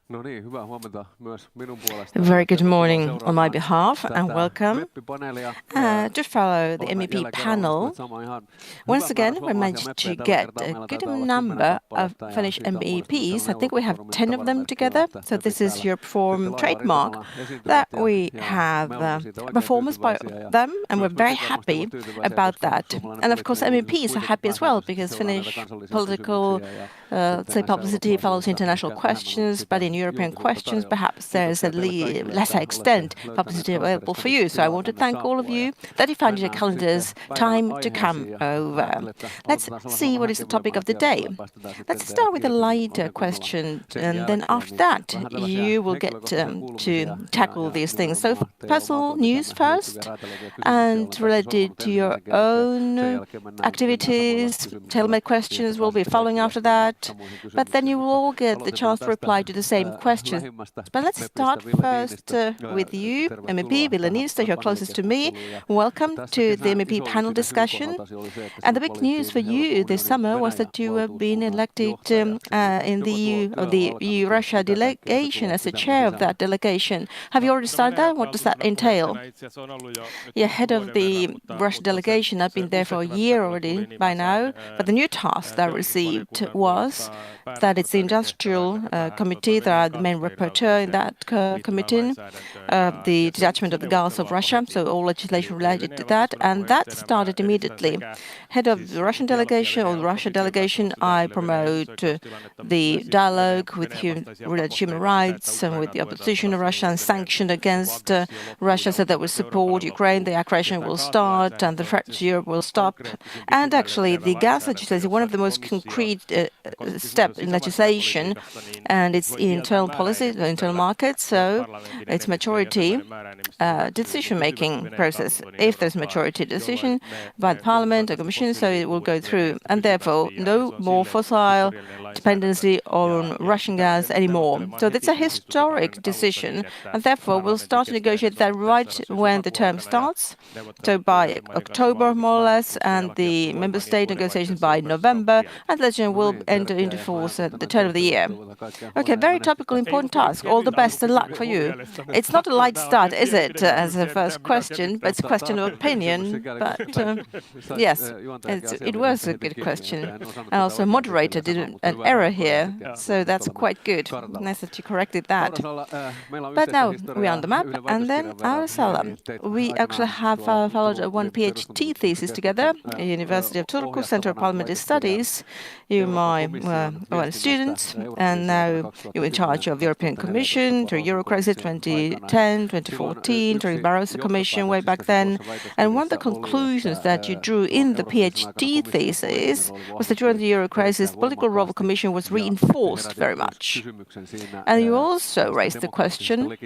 No niin, hyvää huomenta myös minun puolestani. Very good morning on my behalf and welcome MEP-paneelia. to follow the MEP panel. Once again, we managed to get a good number of Finnish MEPs. I think we have 10 of them together. So this is your Perform trademark that we have performance by them, and we're very happy about that. And of course, MEPs are happy as well because Finnish political publicity follows international questions, but in European questions, perhaps there's a lesser extent publicity available for you. So I want to thank all of you that you found in your calendars time to come over. Let's see what is the topic of the day. Let's start with a lighter question, and then after that, you will get to tackle these things. So personal news first, and related to your own activities, tailor-made questions will be following after that. But then you will all get the chance to reply to the same questions. But let's start first with you, MEP Ville Niinistö, you're closest to me. Welcome to the MEP panel discussion. And the big news for you this summer was that you have been elected in the EU-Russia delegation as the chair of that delegation. Have you already started that? What does that entail? Yeah, head of the Russia delegation. I've been there for a year already by now. But the new task that I received was that it's the industrial committee that are the main rapporteur in that committee, the detachment of the gas of Russia, so all legislation related to that, and that started immediately. Head of the Russian delegation or the Russia delegation, I promote the dialogue with human rights and with the opposition of Russia and sanction against Russia so that we support Ukraine, the aggression will start and the threat to Europe will stop. And actually the gas legislation is one of the most concrete steps in legislation, and it's internal policy, the internal market, so it's majority decision-making process. If there's majority decision by the Parliament or Commission, so it will go through, and therefore no more fossil dependency on Russian gas anymore. So that's a historic decision, and therefore we'll start to negotiate that right when the term starts, so by October more or less, and the member state negotiations by November, and the legislation will enter into force at the turn of the year. Okay, very topical, important task. All the best and luck for you. It's not a light start, is it, as a first question, but it's a question of opinion. But yes, it was a good question. And also moderator did an error here, so that's quite good. Nice that you corrected that. But now we're on the map, and then our Sala. We actually have followed one PhD thesis together at the University of Turku, Center of Parliamentary Studies. You my students, and now you're in charge of the European Commission during Eurocrisis 2010, 2014, during Barroso Commission way back then. And one of the conclusions that you drew in the PhD thesis was that during the Eurocrisis, the political role of the Commission was reinforced very much. And you also raised the question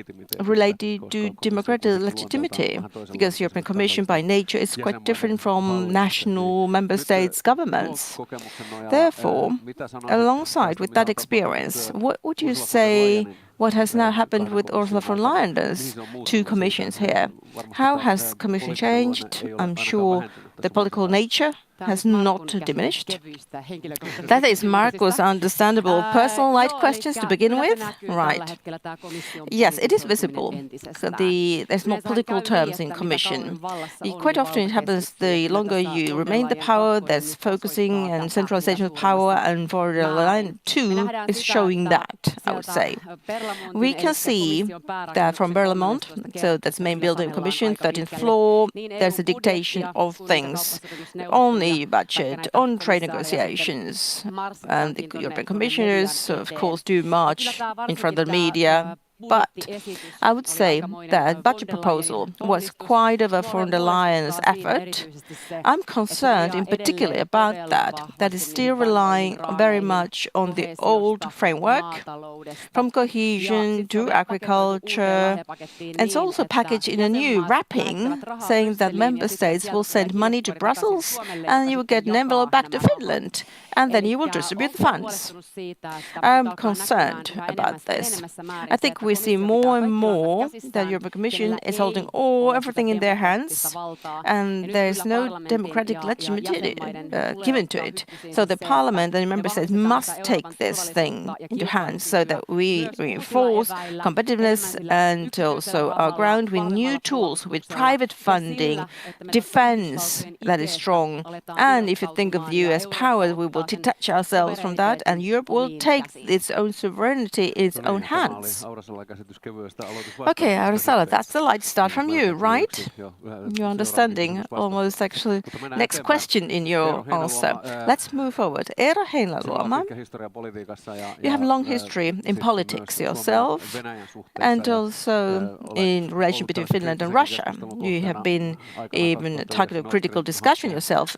related to democratic legitimacy, because the European Commission by nature is quite different from national member states' governments. Therefore, alongside with that experience, what would you say what has now happened with Ursula von Leyen's two commissions here? How has Commission changed? I'm sure the political nature has not diminished. That is Markus' understandable personal light questions to begin with. Right. Yes, it is visible. So there's more political terms in Commission. Quite often it happens the longer you remain the power, there's focusing and centralization of power, and for the line 2 is showing that, I would say. We can see that from Berlaymont, so that's main building Commission, 13th floor, there's a dictation of things. Only budget, on trade negotiations, and the European commissioners, of course, do march in front of the media. But I would say that budget proposal was quite of a von der Leyen's effort. I'm concerned in particular about that is still relying very much on the old framework, from cohesion to agriculture. And it's also packaged in a new wrapping, saying that member states will send money to Brussels and you will get an envelope back to Finland, and then you will distribute the funds. I'm concerned about this. I think we see more and more that the European Commission is holding everything in their hands, and there is no democratic legitimacy given to it. So the Parliament and the Member States must take this thing into hands so that we reinforce competitiveness and also our ground with new tools, with private funding, defense that is strong. And if you think of the US power, we will detach ourselves from that, and Europe will take its own sovereignty in its own hands. Okay, Aurasala, that's a light start from you, right? Your understanding, almost actually next question in your answer. Let's move forward. Eero Heinäluoma, you have a long history in politics yourself, and also in relation between Finland and Russia. You have been even target of critical discussion yourself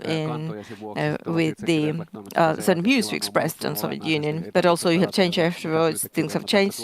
with the certain views you expressed on Soviet Union, but also you have changed afterwards. Things have changed.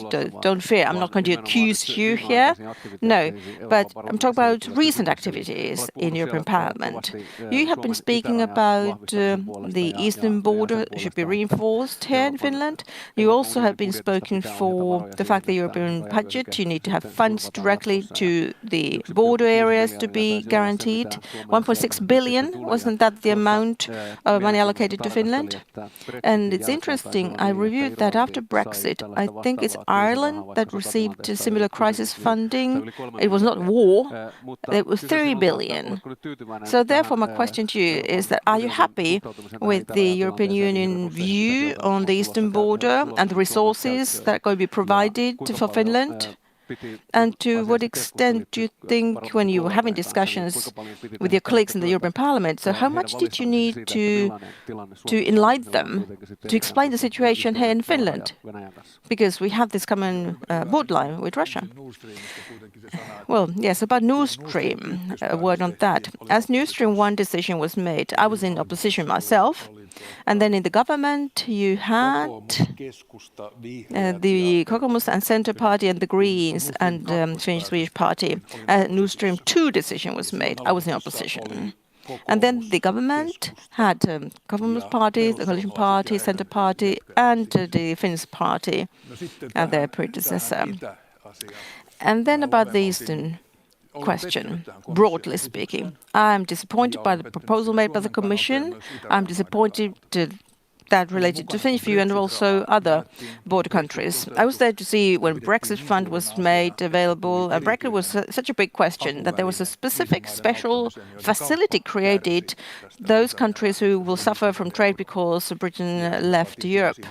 Don't fear, I'm not going to accuse you here. No, but I'm talking about recent activities in European Parliament. You have been speaking about the eastern border should be reinforced here in Finland. You also have been spoken for the fact that European budget, you need to have funds directly to the border areas to be guaranteed. 1.6 billion, wasn't that the amount of money allocated to Finland? And it's interesting, I reviewed that after Brexit. I think it's Ireland that received similar crisis funding. It was not war, it was 3 billion. So therefore my question to you is that are you happy with the European Union view on the eastern border and the resources that are going to be provided for Finland? And to what extent do you think, when you were having discussions with your colleagues in the European Parliament, so how much did you need to enlighten them, to explain the situation here in Finland? Because we have this common borderline with Russia. Well, yes, about Nord Stream, a word on that. As Nord Stream 1 decision was made, I was in opposition myself. And then in the government, you had the Kokoomus and Centre Party and the Greens and Finnish Swedish Party. Nord Stream 2 decision was made. I was in opposition. And then the government had Kokoomus Party, the Coalition Party, Centre Party, and the Finnish Party and their predecessor. And then about the Eastern question, broadly speaking. I'm disappointed by the proposal made by the Commission. I'm disappointed that related to Finnish view and also other border countries. I was there to see when Brexit Fund was made available. Brexit was such a big question that there was a specific special facility created, those countries who will suffer from trade because Britain left Europe.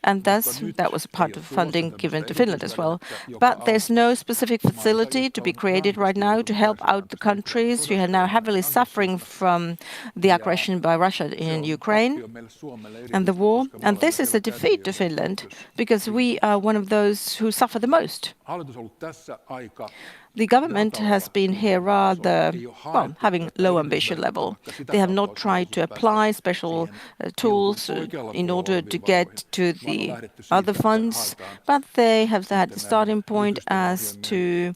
And thus, that was part of funding given to Finland as well. But there's no specific facility to be created right now to help out the countries who are now heavily suffering from the aggression by Russia in Ukraine and the war. And this is a defeat to Finland because we are one of those who suffer the most. The government has been here rather, well, having low ambition level. They have not tried to apply special tools in order to get to the other funds, but they have had the starting point as to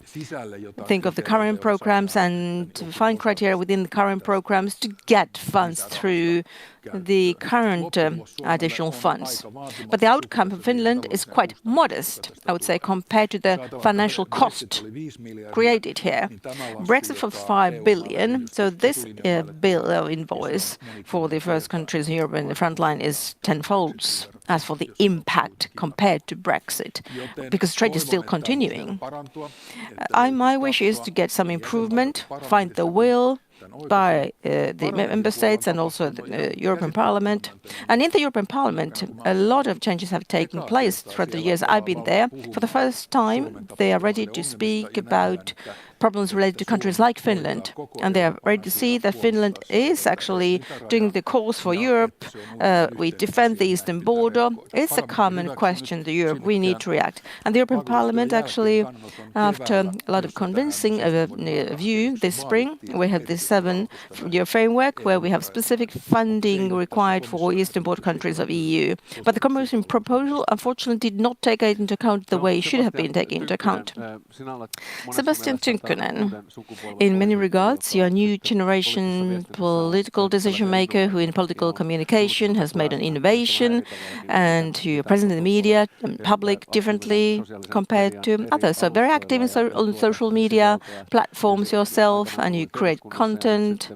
think of the current programs and to find criteria within the current programs to get funds through the current additional funds. But the outcome for Finland is quite modest, I would say, compared to the financial cost created here. Brexit for 5 billion, so this bill or invoice for the first countries in Europe in the front line is tenfolds as for the impact compared to Brexit, because trade is still continuing. My wish is to get some improvement, find the will by the member states and also the European Parliament. And in the European Parliament, a lot of changes have taken place throughout the years I've been there. For the first time, they are ready to speak about problems related to countries like Finland. And they are ready to see that Finland is actually doing the cause for Europe. We defend the eastern border. It's a common question to Europe. We need to react. And the European Parliament actually, after a lot of convincing of a view this spring, we have this 7-year framework where we have specific funding required for eastern border countries of EU. But the Commission proposal, unfortunately, did not take it into account the way it should have been taken into account. Sebastian Tynk, Ykkönen. In many regards, you're a new generation political decision maker who in political communication has made an innovation, and you're present in the media and public differently compared to others. So very active on social media platforms yourself, and you create content.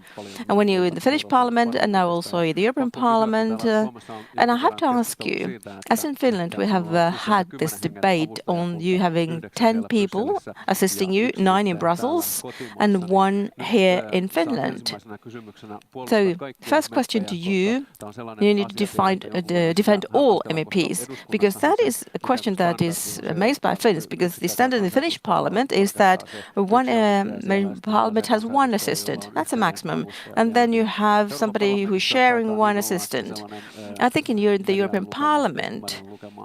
And when you're in the Finnish Parliament and now also in the European Parliament, and I have to ask you, as in Finland we have had this debate on you having 10 people assisting you, 9 in Brussels and 1 here in Finland. So first question to you, you need to defend all MEPs, because that is a question that is raised by Finns, because the standard in the Finnish Parliament is that one Parliament has 1 assistant. That's a maximum. And then you have somebody who is sharing 1 assistant. I think in the European Parliament,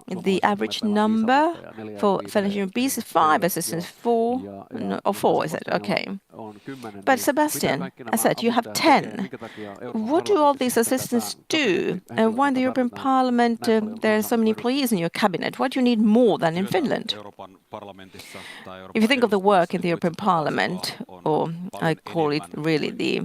the average number for Finnish MEPs is 5 assistants, 4, or 4, is it? Okay. But Sebastian, I said you have 10. What do all these assistants do? And why in the European Parliament there are so many employees in your cabinet? What do you need more than in Finland? If you think of the work in the European Parliament, or I call it really the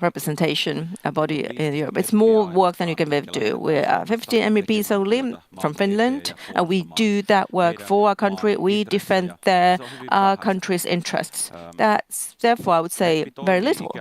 representation body in Europe, it's more work than you can ever do. We are 15 MEPs only from Finland, and we do that work for our country. We defend our country's interests. That's therefore, I would say, very little.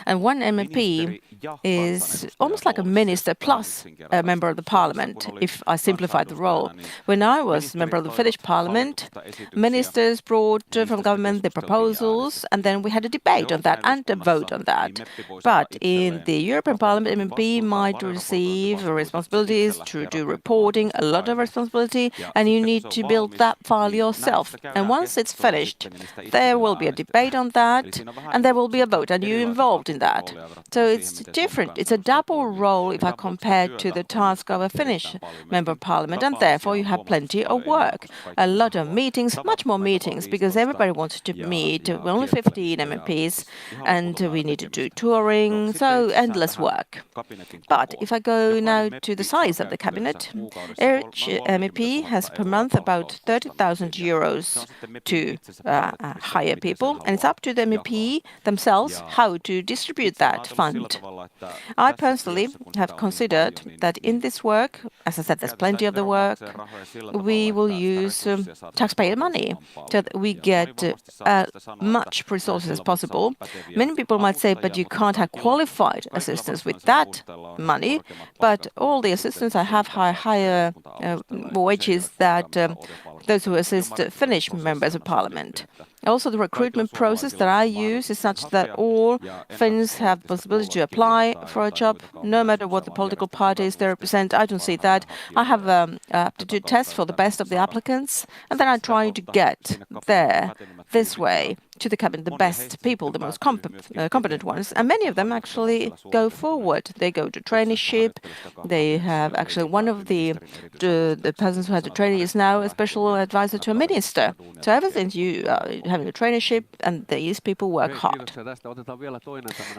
And 1 MEP is almost like a minister plus a member of the parliament, if I simplify the role. When I was a member of the Finnish Parliament, ministers brought from government the proposals, and then we had a debate on that and a vote on that. But in the European Parliament, MEP might receive responsibilities to do reporting, a lot of responsibility, and you need to build that file yourself. And once it's finished, there will be a debate on that, and there will be a vote, and you're involved in that. So it's different. It's a double role if I compare to the task of a Finnish member of parliament, and therefore you have plenty of work. A lot of meetings, much more meetings, because everybody wants to meet. We're only 15 MEPs, and we need to do touring, so endless work. But if I go now to the size of the cabinet, each MEP has per month about 30,000 euros to hire people, and it's up to the MEP themselves how to distribute that fund. I personally have considered that in this work, as I said, there's plenty of the work, we will use taxpayer money so that we get much resources as possible. Many people might say, but you can't have qualified assistants with that money, but all the assistants I have higher wages that those who assist Finnish members of parliament. Also, the recruitment process that I use is such that all Finns have the possibility to apply for a job, no matter what the political parties they represent. I don't see that. I have an aptitude test for the best of the applicants, and then I try to get there this way to the cabinet the best people, the most competent ones. And many of them actually go forward. They go to traineeship. They have actually one of the persons who had the training is now a special advisor to a minister. So ever since you are having a traineeship, and these people work hard.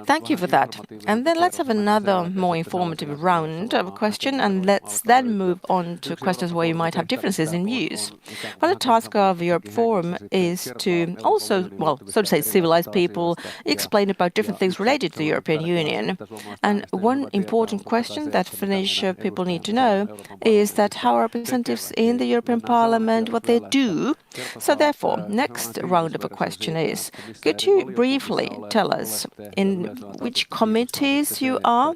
Thank you for that. And then let's have another more informative round of questions, and let's then move on to questions where you might have differences in views. Well, the task of Europe Forum is to also, so to say, civilize people, explain about different things related to the European Union. And one important question that Finnish people need to know is that how are representatives in the European Parliament, what they do. So therefore, next round of a question is, could you briefly tell us in which committees you are?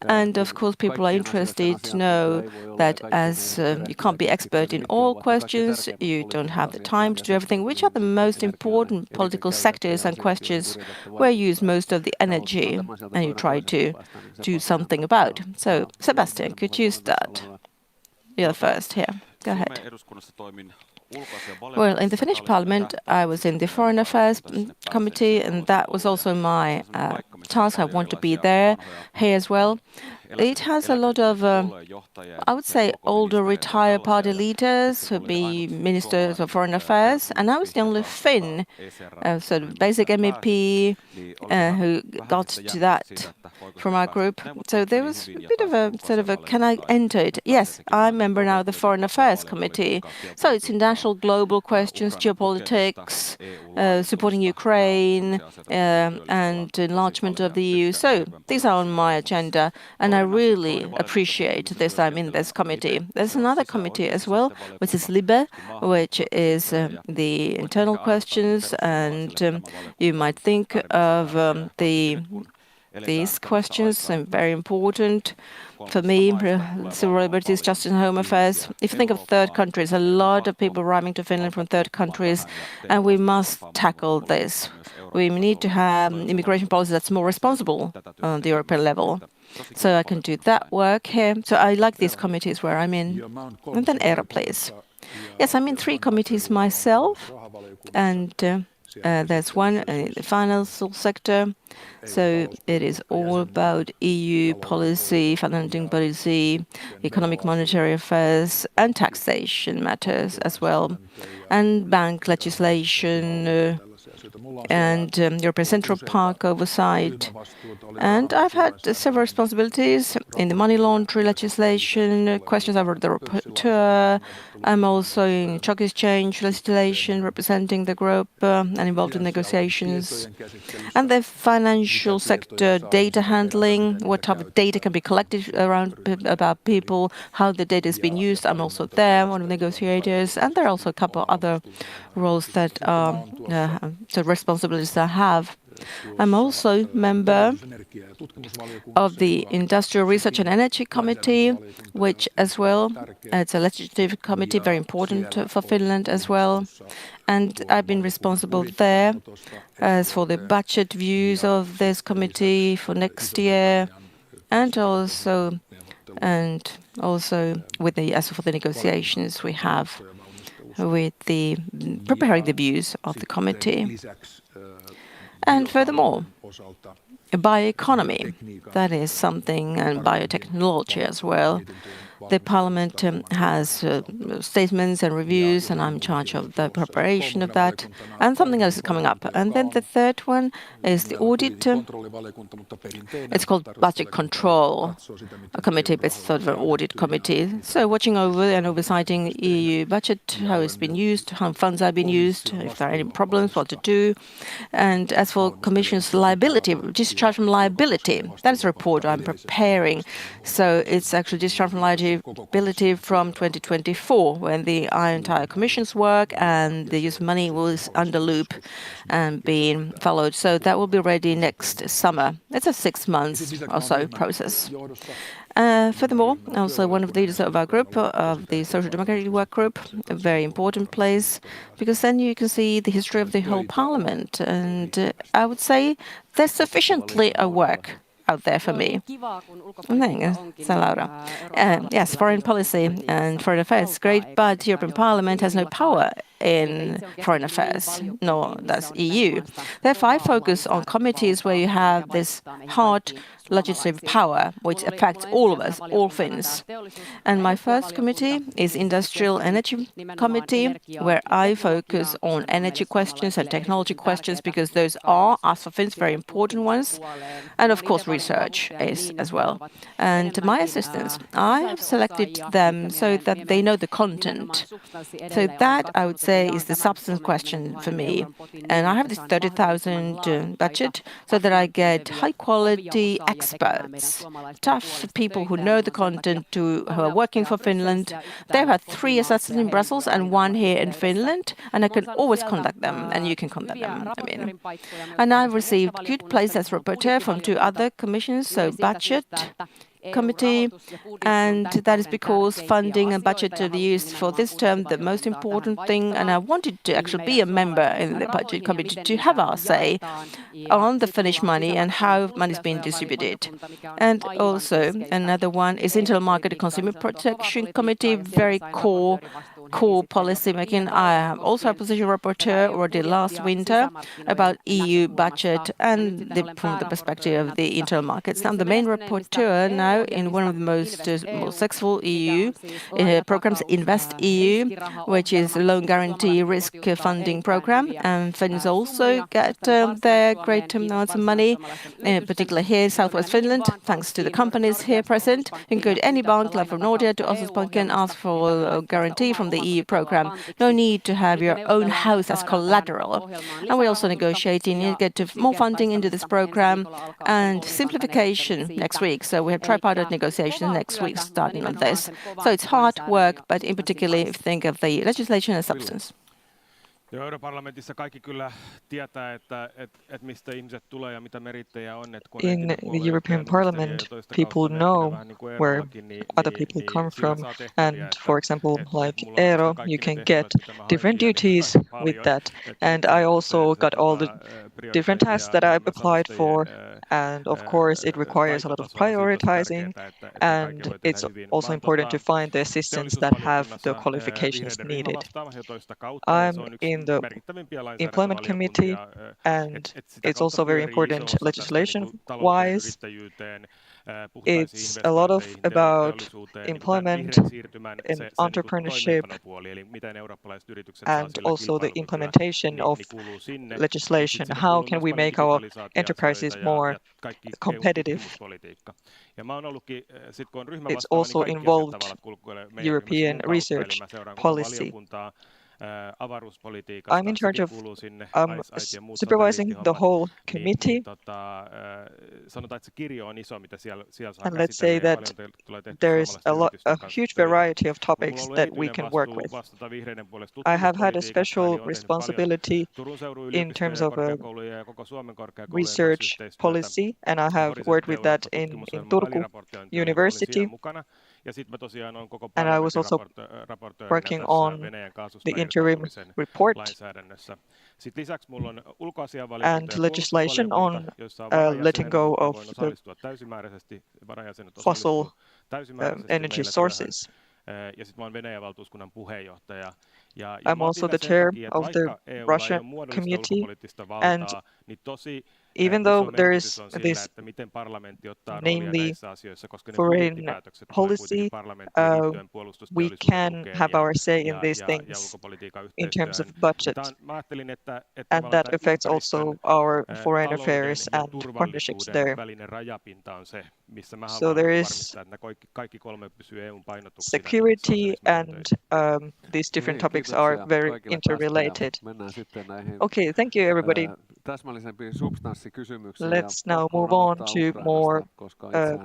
And of course, people are interested to know that as you can't be expert in all questions, you don't have the time to do everything. Which are the most important political sectors and questions where you use most of the energy and you try to do something about? So, Sebastian, could you start? You're first here. Go ahead. Well, in the Finnish Parliament, I was in the Foreign Affairs Committee, and that was also my task. I want to be there here as well. It has a lot of, I would say, older retired party leaders who be ministers of foreign affairs, and I was the only Finn, sort of basic MEP who got to that from our group. So there was a bit of a sort of a, can I enter it? Yes, I'm a member now of the Foreign Affairs Committee. So it's international global questions, geopolitics, supporting Ukraine, and enlargement of the EU. So these are on my agenda, and I really appreciate this. I'm in this committee. There's another committee as well, which is LIBE, which is the internal questions, and you might think of these questions, very important for me, civil liberties, justice and home affairs. If you think of third countries, a lot of people arriving to Finland from third countries, and we must tackle this. We need to have immigration policy that's more responsible on the European level. So I can do that work here. So I like these committees where I'm in. And then Eero, please. Yes, I'm in 3 committees myself, and there's one in the financial sector. So it is all about EU policy, funding policy, economic monetary affairs, and taxation matters as well, and bank legislation, and European Central Park oversight. And I've had several responsibilities in the money laundering legislation, questions over the rapporteur. I'm also in stock exchange legislation, representing the group and involved in negotiations. And the financial sector data handling, what type of data can be collected around about people, how the data is being used. I'm also there, one of the negotiators. And there are also a couple of other roles that are responsibilities I have. I'm also member of the Industrial Research and Energy Committee, which as well, it's a legislative committee, very important for Finland as well. And I've been responsible there as for the budget views of this committee for next year, and also with the as for the negotiations we have with the preparing the views of the committee. And furthermore, bioeconomy, that is something, and biotechnology as well. The Parliament has statements and reviews, and I'm in charge of the preparation of that. And something else is coming up. And then the third one is the audit. It's called Budget Control Committee, but it's sort of an audit committee. So watching over and oversighting EU budget, how it's been used, how funds have been used, if there are any problems, what to do. And as for Commission's liability, discharge from liability, that is a report I'm preparing. So it's actually discharge from liability from 2024, when the entire Commission's work and the use of money was under loop and being followed. So that will be ready next summer. It's a 6 months or so process. Furthermore, also one of the leaders of our group, of the Social Democratic Work Group, a very important place, because then you can see the history of the whole Parliament. And I would say there's sufficiently a work out there for me. Laura. Yes, foreign policy and foreign affairs, great, but European Parliament has no power in foreign affairs, nor does EU. Therefore, I focus on committees where you have this hard legislative power, which affects all of us, all Finns. And my first committee is Industrial Energy Committee, where I focus on energy questions and technology questions, because those are, us for Finns, very important ones. And of course, research is as well. And my assistants, I have selected them so that they know the content. So that, I would say, is the substance question for me. And I have this 30,000 budget so that I get high-quality experts, tough people who know the content, who are working for Finland. They have 3 assistants in Brussels and 1 here in Finland, and I can always contact them, and you can contact them. And I've received good place as rapporteur from 2 other commissions, so budget committee, and that is because funding and budget are used for this term, the most important thing, and I wanted to actually be a member in the budget committee to have our say on the Finnish money and how money is being distributed. And also another one is Internal Market and Consumer Protection Committee, very core core policy making. I am also a position rapporteur already last winter about EU budget and from the perspective of the internal markets. I'm the main rapporteur now in one of the most successful EU programs, Invest EU, which is a loan guarantee risk funding program. And Finns also get their great amounts of money, particularly here in Southwest Finland, thanks to the companies here present. You can go to any bank, like from Nordea to Osasbanken, and ask for a guarantee from the EU program. No need to have your own house as collateral. And we're also negotiating to get more funding into this program and simplification next week. So we have tripartite negotiations next week starting on this. So it's hard work, but in particular, if you think of the legislation and substance. Europarlamentissa kaikki kyllä tietää, että mistä ihmiset tulee ja mitä merittejä on. In the European Parliament, people know where other people come from. And for example, like Eero, you can get different duties with that. And I also got all the different tasks that I've applied for. And of course, it requires a lot of prioritizing. And it's also important to find the assistants that have the qualifications needed. I'm in the Employment Committee, and it's also very important legislation-wise. It's a lot of about employment and entrepreneurship and also the implementation of legislation. How can we make our enterprises more competitive? It's also involved European research policy. I'm in charge of supervising the whole committee. And let's say that there's a huge variety of topics that we can work with. I have had a special responsibility in terms of a research policy, and I have worked with that in Turku University. And I was also working on the interim report and legislation on letting go of the fossil energy sources. I'm also the chair of the Russia committee, and even though there is this, namely foreign policy, we can have our say in these things in terms of budget, and that affects also our foreign affairs and partnerships there. So there is security, and these different topics are very interrelated. Okay, thank you everybody. Let's now move on to more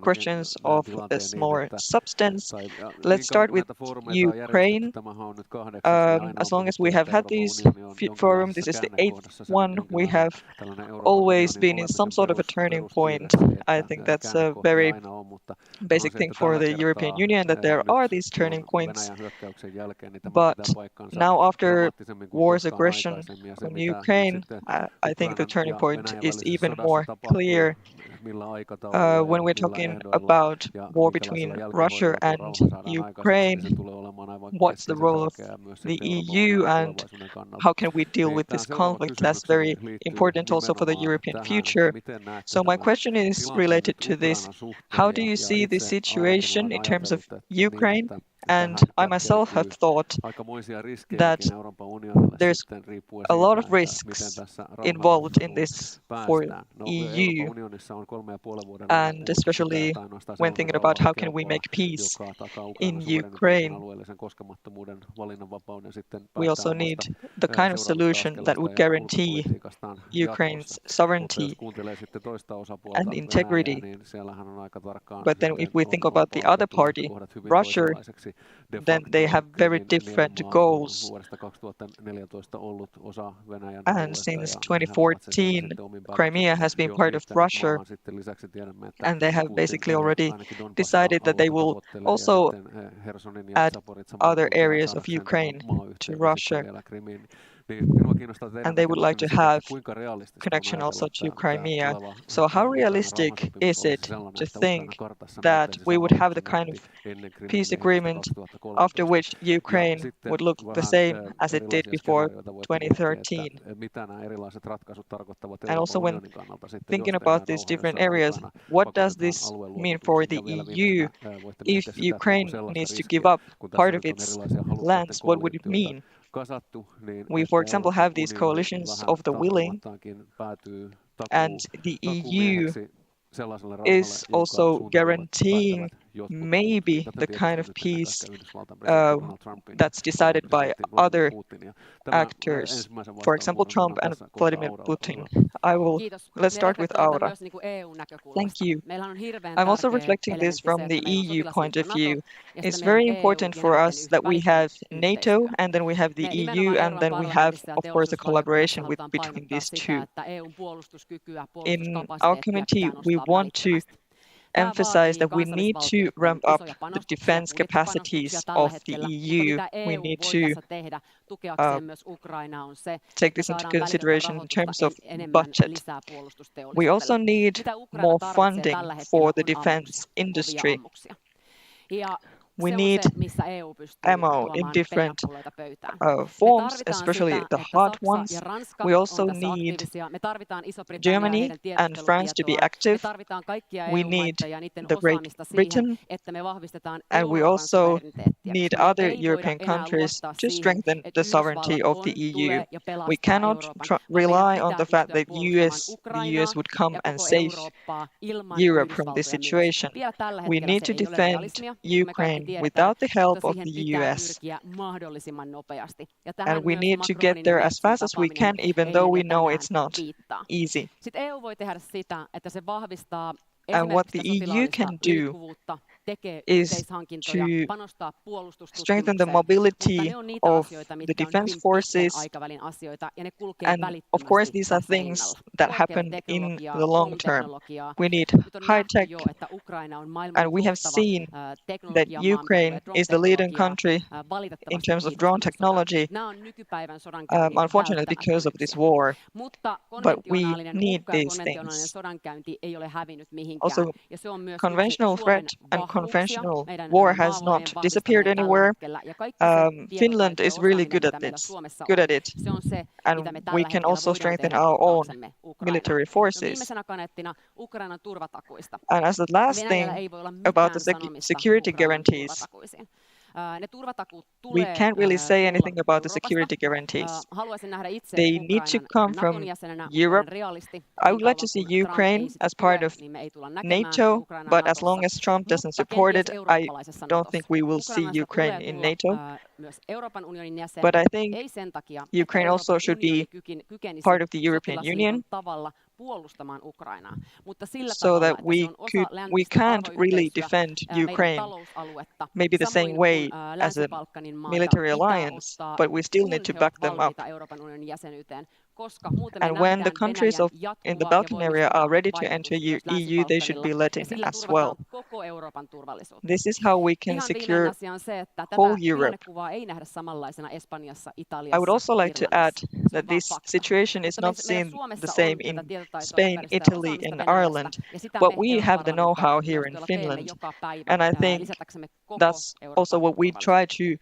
questions of this more substance. Let's start with Ukraine. As long as we have had these forum, this is the 8th one. We have always been in some sort of a turning point. I think that's a very basic thing for the European Union, that there are these turning points. But now after war's aggression on Ukraine, I think the turning point is even more clear. When we're talking about war between Russia and Ukraine, what's the role of the EU and how can we deal with this conflict? That's very important also for the European future. So my question is related to this. How do you see the situation in terms of Ukraine? And I myself have thought that there's a lot of risks involved in this for EU, and especially when thinking about how can we make peace in Ukraine. We also need the kind of solution that would guarantee Ukraine's sovereignty and integrity. But then if we think about the other party, Russia, then they have very different goals. And since 2014, Crimea has been part of Russia, and they have basically already decided that they will also add other areas of Ukraine to Russia. and they would like to have connection also to Crimea. So how realistic is it to think that we would have the kind of peace agreement after which Ukraine would look the same as it did before 2013? And also when thinking about these different areas, what does this mean for the EU? If Ukraine needs to give up part of its lands, what would it mean? We, for example, have these coalitions of the willing, and the EU is also guaranteeing maybe the kind of peace that's decided by other actors, for example, Trump and Vladimir Putin. Let's start with Aura. Thank you. I'm also reflecting this from the EU point of view. It's very important for us that we have NATO, and then we have the EU, and then we have, of course, a collaboration between these two. In our committee, we want to emphasize that we need to ramp up the defense capacities of the EU. We need to take this into consideration in terms of budget. We also need more funding for the defense industry. We need ammo in different forms, especially the hard ones. We also need Germany and France to be active. We need the Great Britain, and we also need other European countries to strengthen the sovereignty of the EU. We cannot rely on the fact that the US would come and save Europe from this situation. We need to defend Ukraine without the help of the US. And we need to get there as fast as we can, even though we know it's not easy. And what the EU can do is to strengthen the mobility of the defense forces. And of course, these are things that happen in the long term. We need high tech, and we have seen that Ukraine is the leading country in terms of drone technology, unfortunately because of this war. But we need these things. Also, conventional threat and conventional war has not disappeared anywhere. Finland is really good at it, and we can also strengthen our own military forces. And as the last thing about the security guarantees, we can't really say anything about the security guarantees. They need to come from Europe. I would like to see Ukraine as part of NATO, but as long as Trump doesn't support it, I don't think we will see Ukraine in NATO. But I think Ukraine also should be part of the European Union, so that we can't really defend Ukraine maybe the same way as a military alliance, but we still need to back them up. And when the countries in the Balkan area are ready to enter EU, they should be let in as well. This is how we can secure whole Europe. I would also like to add that this situation is not seen the same in Spain, Italy, and Ireland, but we have the know-how here in Finland. And I think that's also what we try to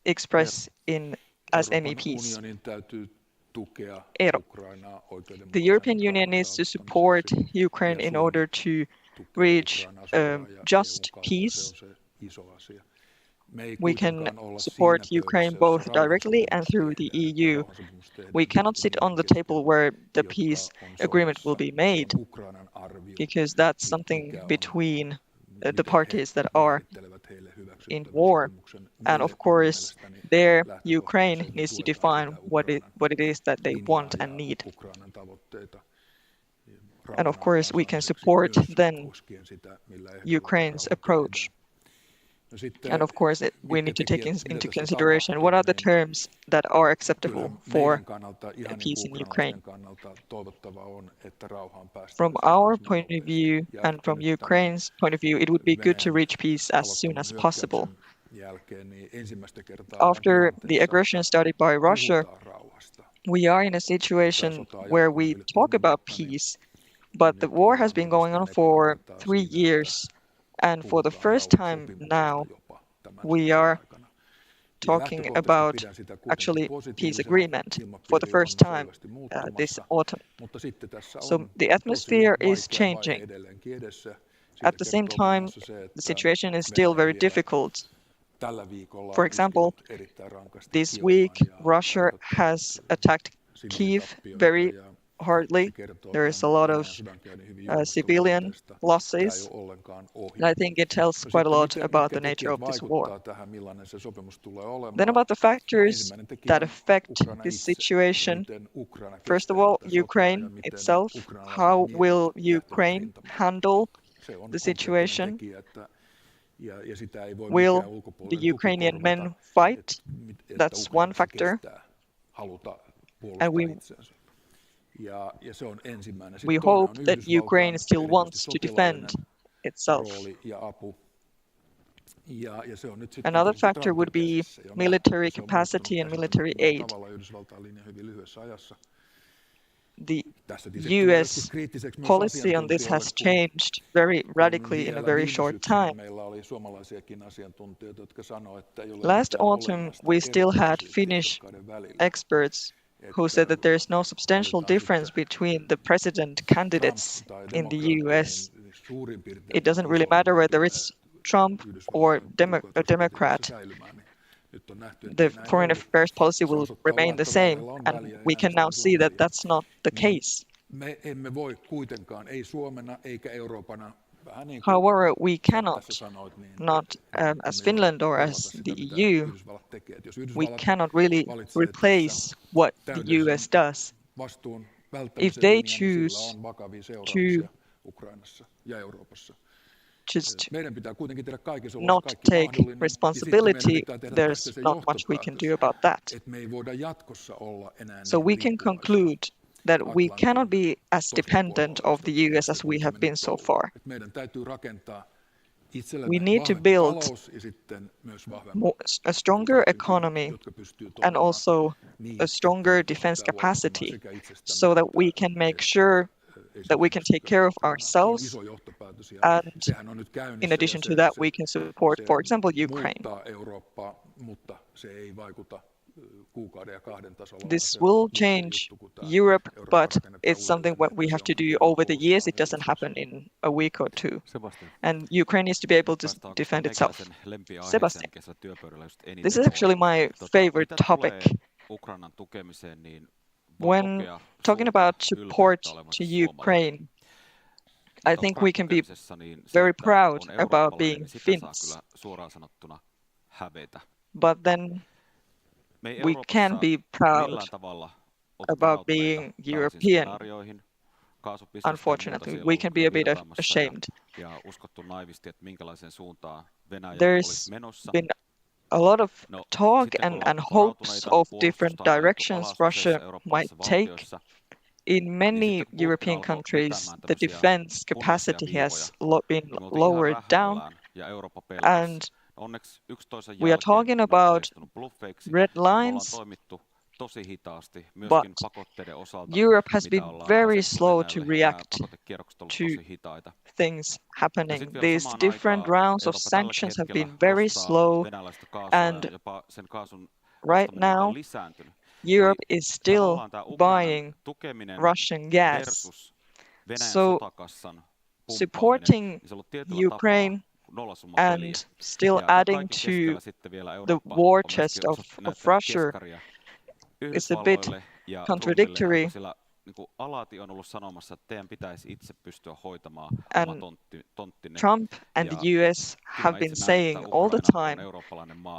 express as MEPs. The European Union needs to support Ukraine in order to reach just peace. We can support Ukraine both directly and through the EU. We cannot sit on the table where the peace agreement will be made, because that's something between the parties that are in war. And of course, there Ukraine needs to define what it is that they want and need. And of course, we can support then Ukraine's approach. And of course, we need to take into consideration what are the terms that are acceptable for peace in Ukraine. From our point of view and from Ukraine's point of view, it would be good to reach peace as soon as possible. After the aggression started by Russia, we are in a situation where we talk about peace, but the war has been going on for 3 years, and for the first time now, we are talking about actually peace agreement for the first time this autumn. So the atmosphere is changing. At the same time, the situation is still very difficult. For example, this week, Russia has attacked Kyiv very hardly. There is a lot of civilian losses, and I think it tells quite a lot about the nature of this war. Then about the factors that affect this situation. First of all, Ukraine itself. How will Ukraine handle the situation? Will the Ukrainian men fight? That's one factor. And we hope that Ukraine still wants to defend itself. Another factor would be military capacity and military aid. The US policy on this has changed very radically in a very short time. Last autumn, we still had Finnish experts who said that there is no substantial difference between the president candidates in the US. It doesn't really matter whether it's Trump or a Democrat. The foreign affairs policy will remain the same, and we can now see that that's not the case. However, we cannot, not as Finland or as the EU, we cannot really replace what the US does. If they choose to just not take responsibility, there's not much we can do about that. So we can conclude that we cannot be as dependent of the US as we have been so far. We need to build a stronger economy and also a stronger defense capacity so that we can make sure that we can take care of ourselves, and in addition to that, we can support, for example, Ukraine. This will change Europe, but it's something that we have to do over the years. It doesn't happen in a week or two. And Ukraine needs to be able to defend itself. Sebastian, this is actually my favorite topic. When talking about support to Ukraine, I think we can be very proud about being Finns. But then we can be proud about being European. Unfortunately, we can be a bit ashamed. There's been a lot of talk and hopes of different directions Russia might take. In many European countries, the defense capacity has been lowered down, and we are talking about red lines, but Europe has been very slow to react to things happening. These different rounds of sanctions have been very slow, and right now Europe is still buying Russian gas. So supporting Ukraine and still adding to the war chest of Russia is a bit contradictory. And Trump and the US have been saying all the time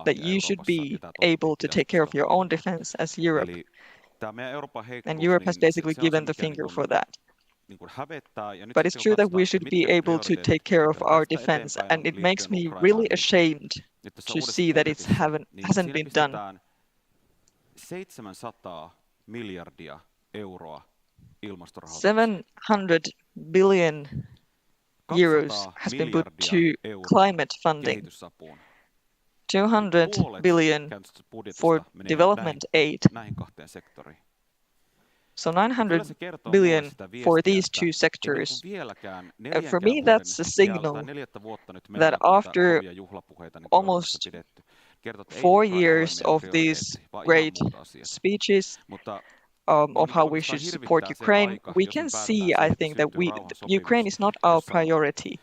that you should be able to take care of your own defense as Europe. And Europe has basically given the finger for that. But it's true that we should be able to take care of our defense, and it makes me really ashamed to see that it hasn't been done. 700 billion euros has been put to climate funding, 200 billion for development aid. So 900 billion for these two sectors. For me, that's a signal that after almost 4 years of these great speeches of how we should support Ukraine, we can see, I think, that Ukraine is not our priority.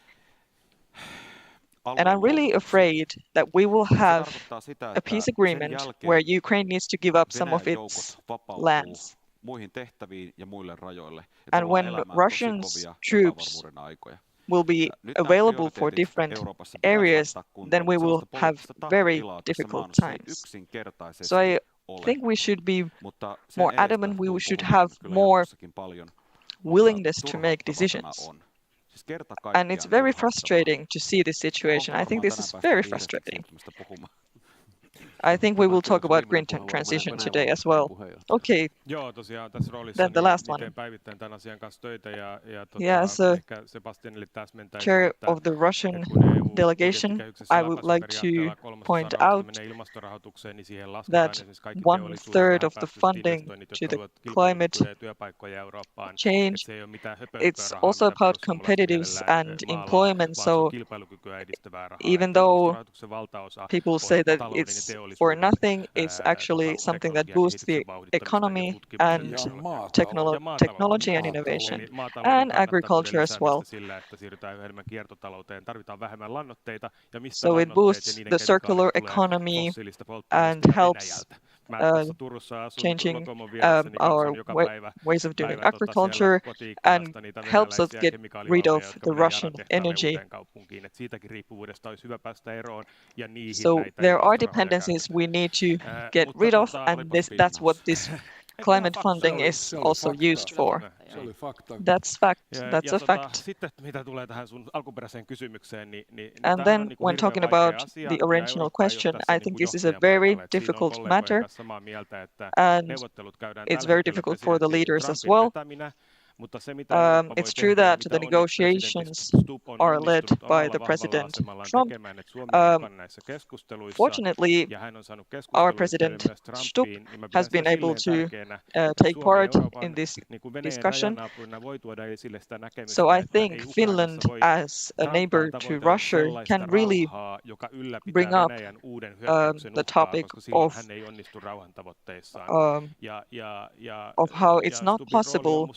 And I'm really afraid that we will have a peace agreement where Ukraine needs to give up some of its lands. And when Russian troops will be available for different areas, then we will have very difficult times. So I think we should be more adamant, we should have more willingness to make decisions. And it's very frustrating to see this situation. I think this is very frustrating. I think we will talk about green transition today as well. Okay. Joo, tosiaan tässä roolissa Then the last one. teen päivittäin tämän asian kanssa töitä ja As a ehkä Sebastianille täsmentäisin, chair of the Russian delegation, I would like to point out that 1/3 of the funding to the climate change, it's also about competitiveness and employment. So even though people say that it's for nothing, it's actually something that boosts the economy and technology and innovation and agriculture as well. So it boosts the circular economy and helps changing our ways of doing agriculture and helps us get rid of the Russian energy. So there are dependencies we need to get rid of, and that's what this climate funding is also used for. That's fact. That's a fact. And then when talking about the original question, I think this is a very difficult matter, and it's very difficult for the leaders as well. It's true that the negotiations are led by the President Trump. Fortunately, our President Stubb has been able to take part in this discussion. So I think Finland, as a neighbor to Russia, can really bring up the topic of how it's not possible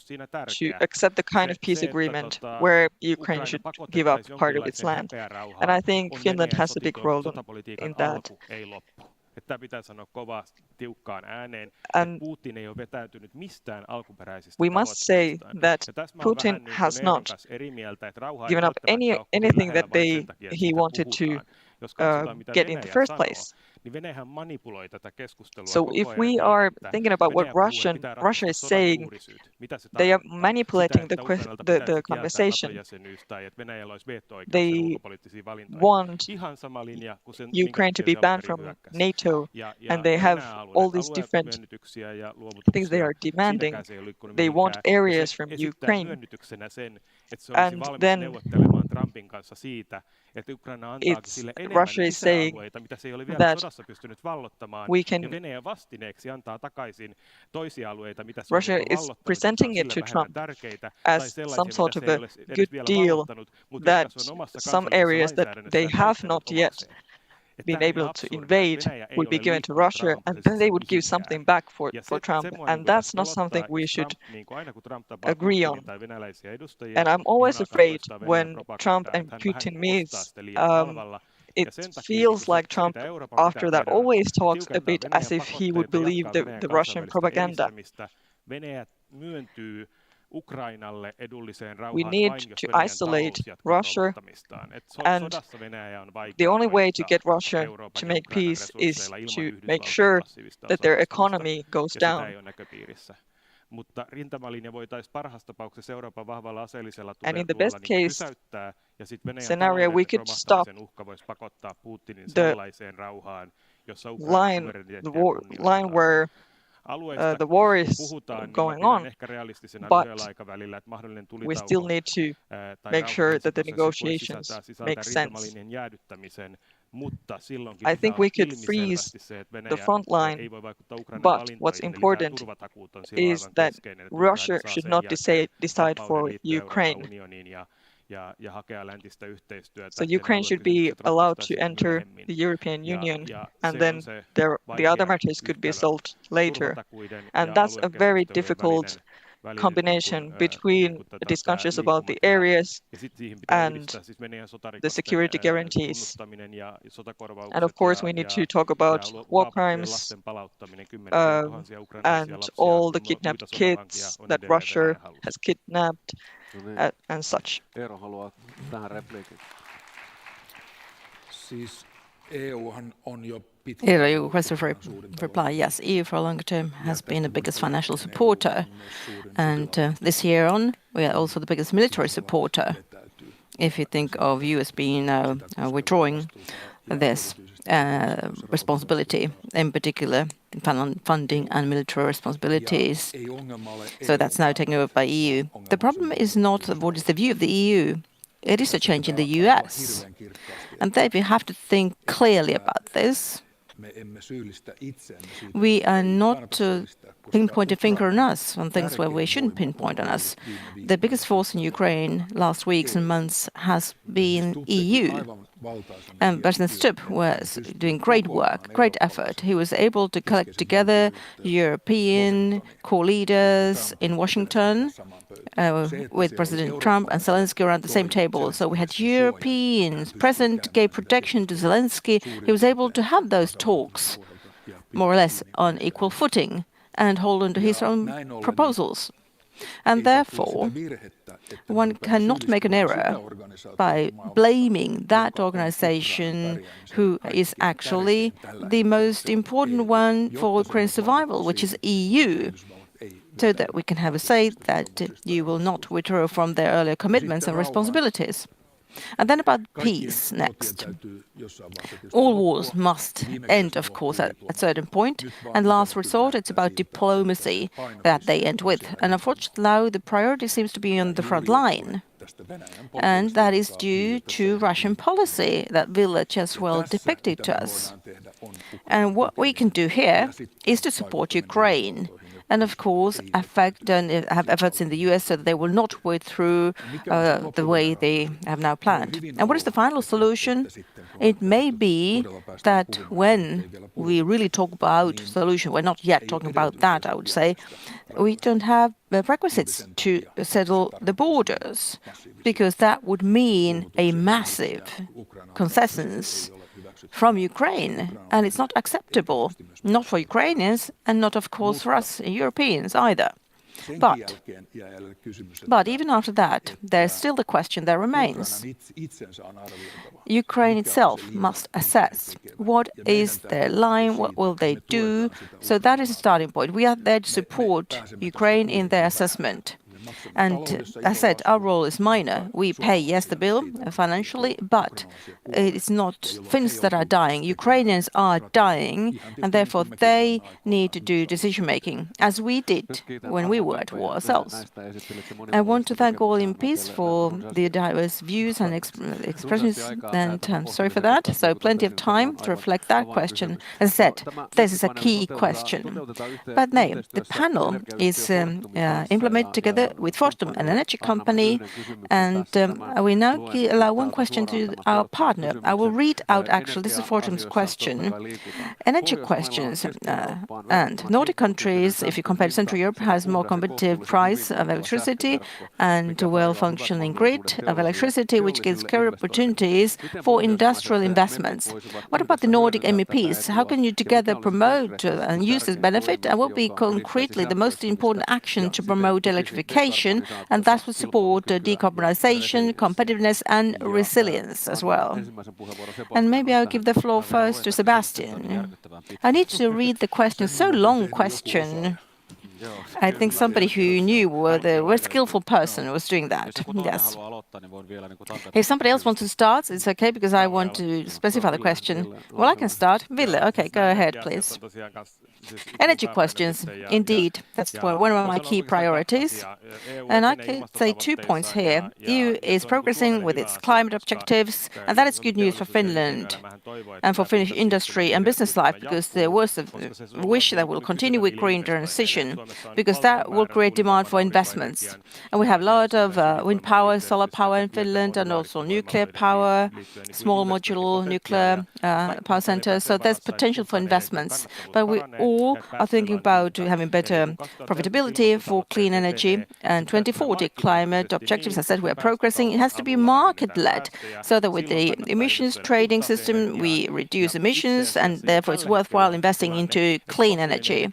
to accept the kind of peace agreement where Ukraine should give up part of its land. And I think Finland has a big role in that. And we must say that Putin has not given up anything that he wanted to get in the first place. So if we are thinking about what Russia is saying, they are manipulating the conversation. They want Ukraine to be banned from NATO, and they have all these different things they are demanding. They want areas from Ukraine. And then Russia is saying that we can. Russia is presenting it to Trump as some sort of a good deal that some areas that they have not yet been able to invade would be given to Russia, and then they would give something back for Trump, and that's not something we should agree on. And I'm always afraid when Trump and Putin meets, it feels like Trump, after that, always talks a bit as if he would believe the Russian propaganda. We need to isolate Russia, and the only way to get Russia to make peace is to make sure that their economy goes down. And in the best case scenario, we could stop the line where the war is going on, but we still need to make sure that the negotiations make sense. I think we could freeze the front line, but what's important is that Russia should not decide for Ukraine. So Ukraine should be allowed to enter the European Union, and then the other matters could be solved later. And that's a very difficult combination between discussions about the areas and the security guarantees. And of course, we need to talk about war crimes and all the kidnapped kids that Russia has kidnapped and such. Eero haluaa tähän repliikin. Siis EUhan on jo Eero, your question for reply. Yes, EU for a longer term has been the biggest financial supporter, and this year on, we are also the biggest military supporter. If you think of US being withdrawing this responsibility, in particular funding and military responsibilities, so that's now taken over by EU. The problem is not what is the view of the EU. It is a change in the US. And there we have to think clearly about this. We are not pinpointing a finger on us on things where we shouldn't pinpoint on us. The biggest force in Ukraine last weeks and months has been EU. And President Stubb was doing great work, great effort. He was able to collect together European core leaders in Washington with President Trump and Zelensky around the same table. So we had Europeans. President gave protection to Zelensky. He was able to have those talks more or less on equal footing and hold on to his own proposals. And therefore, one cannot make an error by blaming that organization who is actually the most important one for Ukraine's survival, which is EU, so that we can have a say that you will not withdraw from their earlier commitments and responsibilities. And then about peace next. All wars must end, of course, at a certain point. And last resort, it's about diplomacy that they end with. And unfortunately, now the priority seems to be on the front line. And that is due to Russian policy that Village as well depicted to us. And what we can do here is to support Ukraine. And of course, have efforts in the US so that they will not go through the way they have now planned. And what is the final solution? It may be that when we really talk about solution, we're not yet talking about that, I would say, we don't have the requisites to settle the borders, because that would mean a massive concessions from Ukraine, and it's not acceptable, not for Ukrainians and not, of course, for us Europeans either. But even after that, there's still the question that remains. Ukraine itself must assess what is their line, what will they do. So that is a starting point. We are there to support Ukraine in their assessment. And as I said, our role is minor. We pay, yes, the bill financially, but it's not Finns that are dying. Ukrainians are dying, and therefore they need to do decision-making, as we did when we were at war ourselves. I want to thank all MPs for the diverse views and expressions, and I'm sorry for that. So plenty of time to reflect that question. As I said, this is a key question. But no, the panel is implemented together with Fortum, an energy company, and we now allow one question to our partner. I will read out, actually, this is Fortum's question. Energy questions, and Nordic countries, if you compare to Central Europe, has more competitive price of electricity and a well-functioning grid of electricity, which gives clear opportunities for industrial investments. What about the Nordic MEPs? How can you together promote and use this benefit, and what will be concretely the most important action to promote electrification, and that would support decarbonization, competitiveness and resilience as well? And maybe I'll give the floor first to Sebastian. I need to read the question, so long question. I think somebody who knew the skillful person was doing that. Yes. If somebody else wants to start, it's okay because I want to specify the question. Well, I can start. Ville, okay, go ahead, please. Energy questions, indeed, that's one of my key priorities. And I can say 2 points here. EU is progressing with its climate objectives, and that is good news for Finland and for Finnish industry and business life, because there was a wish that we'll continue with green transition, because that will create demand for investments. And we have a lot of wind power, solar power in Finland, and also nuclear power, small modular nuclear power centers. So there's potential for investments. But we all are thinking about having better profitability for clean energy. And 2040 climate objectives, as I said, we are progressing. It has to be market-led, so that with the emissions trading system, we reduce emissions, and therefore it's worthwhile investing into clean energy.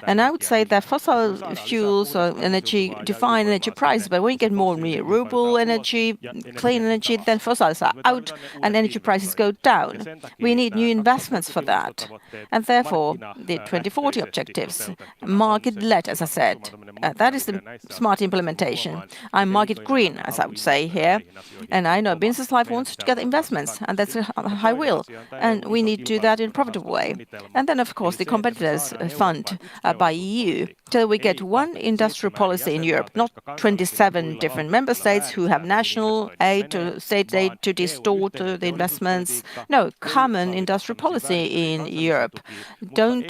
And I would say that fossil fuels or energy define energy prices, but when you get more renewable energy, clean energy, then fossils are out and energy prices go down. We need new investments for that. And therefore, the 2040 objectives, market-led, as I said, that is the smart implementation. I'm market green, as I would say here. And I know business life wants to get investments, and that's a high will. And we need to do that in a profitable way. And then, of course, the competitors fund by EU, till we get one industrial policy in Europe, not 27 different member states who have national aid or state aid to distort the investments. No, common industrial policy in Europe. Don't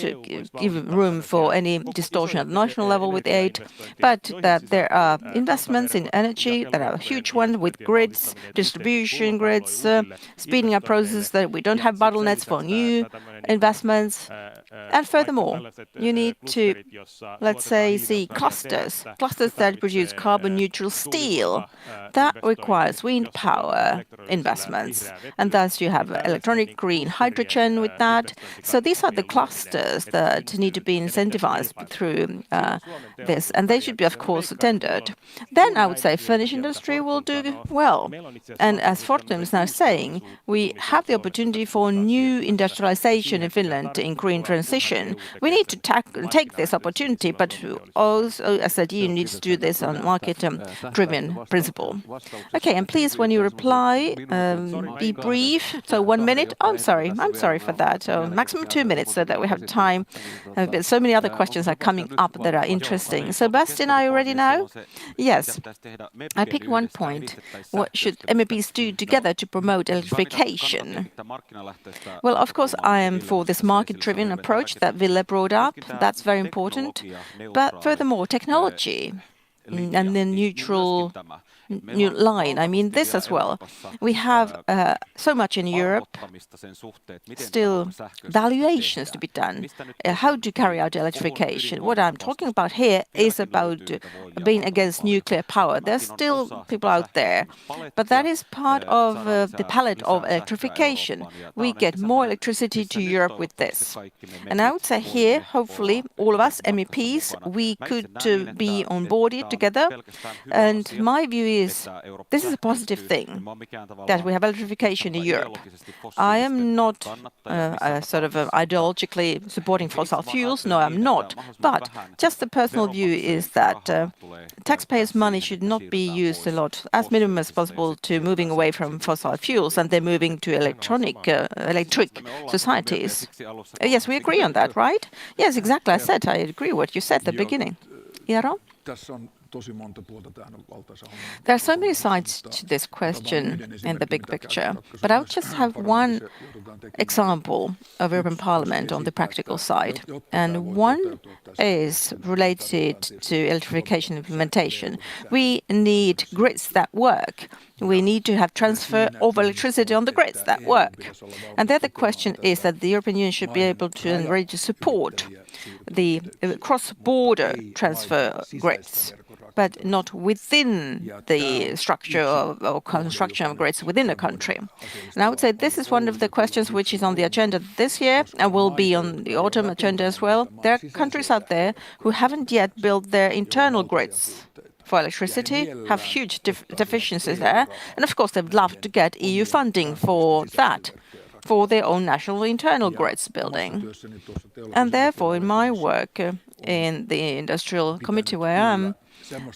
give room for any distortion at the national level with aid, but that there are investments in energy that are a huge one with grids, distribution grids, speeding up processes that we don't have bottlenecks for new investments. And furthermore, you need to, let's say, see clusters that produce carbon neutral steel. That requires wind power investments. And thus you have electronic green hydrogen with that. So these are the clusters that need to be incentivized through this. And they should be, of course, tendered. Then I would say Finnish industry will do well. And as Fortum is now saying, we have the opportunity for new industrialization in Finland in green transition. We need to take this opportunity, but also, as I said, you need to do this on market-driven principle. Okay, and please, when you reply, be brief. So 1 minute. Oh, I'm sorry for that. So maximum 2 minutes, so that we have time. So many other questions are coming up that are interesting. So, Bastian, are you ready now? Yes. I picked one point. What should MEPs do together to promote electrification? Well, of course, I am for this market-driven approach that Ville brought up. That's very important. But furthermore, technology and the new line. I mean, this as well. We have so much in Europe, still valuations to be done. How to carry out electrification. What I'm talking about here is about being against nuclear power. There's still people out there, but that is part of the palette of electrification. We get more electricity to Europe with this. And I would say here, hopefully, all of us MEPs, we could be on board here together. And my view is this is a positive thing that we have electrification in Europe. I am not sort of ideologically supporting fossil fuels. No, I'm not. But just the personal view is that taxpayers' money should not be used a lot, as minimum as possible, to moving away from fossil fuels, and they're moving to electric societies. Yes, we agree on that, right? Yes, exactly. I agree what you said at the beginning. Iaro? There are so many sides to this question in the big picture, but I would just have one example of European Parliament on the practical side, and one is related to electrification implementation. We need grids that work. We need to have transfer of electricity on the grids that work. And the other question is that the European Union should be able to and ready to support the cross-border transfer grids, but not within the structure or construction of grids within a country. And I would say this is one of the questions which is on the agenda this year and will be on the autumn agenda as well. There are countries out there who haven't yet built their internal grids for electricity, have huge deficiencies there. And of course, they would love to get EU funding for that, for their own national internal grids building. And therefore, in my work, in the Industrial Committee where I am,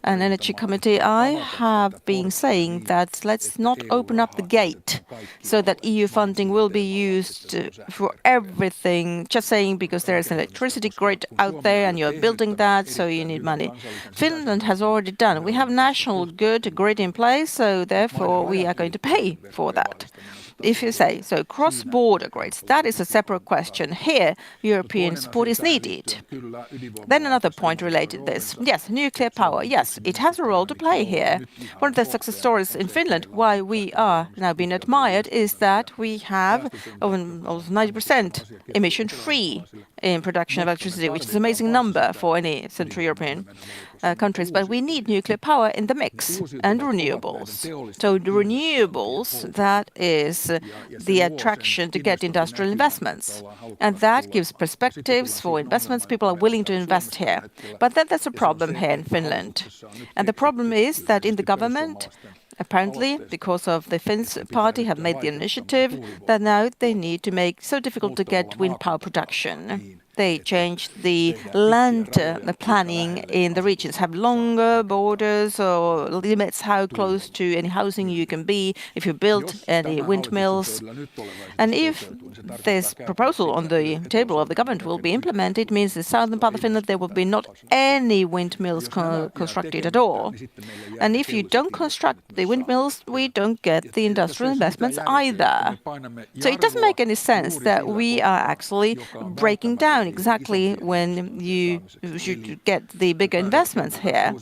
and Energy Committee, I have been saying that let's not open up the gate so that EU funding will be used for everything, just saying because there is an electricity grid out there and you're building that, so you need money. Finland has already done. We have national grid in place, so therefore we are going to pay for that. If you say, so cross-border grids, that is a separate question. Here, European support is needed. Then another point related to this. Yes, nuclear power. Yes, it has a role to play here. One of the success stories in Finland, why we are now being admired, is that we have almost 90% emission-free in production of electricity, which is an amazing number for any Central European countries. But we need nuclear power in the mix and renewables. So the renewables, that is the attraction to get industrial investments. And that gives perspectives for investments. People are willing to invest here. But then there's a problem here in Finland. And the problem is that in the government, apparently, because of the Finns party have made the initiative, that now they need to make so difficult to get wind power production. They changed the land planning in the regions, have longer borders or limits how close to any housing you can be if you build any windmills. And if this proposal on the table of the government will be implemented, it means the southern part of Finland there will be not any windmills constructed at all. And if you don't construct the windmills, we don't get the industrial investments either. So it doesn't make any sense that we are actually breaking down exactly when you should get the bigger investments here.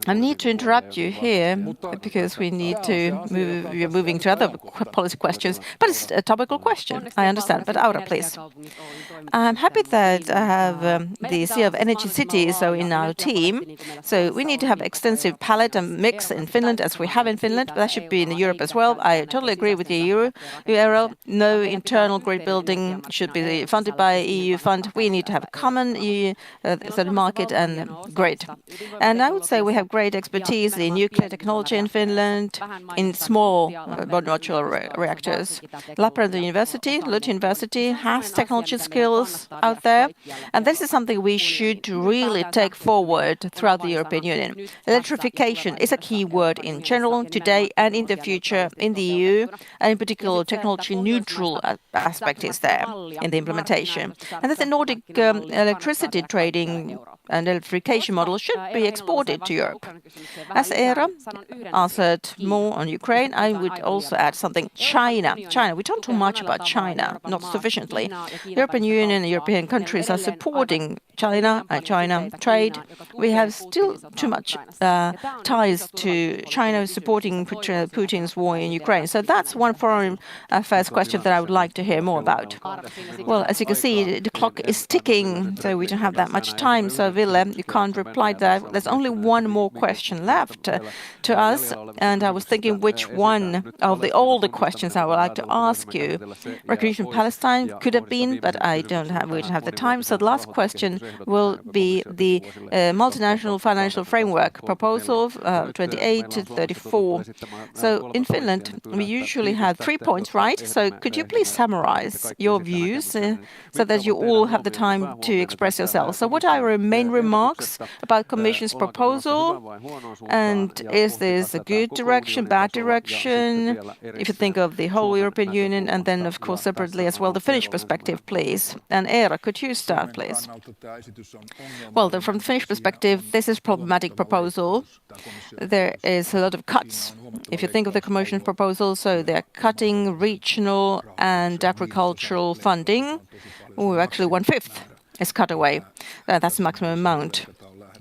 I need to interrupt you here because we need to move. You're moving to other policy questions, but it's a topical question. I understand. But Aura, please. I'm happy that I have the CEO of Energy City in our team. So we need to have extensive palette and mix in Finland as we have in Finland, but that should be in Europe as well. I totally agree with you, Eero. No internal grid building should be funded by EU fund. We need to have a common EU market and grid. And I would say we have great expertise in nuclear technology in Finland, in small modular reactors. Lappeenranta University, Lund University has technology skills out there. And this is something we should really take forward throughout the European Union. Electrification is a key word in general today and in the future in the EU, and in particular technology neutral aspect is there in the implementation. And that the Nordic electricity trading and electrification model should be exported to Europe. As Eero answered more on Ukraine, I would also add something. China. We don't talk much about China, not sufficiently. The European Union and European countries are supporting China and China trade. We have still too much ties to China supporting Putin's war in Ukraine. So that's one foreign affairs question that I would like to hear more about. Well, as you can see, the clock is ticking, so we don't have that much time. So, Ville, you can't reply to that. There's only one more question left to us, and I was thinking which one of all the questions I would like to ask you. Recognition of Palestine could have been, but we don't have the time. So the last question will be the multinational financial framework proposal 28 to 34. So in Finland, we usually have 3 points, right? So could you please summarize your views so that you all have the time to express yourselves? So what are your main remarks about Commission's proposal? And is this a good direction, bad direction? If you think of the whole European Union, and then, of course, separately as well, the Finnish perspective, please. And Eero, could you start, please? Well, from the Finnish perspective, this is a problematic proposal. There is a lot of cuts. If you think of the Commission proposal, so they're cutting regional and agricultural funding. Actually, 1/5 is cut away. That's the maximum amount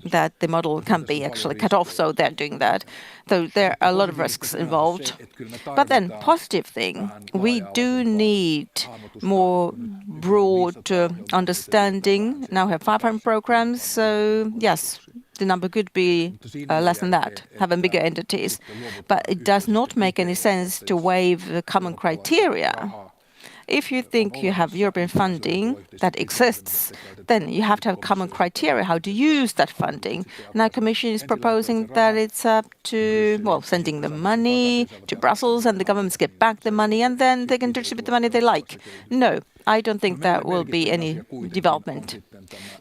that the model can be actually cut off, so they're doing that. So there are a lot of risks involved. But then, positive thing, we do need more broad understanding. Now we have 500 programs, so yes, the number could be less than that, having bigger entities. But it does not make any sense to waive the common criteria. If you think you have European funding that exists, then you have to have common criteria how to use that funding. Now, the Commission is proposing that it's up to, well, sending the money to Brussels and the governments get back the money and then they can distribute the money they like. No, I don't think there will be any development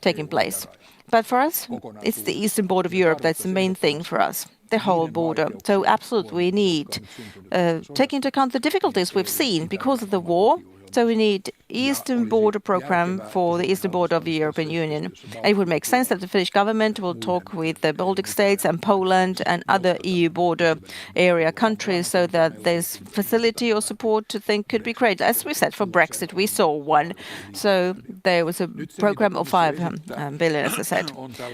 taking place. But for us, it's the eastern border of Europe that's the main thing for us, the whole border. So absolutely we need take into account the difficulties we've seen because of the war. So we need eastern border program for the eastern border of the European Union. And it would make sense that the Finnish government will talk with the Baltic states and Poland and other EU border area countries so that this facility or support to think could be created. As we said, for Brexit, we saw one. So there was a program of 5 billion, as I said.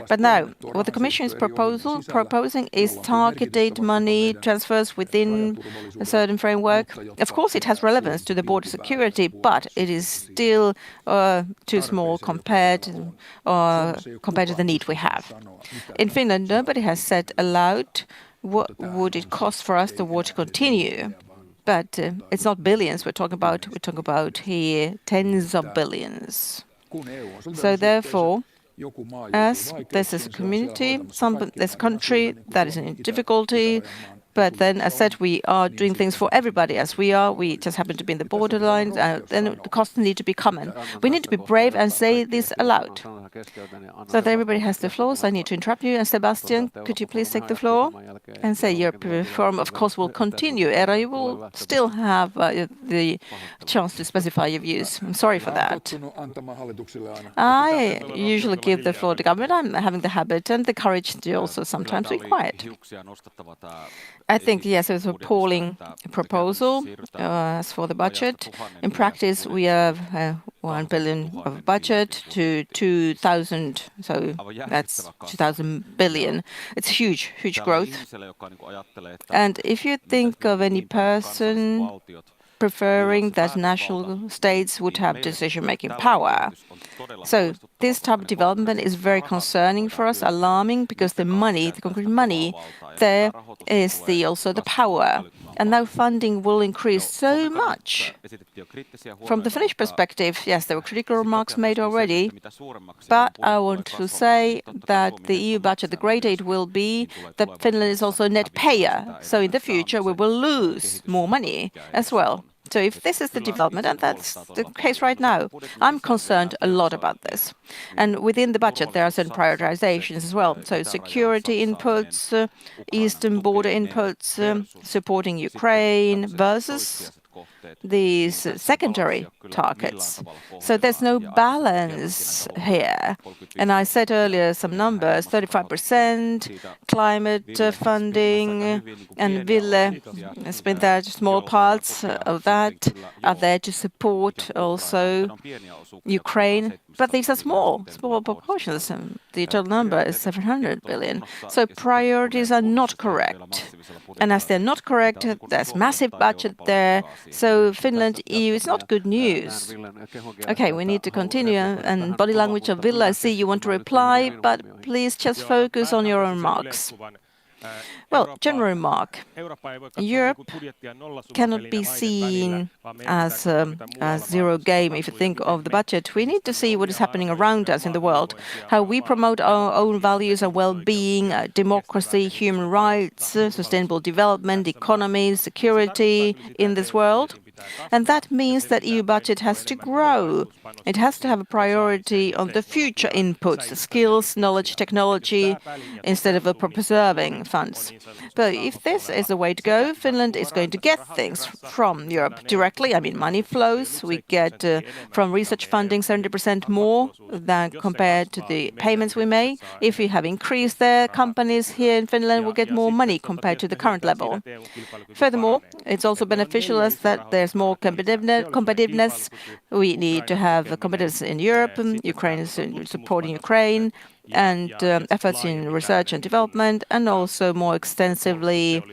But now, what the Commission is proposing is targeted money transfers within a certain framework. Of course, it has relevance to the border security, but it is still too small compared to the need we have. In Finland, nobody has said aloud what would it cost for us the war to continue. But it's not billions we're talking about. We're talking about here tens of billions. So therefore, as this is a community, there's a country that is in difficulty. But then, as said, we are doing things for everybody as we are. We just happen to be in the borderlines. Then the costs need to be common. We need to be brave and say this aloud. So that everybody has the floor. So I need to interrupt you. And Sebastian, could you please take the floor and say your reform, of course, will continue. Eero, you will still have the chance to specify your views. I'm sorry for that. I usually give the floor to government. I'm having the habit and the courage to also sometimes be quiet. I think, yes, it's an appalling proposal as for the budget. In practice, we have 1 billion of budget to 2,000, so that's 2,000 billion. It's huge, huge growth. And if you think of any person preferring that national states would have decision-making power. So this type of development is very concerning for us, alarming, because the money, the concrete money, there is also the power. And now funding will increase so much. From the Finnish perspective, yes, there were critical remarks made already, but I want to say that the EU budget, the great aid will be that Finland is also a net payer. So in the future, we will lose more money as well. So if this is the development, and that's the case right now, I'm concerned a lot about this. And within the budget, there are certain prioritizations as well. So security inputs, eastern border inputs, supporting Ukraine versus these secondary targets. So there's no balance here. And I said earlier some numbers, 35% climate funding, and Ville has been there, small parts of that are there to support also Ukraine. But these are small proportions. The total number is 700 billion. So priorities are not correct. And as they're not correct, there's massive budget there. So Finland, EU is not good news. Okay, we need to continue. And body language of Ville, I see you want to reply, but please just focus on your remarks. Well, general remark. Europe cannot be seen as a zero game if you think of the budget. We need to see what is happening around us in the world, how we promote our own values and well-being, democracy, human rights, sustainable development, economy, security in this world. And that means that EU budget has to grow. It has to have a priority on the future inputs, skills, knowledge, technology, instead of preserving funds. But if this is the way to go, Finland is going to get things from Europe directly. I mean, money flows. We get from research funding 70% more than compared to the payments we make. If we have increased their companies here in Finland, we'll get more money compared to the current level. Furthermore, it's also beneficial as that there's more competitiveness. We need to have competitiveness in Europe. Ukraine is supporting Ukraine, and efforts in research and development, and also more extensively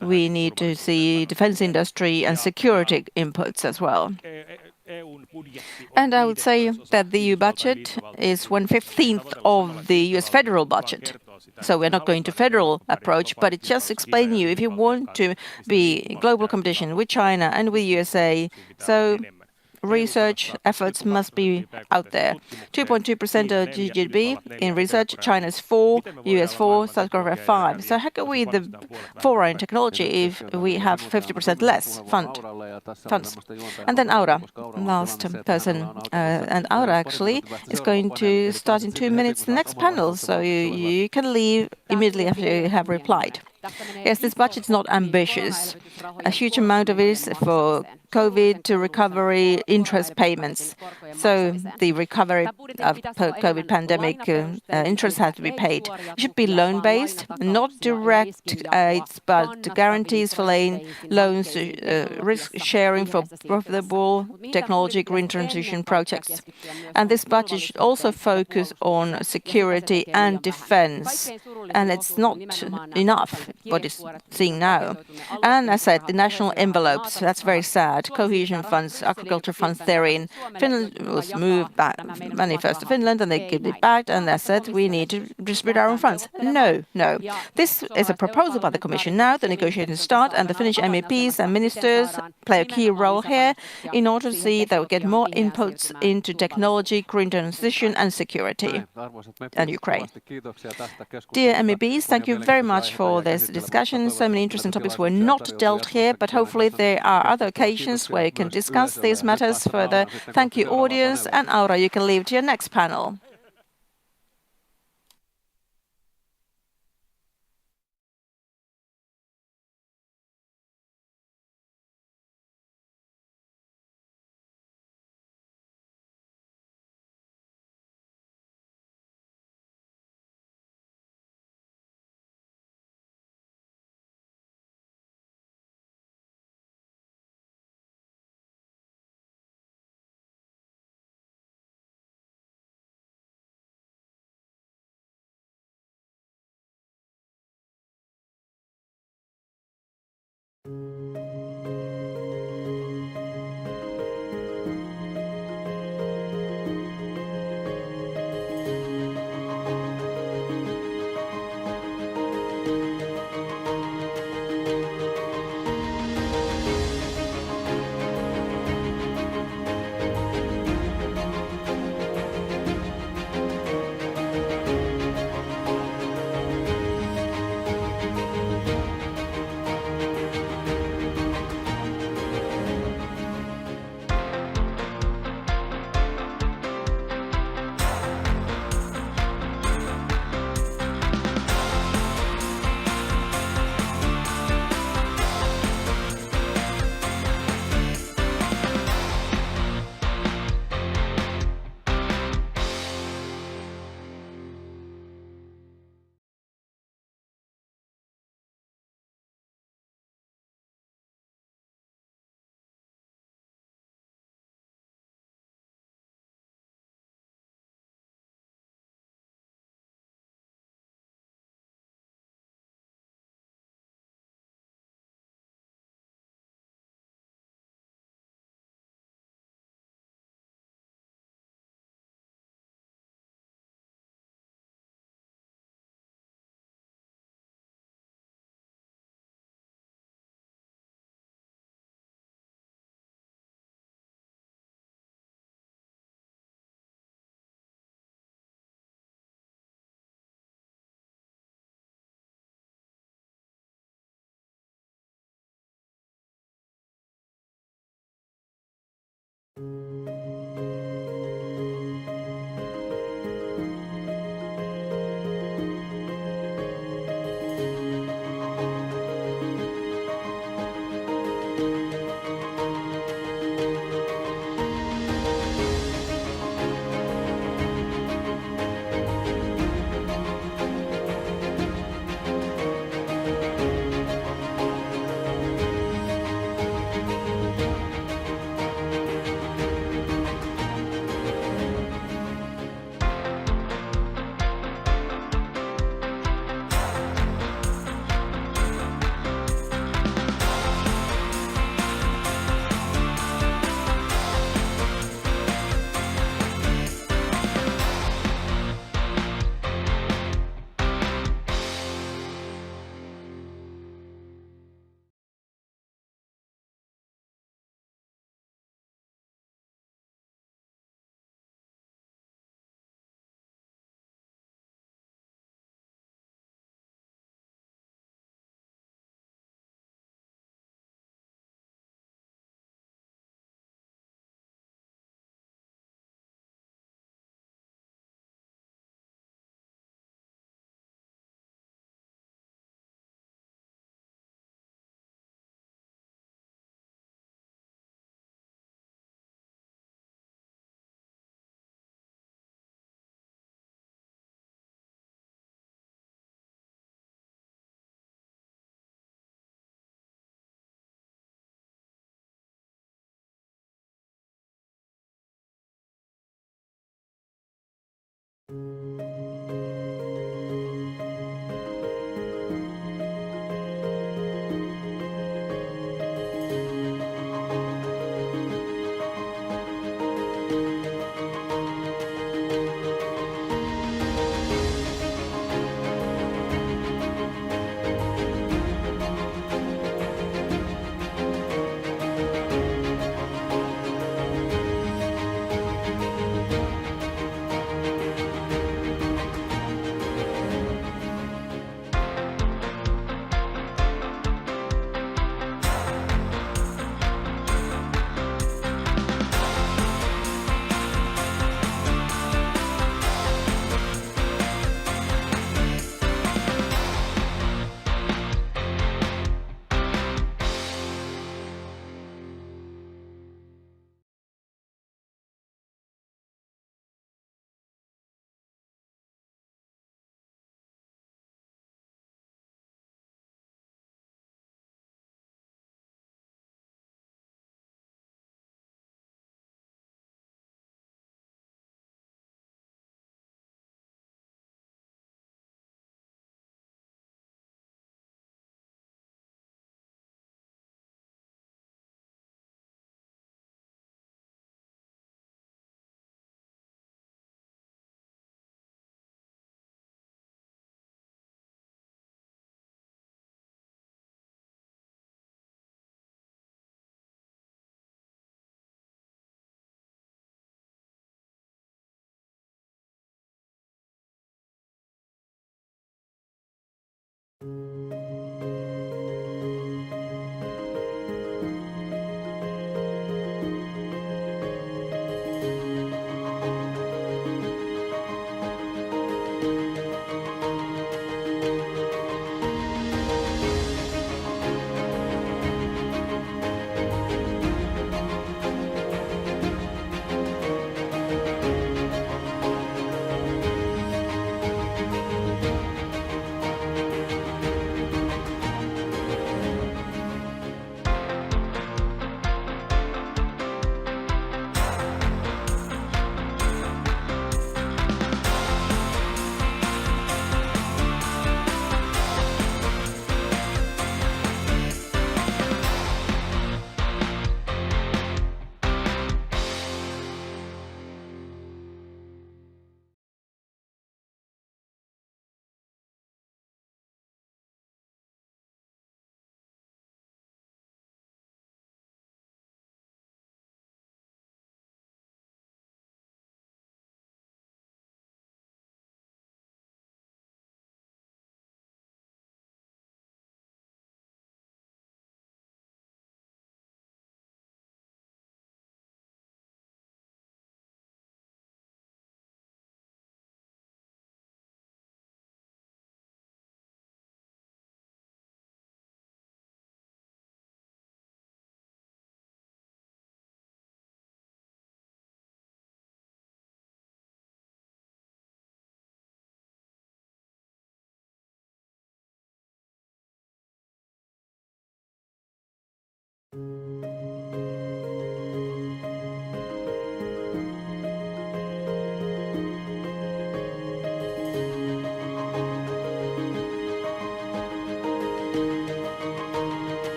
we need to see defense industry and security inputs as well. And I would say that the EU budget is 1/15 of the US federal budget. So we're not going to federal approach, but it just explains you if you want to be in global competition with China and with USA. So research efforts must be out there. 2.2% of GDP in research, China's 4, US 4, South Korea 5. So how can we the forward in technology if we have 50% less funds? And then Aura, last person. And Aura actually is going to start in 2 minutes the next panel, so you can leave immediately after you have replied. Yes, this budget is not ambitious. A huge amount of it is for COVID to recovery interest payments. So the recovery of COVID pandemic interest has to be paid. It should be loan-based, not direct aids, but guarantees for loans, risk sharing for profitable technology green transition projects. And this budget should also focus on security and defense. And it's not enough what is seen now. And as I said, the national envelopes, that's very sad. Cohesion funds, agriculture funds therein. Finland was moved back money first to Finland and they give it back. And as I said, we need to distribute our own funds. No. This is a proposal by the Commission now. The negotiations start and the Finnish MEPs and ministers play a key role here in order to see that we get more inputs into technology, green transition and security and Ukraine. Dear MEPs, thank you very much for this discussion. So many interesting topics were not dealt here, but hopefully there are other occasions where you can discuss these matters further. Thank you, audience, and Aura, you can leave to your next panel.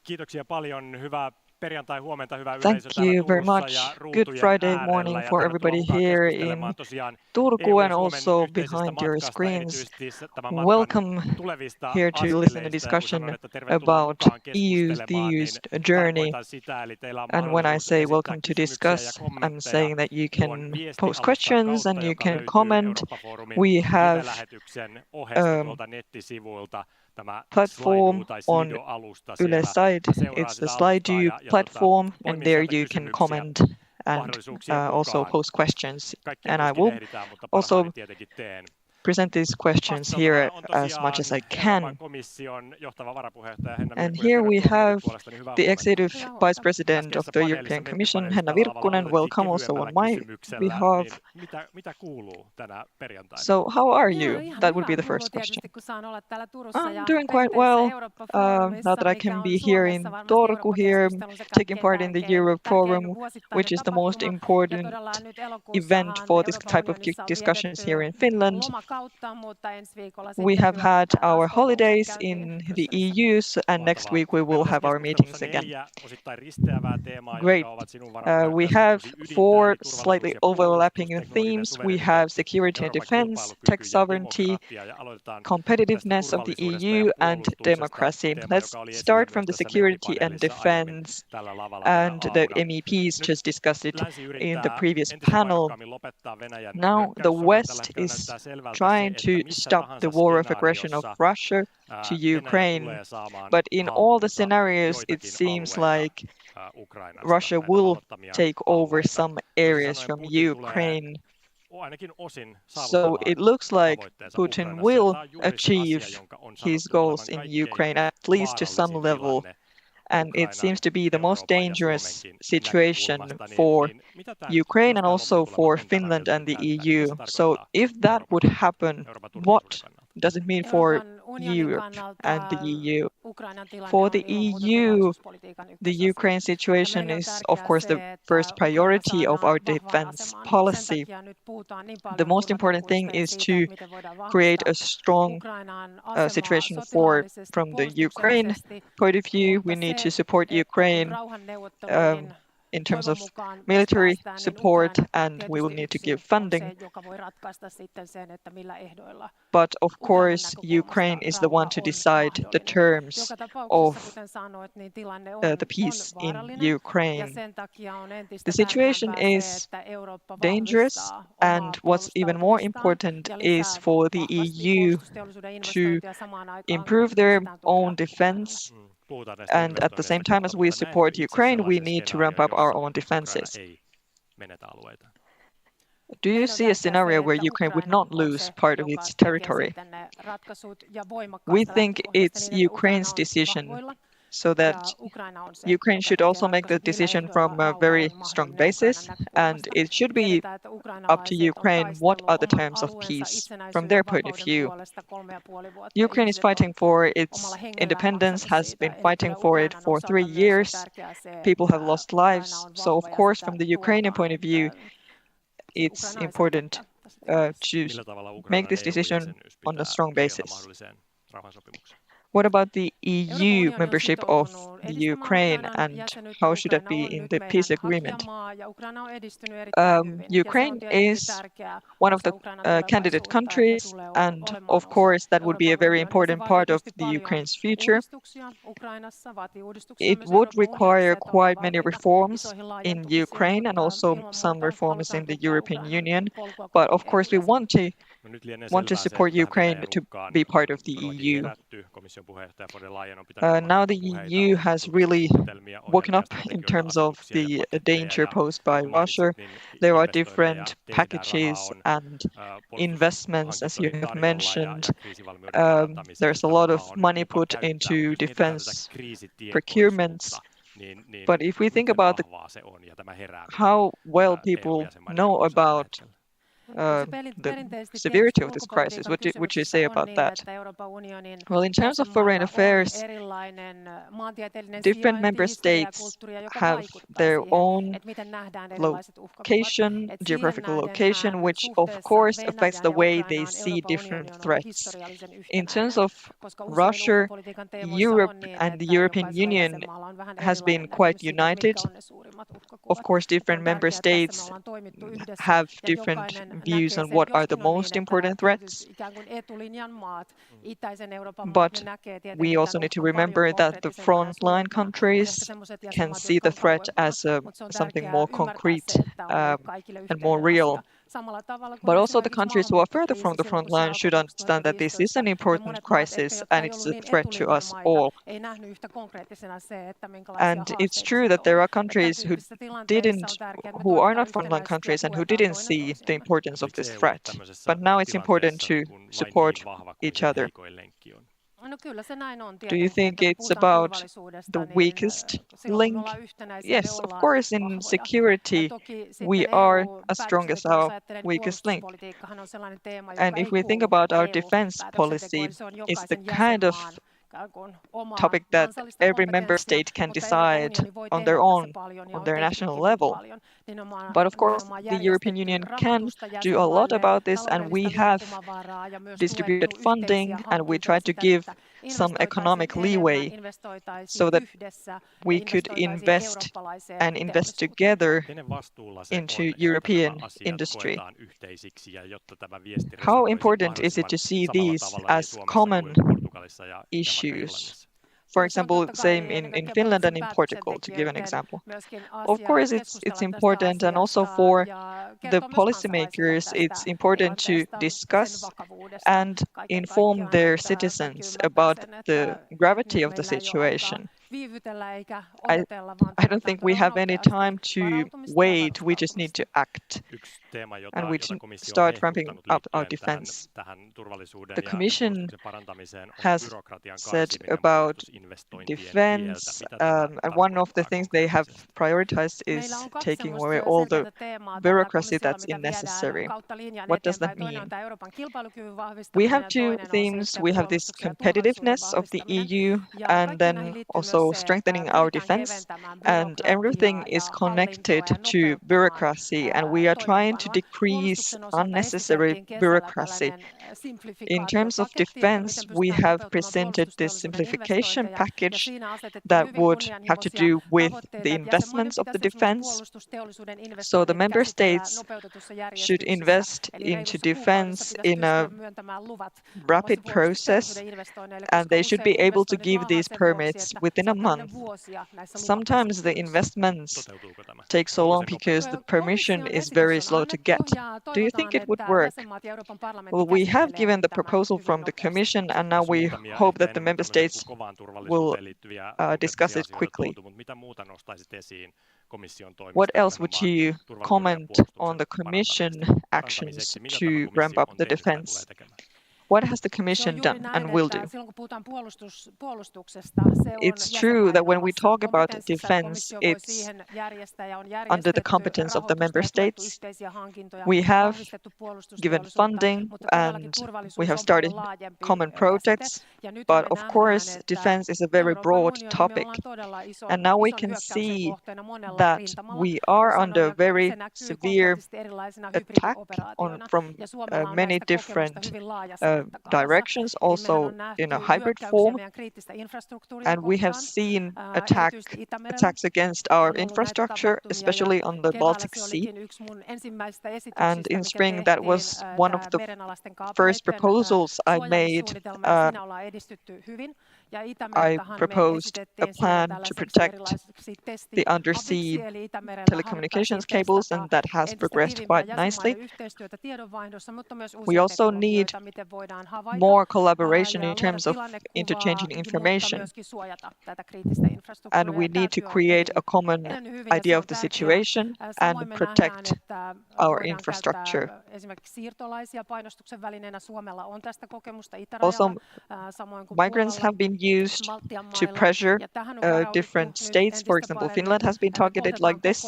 Kiitoksia paljon. Hyvää perjantai-huomenta, hyvää Thank yleisö täällä you very Turussa ja much. Good ruutujen Friday äärellä. morning Ja for tervetuloa everybody mukaan here in keskustelemaan tosiaan Turku and EU- ja also Suomen yhteisestä behind your matkasta, screens. erityisesti tämän matkan Welcome tulevista here to listen to askeleista. Ja kun discussion sanon, että tervetuloa about mukaan EU's keskustelemaan, niin used journey. tarkoitan sitä, eli teillä on And when I mahdollisuus say esittää welcome to kysymyksiä ja discuss, I'm kommentteja saying that you tuon can viestialustan post questions and kautta, you joka can löytyy comment. Eurooppa-foorumin We have live-lähetyksen ohesta tuolta nettisivuilta. Tämä platform Slido- tai on Slido-alusta Yle siellä. Side. Seuraa It's the sitä alustaa Slideview ja platform, and poimin there sieltä you can kysymyksiä comment and mahdollisuuksien also mukaan. post questions. Kaikkia And I tuskin will ehditään, mutta also parhaani tietenkin teen. present these questions here as much as I can. Komission johtava varapuheenjohtaja Henna And Virkkunen, here we tervetuloa have minun puolestani. Hyvää the huomenta. Executive Vice President of Äskeisessä the paneelissa, European Commission, meppipaneelissa Henna lavalla Virkkunen. aloitettiin Welcome also on kevyemmällä my kysymyksellä, behalf. niin mitä kuuluu tänä perjantaina? So how are you? Ihan That would hyvä be the kuuluu first tietysti, question. kun saan olla täällä Turussa I'm ja doing quite perinteisessä well. Eurooppa-foorumissa, Now that I mikä can on be here in Suomessa varmasti Turku here, Eurooppa-keskustelun se taking kaikkein part in the tärkein Europe Forum, vuosittainen which is the most tapahtuma. Ja important todella nyt elokuussahan event for this Euroopan type of unionissa on discussions here in vietetty Finland. lomakautta, mutta ensi viikolla We sitten have kyllä had our taas holidays kokoukset in käyntiin the Brysselissä. EU, and next week we will have our meetings again. Great. We have four slightly overlapping themes. We have security and defense, tech sovereignty, competitiveness of the EU, and democracy. Let's start from the security and defense, and the MEPs just discussed it in the previous panel. Now the West is trying to stop the war of aggression of Russia to Ukraine, but in all the scenarios it seems like Russia will take over some areas from Ukraine. So it looks like Putin will achieve his goals in Ukraine, at least to some level. and it seems to be the most dangerous situation for Ukraine and also for Finland and the EU. So if that would happen, what does it mean for Europe and the EU? For the EU, the Ukraine situation is, of course, the first priority of our defense policy. The most important thing is to create a strong situation from the Ukraine point of view. We need to support Ukraine in terms of military support, and we will need to give funding. But of course, Ukraine is the one to decide the terms of the peace in Ukraine. The situation is dangerous, and what's even more important is for the EU to improve their own defense. And at the same time as we support Ukraine, we need to ramp up our own defenses. Do you see a scenario where Ukraine would not lose part of its territory? We think it's Ukraine's decision, so that Ukraine should also make the decision from a very strong basis, and it should be up to Ukraine what are the terms of peace from their point of view. Ukraine is fighting for its independence, has been fighting for it for 3 years. People have lost lives, so of course from the Ukrainian point of view, it's important to make this decision on a strong basis. What about the EU membership of the Ukraine, and how should that be in the peace agreement? Ukraine is one of the candidate countries, and of course that would be a very important part of the Ukraine's future. It would require quite many reforms in Ukraine and also some reforms in the European Union, but of course we want to support Ukraine to be part of the EU. Now the EU has really woken up in terms of the danger posed by Russia. There are different packages and investments, as you have mentioned. There's a lot of money put into defense procurements. But if we think about how well people know about the severity of this crisis, what would you say about that? Well, in terms of foreign affairs, different member states have their own location, geographical location, which of course affects the way they see different threats. In terms of Russia, Europe and the European Union has been quite united. Of course, different member states have different views on what are the most important threats. But we also need to remember that the frontline countries can see the threat as something more concrete and more real. But also the countries who are further from the front line should understand that this is an important crisis and it's a threat to us all. And it's true that there are countries who are not frontline countries and who didn't see the importance of this threat. But now it's important to support each other. Do you think it's about the weakest link? Yes, of course, in security, we are as strong as our weakest link. And if we think about our defense policy, it's the kind of topic that every member state can decide on their own, on their national level. But of course, the European Union can do a lot about this, and we have distributed funding, and we try to give some economic leeway so that we could invest and invest together into European industry. How important is it to see these as common issues? For example, same in Finland and in Portugal, to give an example. Of course, it's important, and also for the policymakers, it's important to discuss and inform their citizens about the gravity of the situation. I don't think we have any time to wait. We just need to act. And we start ramping up our defense. The Commission has said about defense, and one of the things they have prioritized is taking away all the bureaucracy that's unnecessary. What does that mean? We have two themes. We have this competitiveness of the EU, and then also strengthening our defense. And everything is connected to bureaucracy, and we are trying to decrease unnecessary bureaucracy. In terms of defense, we have presented this simplification package that would have to do with the investments of the defense. So the member states should invest into defense in a rapid process, and they should be able to give these permits within a month. Sometimes the investments take so long because the permission is very slow to get. Do you think it would work? Well, we have given the proposal from the Commission, and now we hope that the member states will discuss it quickly. What else would you comment on the Commission actions to ramp up the defense? What has the Commission done and will do? It's true that when we talk about defense, it's under the competence of the member states. We have given funding and we have started common projects, but of course, defense is a very broad topic. And now we can see that we are under very severe attack from many different directions, also in a hybrid form, and we have seen attacks against our infrastructure, especially on the Baltic Sea. And in spring, that was one of the first proposals I made. I proposed a plan to protect the undersea telecommunications cables, and that has progressed quite nicely. We also need more collaboration in terms of interchanging information. And we need to create a common idea of the situation and protect our infrastructure. Also, migrants have been used to pressure different states. For example, Finland has been targeted like this.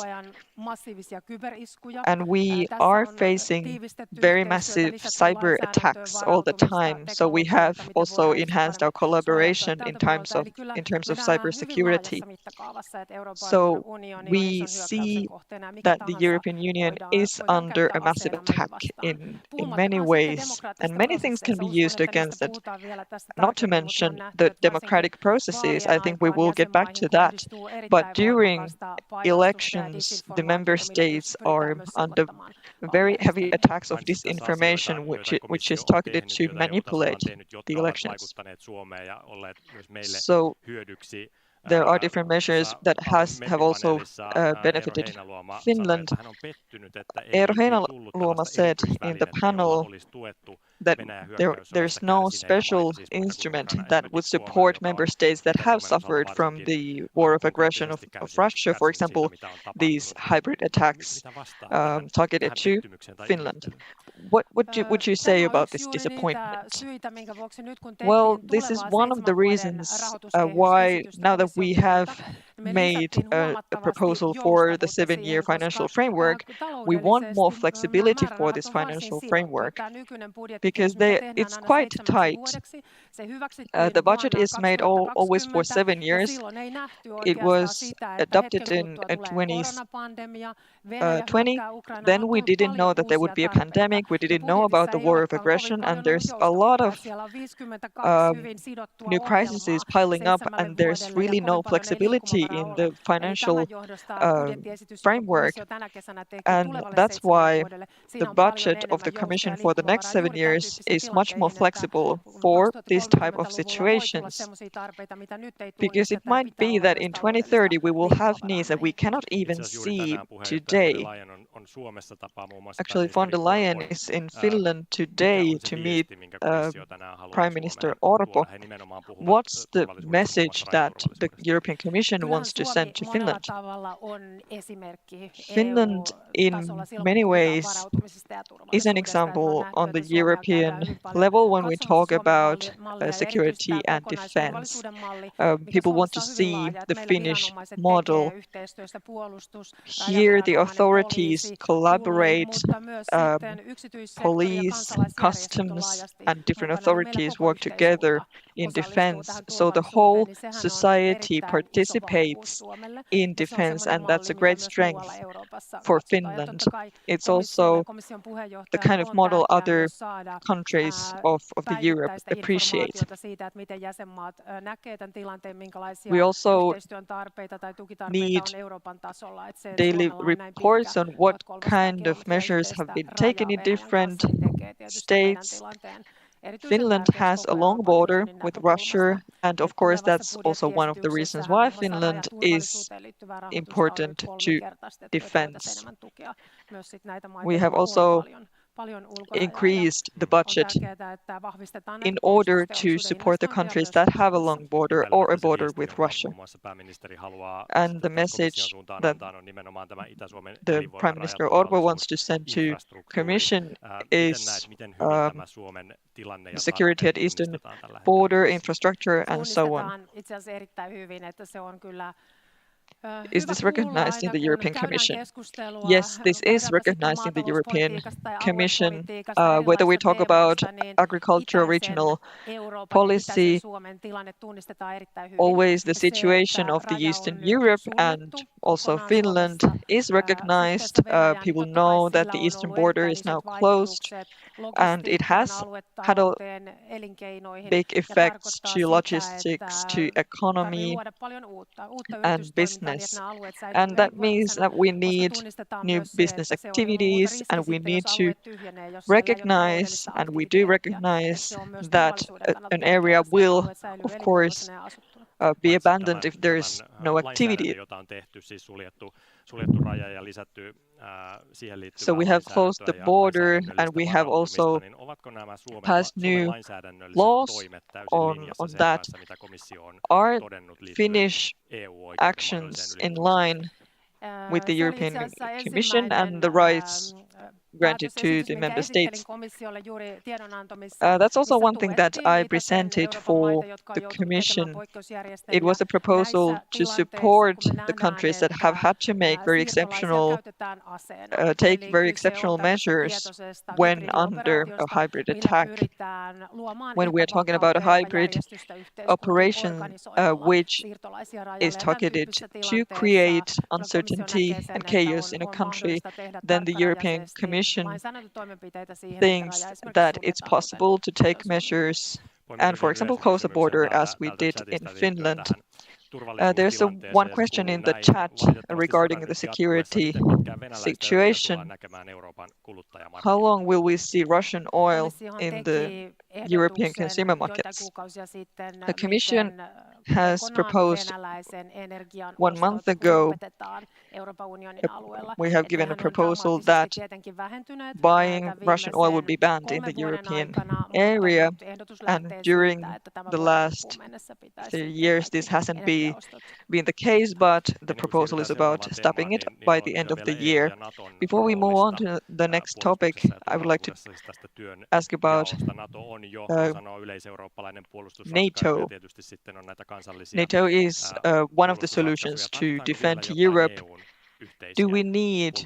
And we are facing very massive cyber attacks all the time. So we have also enhanced our collaboration in terms of cybersecurity. So we see that the European Union is under a massive attack in many ways, and many things can be used against it. Not to mention the democratic processes. I think we will get back to that. But during elections, the member states are under very heavy attacks of disinformation, which is targeted to manipulate the elections. So there are different measures that have also benefited Finland. Eero Heinäluoma said in the panel that there's no special instrument that would support member states that have suffered from the war of aggression of Russia, for example, these hybrid attacks targeted to Finland. What would you say about this disappointment? Well, this is one of the reasons why, now that we have made a proposal for the 7-year financial framework, we want more flexibility for this financial framework because it's quite tight. The budget is made always for 7 years. It was adopted in 2020. Then we didn't know that there would be a pandemic. We didn't know about the war of aggression, and there's a lot of new crises piling up, and there's really no flexibility in the financial framework. And that's why the budget of the Commission for the next 7 years is much more flexible for these type of situations. Because it might be that in 2030 we will have needs that we cannot even see today. Actually, von der Leyen is in Finland today to meet Prime Minister Orpo. What's the message that the European Commission wants to send to Finland? Finland, in many ways, is an example on the European level when we talk about security and defense. People want to see the Finnish model. Here, the authorities collaborate, police, customs, and different authorities work together in defense. So the whole society participates in defense, and that's a great strength for Finland. It's also the kind of model other countries of the Europe appreciate. We also need daily reports on what kind of measures have been taken in different states. Finland has a long border with Russia, and of course that's also one of the reasons why Finland is important to defense. We have also increased the budget in order to support the countries that have a long border or a border with Russia. And the message that the Prime Minister Orpo wants to send to Commission is security at eastern border, infrastructure, and so on. Is this recognized in the European Commission? Yes, this is recognized in the European Commission. Whether we talk about agriculture, regional policy, always the situation of the Eastern Europe and also Finland is recognized. People know that the eastern border is now closed, and it has had a big effects to logistics, to economy and business. And that means that we need new business activities, and we need to recognize, and we do recognize, that an area will, of course, be abandoned if there is no activity. So we have closed the border, and we have also passed new laws on that. Are Finnish actions in line with the European Commission and the rights granted to the member states? That's also one thing that I presented for the Commission. It was a proposal to support the countries that have had to make take very exceptional measures when under a hybrid attack. When we are talking about a hybrid operation which is targeted to create uncertainty and chaos in a country, then the European Commission thinks that it's possible to take measures and, for example, close a border as we did in Finland. There's one question in the chat regarding the security situation. How long will we see Russian oil in the European consumer markets? The Commission has proposed 1 month ago, we have given a proposal that buying Russian oil would be banned in the European area, and during the last 3 years this hasn't been the case, but the proposal is about stopping it by the end of the year. Before we move on to the next topic, I would like to ask about NATO. NATO is one of the solutions to defend Europe. Do we need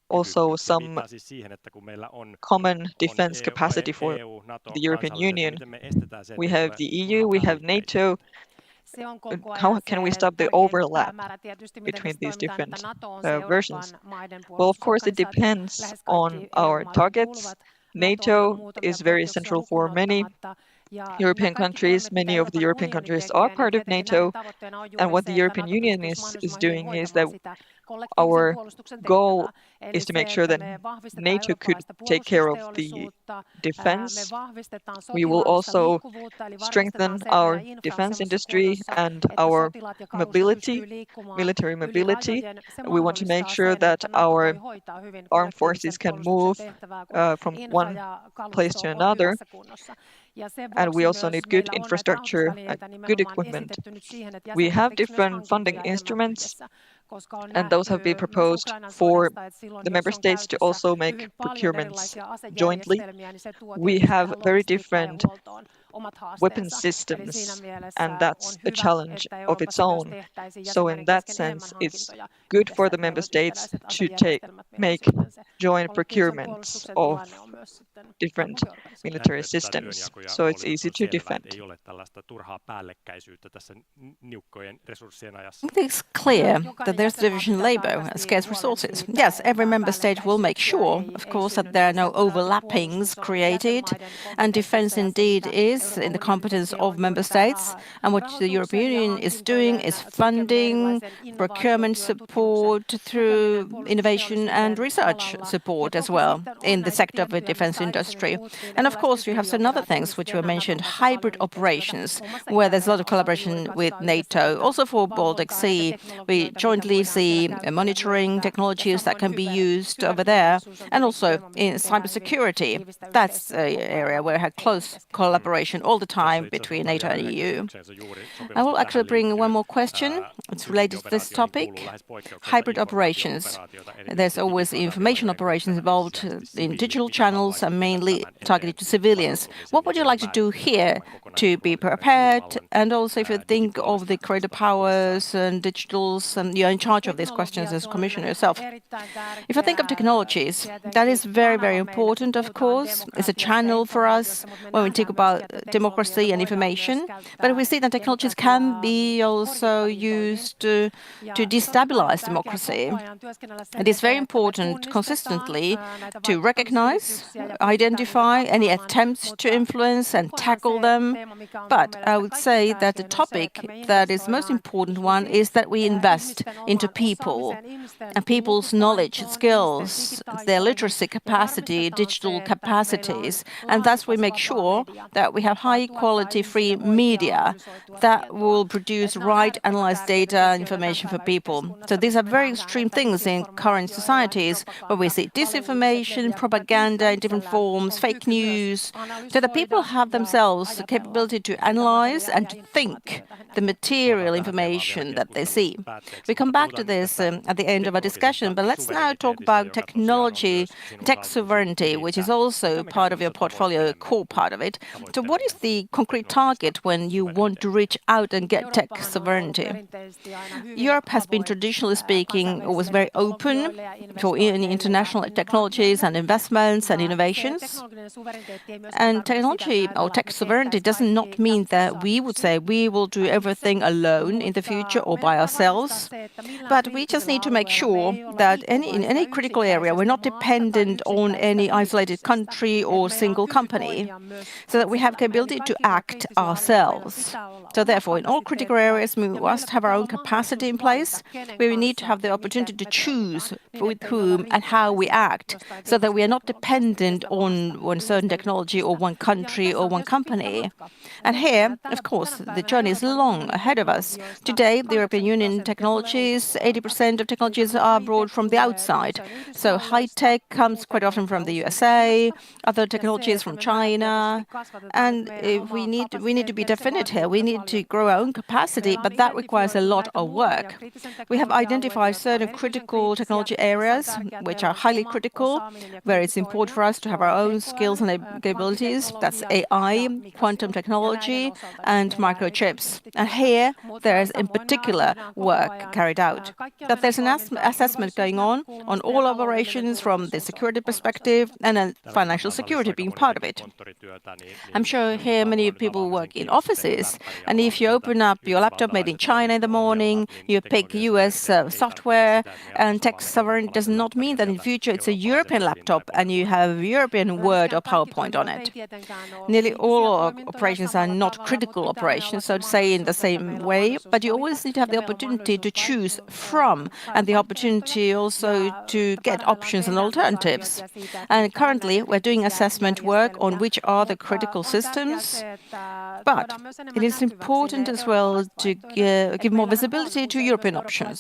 also some common defense capacity for the European Union? We have the EU, we have NATO. How can we stop the overlap between these different versions? Well, of course, it depends on our targets. NATO is very central for many European countries, many of the European countries are part of NATO, and what the European Union is doing is that our goal is to make sure that NATO could take care of the defense. We will also strengthen our defense industry and our mobility, military mobility. We want to make sure that our armed forces can move from one place to another. And we also need good infrastructure and good equipment. We have different funding instruments, and those have been proposed for the member states to also make procurements jointly. We have very different weapon systems, and that's a challenge of its own. So in that sense, it's good for the member states to make joint procurements of different military systems, so it's easy to defend. It's clear that there's division labor and scarce resources. Yes, every member state will make sure, of course, that there are no overlappings created, and defense indeed is in the competence of member states. And what the European Union is doing is funding, procurement support through innovation and research support as well in the sector of the defense industry. And of course, you have some other things which were mentioned, hybrid operations, where there's a lot of collaboration with NATO. Also for Baltic Sea, we jointly see monitoring technologies that can be used over there, and also in cybersecurity. That's an area where we have close collaboration all the time between NATO and EU. I will actually bring one more question. It's related to this topic. Hybrid operations. There's always information operations involved in digital channels and mainly targeted to civilians. What would you like to do here to be prepared? And also if you think of the creative powers and digitals, and you're in charge of these questions as Commissioner yourself. If I think of technologies, that is very, very important, of course. It's a channel for us when we talk about democracy and information. But we see that technologies can be also used to destabilize democracy. It is very important consistently to recognize, identify any attempts to influence and tackle them. But I would say that the topic that is most important one is that we invest into people and people's knowledge, skills, their literacy capacity, digital capacities. And thus we make sure that we have high quality free media that will produce right analyzed data and information for people. So these are very extreme things in current societies where we see disinformation, propaganda in different forms, fake news, so that people have themselves the capability to analyze and to think the material information that they see. We come back to this at the end of our discussion, but let's now talk about technology, tech sovereignty, which is also part of your portfolio, a core part of it. So what is the concrete target when you want to reach out and get tech sovereignty? Europe has been, traditionally speaking, always very open for international technologies and investments and innovations. And technology or tech sovereignty does not mean that we would say we will do everything alone in the future or by ourselves. But we just need to make sure that in any critical area, we're not dependent on any isolated country or single company, so that we have the ability to act ourselves. So therefore, in all critical areas, we must have our own capacity in place. We need to have the opportunity to choose with whom and how we act, so that we are not dependent on one certain technology or one country or one company. And here, of course, the journey is long ahead of us. Today, the European Union technologies, 80% of technologies are brought from the outside. So high tech comes quite often from the USA, other technologies from China. And we need to be definite here. We need to grow our own capacity, but that requires a lot of work. We have identified certain critical technology areas which are highly critical, where it's important for us to have our own skills and capabilities. That's AI, quantum technology, and microchips. And here, there is in particular work carried out. That there's an assessment going on all operations from the security perspective, and financial security being part of it. I'm sure here many people work in offices, and if you open up your laptop made in China in the morning, you pick US software, and tech sovereignty does not mean that in the future it's a European laptop and you have European Word or PowerPoint on it. Nearly all operations are not critical operations, so to say, in the same way, but you always need to have the opportunity to choose from and the opportunity also to get options and alternatives. And currently we're doing assessment work on which are the critical systems, but it is important as well to give more visibility to European options.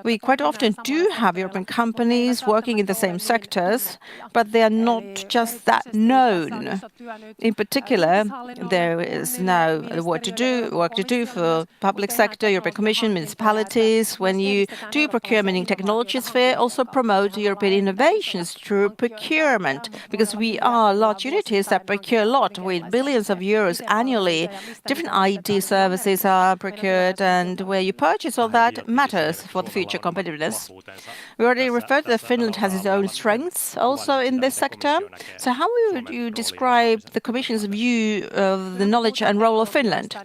We quite often do have European companies working in the same sectors, but they are not just that known. In particular, there is now work to do for public sector, European Commission, municipalities. When you do procurement in technology sphere, also promote European innovations through procurement, because we are large unities that procure a lot with billions of euros annually. Different IT services are procured, and where you purchase all that matters for the future competitiveness. We already referred that Finland has its own strengths also in this sector. So how would you describe the Commission's view of the knowledge and role of Finland?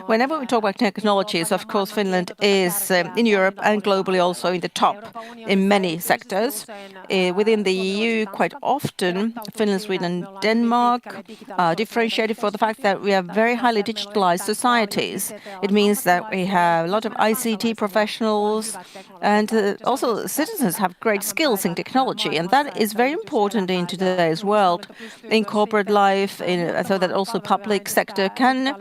Whenever we talk about technologies, of course, Finland is in Europe and globally also in the top in many sectors. Within the EU, quite often, Finland, Sweden, and Denmark are differentiated for the fact that we have very highly digitalized societies. It means that we have a lot of ICT professionals, and also citizens have great skills in technology, and that is very important in today's world, in corporate life, so that also public sector can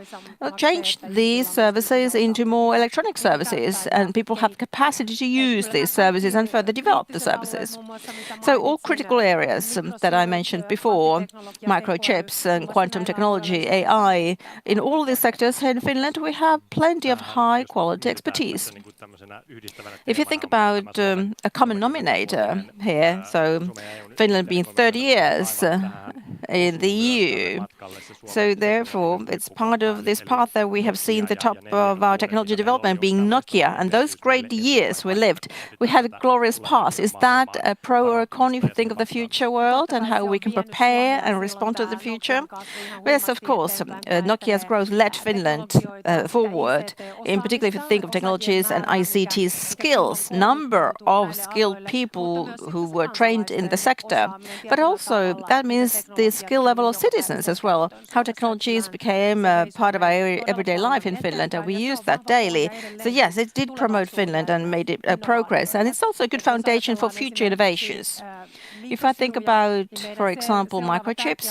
change these services into more electronic services, and people have capacity to use these services and further develop the services. So all critical areas that I mentioned before, microchips and quantum technology, AI, in all these sectors in Finland we have plenty of high quality expertise. If you think about a common denominator here, so Finland being 30 years in the EU, so therefore it's part of this path that we have seen the top of our technology development being Nokia, and those great years we lived, we had a glorious past. Is that a pro or a con if you think of the future world and how we can prepare and respond to the future? Yes, of course, Nokia's growth led Finland forward, in particular if you think of technologies and ICT skills, number of skilled people who were trained in the sector, but also that means the skill level of citizens as well, how technologies became part of our everyday life in Finland, and we use that daily. So yes, it did promote Finland and made it progress, and it's also a good foundation for future innovations. If I think about, for example, microchips,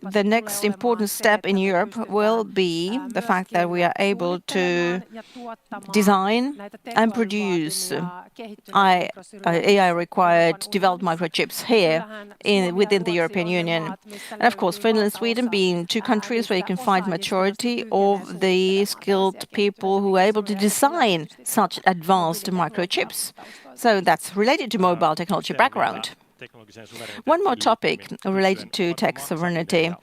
the next important step in Europe will be the fact that we are able to design and produce AI-required developed microchips here within the European Union. And of course, Finland and Sweden being two countries where you can find majority of the skilled people who are able to design such advanced microchips. So that's related to mobile technology background. One more topic related to tech sovereignty.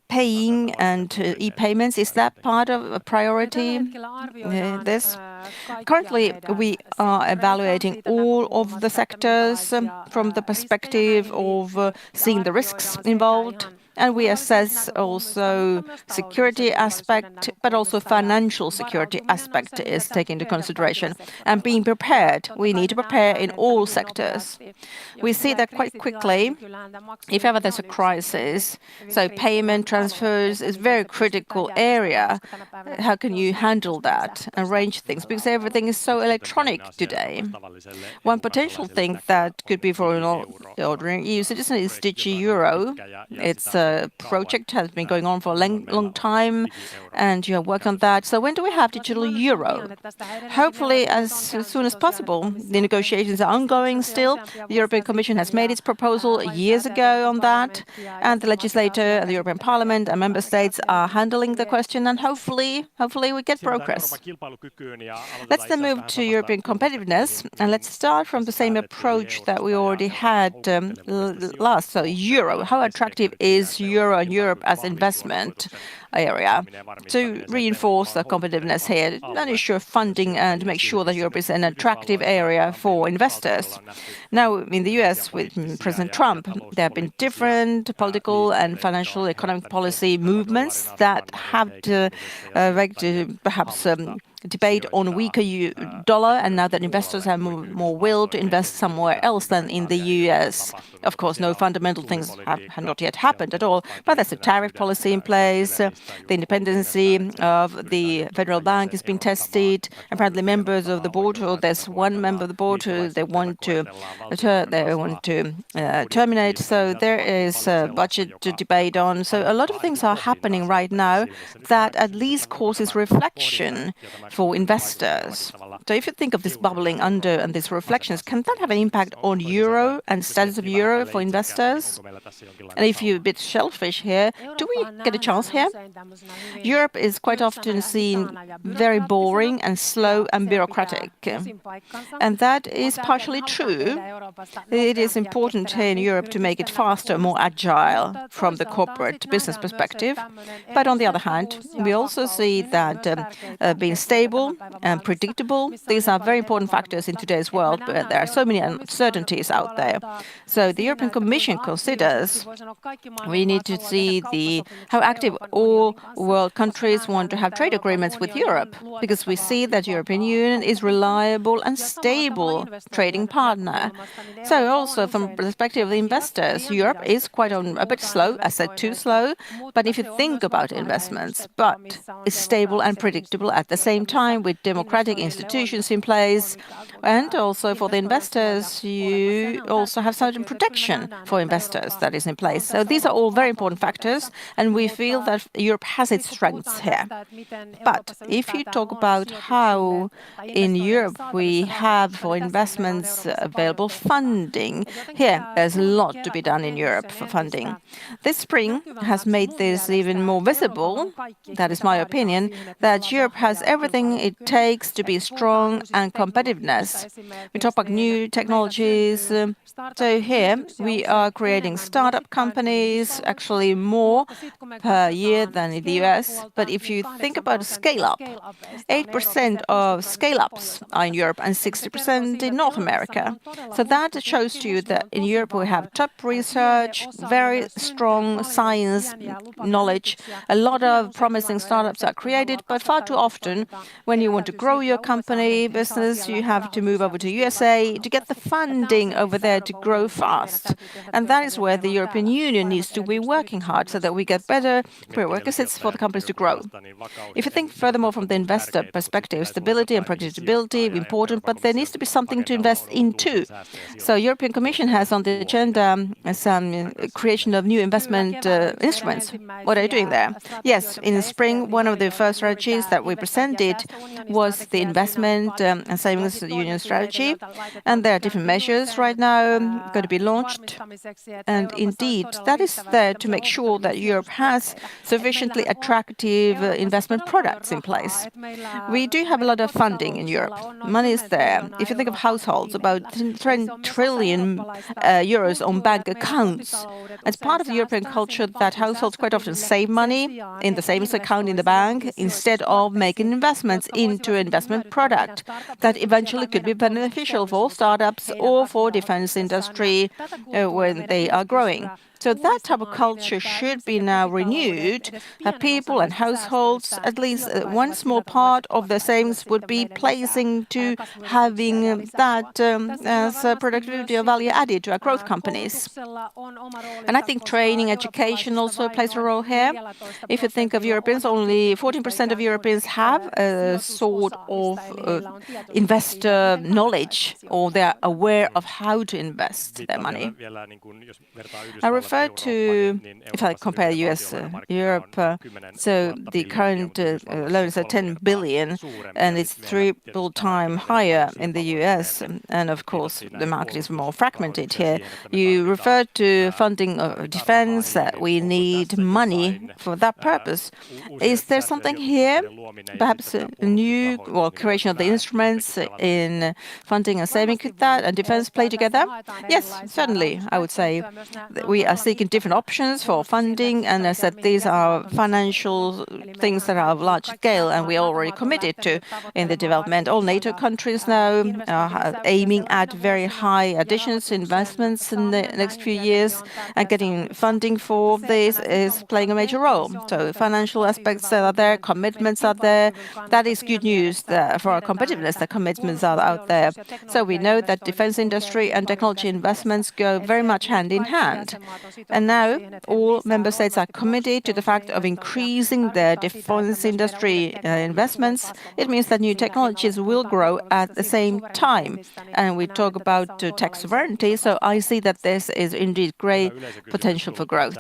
Paying and e-payments, is that part of a priority? Currently, we are evaluating all of the sectors from the perspective of seeing the risks involved. And we assess also security aspect, but also financial security aspect is taken into consideration. And being prepared, we need to prepare in all sectors. We see that quite quickly, if ever there's a crisis, so payment transfers is a very critical area. How can you handle that, arrange things? Because everything is so electronic today. One potential thing that could be for an ordinary EU citizen is DigiEuro. It's a project has been going on for a long time, and you have worked on that. So when do we have digital euro? Hopefully as soon as possible. The negotiations are ongoing still. The European Commission has made its proposal years ago on that, and the legislator, the European Parliament and member states are handling the question, and hopefully we get progress. Let's then move to European competitiveness, and let's start from the same approach that we already had last. So euro, how attractive is euro and Europe as investment area to reinforce the competitiveness here and ensure funding and make sure that Europe is an attractive area for investors. Now, in the US with President Trump, there have been different political and financial economic policy movements that have to perhaps debate on weaker dollar, and now that investors have more will to invest somewhere else than in the US. Of course, no fundamental things have not yet happened at all, but there's a tariff policy in place. The independency of the federal bank is being tested. Apparently, members of the board, or there's one member of the board who they want to terminate. So there is a budget to debate on. So a lot of things are happening right now that at least causes reflection for investors. So if you think of this bubbling under and these reflections, can that have an impact on euro and status of euro for investors? And if you're a bit shellfish here, do we get a chance here? Europe is quite often seen very boring and slow and bureaucratic. And that is partially true. It is important here in Europe to make it faster, more agile from the corporate business perspective. But on the other hand, we also see that being stable and predictable, these are very important factors in today's world, but there are so many uncertainties out there. So the European Commission considers we need to see how active all world countries want to have trade agreements with Europe, because we see that European Union is reliable and stable trading partner. So also from the perspective of the investors, Europe is quite a bit slow, I said too slow, but if you think about investments, but it's stable and predictable at the same time with democratic institutions in place, and also for the investors, you also have certain protection for investors that is in place. So these are all very important factors, and we feel that Europe has its strengths here. But if you talk about how in Europe we have for investments available funding, here there's a lot to be done in Europe for funding. This spring has made this even more visible, that is my opinion, that Europe has everything it takes to be strong and competitiveness. We talk about new technologies. So here we are creating startup companies, actually more per year than in the US. But if you think about scale-up, 8% of scale-ups are in Europe and 60% in North America. So that shows to you that in Europe we have top research, very strong science knowledge. A lot of promising startups are created, but far too often when you want to grow your company business, you have to move over to USA to get the funding over there to grow fast. And that is where the European Union needs to be working hard so that we get better prerequisites for the companies to grow. If you think furthermore from the investor perspective, stability and predictability are important, but there needs to be something to invest into. So European Commission has on the agenda some creation of new investment instruments. What are you doing there? Yes, in the spring, one of the first strategies that we presented was the investment and savings union strategy. And there are different measures right now going to be launched. And indeed, that is there to make sure that Europe has sufficiently attractive investment products in place. We do have a lot of funding in Europe. Money is there. If you think of households, about 10 trillion euros on bank accounts. It's part of the European culture that households quite often save money in the savings account in the bank instead of making investments into an investment product that eventually could be beneficial for startups or for defense industry when they are growing. So that type of culture should be now renewed. People and households, at least one small part of their savings would be placing to having that as a productivity or value added to our growth companies. And I think training, education also plays a role here. If you think of Europeans, only 14% of Europeans have a sort of investor knowledge, or they're aware of how to invest their money. I refer to, if I compare US, Europe, so the current loans are 10 billion, and it's 3 times higher in the US. And of course, the market is more fragmented here. You refer to funding of defense, that we need money for that purpose. Is there something here, perhaps a new creation of the instruments in funding and saving, could that and defense play together? Yes, certainly, I would say. We are seeking different options for funding, and I said these are financial things that are of large scale, and we are already committed to in the development. All NATO countries now are aiming at very high additions, investments in the next few years, and getting funding for this is playing a major role. So financial aspects are there, commitments are there. That is good news for our competitiveness. The commitments are out there. So we know that defense industry and technology investments go very much hand in hand. And now all member states are committed to the fact of increasing their defense industry investments. It means that new technologies will grow at the same time. And we talk about tech sovereignty, so I see that this is indeed great potential for growth.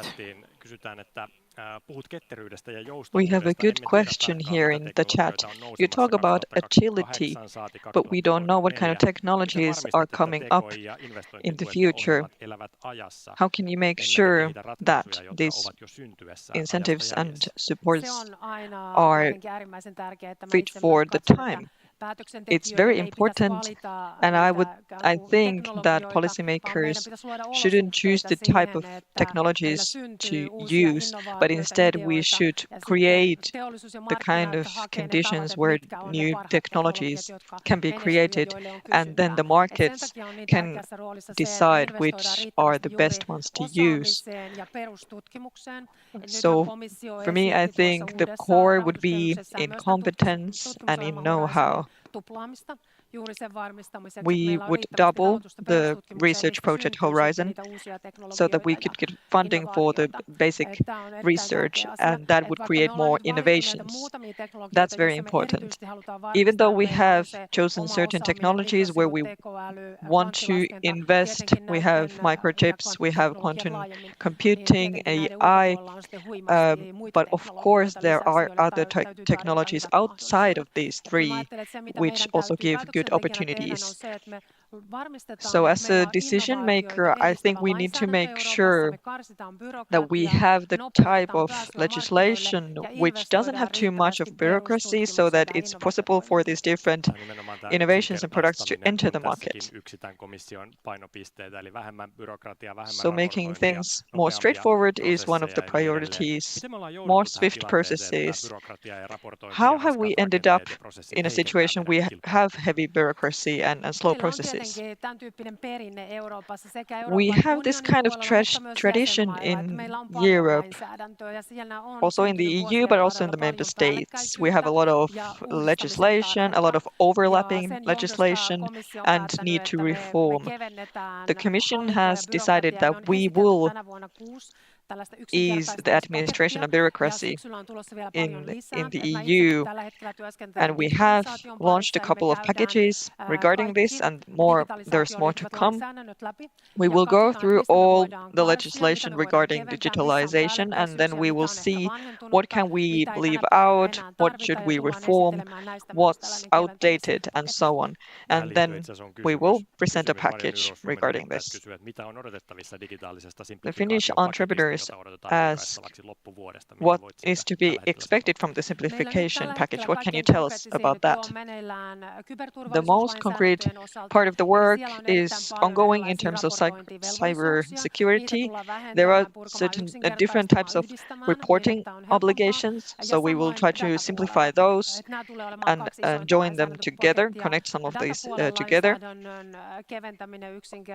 We have a good question here in the chat. You talk about agility, but we don't know what kind of technologies are coming up in the future. How can you make sure that these incentives and supports are fit for the time? It's very important, and I think that policymakers shouldn't choose the type of technologies to use, but instead we should create the kind of conditions where new technologies can be created, and then the markets can decide which are the best ones to use. So for me, I think the core would be in competence and in know-how. We would double the research project horizon so that we could get funding for the basic research, and that would create more innovations. That's very important. Even though we have chosen certain technologies where we want to invest, we have microchips, we have quantum computing, AI, but of course there are other technologies outside of these three which also give good opportunities. So as a decision maker, I think we need to make sure that we have the type of legislation which doesn't have too much of bureaucracy so that it's possible for these different innovations and products to enter the market. So making things more straightforward is one of the priorities, more swift processes. How have we ended up in a situation we have heavy bureaucracy and slow processes? We have this kind of tradition in Europe, also in the EU, but also in the member states. We have a lot of legislation, a lot of overlapping legislation, and need to reform. The Commission has decided that we will ease the administration and bureaucracy in the EU. And we have launched a couple of packages regarding this, and there's more to come. We will go through all the legislation regarding digitalization, and then we will see what can we leave out, what should we reform, what's outdated, and so on. And then we will present a package regarding this. The Finnish entrepreneurs ask what is to be expected from the simplification package. What can you tell us about that? The most concrete part of the work is ongoing in terms of cyber security. There are certain different types of reporting obligations, so we will try to simplify those and join them together, connect some of these together.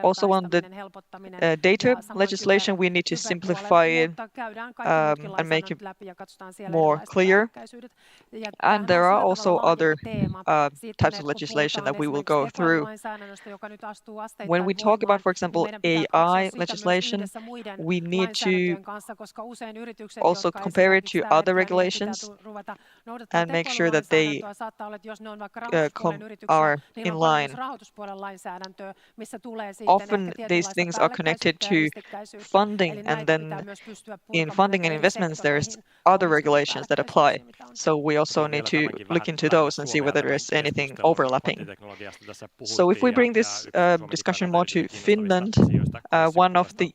Also on the data legislation, we need to simplify it and make it more clear. And there are also other types of legislation that we will go through. When we talk about, for example, AI legislation, we need to also compare it to other regulations and make sure that they are in line. Often these things are connected to funding, and then in funding and investments there's other regulations that apply. So we also need to look into those and see whether there's anything overlapping. So if we bring this discussion more to Finland, one of the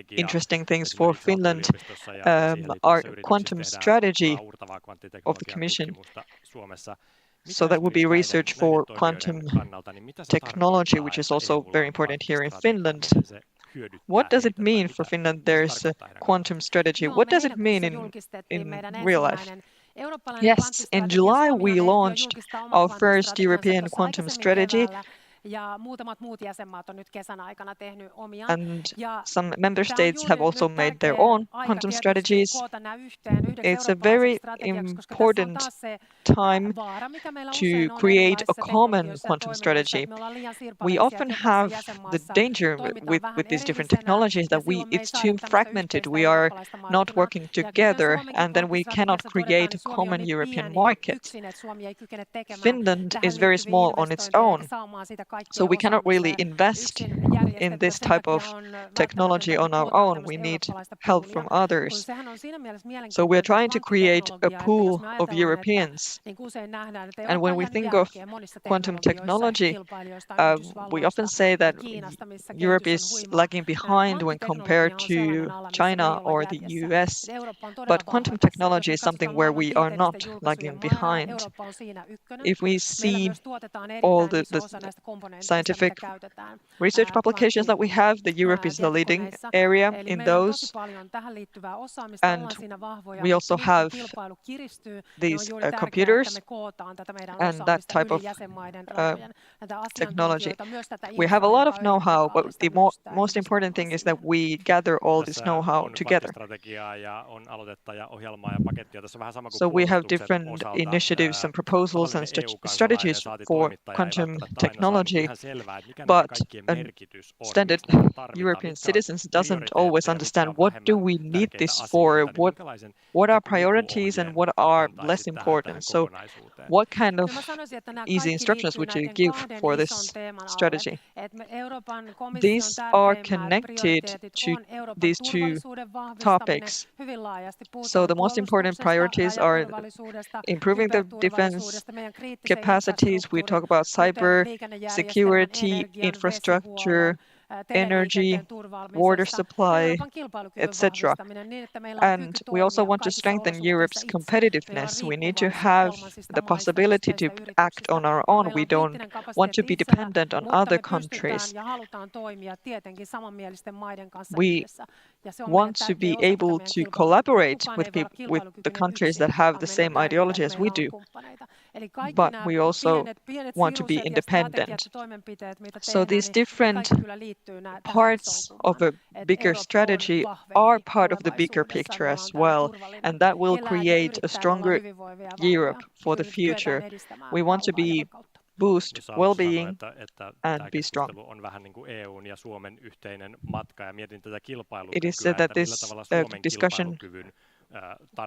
interesting things for Finland are quantum strategy of the Commission. So that would be research for quantum technology, which is also very important here in Finland. What does it mean for Finland there's a quantum strategy? What does it mean in real life? Yes, in July we launched our first European quantum strategy. And some member states have also made their own quantum strategies. It's a very important time to create a common quantum strategy. We often have the danger with these different technologies that it's too fragmented. We are not working together, and then we cannot create a common European market. Finland is very small on its own, so we cannot really invest in this type of technology on our own. We need help from others. So we're trying to create a pool of Europeans. And when we think of quantum technology, we often say that Europe is lagging behind when compared to China or the US. But quantum technology is something where we are not lagging behind. If we see all the scientific research publications that we have, Europe is the leading area in those. And we also have these computers and that type of technology. We have a lot of know-how, but the most important thing is that we gather all this know-how together. So we have different initiatives and proposals and strategies for quantum technology, but standard European citizens doesn't always understand what do we need this for, what are priorities and what are less important. So what kind of easy instructions would you give for this strategy? These are connected to these two topics. So the most important priorities are improving the defense capacities. We talk about cyber security, infrastructure, energy, water supply, etc. And we also want to strengthen Europe's competitiveness. We need to have the possibility to act on our own. We don't want to be dependent on other countries. We want to be able to collaborate with the countries that have the same ideology as we do. But we also want to be independent. So these different parts of a bigger strategy are part of the bigger picture as well, and that will create a stronger Europe for the future. We want to boost well-being and be strong. It is said that this discussion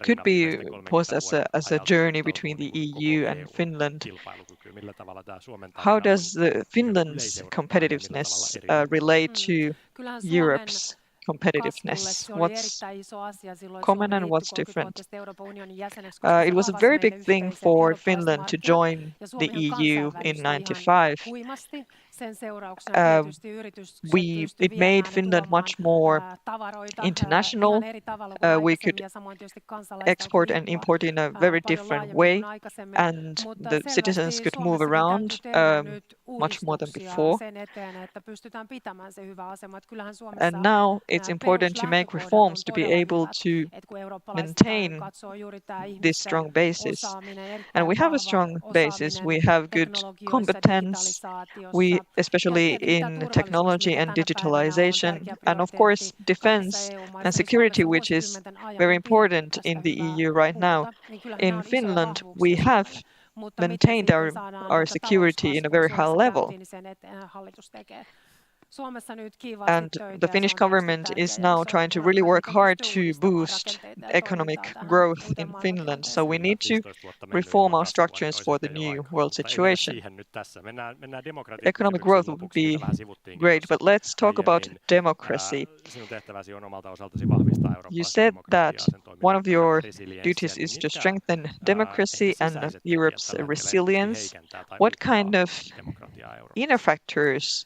could be posed as a journey between the EU and Finland. How does Finland's competitiveness relate to Europe's competitiveness? What's common and what's different? It was a very big thing for Finland to join the EU in '95. It made Finland much more international. We could export and import in a very different way, and the citizens could move around much more than before. And now it's important to make reforms to be able to maintain this strong basis. And we have a strong basis. We have good competence. Especially in technology and digitalization, and of course defense and security, which is very important in the EU right now. In Finland, we have maintained our security in a very high level. And the Finnish government is now trying to really work hard to boost economic growth in Finland. So we need to reform our structures for the new world situation. Economic growth would be great, but let's talk about democracy. You said that one of your duties is to strengthen democracy and Europe's resilience. What kind of inner factors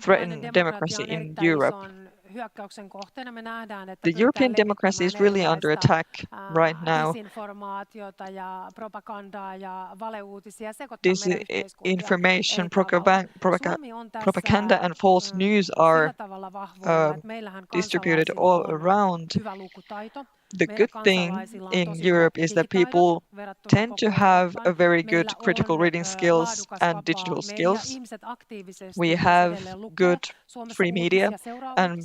threaten democracy in Europe? hyökkäyksen kohteena. Me nähdään, että the European democracy is really under attack right now. Disinformaatiota ja propagandaa ja valeuutisia sekoittaa This meidän yhteiskuntia information, eri tavalla. Suomi on tässä propaganda and false news are sillä tavalla vahvoilla, että meillähän distributed kansalaisilla all on around. hyvä lukutaito. The good thing in Europe is that people tend to have a very good critical reading skills and digital skills. We have good free media and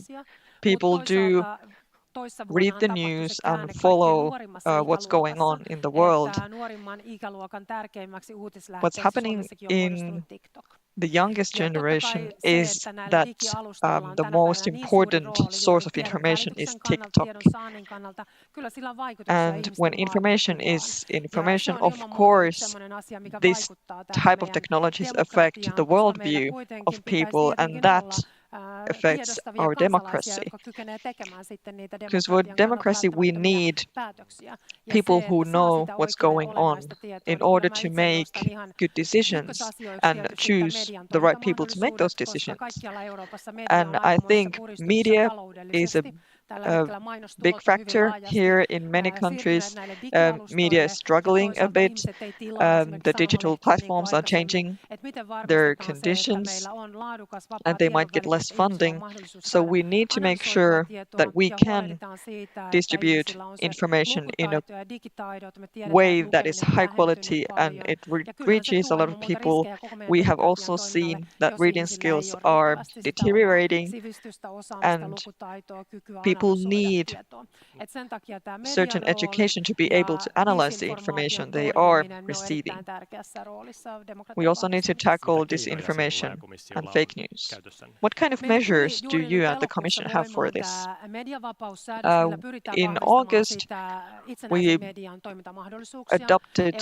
people do read the news and follow what's going on in the world. What's happening in the youngest generation is that the most important source of information is TikTok. And when information is information, of course, this type of technologies affect the worldview of people, and that affects our democracy. Because for democracy, we need people who know what's going on in order to make good decisions and choose the right people to make those decisions. And I think media is a big factor here in many countries. Media is struggling a bit. The digital platforms are changing their conditions and they might get less funding. So we need to make sure that we can distribute information in a way that is high quality and it reaches a lot of people. We have also seen that reading skills are deteriorating and people need certain education to be able to analyze the information they are receiving. We also need to tackle disinformation and fake news. What kind of measures do you and the Commission have for this? In August, we adopted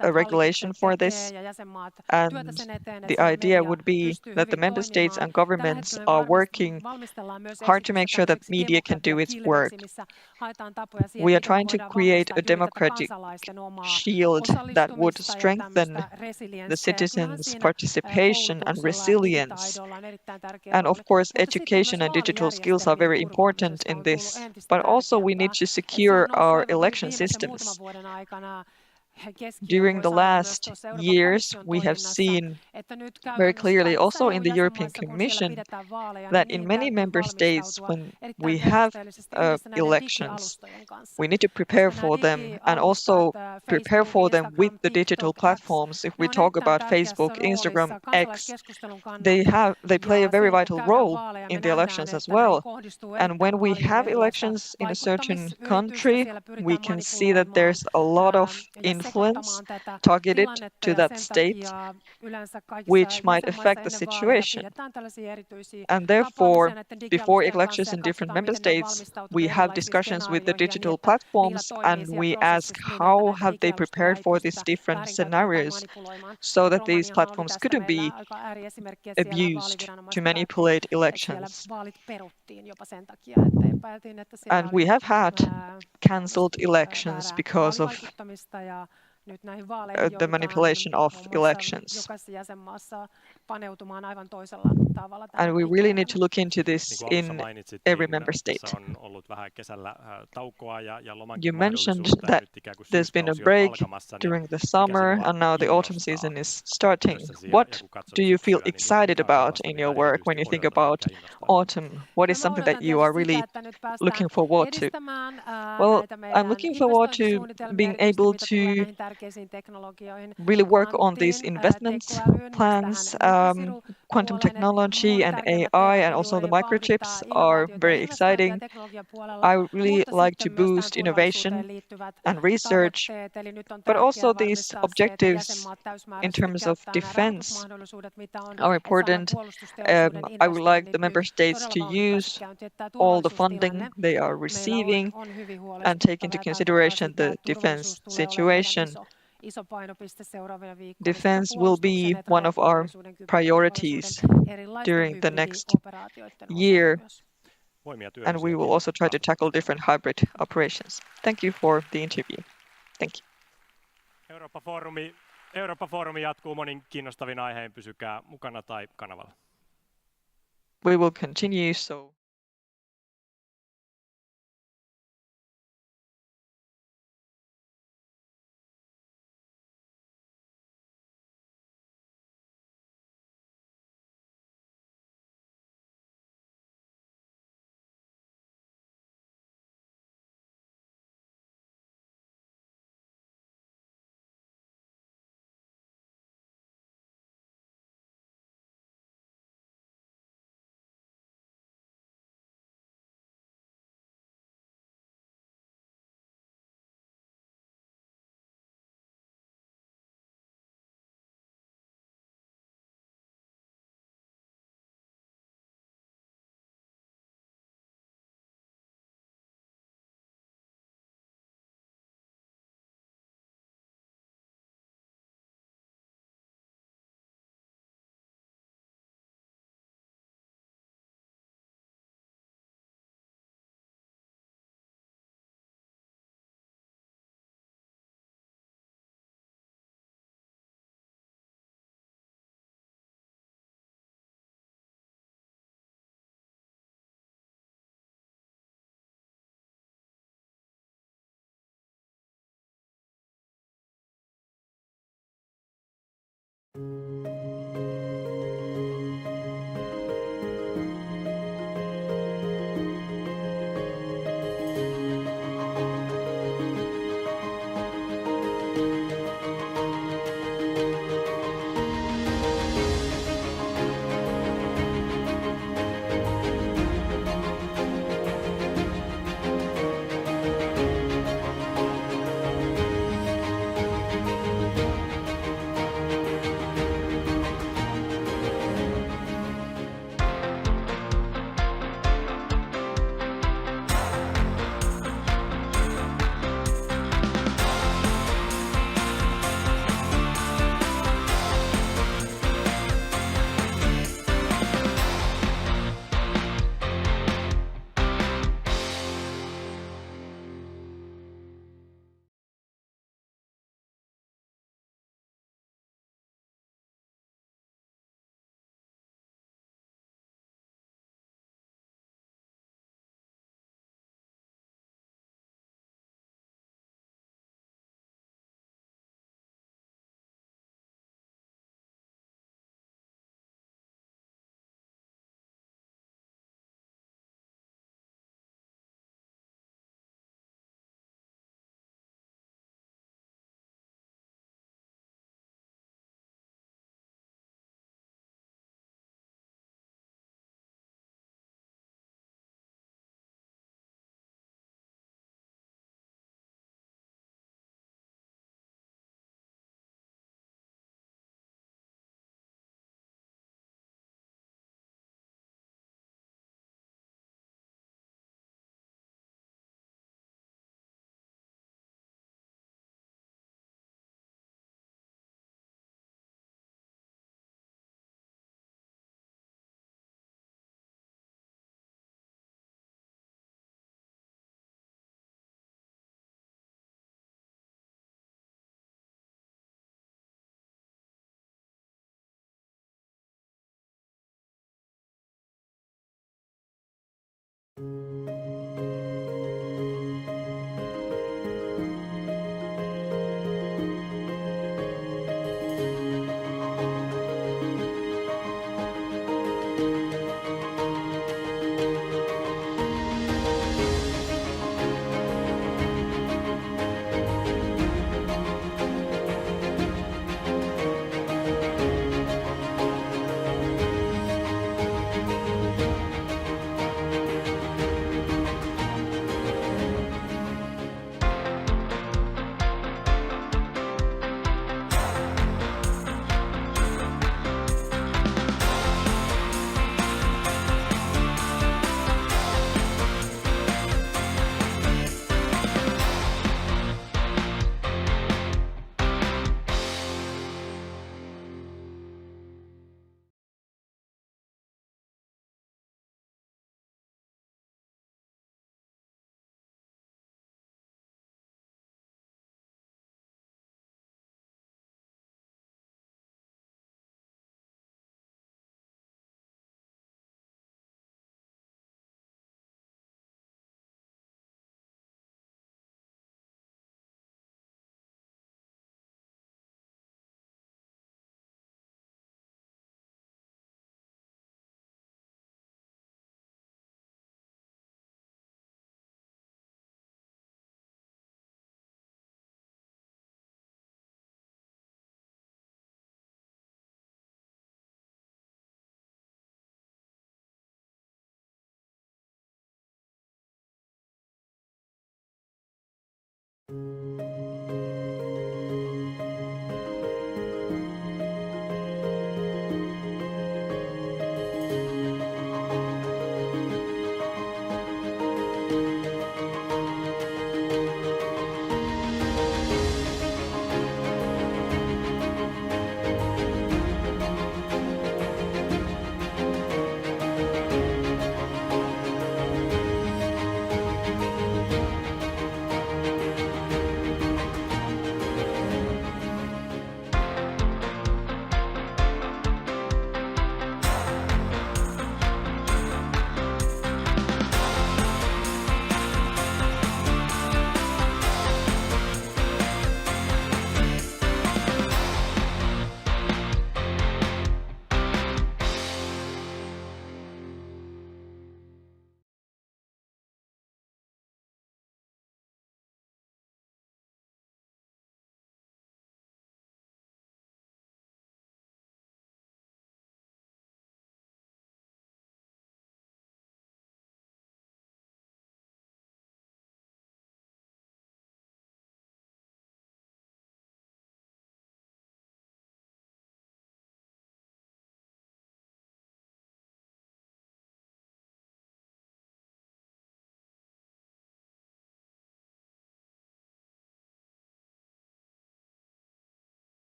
a regulation for this, and the idea would be that the member states and governments are working hard to make sure that media can do its work. We are trying to create a democratic shield that would strengthen the citizens' participation and resilience. And of course, education and digital skills are very important in this, but also we need to secure our election systems. During the last years, we have seen very clearly, also in the European Commission, that in many member states, when we have elections, we need to prepare for them and also prepare for them with the digital platforms. If we talk about Facebook, Instagram, X, they play a very vital role in the elections as well. And when we have elections in a certain country, we can see that there's a lot of influence targeted to that state, which might affect the situation. And therefore, before elections in different member states, we have discussions with the digital platforms and we ask how have they prepared for these different scenarios so that these platforms couldn't be abused to manipulate elections. And we have had cancelled elections because of the manipulation of elections. And we really need to look into this in every member state. You mentioned that there's been a break during the summer and now the autumn season is starting. What do you feel excited about in your work when you think about autumn? What is something that you are really looking forward to? Well, I'm looking forward to being able to really work on these investment plans. Quantum technology and AI and also the microchips are very exciting. I really like to boost innovation and research, but also these objectives in terms of defense are important. I would like the member states to use all the funding they are receiving and take into consideration the defense situation. Defense will be one of our priorities during the next year, and we will also try to tackle different hybrid operations. Thank you for the interview. Thank you. Eurooppa-foorumi jatkuu monin kiinnostavin aiheen. Pysykää mukana tai kanavalla. we will continue so.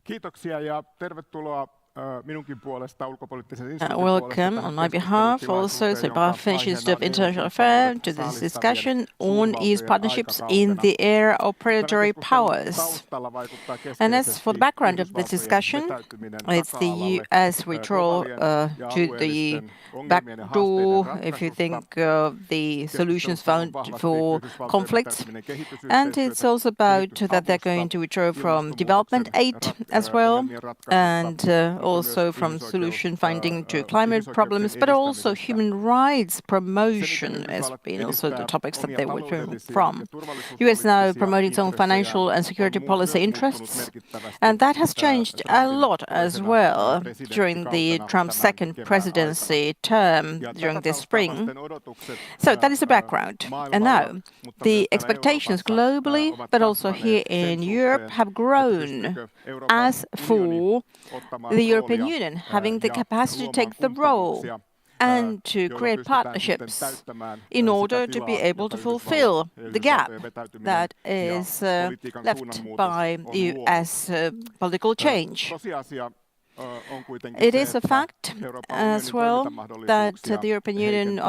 Kiitoksia ja tervetuloa minunkin puolesta ulkopoliittisen instituutin Welcome on my behalf also to Finnish Institute of International Affairs to this discussion on EU partnerships in the area of predatory powers. And as for the background of this discussion, it's the US withdrawal to the back door, if you think of the solutions found for conflicts. And it's also about that they're going to withdraw from development aid as well, and also from solution finding to climate problems, but also human rights promotion has been also the topics that they withdrew from. US now promoting its own financial and security policy interests, and that has changed a lot as well during the Trump's second presidency term during this spring. So that is the background. And now the expectations globally, but also here in Europe, have grown as for the European Union having the capacity to take the role and to create partnerships in order to be able to fulfill the gap that is left by US political change. It is a fact as well that the European Union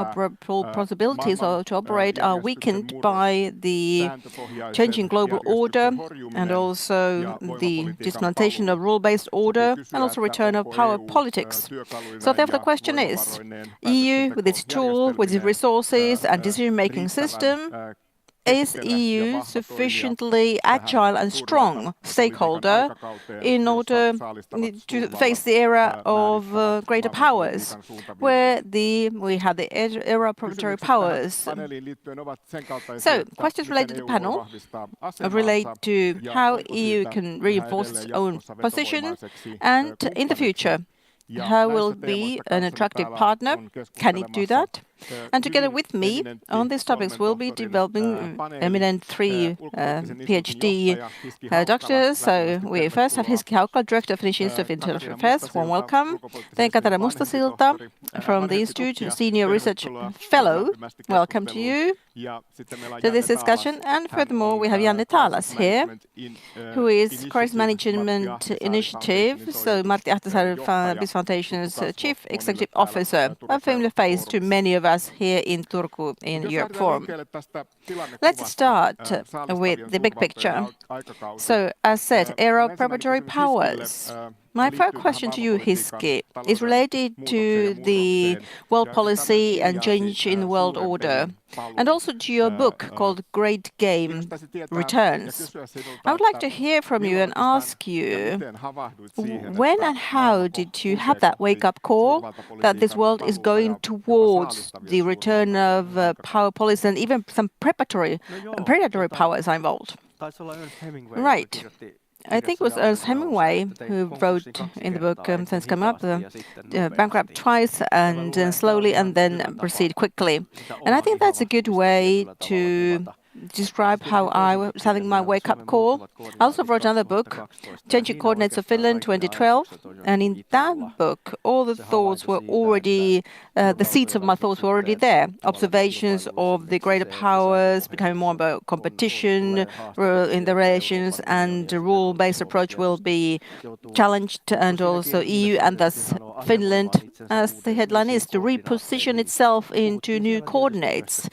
possibilities to operate are weakened by the changing global order and also the dismantlation of rule-based order and also return of power politics. So therefore the question is, EU with its tool, with its resources and decision-making system, is EU sufficiently agile and strong stakeholder in order to face the era of greater powers, where we have the era of proprietary powers? So, questions related to the panel relate to how EU can reinforce its own position, and in the future, how will it be an attractive partner? Can it do that? And together with me on these topics, we'll be developing eminent three PhD doctors. So we first have Heikki Haukala, Director of Finnish Institute of International Affairs, warm welcome. Then Katara Mustasilta from the Institute, Senior Research Fellow, welcome to you to this discussion. And furthermore, we have Janne Taalas here, who is Crisis Management Initiative, so Martti Ahtisaari Peace Foundation's Chief Executive Officer, a familiar face to many of us here in Turku in Europe Forum. Let's start with the big picture. So, as said, era of preparatory powers. My first question to you, Heikki, is related to the world policy and change in the world order, and also to your book called Great Game Returns. I would like to hear from you and ask you, when and how did you have that wake-up call that this world is going towards the return of power policy and even some predatory powers are involved? Right. I think it was Ernest Hemingway who wrote in the book Things Come Up, bankrupt twice and then slowly and then proceed quickly. And I think that's a good way to describe how I was having my wake-up call. I also wrote another book, Changing Coordinates of Finland 2012, and in that book all the thoughts were already, the seeds of my thoughts were already there. Observations of the greater powers, becoming more about competition in the relations, and the rule-based approach will be challenged, and also EU and thus Finland, as the headline is, to reposition itself into new coordinates.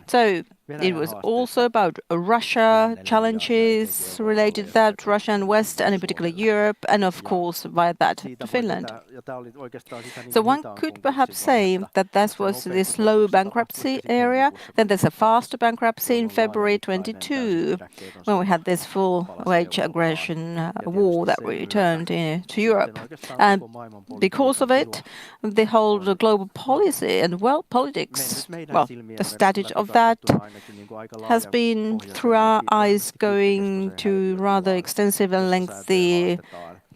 So it was also about Russia, challenges related to that, Russia and West, and in particular Europe, and of course via that to Finland. So one could perhaps say that that was the slow bankruptcy area. Then there's a faster bankruptcy in February 22, when we had this full-wage aggression war that returned to Europe. And because of it, the whole global policy and world politics, well, the status of that has been, through our eyes, going to rather extensive and lengthy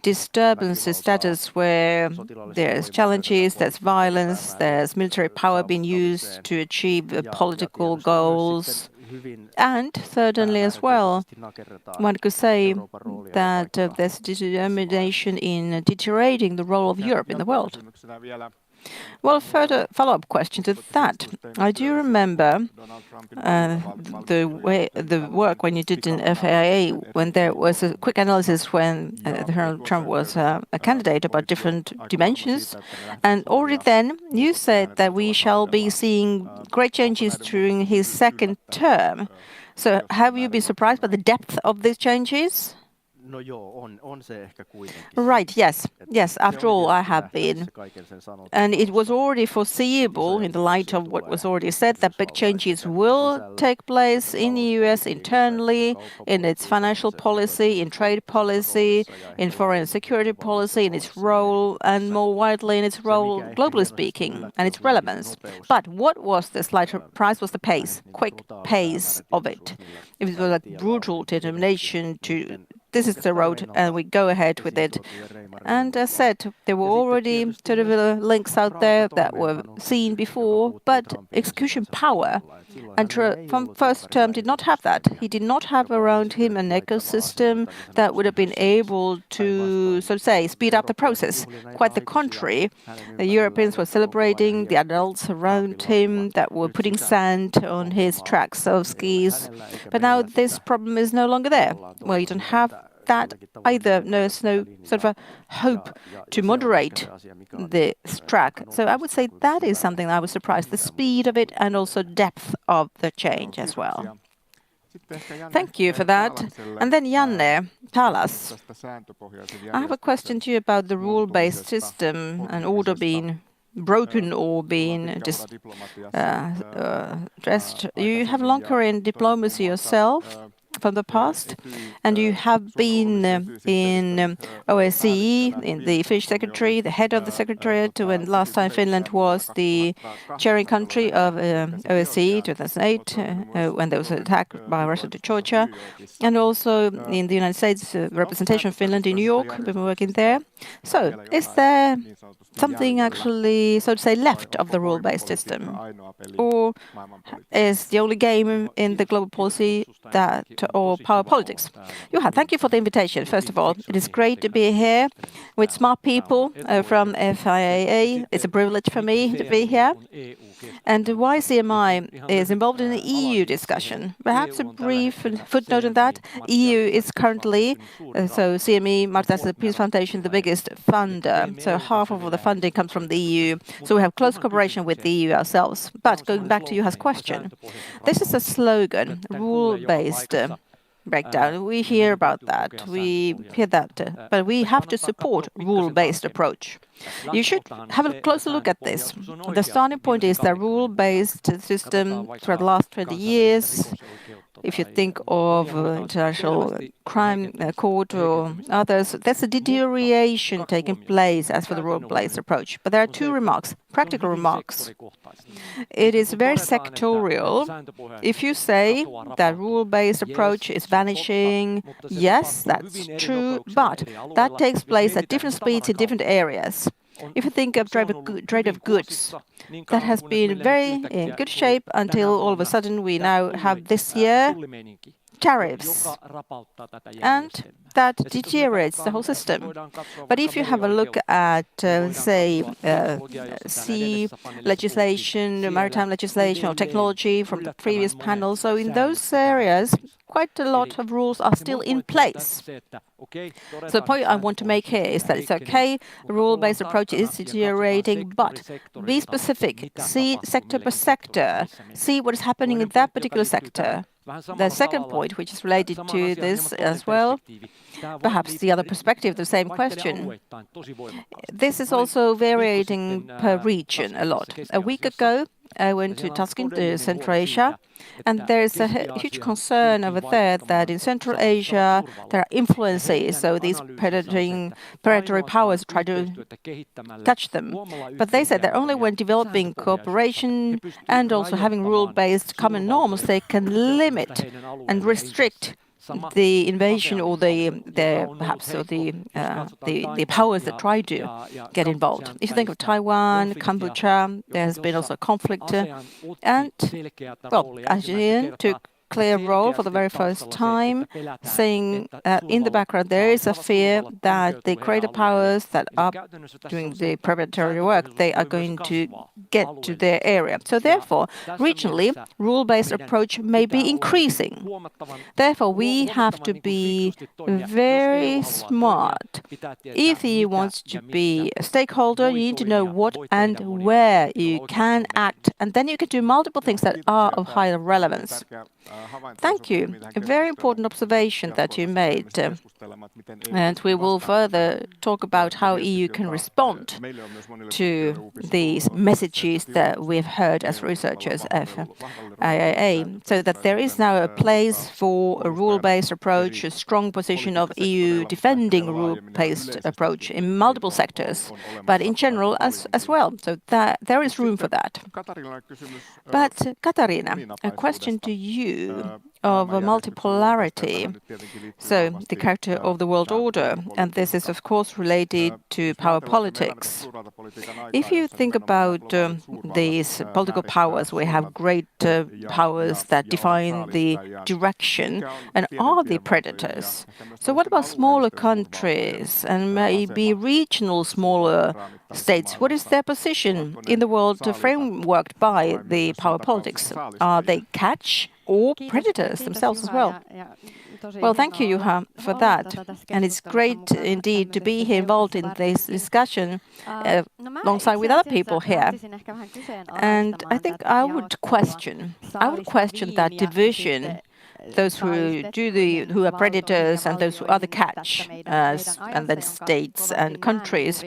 disturbances, status where there's challenges, there's violence, there's military power being used to achieve political goals. And certainly as well, one could say that there's determination in deteriorating the role of Europe in the world. Well, further follow-up question to that. I do remember the work when you did in FAA, when there was a quick analysis when Donald Trump was a candidate about different dimensions. And already then you said that we shall be seeing great changes during his second term. So have you been surprised by the depth of these changes? Right, yes. Yes, after all, I have been. And it was already foreseeable, in the light of what was already said, that big changes will take place in the US internally, in its financial policy, in trade policy, in foreign security policy, in its role, and more widely in its role, globally speaking, and its relevance. But what was the slight surprise was the pace, quick pace of it. It was a brutal determination to this is the road and we go ahead with it. And as said, there were already sort of links out there that were seen before, but execution power. And from first term did not have that. He did not have around him an ecosystem that would have been able to, so to say, speed up the process. Quite the contrary. The Europeans were celebrating the adults around him that were putting sand on his tracks of skis. But now this problem is no longer there. Well, you don't have that either. There's no sort of a hope to moderate this track. So I would say that is something I was surprised, the speed of it and also depth of the change as well. Thank you for that. And then Janne Taalas, I have a question to you about the rule-based system and order being broken or been dressed. You have a long career in diplomacy yourself from the past, and you have been in OSCE, in the Finnish Secretary, the head of the Secretariat, when last time Finland was the chairing country of OSCE 2008, when there was an attack by Russia to Georgia, and also in the United States representation of Finland in New York, we've been working there. So, is there something actually, so to say, left of the rule-based system? Or is the only game in the global policy that, or power politics? Juha, thank you for the invitation. First of all, it is great to be here with smart people from FIAA. It's a privilege for me to be here. And why CMI is involved in the EU discussion. Perhaps a brief footnote on that. EU is currently, so CME, Marta Peace Foundation, the biggest funder. So half of the funding comes from the EU. So we have close cooperation with the EU ourselves. But going back to Juha's question, this is a slogan, rule-based breakdown. We hear about that. We hear that. But we have to support rule-based approach. You should have a closer look at this. The starting point is the rule-based system for the last 20 years. If you think of International Crime Court or others, there's a deterioration taking place as for the rule-based approach. But there are two remarks, practical remarks. It is very sectorial. If you say that rule-based approach is vanishing, yes, that's true, but that takes place at different speeds in different areas. If you think of trade of goods, that has been very in good shape until all of a sudden we now have this year tariffs, and that deteriorates the whole system. But if you have a look at, say, sea legislation, maritime legislation, or technology from the previous panel, so in those areas, quite a lot of rules are still in place. So the point I want to make here is that it's okay, rule-based approach is deteriorating, but be specific, see sector per sector, see what is happening in that particular sector. The second point, which is related to this as well, perhaps the other perspective, the same question. This is also varying per region a lot. A week ago, I went to Tashkent, Central Asia, and there is a huge concern over there that in Central Asia there are influences, so these predatory powers try to catch them. But they said that only when developing cooperation and also having rule-based common norms, they can limit and restrict the invasion or the powers that try to get involved. If you think of Taiwan, Cambodia, there has been also a conflict, and well, ASEAN took clear role for the very first time, saying in the background there is a fear that the greater powers that are doing the predatory work, they are going to get to their area. So therefore, regionally, rule-based approach may be increasing. Therefore, we have to be very smart. If you want to be a stakeholder, you need to know what and where you can act, and then you can do multiple things that are of higher relevance. Thank you. A very important observation that you made. And we will further talk about how EU can respond to these messages that we've heard as researchers at FIAA. So that there is now a place for a rule-based approach, a strong position of EU defending a rule-based approach in multiple sectors, but in general as well. So that there is room for that. But Katarina, a question to you of a multipolarity, so the character of the world order, and this is of course related to power politics. If you think about these political powers, we have great powers that define the direction and are the predators. So what about smaller countries and maybe regional smaller states? What is their position in the world frameworked by the power politics? Are they catch or predators themselves as well? Well, thank you, Juha, for that. And it's great indeed to be here involved in this discussion alongside with other people here. And I think I would question that division those who are predators and those who other catch, and then states and countries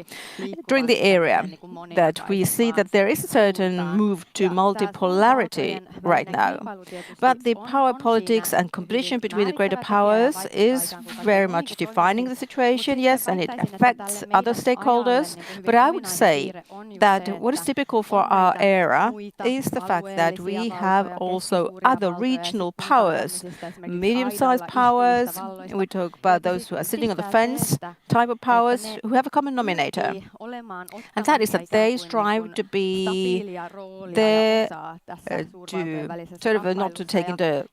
during the area, that we see that there is a certain move to multipolarity right now. But the power politics and competition between the greater powers is very much defining the situation, yes, and it affects other stakeholders. But I would say that what is typical for our era is the fact that we have also other regional powers, medium-sized powers. We talk about those who are sitting on the fence type of powers who have a common denominator, and that is that they strive to be there to sort of not to take into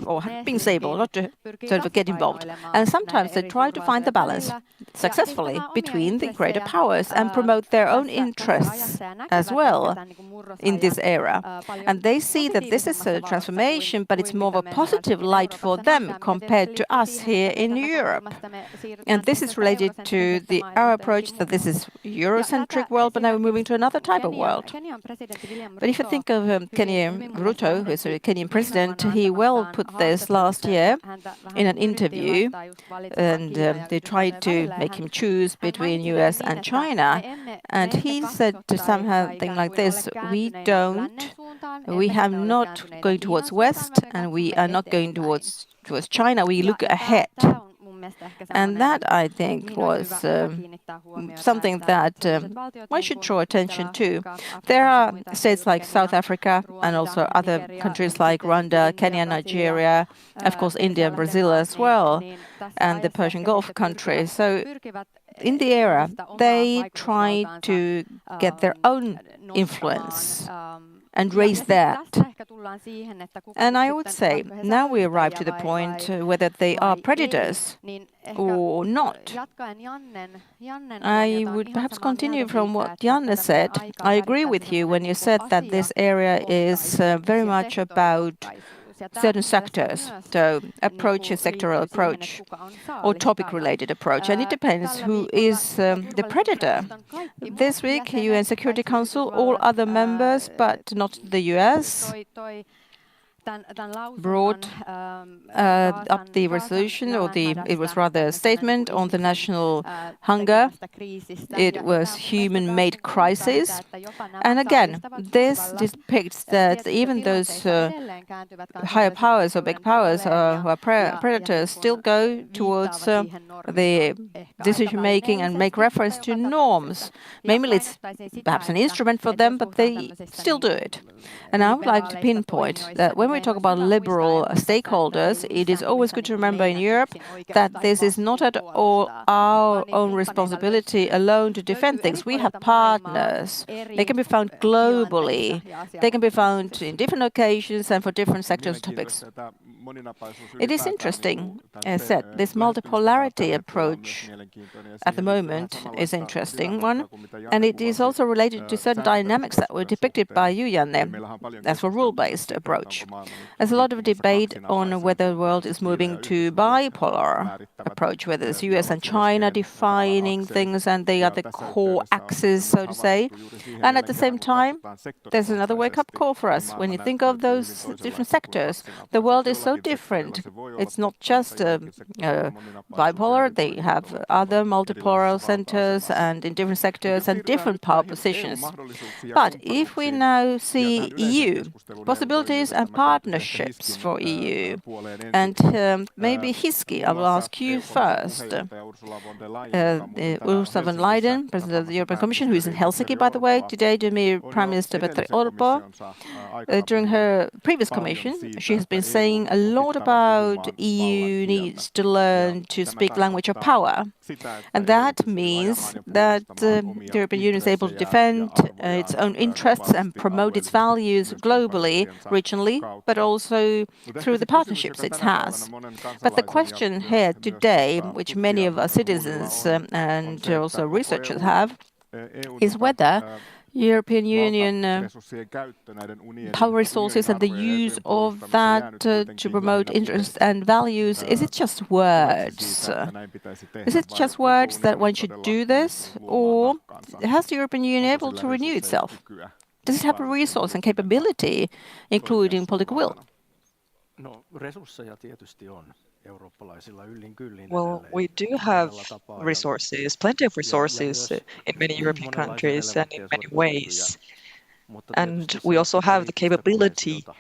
or being stable, not to sort of get involved. And sometimes they try to find the balance successfully between the greater powers and promote their own interests as well in this era. And they see that this is a transformation, but it's more of a positive light for them compared to us here in Europe. And this is related to our approach that this is Eurocentric world, but now we're moving to another type of world. But if you think of Kenya Ruto, who is a Kenyan president, he well put this last year in an interview, and they tried to make him choose between US and China. And he said to something like this: we have not going towards West, and we are not going towards China, we look ahead. And that, I think, was something that one should draw attention to. There are states like South Africa and also other countries like Rwanda, Kenya, Nigeria, of course India and Brazil as well, and the Persian Gulf countries. So in the era, they try to get their own influence and raise that. And I would say now we arrive to the point whether they are predators or not. I would perhaps continue from what Janne said. I agree with you when you said that this area is very much about certain sectors, so approach, a sectoral approach or topic-related approach, and it depends who is the predator. This week, UN Security Council, all other members, but not the US, brought up the resolution, or it was rather a statement on the national hunger. It was human-made crisis. And again, this depicts that even those higher powers or big powers who are predators still go towards the decision-making and make reference to norms. Maybe it's perhaps an instrument for them, but they still do it. And I would like to pinpoint that when we talk about liberal stakeholders, it is always good to remember in Europe that this is not at all our own responsibility alone to defend things. We have partners. They can be found globally. They can be found in different occasions and for different sectors topics. It is interesting, as said, this multipolarity approach at the moment is an interesting one, and it is also related to certain dynamics that were depicted by you, Janne, as for rule-based approach. There's a lot of debate on whether the world is moving to bipolar approach, whether it's US and China defining things and they are the core axis, so to say. And at the same time, there's another wake-up call for us. When you think of those different sectors, the world is so different. It's not just bipolar. They have other multipolar centers and in different sectors and different power positions. But if we now see EU, possibilities and partnerships for EU, and maybe Hiski, I will ask you first. Ursula von Leyen, President of the European Commission, who is in Helsinki, by the way, today to me, Prime Minister Petteri Orpo. During her previous commission, she has been saying a lot about EU needs to learn to speak language of power. And that means that the European Union is able to defend its own interests and promote its values globally, regionally, but also through the partnerships it has. But the question here today, which many of our citizens and also researchers have, is whether European Union power resources and the use of that to promote interests and values, is it just words? Is it just words that one should do this? Or has the European Union able to renew itself? Does it have a resource and capability, including political will? No, resursseja tietysti on eurooppalaisilla yllin kyllin Well, edelleen we do have monella tapaa resources, plenty of resources myös in many European monenlaisia countries and in relevantteja many suorituskykyjä, ways. mutta And tietysti we se also have the poliittista koheesiota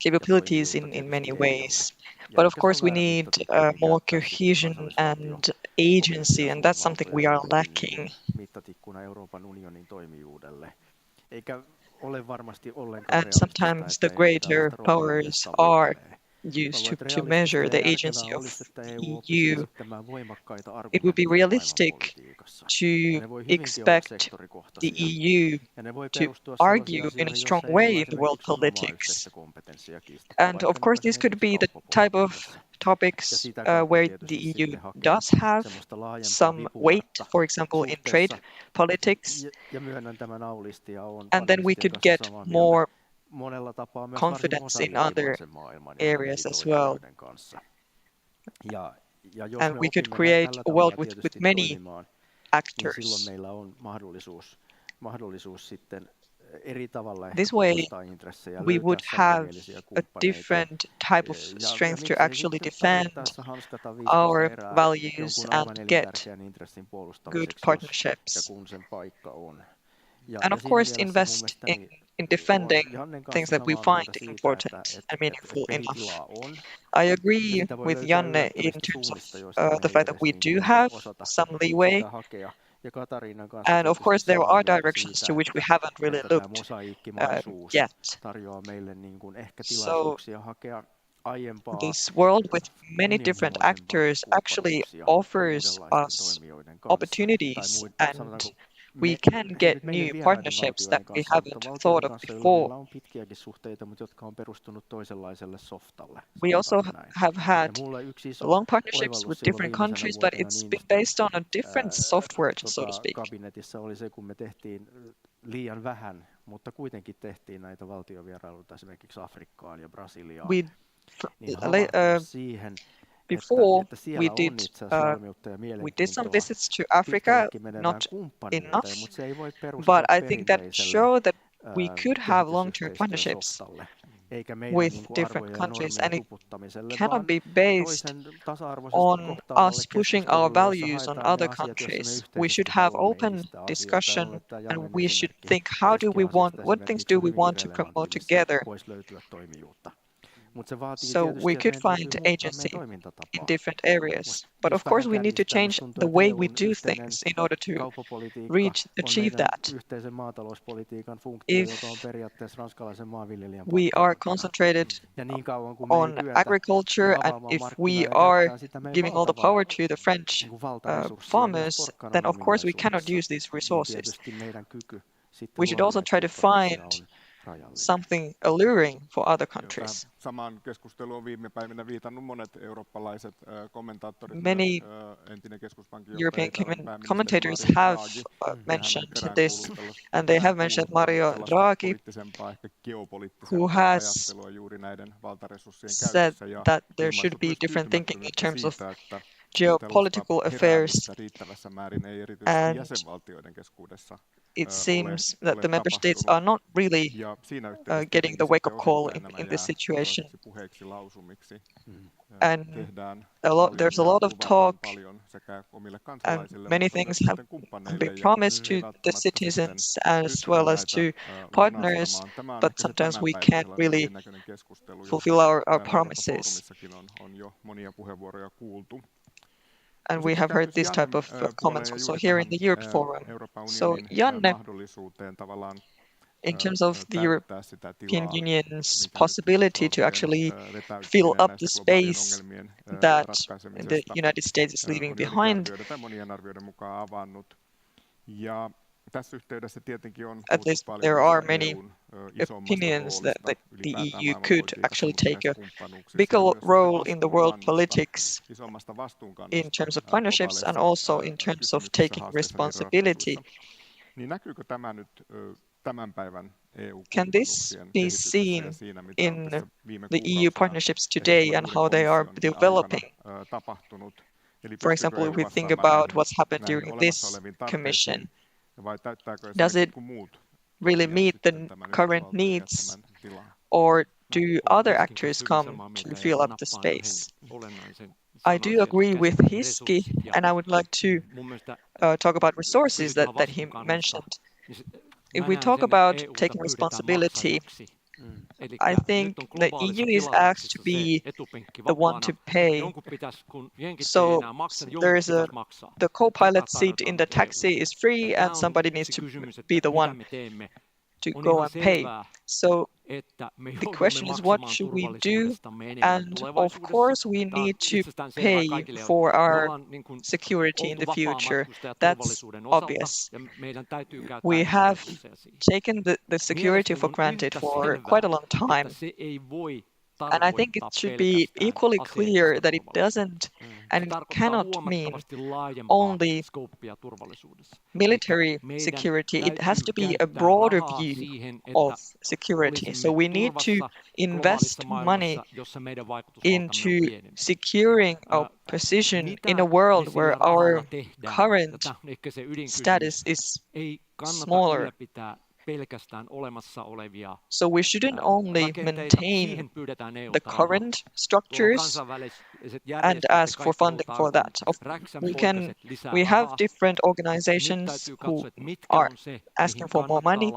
capabilities ja in many toimijuutta tietysti ways. ei ole. But Ja of ehkä se course, on we väärä need mittatikku more jättää sitten cohesion kansallisvaltion and agency, and that's something we are poliittisia lacking. suurvaltoja mittatikkuna Euroopan unionin toimijuudelle. Eikä ole varmasti ollenkaan And realistista, sometimes the että EU greater tällaista powers roolimallia are tavoittelee. used to measure the agency of the EU. It would be realistic to expect the EU to argue in a strong way in the world politics. And of course, this could be the type of topics where the EU does have some weight, for example, in trade politics. And then we could get more confidence in other areas as well. And we could create a world with many actors. This way, we would have a different type of strength to actually defend our values and get good partnerships. And of course, invest in defending things that we find important and meaningful enough. I agree with Janne in terms of the fact that we do have some leeway. And of course, there are directions to which we haven't really looked yet. So this world with many different actors actually offers us opportunities, and we can get new partnerships that we haven't thought of before. We also have had long partnerships with different countries, but it's been based on a different software, so to speak. Before we did some visits to Africa, not enough, but I think that showed that we could have long-term partnerships with different countries, and it cannot be based on us pushing our values on other countries. We should have open discussion, and we should think, what things do we want to promote together? So we could find agency in different areas. But of course, we need to change the way we do things in order to achieve that. If we are concentrated on agriculture, and if we are giving all the power to the French farmers, then of course we cannot use these resources. We should also try to find something alluring for other countries. Samaan keskusteluun viime päivinä viitannut monet eurooppalaiset kommentaattorit. Many European commentators have mentioned this, and they have mentioned Mario Draghi, who has said that there should be different thinking in terms of geopolitical affairs, and it seems that the member states are not really getting the wake-up call in this situation. And there's a lot of talk, and many things have been promised to the citizens as well as to partners, but sometimes we can't really fulfill our promises. And we have heard this type of comments also here in the Europe Forum. So Janne, in terms of the European Union's possibility to actually fill up the space that the United States is leaving behind, at least there are many opinions that the EU could actually take a bigger role in the world politics in terms of partnerships and also in terms of taking responsibility. Can this be seen in the EU partnerships today and how they are developing? For example, if we think about what's happened during this commission, does it really meet the current needs, or do other actors come to fill up the space? I do agree with Hiski, and I would like to talk about resources that he mentioned. If we talk about taking responsibility, I think the EU is asked to be the one to pay. So the co-pilot seat in the taxi is free and somebody needs to be the one to go and pay. So the question is, what should we do? And of course, we need to pay for our security in the future. That's obvious. We have taken the security for granted for quite a long time. And I think it should be equally clear that it doesn't and it cannot mean only military security. It has to be a broader view of security. So we need to invest money into securing our position in a world where our current status is smaller. So we shouldn't only maintain the current structures and ask for funding for that. We have different organizations who are asking for more money,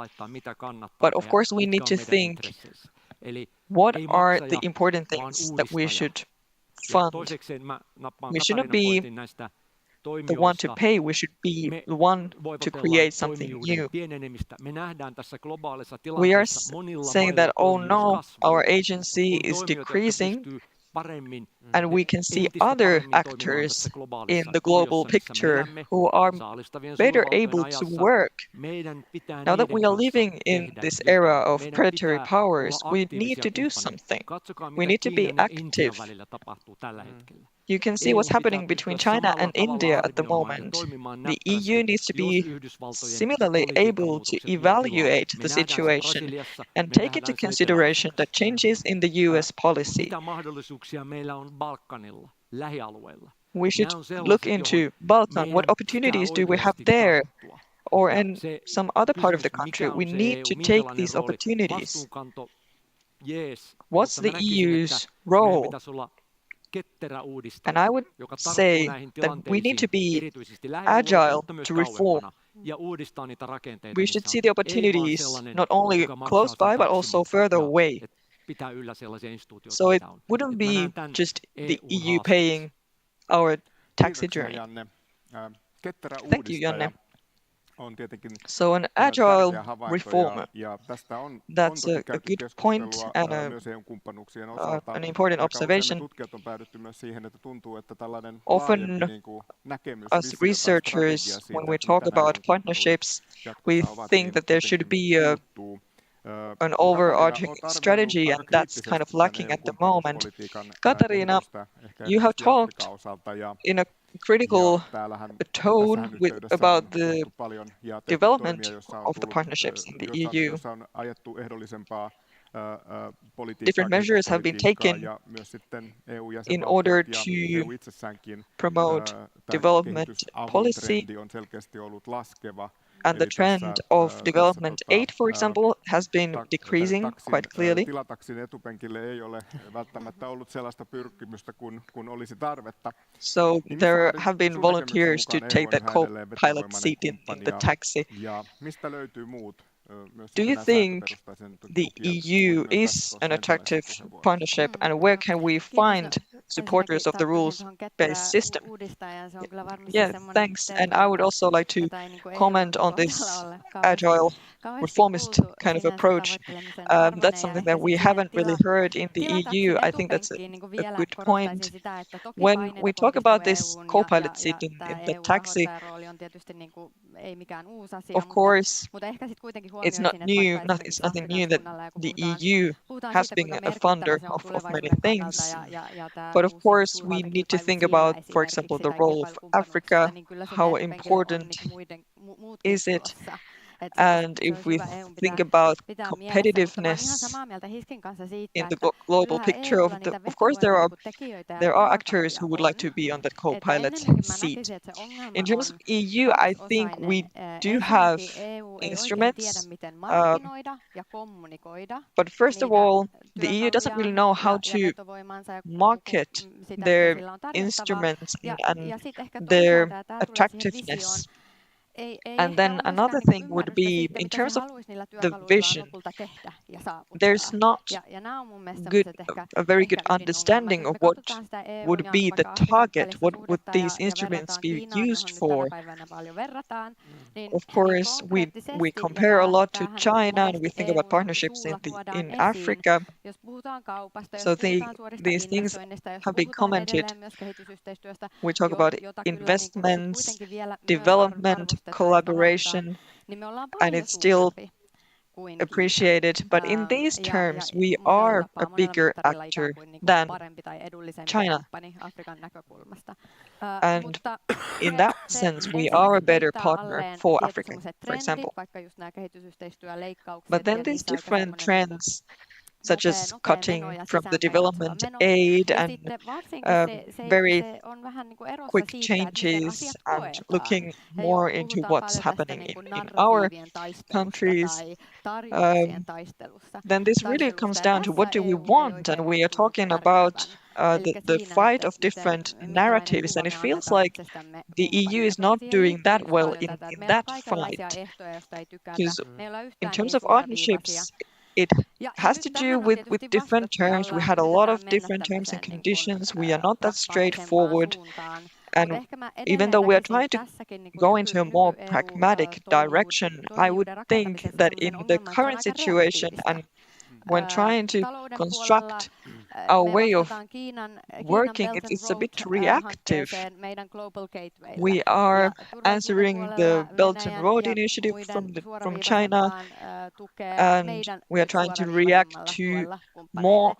but of course we need to think what are the important things that we should fund. We shouldn't be the one to pay, we should be the one to create something new. We are saying that, oh no, our agency is decreasing, and we can see other actors in the global picture who are better able to work. Now that we are living in this era of predatory powers, we need to do something. We need to be active. You can see what's happening between China and India at the moment. The EU needs to be similarly able to evaluate the situation and take into consideration the changes in the US policy. We should look into Balkan. What opportunities do we have there? Or in some other part of the country? We need to take these opportunities. What's the EU's role? And I would say that we need to be agile to reform. We should see the opportunities not only close by, but also further away. So it wouldn't be just the EU paying our taxi journey. Thank you, Janne. So an agile reform, that's a good point and an important observation. Often, as researchers, when we talk about partnerships, we think that there should be an overarching strategy, and that's kind of lacking at the moment. Katarina, you have talked in a critical tone about the development of the partnerships in the EU. Different measures have been taken in order to promote development policy, and the trend of development aid, for example, has been decreasing quite clearly. So there have been volunteers to take that co-pilot seat in the taxi. Do you think the EU is an attractive partnership, and where can we find supporters of the rules-based system? Yeah, thanks. And I would also like to comment on this agile reformist kind of approach. That's something that we haven't really heard in the EU. I think that's a good point. When we talk about this co-pilot seat in the taxi, of course, it's not new. It's nothing new that the EU has been a funder of many things. But of course, we need to think about, for example, the role of Africa. How important is it? And if we think about competitiveness in the global picture, of course there are actors who would like to be on that co-pilot seat. In terms of EU, I think we do have instruments, but first of all, the EU doesn't really know how to market their instruments and their attractiveness. And then another thing would be, in terms of the vision, there's not a very good understanding of what would be the target, what would these instruments be used for. Of course, we compare a lot to China and we think about partnerships in Africa. So these things have been commented. We talk about investments, development, collaboration, and it's still appreciated. But in these terms, we are a bigger actor than China. And in that sense, we are a better partner for Africa, for example. But then these different trends, such as cutting from the development aid and very quick changes and looking more into what's happening in our countries, then this really comes down to what do we want, and we are talking about the fight of different narratives, and it feels like the EU is not doing that well in that fight, because in terms of partnerships, it has to do with different terms. We had a lot of different terms and conditions. We are not that straightforward. And even though we are trying to go into a more pragmatic direction, I would think that in the current situation and when trying to construct our way of working, it's a bit reactive. We are answering the Belt and Road Initiative from China, and we are trying to react to more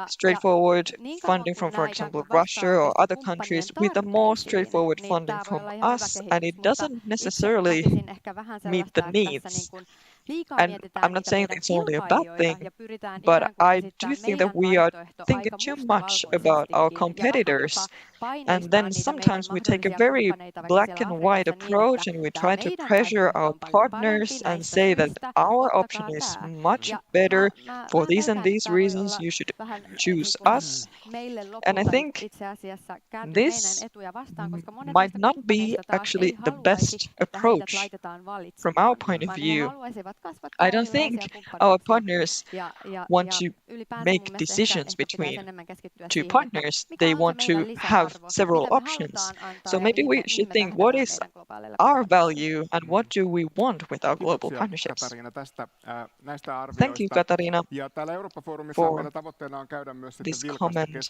straightforward funding from, for example, Russia or other countries with a more straightforward funding from us, and it doesn't necessarily meet the needs. And I'm not saying it's only a bad thing, but I do think that we are thinking too much about our competitors. And then sometimes we take a very black and white approach and we try to pressure our partners and say that our option is much better for these and these reasons. You should choose us. And I think this might not be actually the best approach from our point of view. I don't think our partners want to make decisions between two partners. They want to have several options. So maybe we should think, what is our value and what do we want with our global partnerships? Thank you, Katarina, for this comment.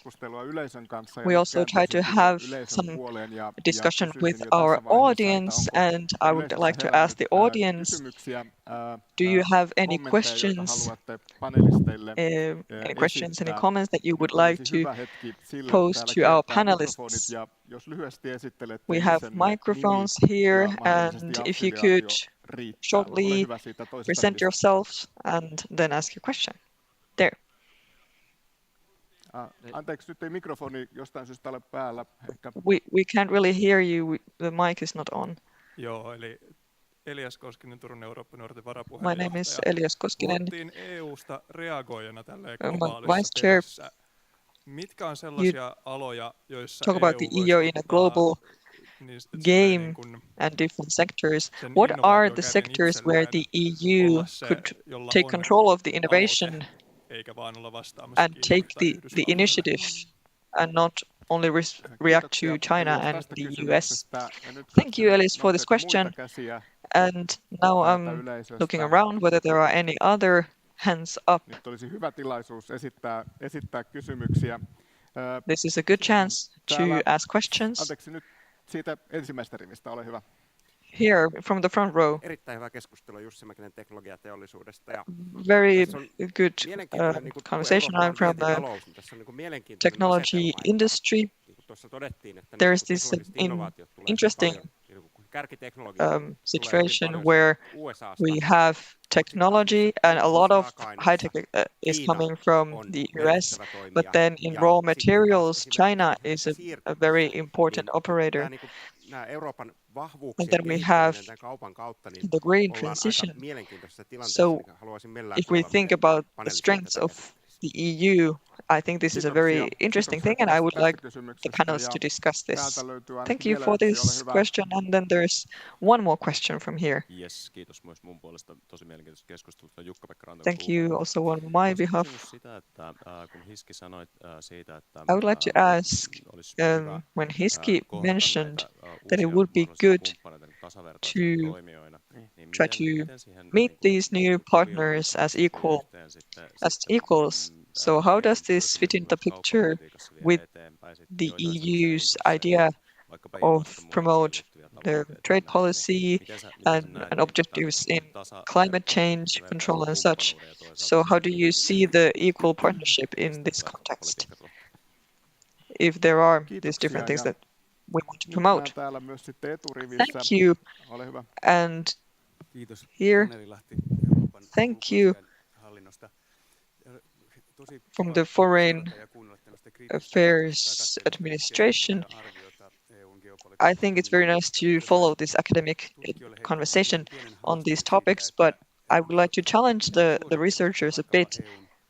We also try to have some discussion with our audience, and I would like to ask the audience, do you have any questions, any comments that you would like to pose to our panelists? We have microphones here, and if you could shortly present yourself and then ask your question. There. We can't really hear you. The mic is not on. Joo, eli Elias Koskinen, Turun Eurooppa-nuorten My varapuheenjohtaja. name is Elias Koskinen. Puhuttiin EUsta reagoijana tälleen globaalissa Vice Chair. pelissä. Mitkä on sellaisia aloja, joissa talk about the EU in a global game and different sectors. What are the sectors where the EU could take control of the innovation and take the initiative and not only react to China and the US? Thank you, Elias, for this question. And now I'm looking around whether there are any other hands up. This is a good chance to ask questions. Here from the front row. Very good conversation. I'm from the technology industry. There is this interesting situation where we have technology and a lot of high tech is coming from the US, but then in raw materials, China is a very important operator. And then we have the green transition. So if we think about the strengths of the EU, I think this is a very interesting thing, and I would like the panelists to discuss this. Thank you for this question, and then there's one more question from here. Thank you also on my behalf. I would like to ask, when Hiski mentioned that it would be good to try to meet these new partners as equals. So how does this fit in the picture with the EU's idea of promote the trade policy and objectives in climate change control and such? So how do you see the equal partnership in this context, if there are these different things that we want to promote? Thank you. And here, thank you from the Foreign Affairs Administration. I think it's very nice to follow this academic conversation on these topics, but I would like to challenge the researchers a bit.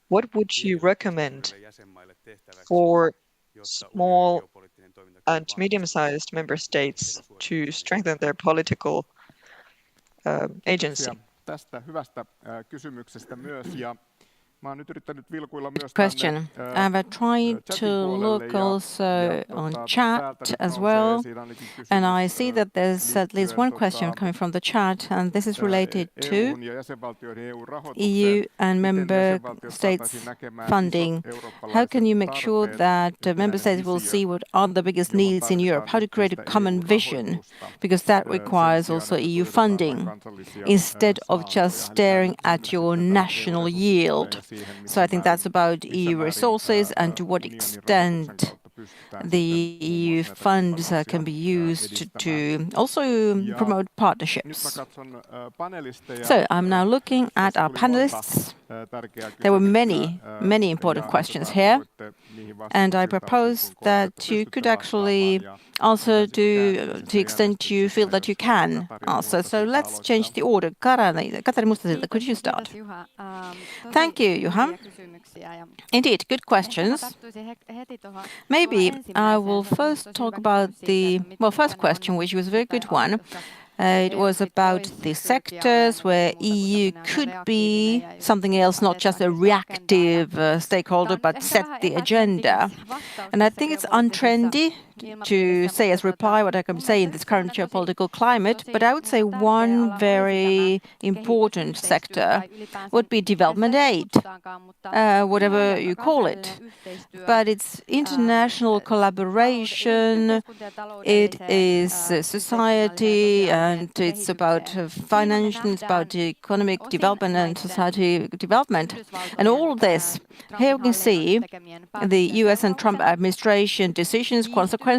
What would you recommend for small and medium-sized member states to strengthen their political agency? Question. I've tried to look also on chat as well, and I see that there's at least one question coming from the chat, and this is related to EU and member states funding. How can you make sure that member states will see what are the biggest needs in Europe? How to create a common vision? Because that requires also EU funding, instead of just staring at your national yield. So I think that's about EU resources and to what extent the EU funds can be used to also promote partnerships. So I'm now looking at our panelists. There were many important questions here, and I propose that you could actually answer to the extent you feel that you can answer. So let's change the order. Katari Mustasilta, could you start? Thank you, Juha. Indeed, good questions. Maybe I will first talk about the first question, which was a very good one. It was about the sectors where EU could be something else, not just a reactive stakeholder, but set the agenda. And I think it's untrendy to say as reply what I can say in this current geopolitical climate, but I would say one very important sector would be development aid, whatever you call it. But it's international collaboration, it is society, and it's about financial, it's about economic development and society development. And all this, here we can see the US and Trump administration decisions, consequences,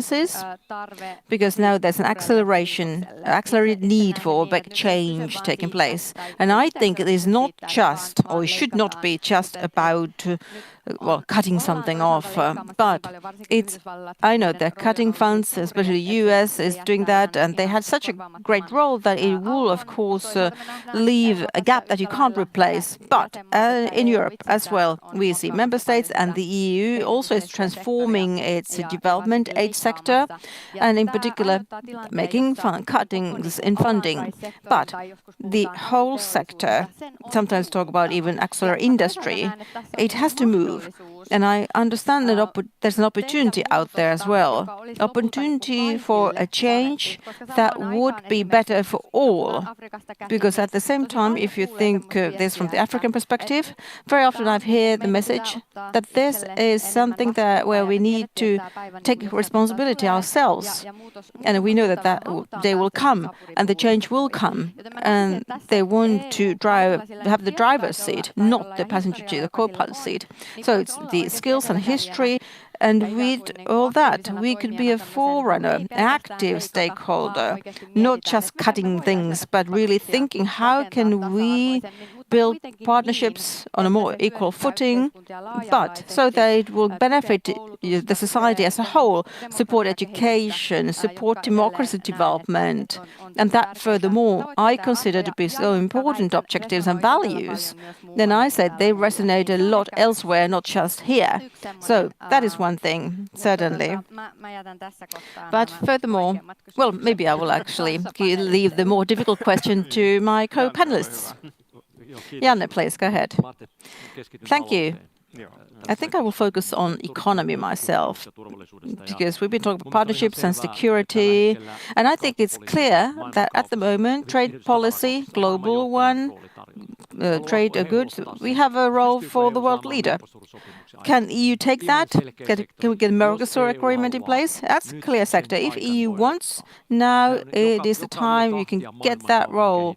because now there's an accelerated need for a big change taking place. And I think it is not just, or it should not be just about cutting something off, but it's, I know they're cutting funds, especially the US is doing that, and they had such a great role that it will, of course, leave a gap that you can't replace. But in Europe as well, we see member states and the EU also is transforming its development aid sector, and in particular making cuttings in funding. But the whole sector, sometimes talk about even accelerated industry, it has to move. And I understand that there's an opportunity out there as well. Opportunity for a change that would be better for all. Because at the same time, if you think this from the African perspective, very often I've heard the message that this is something where we need to take responsibility responsibility ourselves. And we know that that day will come and the change will come. And they want to have the driver's seat, not the passenger seat, the co-pilot seat. So it's the skills and history. And with all that, we could be a forerunner, an active stakeholder, not just cutting things, but really thinking how can we build partnerships on a more equal footing, but so that it will benefit the society as a whole, support education, support democracy development, and that furthermore I consider to be so important objectives and values. Then I said they resonate a lot elsewhere, not just here. So that is one thing, certainly. But furthermore, well, maybe I will actually leave the more difficult question to my co-panelists. Janne, please, go ahead. Thank you. I think I will focus on economy myself, because we've been talking about partnerships and security, and I think it's clear that at the moment, trade policy, global one, trade goods, we have a role for the world leader. Can EU take that? Can we get a Mercosur agreement in place? That's a clear sector. If EU wants, now it is the time you can get that role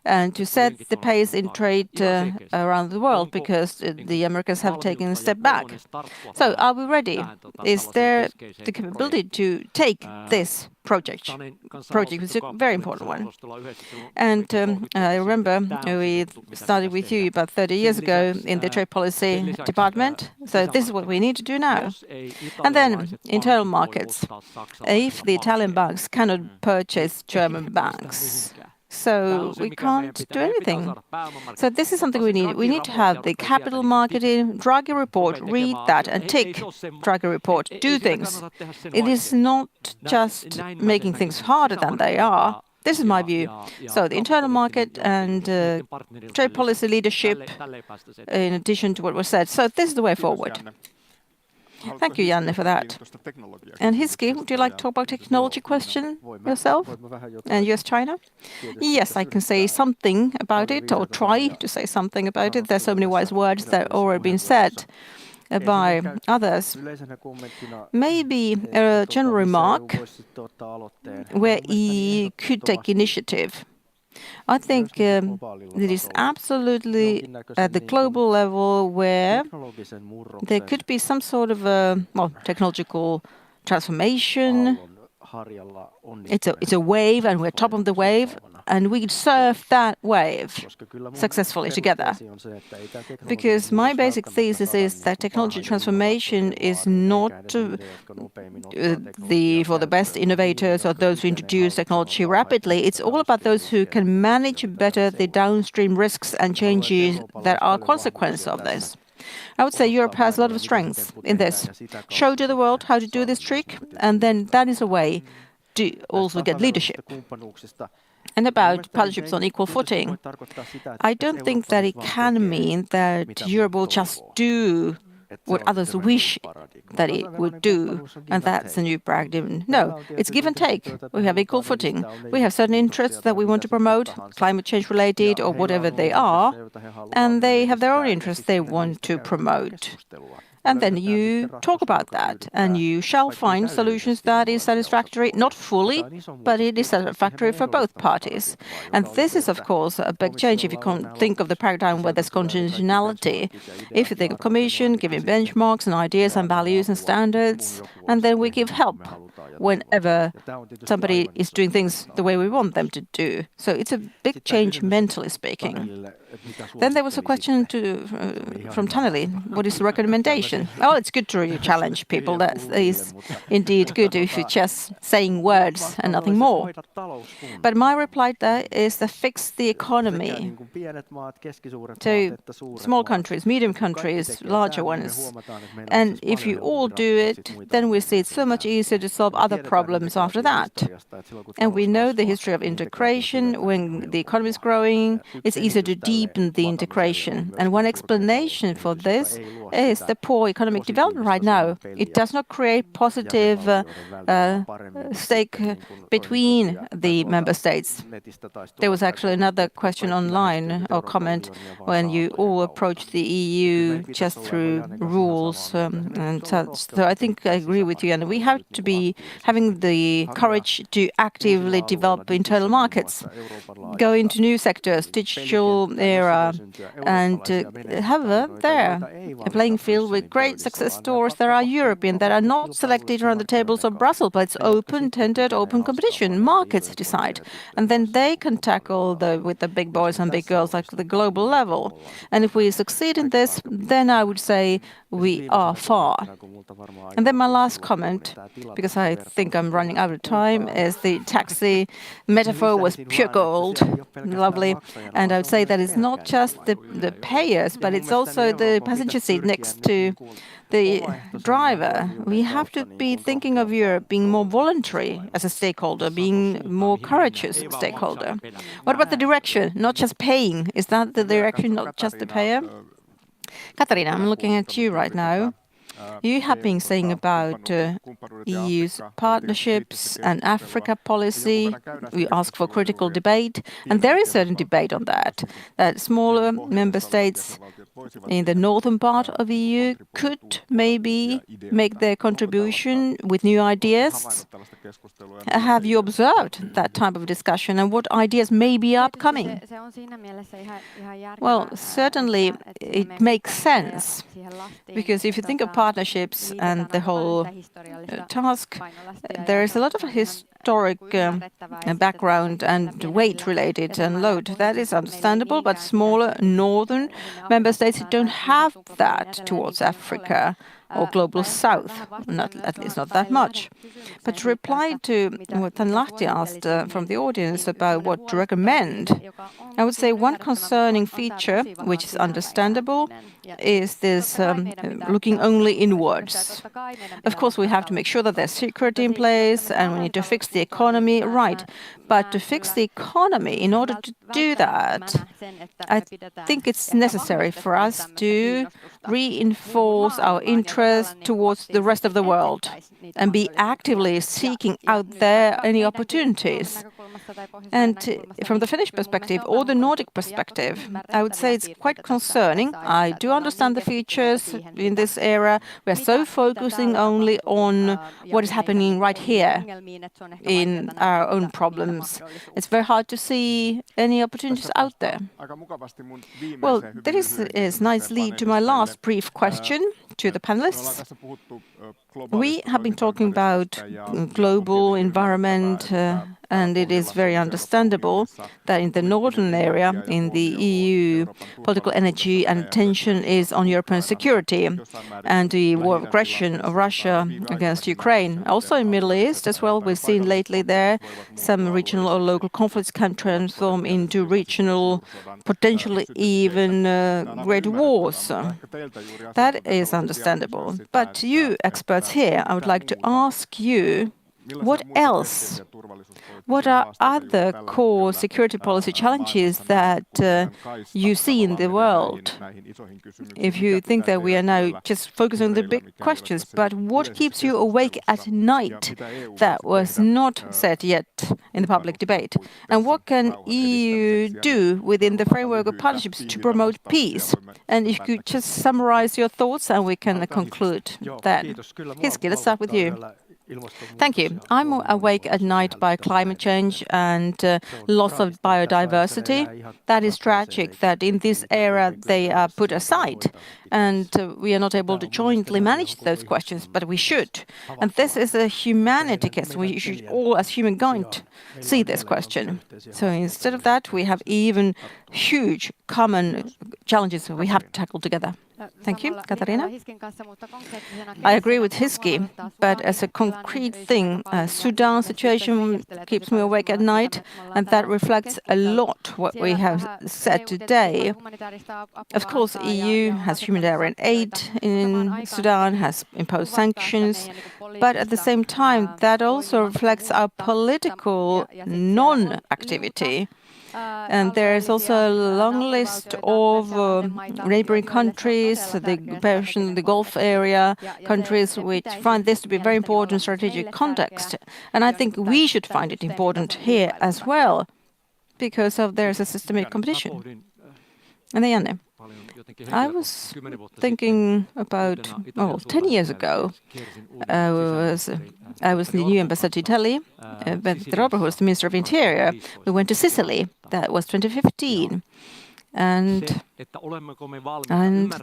and to set the pace in trade around the world, because the Americans have taken a step back. So are we ready? Is there the capability to take this project, which is a very important one? And I remember we started with you about 30 years ago in the trade policy department. So this is what we need to do now. And then internal markets. If the Italian banks cannot purchase German banks, so we can't do anything. So this is something we need. We need to have the capital marketing, Draghi report, read that and tick Draghi report, do things. It is not just making things harder than they are. This is my view. So the internal market and trade policy leadership, in addition to what was said. So this is the way forward. Thank you, Janne, for that. And Hiski, would you like to talk about technology question yourself and US-China? Yes, I can say something about it, or try to say something about it. There's so many wise words that have already been said by others. Maybe a general remark where EU could take initiative. I think it is absolutely at the global level where there could be some sort of technological transformation. It's a wave, and we're top of the wave, and we surf that wave successfully together. Because my basic thesis is that technology transformation is not for the best innovators or those who introduce technology rapidly. It's all about those who can manage better the downstream risks and changes that are a consequence of this. I would say Europe has a lot of strength in this. Show to the world how to do this trick, and then that is a way to also get leadership. And about partnerships on equal footing, I don't think that it can mean that Europe will just do what others wish that it would do, and that's a new paradigm. No, it's give and take. We have equal footing. We have certain interests that we want to promote, climate change related or whatever they are, and they have their own interests they want to promote. And then you talk about that, and you shall find solutions that is satisfactory, not fully, but it is satisfactory for both parties. And this is, of course, a big change if you can think of the paradigm where there's conditionality. If you think of Commission giving benchmarks and ideas and values and standards, and then we give help whenever somebody is doing things the way we want them to do. So it's a big change mentally speaking. Then there was a question from Taneli. What is the recommendation? Oh, it's good to challenge people. That is indeed good if you're just saying words and nothing more. But my reply there is to fix the economy. So small countries, medium countries, larger ones. And if you all do it, then we see it's so much easier to solve other other problems after that. And we know the history of integration. When the economy is growing, it's easier to deepen the integration. And one explanation for this is the poor economic development right now. It does not create positive stake between the member states. There was actually another question online or comment when you all approach the EU just through rules and such. So I think I agree with you, and we have to be having the courage to actively develop internal markets, go into new sectors, digital era, and have a playing field with great success stories that are European, that are not selected around the tables of Brussels, but it's open, tendered, open competition. Markets decide, and then they can tackle with the big boys and big girls like the global level. And if we succeed in this, then I would say we are far. And then my last comment, because I think I'm running out of time, is the taxi metaphor was pure gold. Lovely. And I would say that it's not just the payers, but it's also the passenger seat next to the driver. We have to be thinking of Europe being more voluntary as a stakeholder, being more courageous stakeholder. What about the direction? Not just paying. Is that the direction, not just the payer? Katarina, I'm looking at you right now. You have been saying about EU's partnerships and Africa policy. We ask for critical debate, and there is certain debate on that. That smaller member states in the northern part of the EU could maybe make their contribution with new ideas. Have you observed that type of discussion, and what ideas may be upcoming? Well, certainly it makes sense, because if you think of partnerships and the whole task, there is a lot of historic background and weight related and load. That is understandable, but smaller northern member states don't have that towards Africa or global south, at least not that much. But to reply to what Tanlahti asked from the audience about what to recommend, I would say one concerning feature, which is understandable, is this looking only inwards. Of course, we have to make sure that there's security in place and we need to fix the economy, right. But to fix the economy, in order to do that, I think it's necessary for us to reinforce our interest towards the rest of the world and be actively seeking out there any opportunities. And from the Finnish perspective or the Nordic perspective, I would say it's quite concerning. I do understand the features in this era. We are so focusing only on what is happening right here in our own problems. It's very hard to see any opportunities out there. Well, this is nice lead to my last brief question to the panelists. We have been talking about global environment, and it is very understandable that in the northern area, in the EU, political energy and attention is on European security and the war of aggression of Russia against Ukraine. Also in Middle East as well, we've seen lately there some regional or local conflicts can transform into regional, potentially even great wars. That is understandable. But you experts here, I would like to ask you, what else? What are other core security policy challenges that you see in the world? If you think that we are now just focusing on the big questions, but what keeps you awake at night that was not said yet in the public debate? And what can EU do within the framework of partnerships to promote peace? And if you could just summarize your thoughts and we can conclude then. Hiski, let's start with you. Thank you. I'm awake at night by climate change and loss of biodiversity. That is tragic that in this era they are put aside and we are not able to jointly manage those questions, but we should. And this is a humanity case. We should all, as humankind, see this question. So instead of that, we have even huge common challenges we have to tackle together. Thank you. Katarina? I agree with Hiski, but as a concrete thing, Sudan situation keeps me awake at night, and that reflects a lot what we have said today. Of course, EU has humanitarian aid in Sudan, has imposed sanctions, But at the same time, that also reflects our political non-activity. And there is also a long list of neighboring countries, the Gulf area countries, which find this to be a very important strategic context. And I think we should find it important here as well, because there's a systemic competition. And then, Janne, I was thinking about 10 years ago. I was the new ambassador to Italy, but Robert was the Minister of Interior. We went to Sicily. That was 2015. And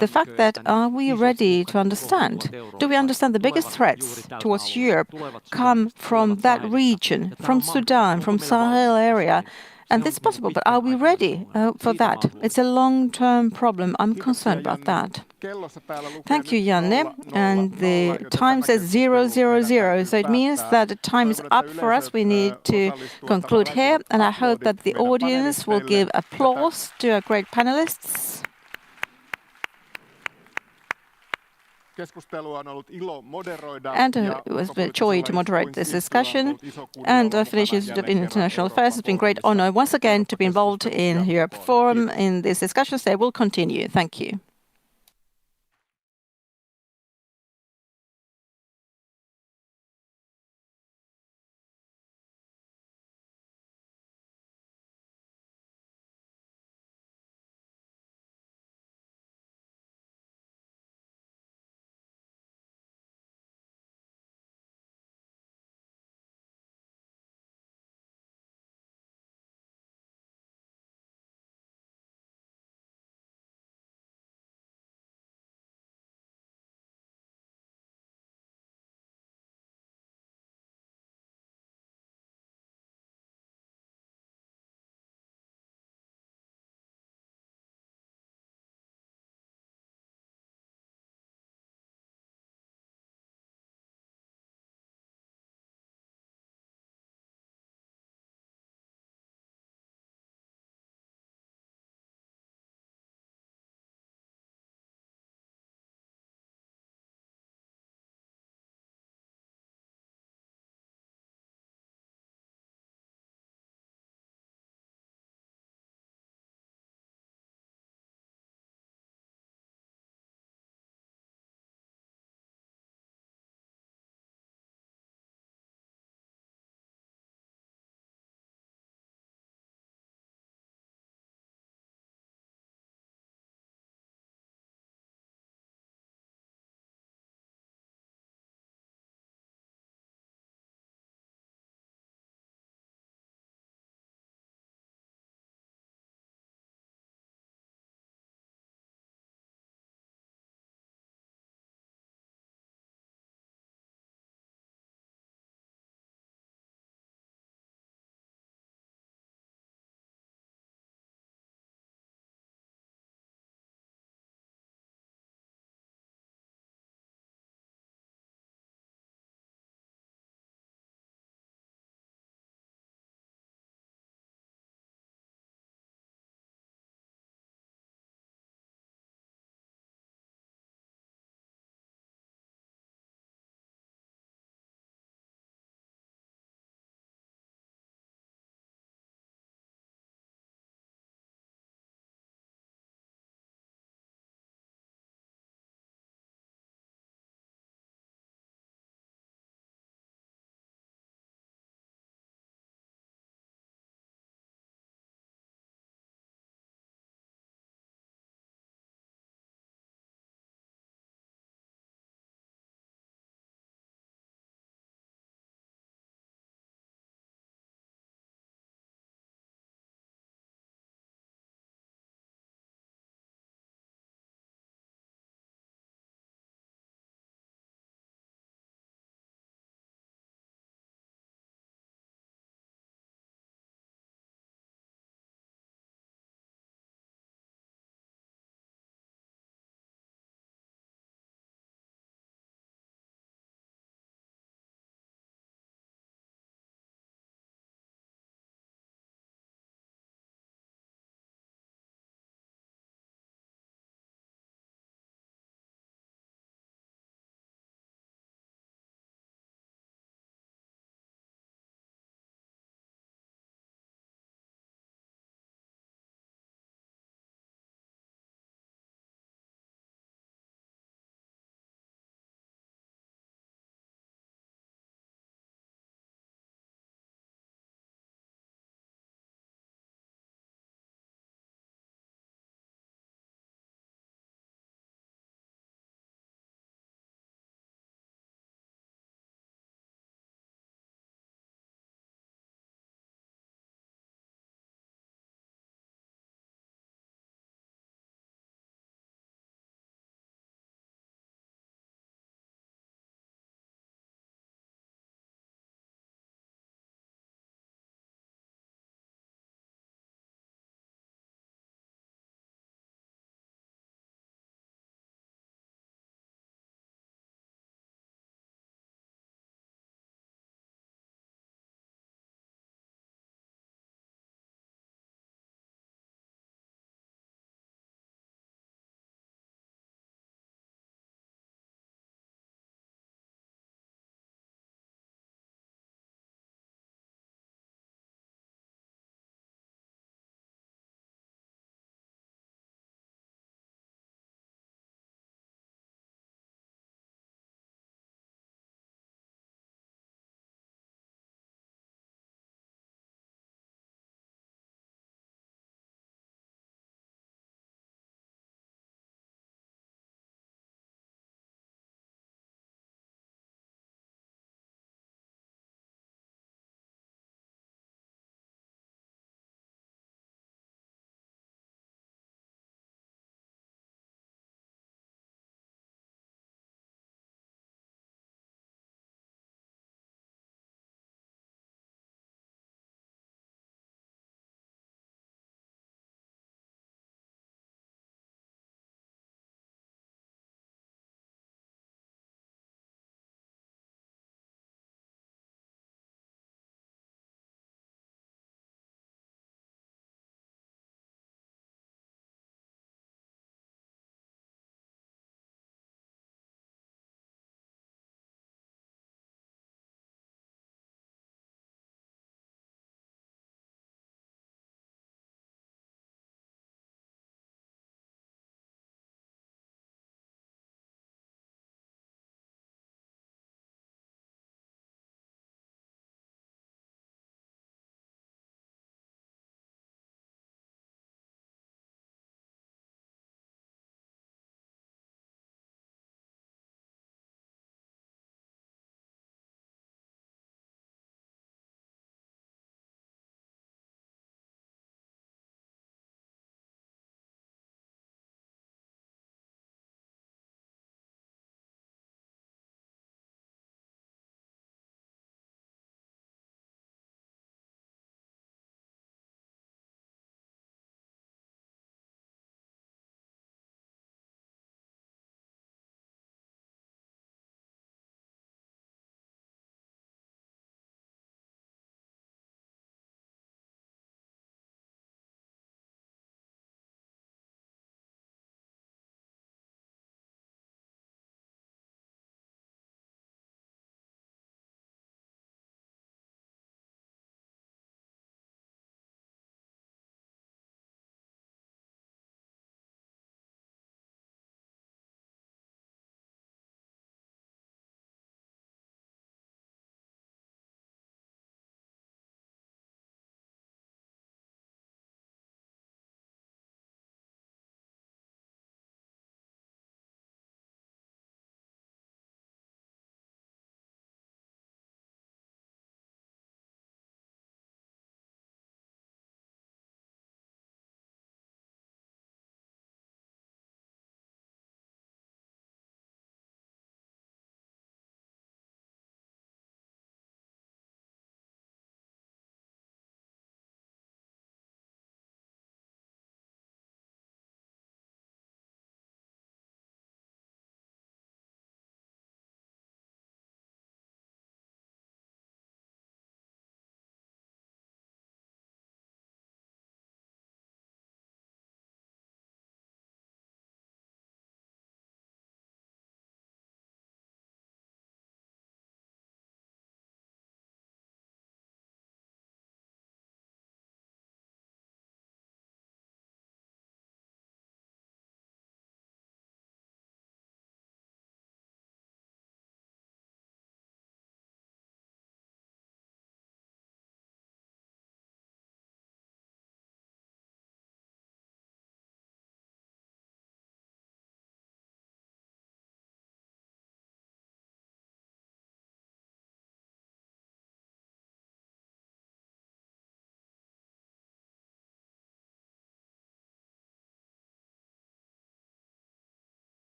the fact that are we ready to understand? Do we understand the biggest threats towards Europe come from that region, from Sudan, from Sahel area? And this is possible, but are we ready for that? It's a long-term problem. I'm concerned about that. Thank you, Janne. And the time says 000, so it means that the time is up for us. We need to conclude here, and I hope that the audience will give applause to our great panelists. And it was a joy to moderate this discussion. And Finnish Institute of International Affairs has been a great honor once again to be involved in Europe Forum in these discussions. They will continue. Thank you.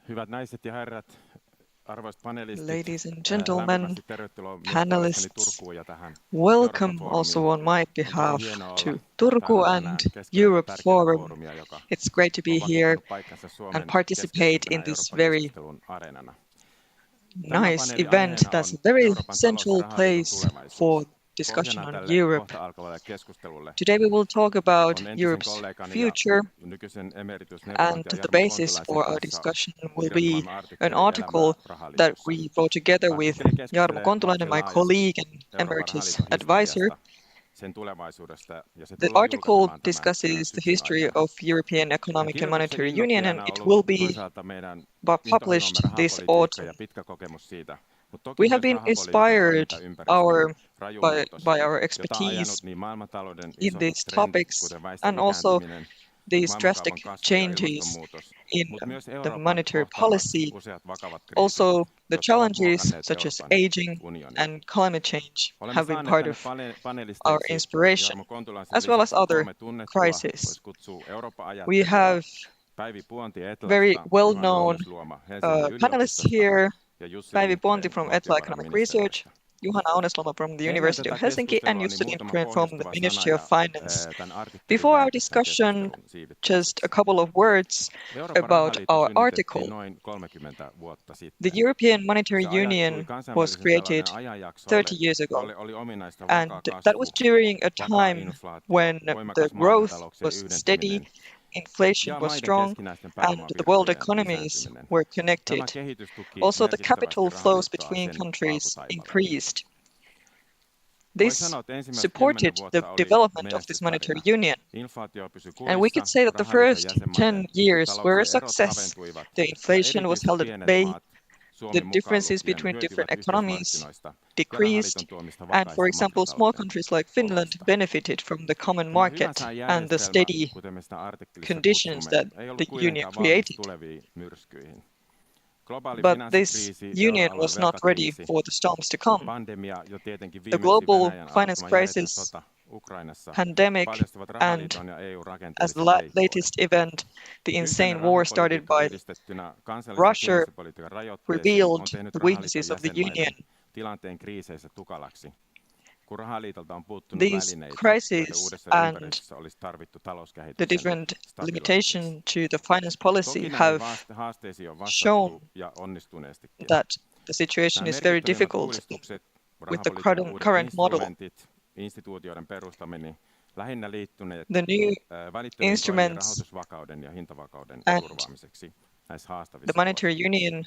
Hyvät naiset ja herrat, arvoisat panelistit, ladies and gentlemen, lämpimästi tervetuloa myös panelists, puolestani Turkuun ja tähän welcome Eurooppa-foorumiin. also on my On behalf hienoa to olla Turku täällä and tänään keskellä Europe tärkeää Forum. foorumia, joka It's great to be on here vakiintunut paikkansa and Suomen participate in keskeisimpänä this very Eurooppa-keskustelun areenana. Tämän nice paneelin event aiheena that's on a very Euroopan central talous- ja rahaliiton place tulevaisuus. for discussion Pohjana on tälle Europe. kohta alkavalle keskustelulle Today we will talk about on entisen Europe's kollegani future, ja nykyisen and emeritusneuvonantaja the Jarmo basis Kontulaisen for our kanssa discussion will kirjoittamamme be artikkeli an article Elämää that rahaliitossa. we wrote together with Artikkeli Jarmo keskustelee Kontulainen, my varsin colleague and laajasti Euroopan emeritus rahaliiton advisor. historiasta, sen tulevaisuudesta, ja se The tullaan article julkaisemaan tämän discusses the syksyn history aikana. of European Economic and Kirjoituksen Monetary Union, and innoittajana it on will ollut be toisaalta meidän published intohimomme this rahapolitiikka autumn. ja pitkä kokemus siitä, mutta toki We have myös been rahapolitiikan inspired toimintaympäristön raju muutos, by our jota on expertise ajanut niin maailmantalouden in isot these trendit, topics kuten väestön and also ikääntyminen, these drastic maailmankaupan kasvu ja changes ilmastonmuutos, in mutta myös the Euroopan monetary kohtaamat policy, useat vakavat kriisit, also the jotka ovat challenges muokanneet such as Euroopan aging unionin. and climate change Olemme have been saaneet part tänne of panelisteiksi our inspiration, Jarmo Kontulaisen as well as lisäksi other 3 tunnettua, crises. voisi kutsua Eurooppa-ajattelijaa, We have Päivi Puonti Etlasta, very Juhana well-known Aunesluoma Helsingin panelists yliopistosta here, ja Jussi Päivi Lindgren Ponti from Etla Economic Research, valtiovarainministeriöstä. Juhana Aunesluoma from the Ennen University tätä of Helsinki, and keskustelua Jussi niin muutama Lindgren from the pohjustava Ministry sana of ja Finance. tämän artikkelin Before our välitysten discussion, keskustelun siivittämiseksi. just a couple of words Euroopan about rahaliitto our synnytettiin article. noin 30 vuotta The sitten. European Monetary Se ajattui Union was kansainvälisen created talouden ajanjaksolle, 30 years ago, jolle oli ominaista and vakaa that was kasvu, during a vakaa time inflaatio, when voimakas the growth maailmantalouksien was steady, yhdentyminen inflation ja was maiden strong, keskinäisten and the world pääomavirtojen economies lisääntyminen. were connected. Tämä kehitys tuki Also, the merkittävästi capital flows rahaliittoa between sen countries alkutaivaalla. increased. Voi This sanoa, että ensimmäiset 10 supported the vuotta oli development of this monetary menestystarina. union. Inflaatio pysyi And we could kurissa, say that the rahaliiton first jäsenmaiden 10 years were a talouksien erot success. kaventuivat, The ja inflation was erityisesti held at pienet bay, maat, Suomi the mukaan differences lukien, between hyötyivät different economies yhteismarkkinoista ja decreased, rahaliiton tuomista and for vakaista example, small makrotalouden countries like Finland oloista. benefited from the common Tämä market hyvän sään and the järjestelmä, steady kuten me sitä artikkelissa conditions kutsumme, that ei ollut the union kuitenkaan valmis created. tuleviin myrskyihin. Globaali But this finanssikriisi, union euroalueen was not ready velkakriisi, for the storms to come. pandemia ja tietenkin The viimeksi global Venäjän finance aloittama järjetön crisis, sota Ukrainassa pandemic, paljastivat and rahaliiton ja as EU-rakenteelliset the heikkoudet. latest event, the insane Yhteinen war started rahapolitiikka by yhdistettynä kansallisen Russia finanssipolitiikan rajoitteisiin revealed on tehnyt the weaknesses of the rahaliiton union. jäsenmaiden tilanteen kriiseissä tukalaksi. Kun rahaliitolta on puuttunut These välineitä, crises joita uudessa and ympäristössä olisi tarvittu the talouskehityksen different stabilisoimiseksi. limitation to the finance policy Toki have näihin haasteisiin on shown vastattu ja onnistuneestikin. that the situation Nämä is very merkittävimmät difficult uudistukset, with the rahapolitiikan uudet current model. instrumentit, instituutioiden perustaminen, lähinnä liittyneet The new välittömiin toimiin instruments rahoitusvakauden ja hintavakauden and turvaamiseksi näissä the haastavissa monetary oloissa. union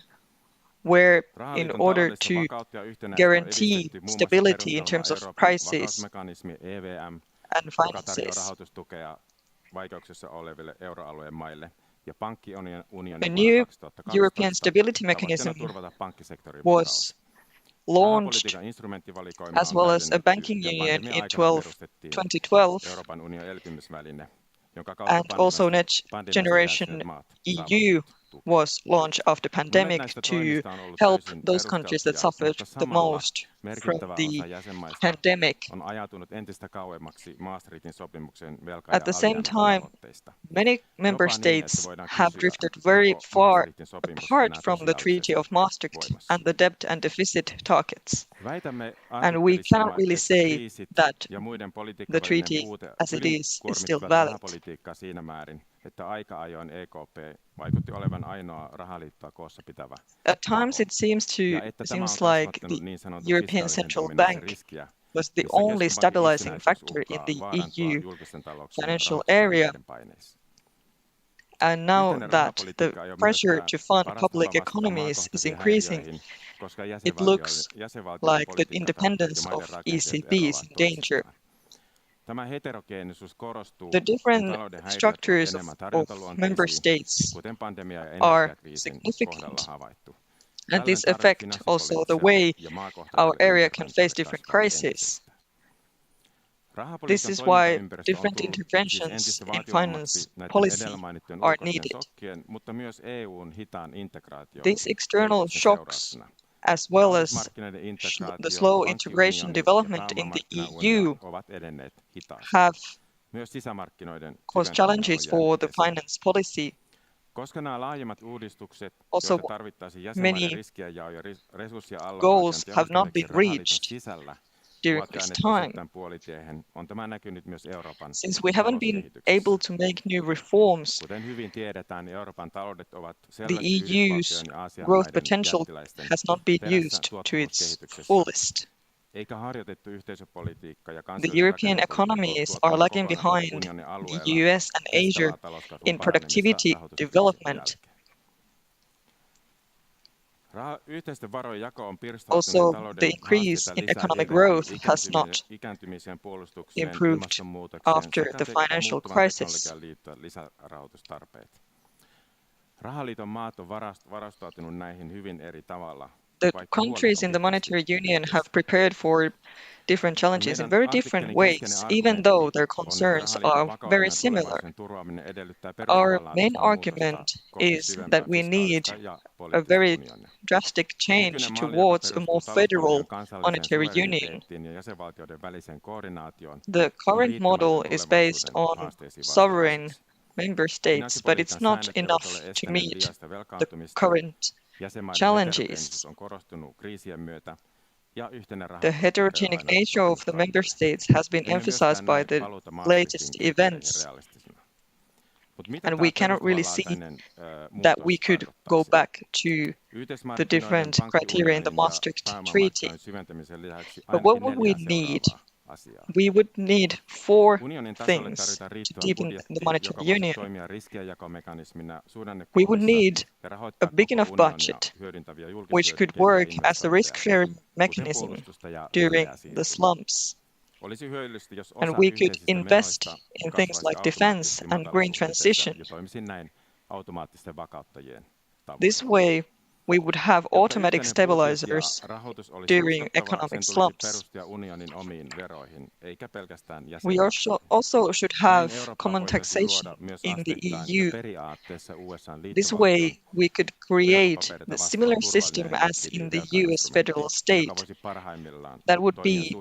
were in Rahaliiton order taloudellista to vakautta ja yhtenäisyyttä on guarantee edistetty muun muassa stability in perustamalla terms of Euroopan prices vakausmekanismi EVM, and joka tarjoaa finances. rahoitustukea vaikeuksissa oleville euroalueen maille, ja pankkiunionin A vuonna new 2012 European stability tavoitteena mechanism turvata pankkisektorin was vakaus. launched, Rahapolitiikan instrumenttivalikoima as on well as a täydennetty, banking ja union pandemian in aikana perustettiin 2012, Euroopan unionin elpymisväline, jonka kautta and also Next pandemiasta Generation kärsineet maat saavat EU tukea. was launched after Monet pandemic näistä to toimista on ollut help täysin those countries that perusteltuja, suffered mutta the samalla most from merkittävä the osa jäsenmaista pandemic. on ajatunut entistä kauemmaksi Maastrichtin sopimuksen velka- At the ja same time, alijäämätavoitteista. many member Jopa niin, että states voidaan have kysyä, drifted very onko far Maastrichtin sopimus apart enää from the Treaty of tosiasiallisesti Maastricht voimassa. and the debt and deficit targets. Väitämme And we cannot really että say kriisit that ja muiden the politiikkavälinen treaty puute as it is still ylikuormittivat valid. rahapolitiikkaa siinä määrin, että aika ajoin EKP vaikutti olevan ainoa rahaliittoa koossa pitävä At times taho. it seems Ja että tämä on like kasvattanut the niin sanotun European fiskaalisen Central dominanssin Bank riskiä, was the jossa only keskuspankin stabilizing itsenäisyys factor in uhkaa the vaarantua EU julkisten talouksien financial rahoitusmarkkinoiden area. paineissa. And now Yhteinen that the rahapolitiikka ei ole pressure myöskään to fund paras public tapa vastata economies is maakohtaisiin increasing, häiriöihin, koska it looks jäsenvaltioiden like the politiikkatavoitteet ja independence maiden of rakenteet ECB eroavat is in danger. toisistaan. Tämä heterogeenisuus korostuu, The kun different talouden häiriöt structures ovat enemmän of member tarjontaluonteisia, states kuten pandemia- ja are energiakriisin significant. kohdalla havaittu. And this Tällöin tarve affect also the way finanssipoliittiselle ja maakohtaiselle our area can interventiolle face different kasvaa crises. entisestään. This Rahapolitiikan is why toimintaympäristö on different tullut siis interventions entistä in vaativammaksi finance näiden policy edellä mainittujen are ulkoisten needed. shokkien, mutta myös EUn hitaan integraation These external kehityksen shocks, seurauksena. as well as Rahoitusmarkkinoiden integraatio, the slow pankkiunioni integration ja development in the pääomamarkkinaunioni EU ovat edenneet hitaasti. have Myös sisämarkkinoiden caused syventäminen on challenges for the jännitteisempää. finance policy. Also, many goals have not been reached during this time. Since we haven't been able to make new reforms, the EU's growth potential has not been used to its fullest. The European economies are lagging behind the US and Asia in productivity development. Also, the increase in economic growth has not improved after the financial crisis. The countries in the monetary union have prepared for different challenges in very different ways, even though their concerns are very similar. Our main argument is that we need a very drastic change towards a more federal monetary union. The current model is based on sovereign member states, but it's not enough to meet the current challenges. The heterogeneous nature of the member states has been emphasized by the latest events, and we cannot really see that we could go back to the different criteria in the Maastricht Treaty. But what would we need? We would need 4 things to deepen the monetary union. We would need a big enough budget, which could work as a risk-sharing mechanism during the slumps. And we could invest in things like defense and green transition. This way, we would have automatic stabilizers during economic slumps. We also should have common taxation in the EU. This way, we could create the similar system as in the US federal state. That would be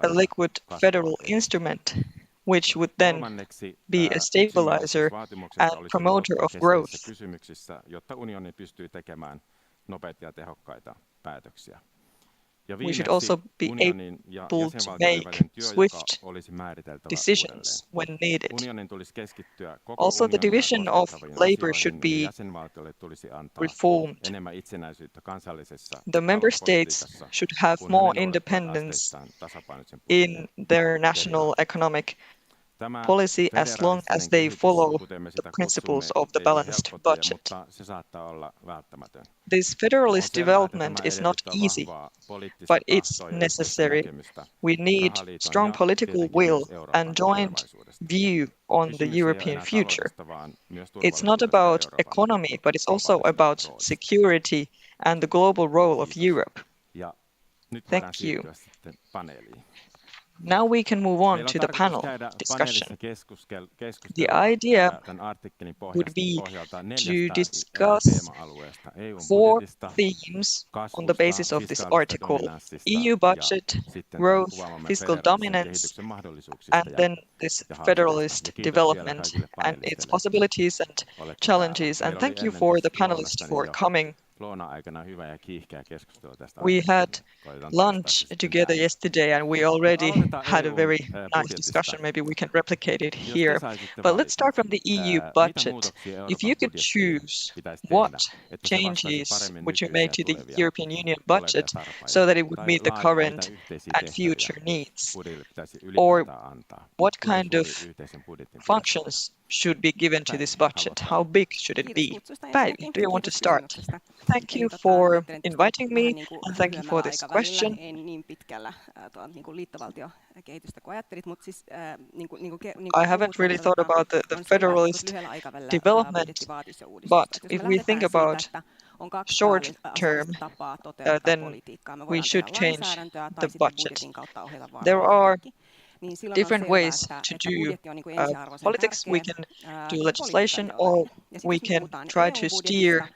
a liquid federal instrument, which would then be a stabilizer and promoter of growth. We should also be able to make swift decisions when needed. Also, the division of labor should be reformed. The member states should have more independence in their national economic policy as long as they follow the principles of the balanced budget. This federalist development is not easy, but it's necessary. We need strong political will and joint view on the European future. It's not about economy, but it's also about security and the global role of Europe. Thank you. Now we can move on to the panel discussion. The idea would be to discuss 4 themes on the basis of this article: EU budget, growth, fiscal dominance, and then this federalist development and its possibilities and challenges. And thank you for the panelists for coming. We had lunch together yesterday and we already had a very nice discussion. Maybe we can replicate it here. But let's start from the EU budget. If you could choose, what changes would you make to the European Union budget so that it would meet the current and future needs? Or what kind of functions should be given to this budget? How big should it be? Päivi, do you want to start? Thank you for inviting me and thank you for this question. I haven't really thought about the federalist development, but if we think about short term, then we should change the budget. There are different ways to do politics. We can do legislation or we can try to steer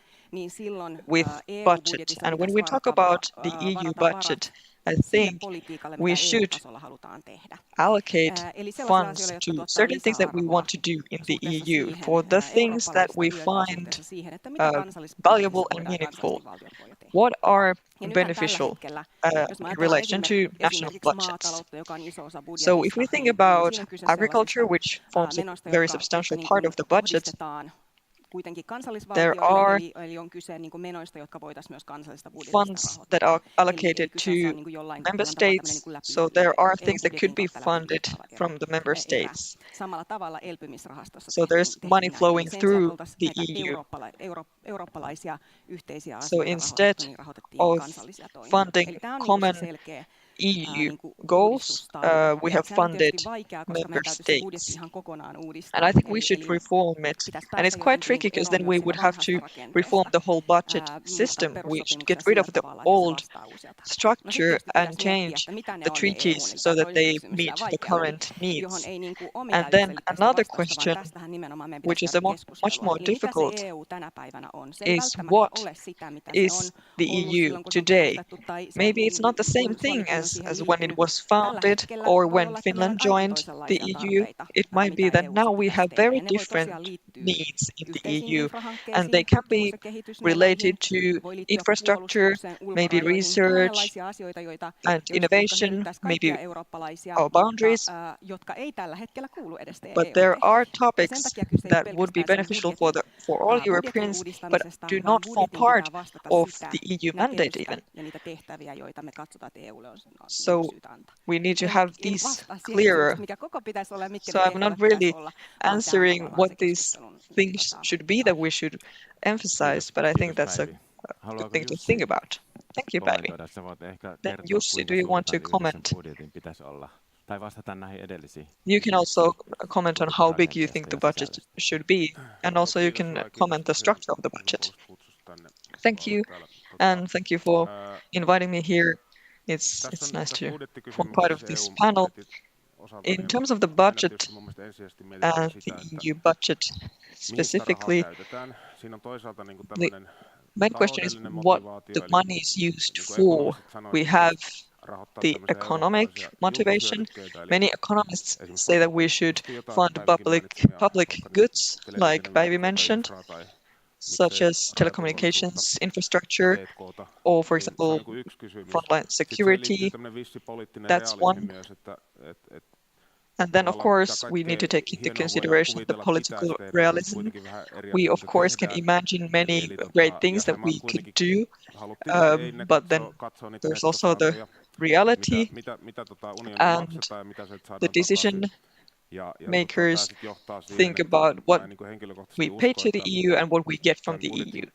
with budget. And when we talk about the EU budget, I think we should allocate funds to certain things that we want to do in the EU for the things that we find valuable and meaningful. What are beneficial in relation to national budgets? So if we think about agriculture, which forms a very substantial part of the budget, there are funds that are allocated to member states, so there are things that could be funded from the member states. So there's money flowing through the EU. So instead of funding common EU goals, we have funded member states. And I think we should reform it. And it's quite tricky because then we would have to reform the whole budget system. We should get rid of the old structure and change the treaties so that they meet the current needs. And then another question, which is much more difficult, is what is the EU today? Maybe it's not the same thing as when it was founded or when Finland joined the EU. It might be that now we have very different needs in the EU, and they can be related to infrastructure, maybe research and innovation, maybe our boundaries. But there are topics that would be beneficial for all Europeans, but do not form part of the EU mandate even. So we need to have these clearer. So I'm not really answering what these things should be that we should emphasize, but I think that's a good thing to think about. Thank you, Päivi. Then Jussi, do you want to comment? You can also comment on how big you think the budget should be, and also you can comment the structure of the budget. Thank you, and thank you for inviting me here. It's nice to form part of this panel. In terms of the budget and the EU budget specifically, the main question is what the money is used for. We have the economic motivation. Many economists say that we should fund public goods, like Päivi mentioned, such as telecommunications infrastructure, or for example, frontline security. That's one. And then, of course, we need to take into consideration the political realism. We, of course, can imagine many great things that we could do, but then there's also the reality, and the decision makers think about what we pay to the EU and what we get from the EU.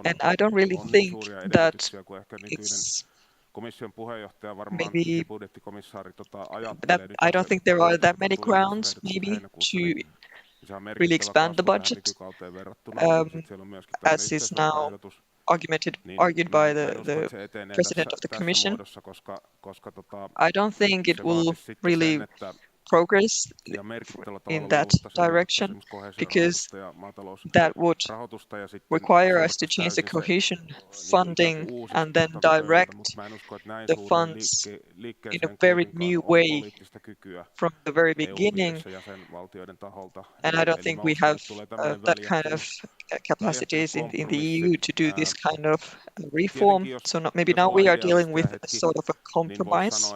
And I don't really think that it's maybe that I don't think there are that many grounds maybe to really expand the budget, as is now argued by the President of the Commission. I don't think it will really progress in that direction, because that would require us to change the cohesion funding and then direct the funds in a very new way from the very beginning. And I don't think we have that kind of capacities in the EU to do this kind of reform. So maybe now we are dealing with sort of a compromise.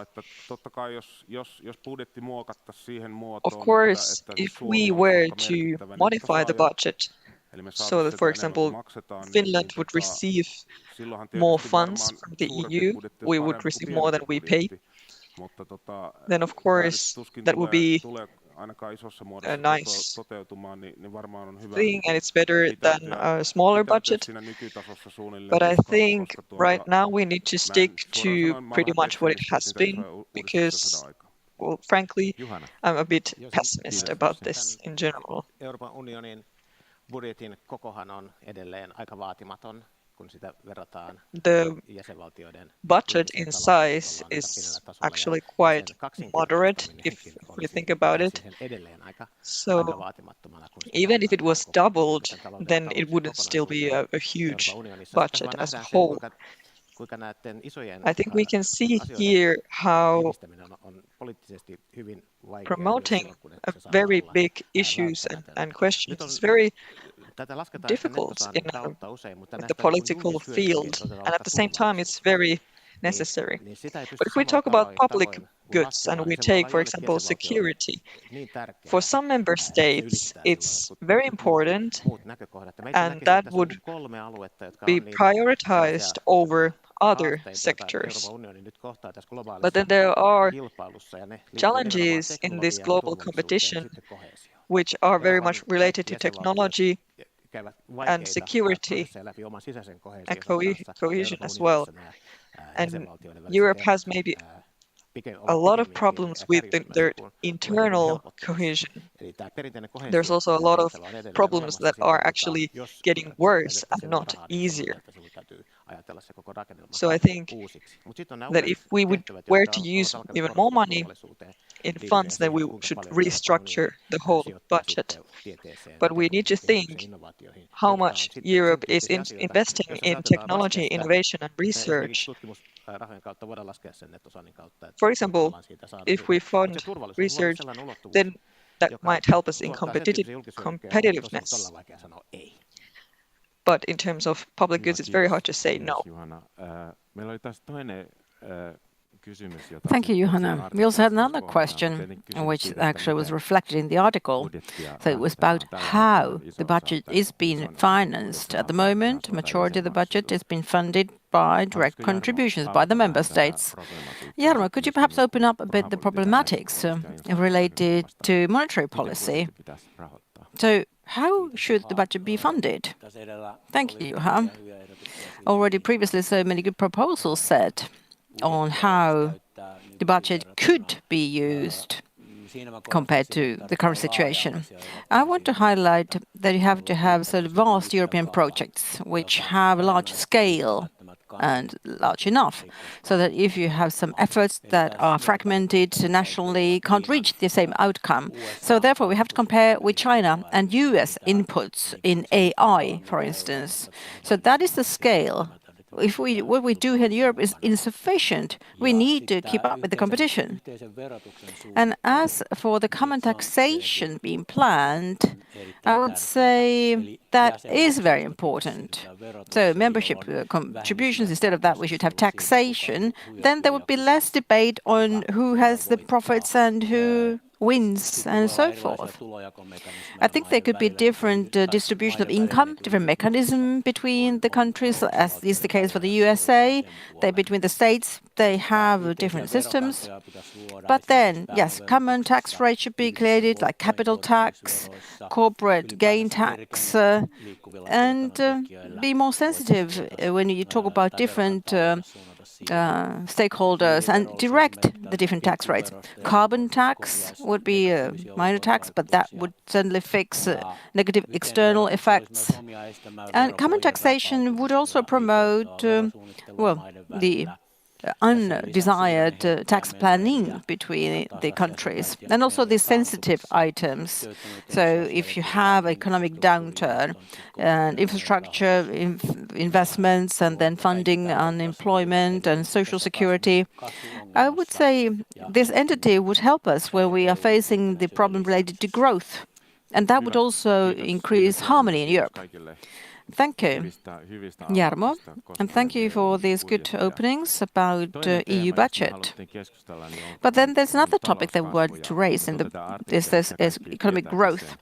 Of course, if we were to modify the budget so that, for example, Finland would receive more funds from the EU, we would receive more than we pay, then of course that would be a nice thing, and it's better than a smaller budget. But I think right now we need to stick to pretty much what it has been, because, well, frankly, I'm a bit pessimist about this in general. Euroopan unionin budjetin kokohan on edelleen aika vaatimaton, kun sitä verrataan jäsenvaltioiden. The budget in size is actually quite moderate if you think about it. So even if it was doubled, then it wouldn't still be a huge budget as a whole. I think we can see here how promoting very big issues and questions is very difficult in the political field, and at the same time it's very necessary. But if we talk about public goods and we take, for example, security, for some member states it's very important and that would be prioritized over other sectors. But then there are challenges in this global competition which are very much related to technology and security and cohesion as well. And Europe has maybe a lot of problems with their internal cohesion. There's also a lot of problems that are actually getting worse and not easier. So I think that if we were to use even more money in funds, then we should restructure the whole budget. But we need to think how much Europe is investing in technology, innovation and research. For example, if we fund research, then that might help us in competitiveness. But in terms of public goods, it's very hard to say no. Thank you, Johanna. We also had another question, which actually was reflected in the article. So it was about how the budget is being financed. At the moment, majority of the budget is being funded by direct contributions by the member states. Jarmo, could you perhaps open up a bit the problematics related to monetary policy? So how should the budget be funded? Thank you, Juha. Already previously so many good proposals said on how the budget could be used compared to the current situation. I want to highlight that you have to have sort of vast European projects which have a large scale and large enough, so that if you have some efforts that are fragmented nationally, can't reach the same outcome. So therefore we have to compare with China and US inputs in AI, for instance. So that is the scale. If what we do here in Europe is insufficient, we need to keep up with the competition. And as for the common taxation being planned, I would say that is very important. So membership contributions, instead of that we should have taxation, then there would be less debate on who has the profits and who wins and so forth. I think there could be different distribution of income, different mechanism between the countries, as is the case for the USA. Between the states, they have different systems. But then, yes, common tax rate should be created, like capital tax, corporate gain tax, and be more sensitive when you talk about different stakeholders and direct the different tax rates. Carbon tax would be a minor tax, but that would certainly fix negative external effects. And common taxation would also promote, the undesired tax planning between the countries, and also the sensitive items. So if you have economic downturn and infrastructure investments and then funding unemployment and social security, I would say this entity would help us when we are facing the problem related to growth, and that would also increase harmony in Europe. Thank you, Jarmo, and thank you for these good openings about EU budget. But then there's another topic that we want to raise in this economic growth.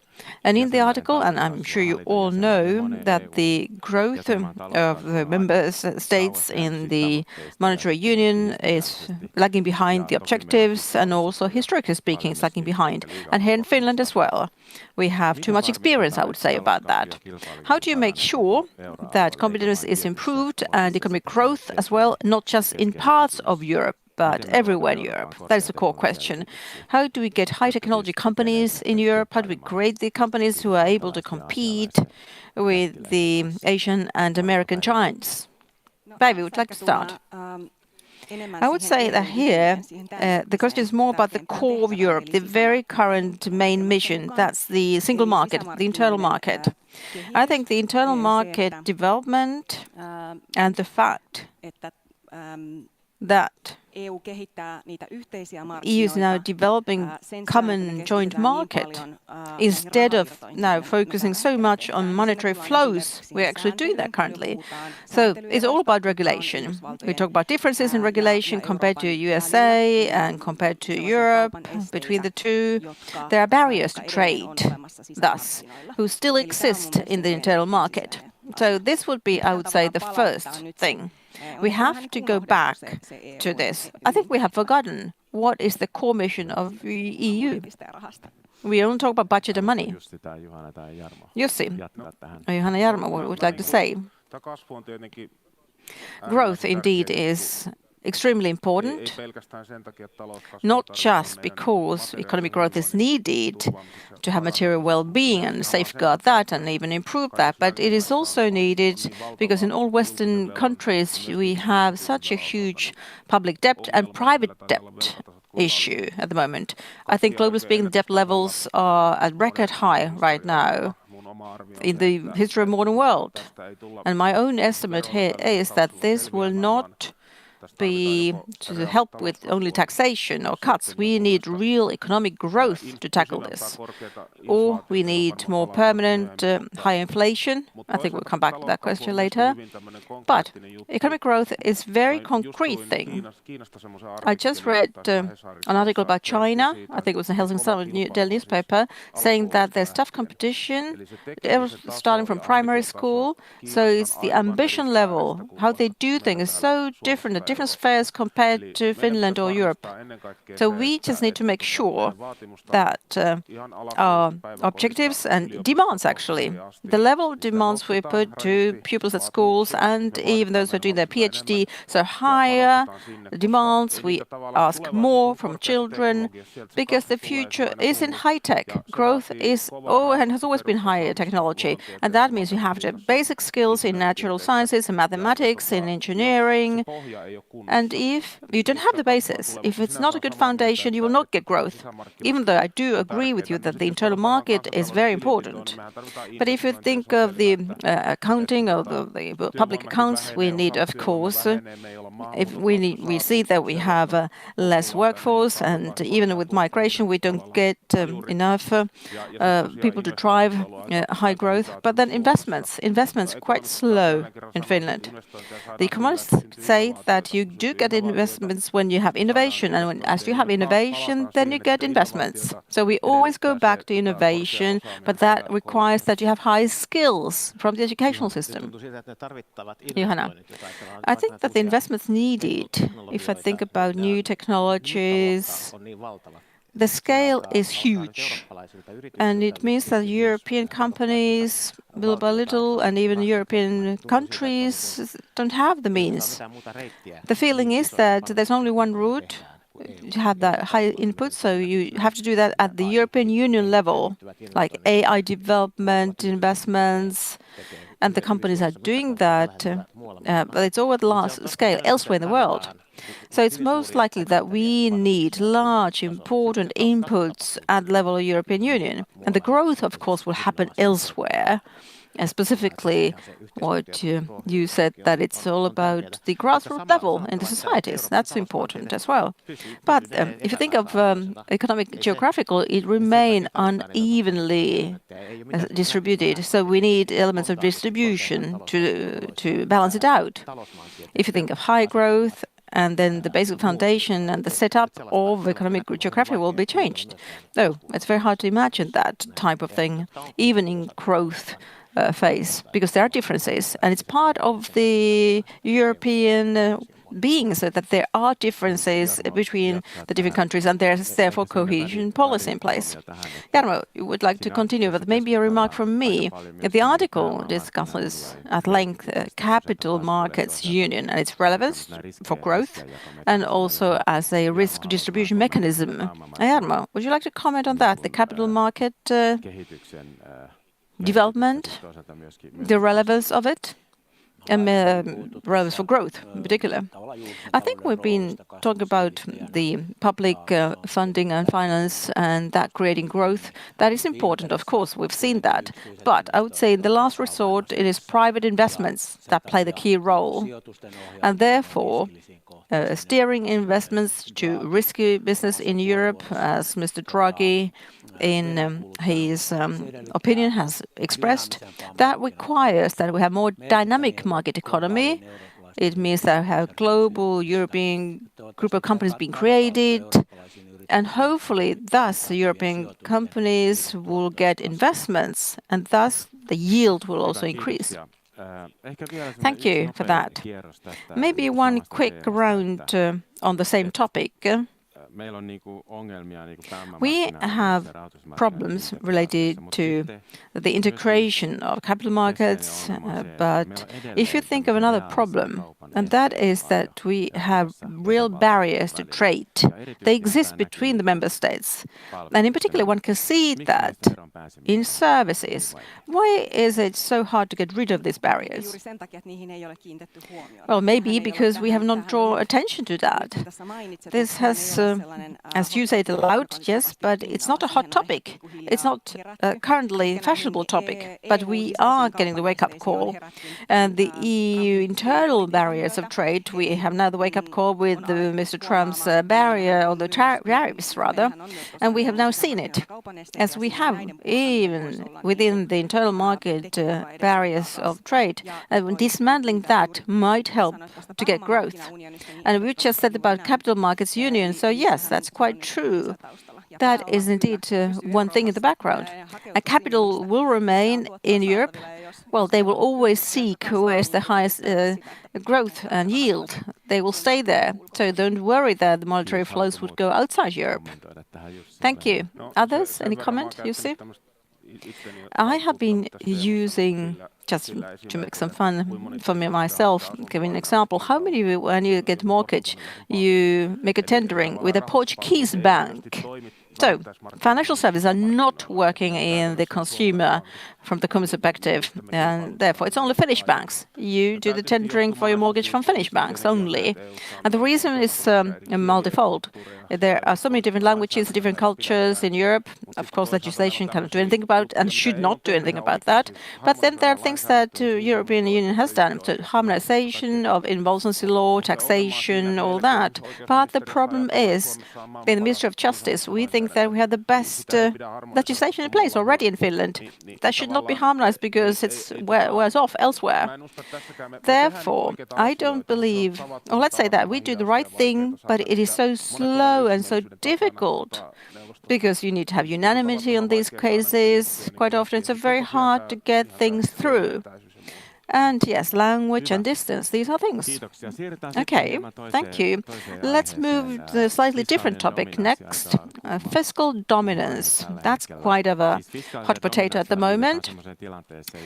And in the article, and I'm sure you all know that the growth of the member states in the monetary union is lagging behind the objectives, and also historically speaking it's lagging behind. And here in Finland as well, we have too much experience, I would say, about that. How do you make sure that competitiveness is improved and economic growth as well, not just in parts of Europe, but everywhere in Europe? That is the core question. How do we get high technology companies in Europe? How do we create the companies who are able to compete with the Asian and American giants? Päivi, would you like to start? I would say that here the question is more about the core of Europe, the very current main mission. That's the single market, the internal market. I think the internal market development and the fact that EU is now developing common joint market. Instead of now focusing so much on monetary flows, we're actually doing that currently. So it's all about regulation. We talk about differences in regulation compared to USA and compared to Europe. Between the two, there are barriers to trade, thus, who still exist in the internal market. So this would be, I would say, the first thing. We have to go back to this. I think we have forgotten what is the core mission of the EU. We only talk about budget and money. Jussi, Johanna Jarmo, what would you like to say? Growth indeed is extremely important, not just because economic growth is needed to have material well-being and safeguard that and even improve that, but it is also needed because in all Western countries we have such a huge public debt and private debt issue at the moment. I think globally speaking, debt levels are at record high right now in the history of the modern world. And my own estimate here is that this will not be to help with only taxation or cuts. We need real economic growth to tackle this. Or we need more permanent high inflation. I think we'll come back to that question later. But economic growth is a very concrete thing. I just read an article about China, I think it was in Helsinki Daily newspaper, saying that there's tough competition starting from primary school. So it's the ambition level, how they do things is so different at different spheres compared to Finland or Europe. So we just need to make sure that our objectives and demands, actually, the level of demands we put to pupils at schools and even those who are doing their PhD, so higher demands, we ask more from children, because the future is in high-tech. Growth is and has always been higher technology, and that means you have to have basic skills in natural sciences and mathematics, in engineering. And if you don't have the basis, if it's not a good foundation, you will not get growth. Even though I do agree with you that the internal market is very important. But if you think of the accounting of the public accounts, we need, of course, if we see that we have less workforce, and even with migration, we don't get enough people to drive high growth. But then investments are quite slow in Finland. The economists say that you do get investments when you have innovation, and as you have innovation, then you get investments. So we always go back to innovation, but that requires that you have high skills from the educational system. Johanna, I think that the investments needed, if I think about new technologies, the scale is huge, and it means that European companies, little by little, and even European countries don't have the means. The feeling is that there's only one route to have that high input, so you have to do that at the European Union level, like AI development, investments, and the companies are doing that, but it's all at large scale elsewhere in the world. So it's most likely that we need large, important inputs at the level of European Union. And the growth, of course, will happen elsewhere. And specifically, what you said, that it's all about the grassroots level in the societies. That's important as well. But if you think of economic geographical, it remains unevenly distributed. So we need elements of distribution to balance it out. If you think of high growth, and then the basic foundation and the setup of economic geography will be changed. No, it's very hard to imagine that type of thing, even in growth phase, because there are differences, and it's part of the European being, so that there are differences between the different countries, and there's therefore cohesion policy in place. Jarmo, you would like to continue, but maybe a remark from me. The article discusses at length capital markets union and its relevance for growth, and also as a risk distribution mechanism. Jarmo, would you like to comment on that, the capital market development, the relevance of it? relevance for growth in particular. I think we've been talking about the public funding and finance and that creating growth. That is important, of course, we've seen that. But I would say in the last resort, it is private investments that play the key role. And therefore, steering investments to risky business in Europe, as Mr. Draghi in his opinion has expressed, that requires that we have more dynamic market economy. It means that we have a global European group of companies being created, and hopefully thus European companies will get investments, and thus the yield will also increase. Thank you for that. Maybe one quick round on the same topic. We have problems related to the integration of capital markets, but if you think of another problem, and that is that we have real barriers to trade. They exist between the member states. And in particular, one can see that in services. Why is it so hard to get rid of these barriers? Well, maybe because we have not drawn attention to that. This has, as you say it aloud, yes, but it's not a hot topic. It's not currently a fashionable topic, but we are getting the wake-up call. And the EU internal barriers of trade, we have now the wake-up call with Mr. Trump's barrier, or the tariffs rather, and we have now seen it. As we have, even within the internal market, barriers of trade, dismantling that might help to get growth. And we just said about capital markets union, so yes, that's quite true. That is indeed one thing in the background. A capital will remain in Europe. Well, they will always seek where is the highest growth and yield. They will stay there. So don't worry that the monetary flows would go outside Europe. Thank you. Others? Any comment, Jussi? I have been using, just to make some fun for me myself, giving an example. How many of you, when you get mortgage, you make a tendering with a Portuguese bank? So, financial services are not working in the consumer from the consumer perspective, and therefore it's only Finnish banks. You do the tendering for your mortgage from Finnish banks only. And the reason is multifold. There are so many different languages, different cultures in Europe. Of course, legislation cannot do anything about and should not do anything about that. But then there are things that the European Union has done, so harmonization of insolvency law, taxation, all that. But the problem is, in the Ministry of Justice, we think that we have the best legislation in place already in Finland. That should not be harmonized because it's wears off elsewhere. Therefore, I don't believe, or let's say that we do the right thing, but it is so slow and so difficult because you need to have unanimity on these cases. Quite often it's very hard to get things through. And yes, language and distance, these are things. Okay, thank you. Let's move to a slightly different topic next. Fiscal dominance. That's quite of a hot potato at the moment.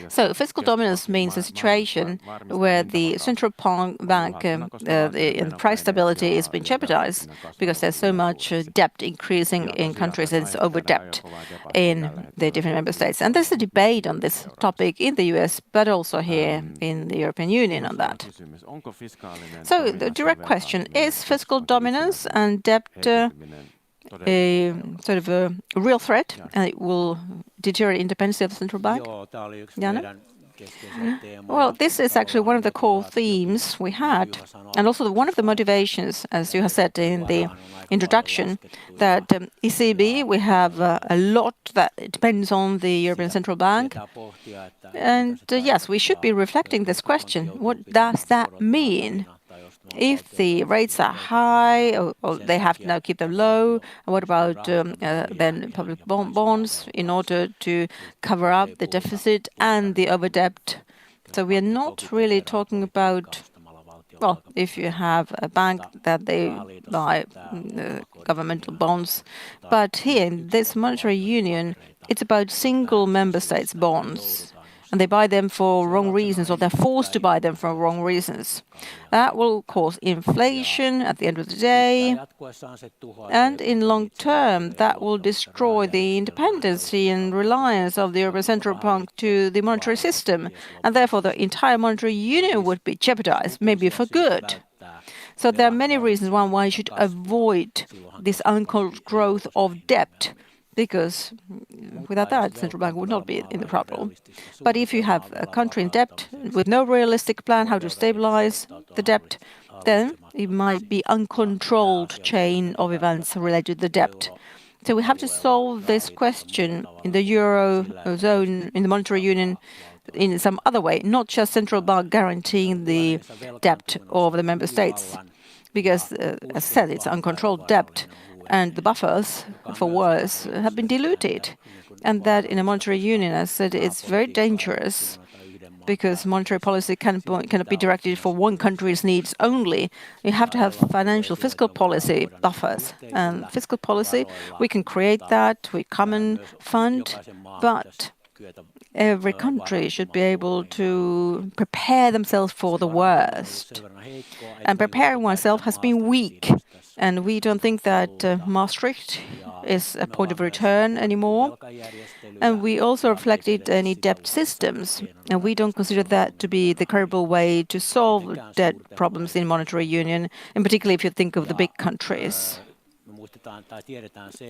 So fiscal dominance means a situation where the central bank the price stability is being jeopardized because there's so much debt increasing in countries and it's over debt in the different member states. And there's a debate on this topic in the US, but also here in the European Union on that. So the direct question, is fiscal dominance and debt a sort of a real threat and it will deteriorate independence of the central bank? Janne? Well, this is actually one of the core themes we had, and also one of the motivations, as you have said in the introduction, that ECB, we have a lot that depends on the European Central Bank. And yes, we should be reflecting this question. What does that mean? If the rates are high, or they have to now keep them low, what about then public bonds in order to cover up the deficit and the overdebt? So we are not really talking about, well, if you have a bank that they buy governmental bonds, but here in this monetary union, it's about single member states bonds. and they buy them for wrong reasons, or they're forced to buy them for wrong reasons. That will cause inflation at the end of the day, and in long term, that will destroy the independency and reliance of the European Central Bank to the monetary system, and therefore the entire monetary union would be jeopardized, maybe for good. So there are many reasons why one should avoid this uncontrolled growth of debt, because without that, the central bank would not be in the problem. But if you have a country in debt with no realistic plan how to stabilize the debt, then it might be uncontrolled chain of events related to the debt. So we have to solve this question in the Eurozone, in the monetary union, in some other way, not just central bank guaranteeing the debt of the member states, because, as said, it's uncontrolled debt, and the buffers for wars have been diluted. And that in a monetary union, as I said, it's very dangerous, because monetary policy cannot be directed for one country's needs only. You have to have financial fiscal policy buffers. And fiscal policy, we can create that with common fund, but every country should be able to prepare themselves for the worst. And preparing oneself has been weak. And we don't think that Maastricht is a point of return anymore. And we also reflected any debt systems. And we don't consider that to be the credible way to solve debt problems in monetary union, and particularly if you think of the big countries.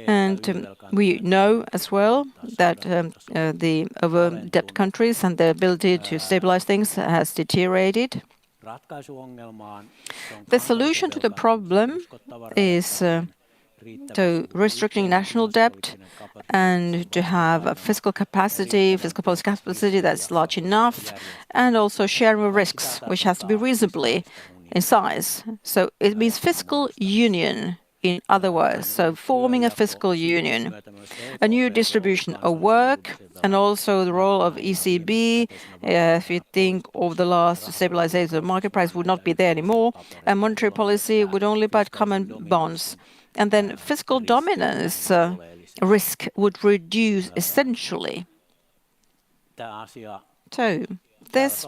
And we know as well that the over-debt countries and their ability to stabilize things has deteriorated. The solution to the problem is to restricting national debt and to have a fiscal policy capacity that's large enough, and also sharing of risks, which has to be reasonably in size. So it means fiscal union. In other words, so forming a fiscal union, a new distribution of work, and also the role of ECB, if you think of the last stabilization of market price, would not be there anymore, and monetary policy would only buy common bonds. And then fiscal dominance risk would reduce essentially. So this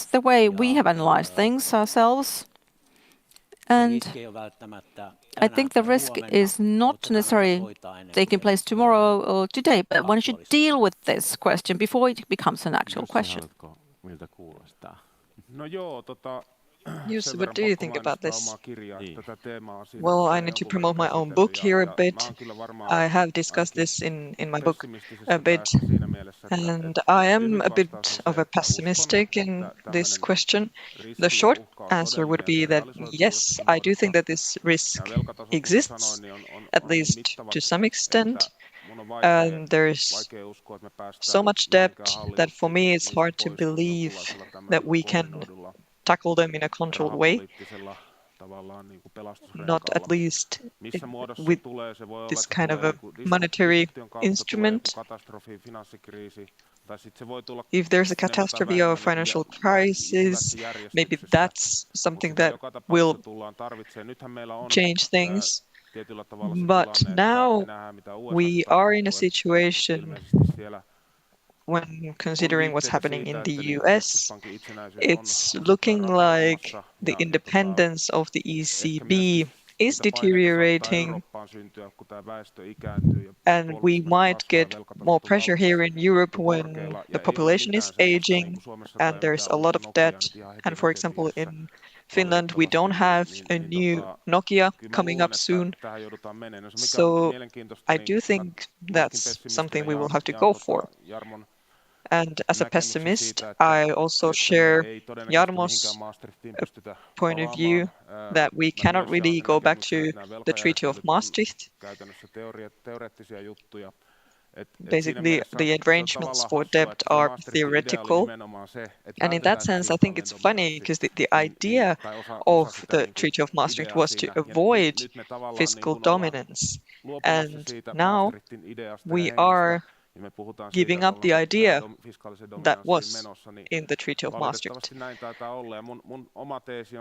the way we have analyzed things ourselves. And I think the risk is not necessarily taking place tomorrow or today, but one should deal with this question before it becomes an actual question. Jussi, what do you think about this? Well, I need to promote my own book here a bit. I have discussed this in my book a bit, and I am a bit of a pessimistic in this question. The short answer would be that yes, I do think that this risk exists, at least to some extent. And there's so much debt that for me it's hard to believe that we can tackle them in a controlled way, not at least with this kind of a monetary instrument. If there's a catastrophe or a financial crisis, maybe that's something that will change things. But now we are in a situation when considering what's happening in the US, it's looking like the independence of the ECB is deteriorating, and we might get more pressure here in Europe when the population is aging and there's a lot of debt. And for example, in Finland, we don't have a new Nokia coming up soon. So I do think that's something we will have to go for. And as a pessimist, I also share Jarmo's point of view that we cannot really go back to the Treaty of Maastricht. Basically, the arrangements for debt are theoretical. And in that sense, I think it's funny because the idea of the Treaty of Maastricht was to avoid fiscal dominance. And now we are giving up the idea that was in the Treaty of Maastricht.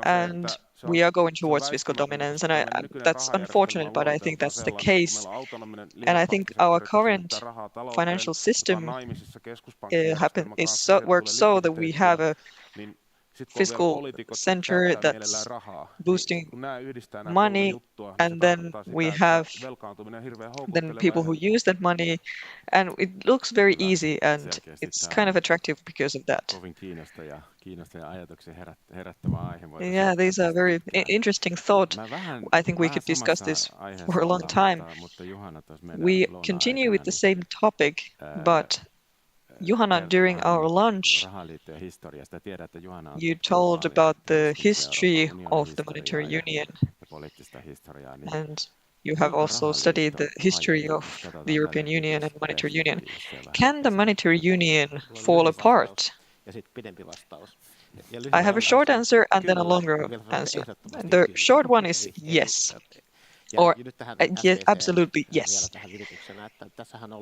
And we are going towards fiscal dominance, and that's unfortunate, but I think that's the case. And I think our current financial system works so that we have a fiscal center that's boosting money, and then we have people who use that money, and it looks very easy, and it's kind of attractive because of that. Yeah, these are very interesting thought. I think we could discuss this for a long time. We continue with the same topic, but Juhana, during our lunch, you told about the history of the monetary union, and you have also studied the history of the European Union and monetary union. Can the monetary union fall apart? I have a short answer and then a longer answer. The short one is yes. Or yes, absolutely yes.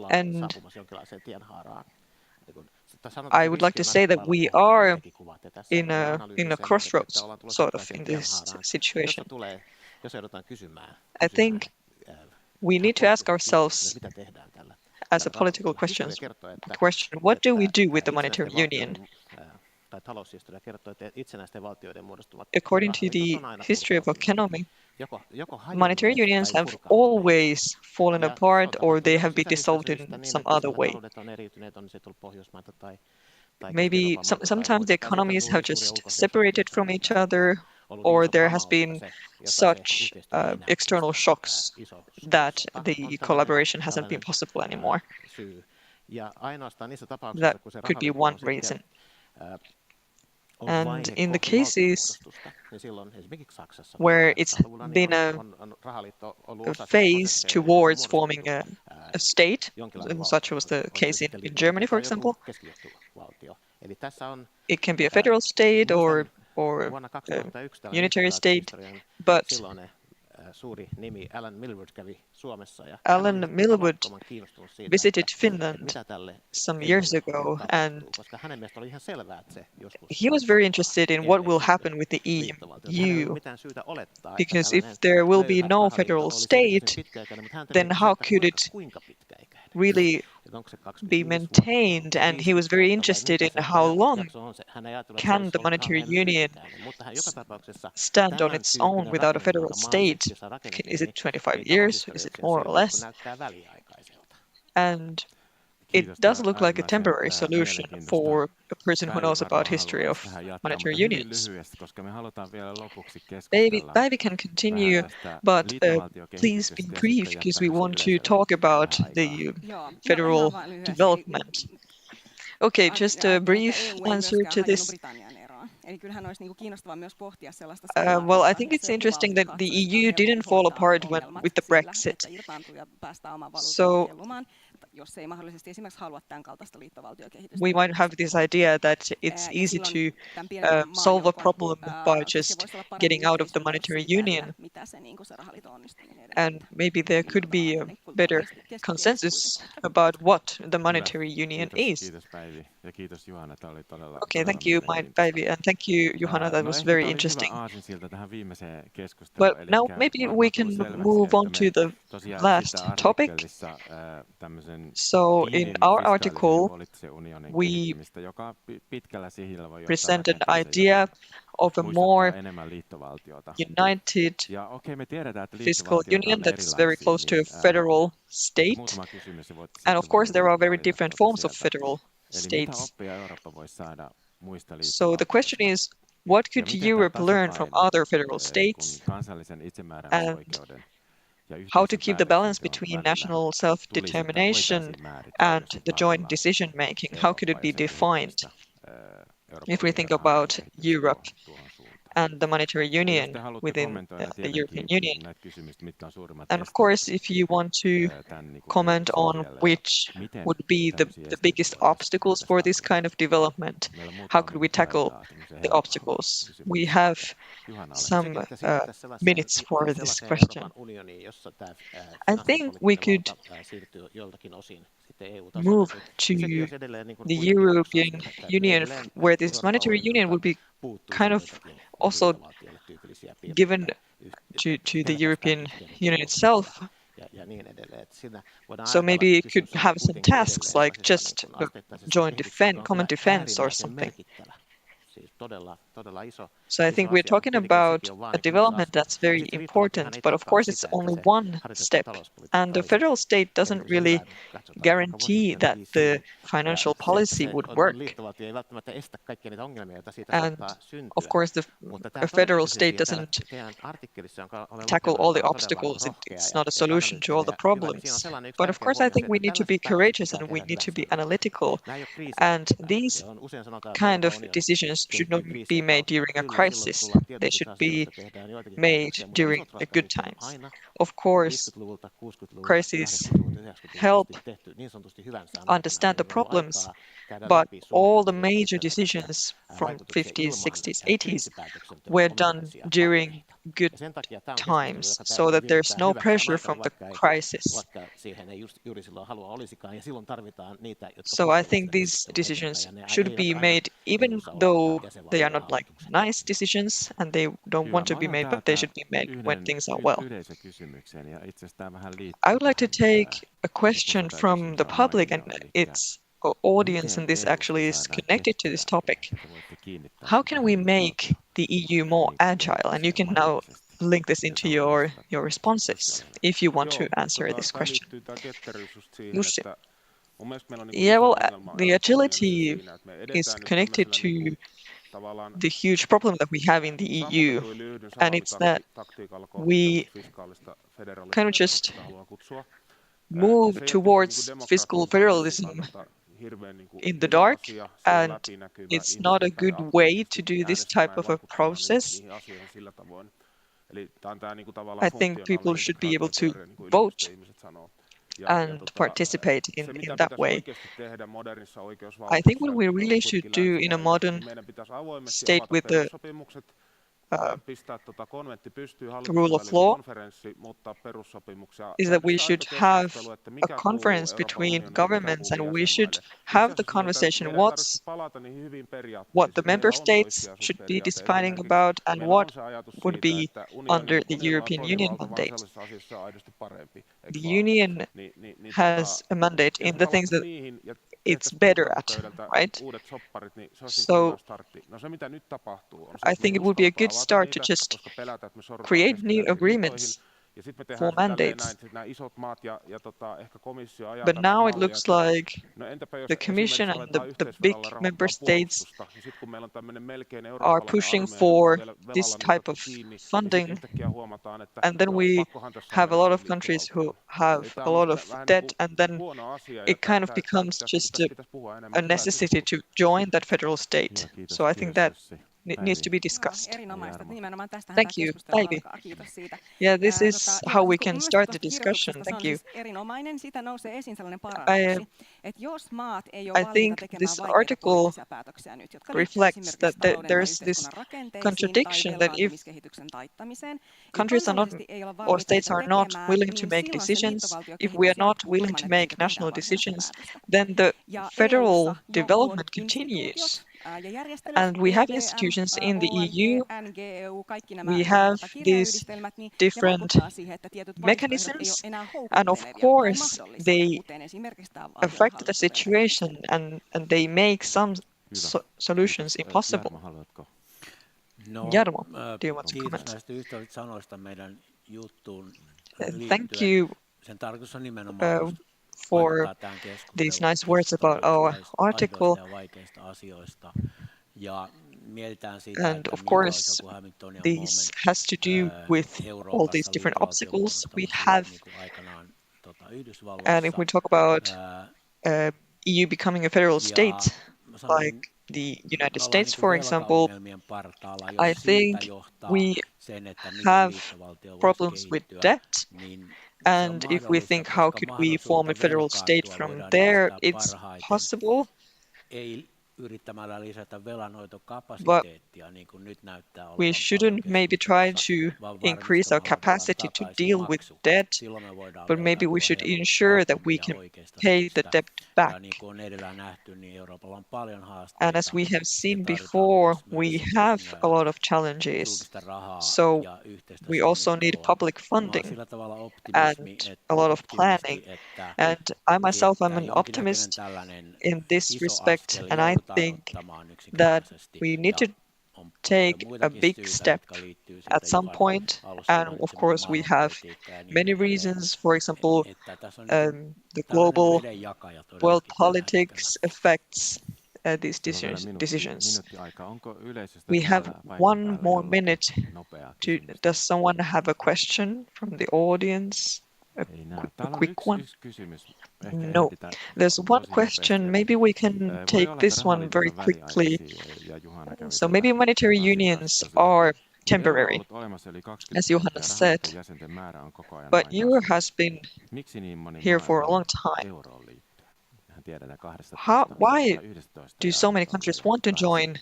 And I would like to say that we are in a crossroads, sort of, in this situation. I think we need to ask ourselves, as a political question, what do we do with the monetary union? According to the history of economy, monetary unions have always fallen apart, or they have been dissolved in some other way. Maybe sometimes the economies have just separated from each other, or there has been such external shocks that the collaboration hasn't been possible anymore. That could be one reason. And in the cases where it's been a phase towards forming a state, such was the case in Germany, for example, it can be a federal state or a unitary state, but Alan Millwood visited Finland some years ago, and he was very interested in what will happen with the EU, because if there will be no federal state, then how could it really be maintained? And he was very interested in how long can the monetary union stand on its own without a federal state. Is it 25 years? Is it more or less? And it does look like a temporary solution for a person who knows about history of monetary unions. Päivi can continue, but please be brief, because we want to talk about the federal development. Okay, just a brief answer to this. Well, I think it's interesting that the EU didn't fall apart with the Brexit. So we might have this idea that it's easy to solve a problem by just getting out of the monetary union. And maybe there could be a better consensus about what the monetary union is. Okay, thank you, Päivi, and thank you, Juhana. That was very interesting. But now maybe we can move on to the last topic. So in our article, we present an idea of a more united fiscal union that's very close to a federal state. And of course, there are very different forms of federal states. So the question is, what could Europe learn from other federal states? And how to keep the balance between national self-determination and the joint decision-making? How could it be defined if we think about Europe and the monetary union within the European Union? And of course, if you want to comment on which would be the biggest obstacles for this kind of development, how could we tackle the obstacles? We have some minutes for this question. I think we could move to the European Union, where this monetary union would be kind of also given to the European Union itself. So maybe it could have some tasks like just joint defense, common defense or something. So I think we're talking about a development that's very important, but of course it's only one step. And the federal state doesn't really guarantee that the financial policy would work. And of course a federal state doesn't tackle all the obstacles. It's not a solution to all the problems. But of course I think we need to be courageous and we need to be analytical. And these kind of decisions should not be made during a crisis. They should be made during the good times. Of course, crises help understand the problems, but all the major decisions from 50s, 60s, 80s were done during good times, so that there's no pressure from the crisis. So I think these decisions should be made, even though they are not like nice decisions and they don't want to be made, but they should be made when things are well. I would like to take a question from the public, and its audience, and this actually is connected to this topic. How can we make the EU more agile? And you can now link this into your responses if you want to answer this question. Jussi. Yeah, well, the agility is connected to the huge problem that we have in the EU, and it's that we kind of just move towards fiscal federalism in the dark, and it's not a good way to do this type of a process. I think people should be able to vote and participate in that way. I think what we really should do in a modern state with the rule of law is that we should have a conference between governments, and we should have the conversation what the member states should be deciding about and what would be under the European Union mandate. The Union has a mandate in the things that it's better at, right? So I think it would be a good start to just create new agreements for mandates. But now it looks like the Commission and the big member states are pushing for this type of funding, and then we have a lot of countries who have a lot of debt, and then it kind of becomes just a necessity to join that federal state. So I think that needs to be discussed. Thank you, Päivi. Yeah, this is how we can start the discussion. Thank you. I think this article reflects that there's this contradiction that if countries are not, or states are not willing to make decisions, if we are not willing to make national decisions, then the federal development continues. And we have institutions in the EU, we have these different mechanisms, and of course they affect the situation and they make some solutions impossible. Jarmo, do you want to comment? Thank you for these nice words about our article. And of course, this has to do with all these different obstacles we have. And if we talk about EU becoming a federal state, like the United States, for example, I think we have problems with debt. And if we think how could we form a federal state from there, it's possible. yrittämällä lisätä velanhoitokapasiteettia, niin kuin nyt näyttää olevan we shouldn't maybe try to increase our capacity to deal with debt, but maybe we should ensure that we can pay the debt back. And as we have seen before, we have a lot of challenges. So we also need public funding and a lot of planning. And I myself am an optimist in this respect, and I think that we need to take a big step at some point. And of course, we have many reasons. For example, the global world politics affects these decisions. We have 1 more minute. Does someone have a question from the audience? A quick one? No. There's one question. Maybe we can take this one very quickly. So maybe monetary unions are temporary, as Johannes said, but Euro has been here for a long time. Why do so many countries want to join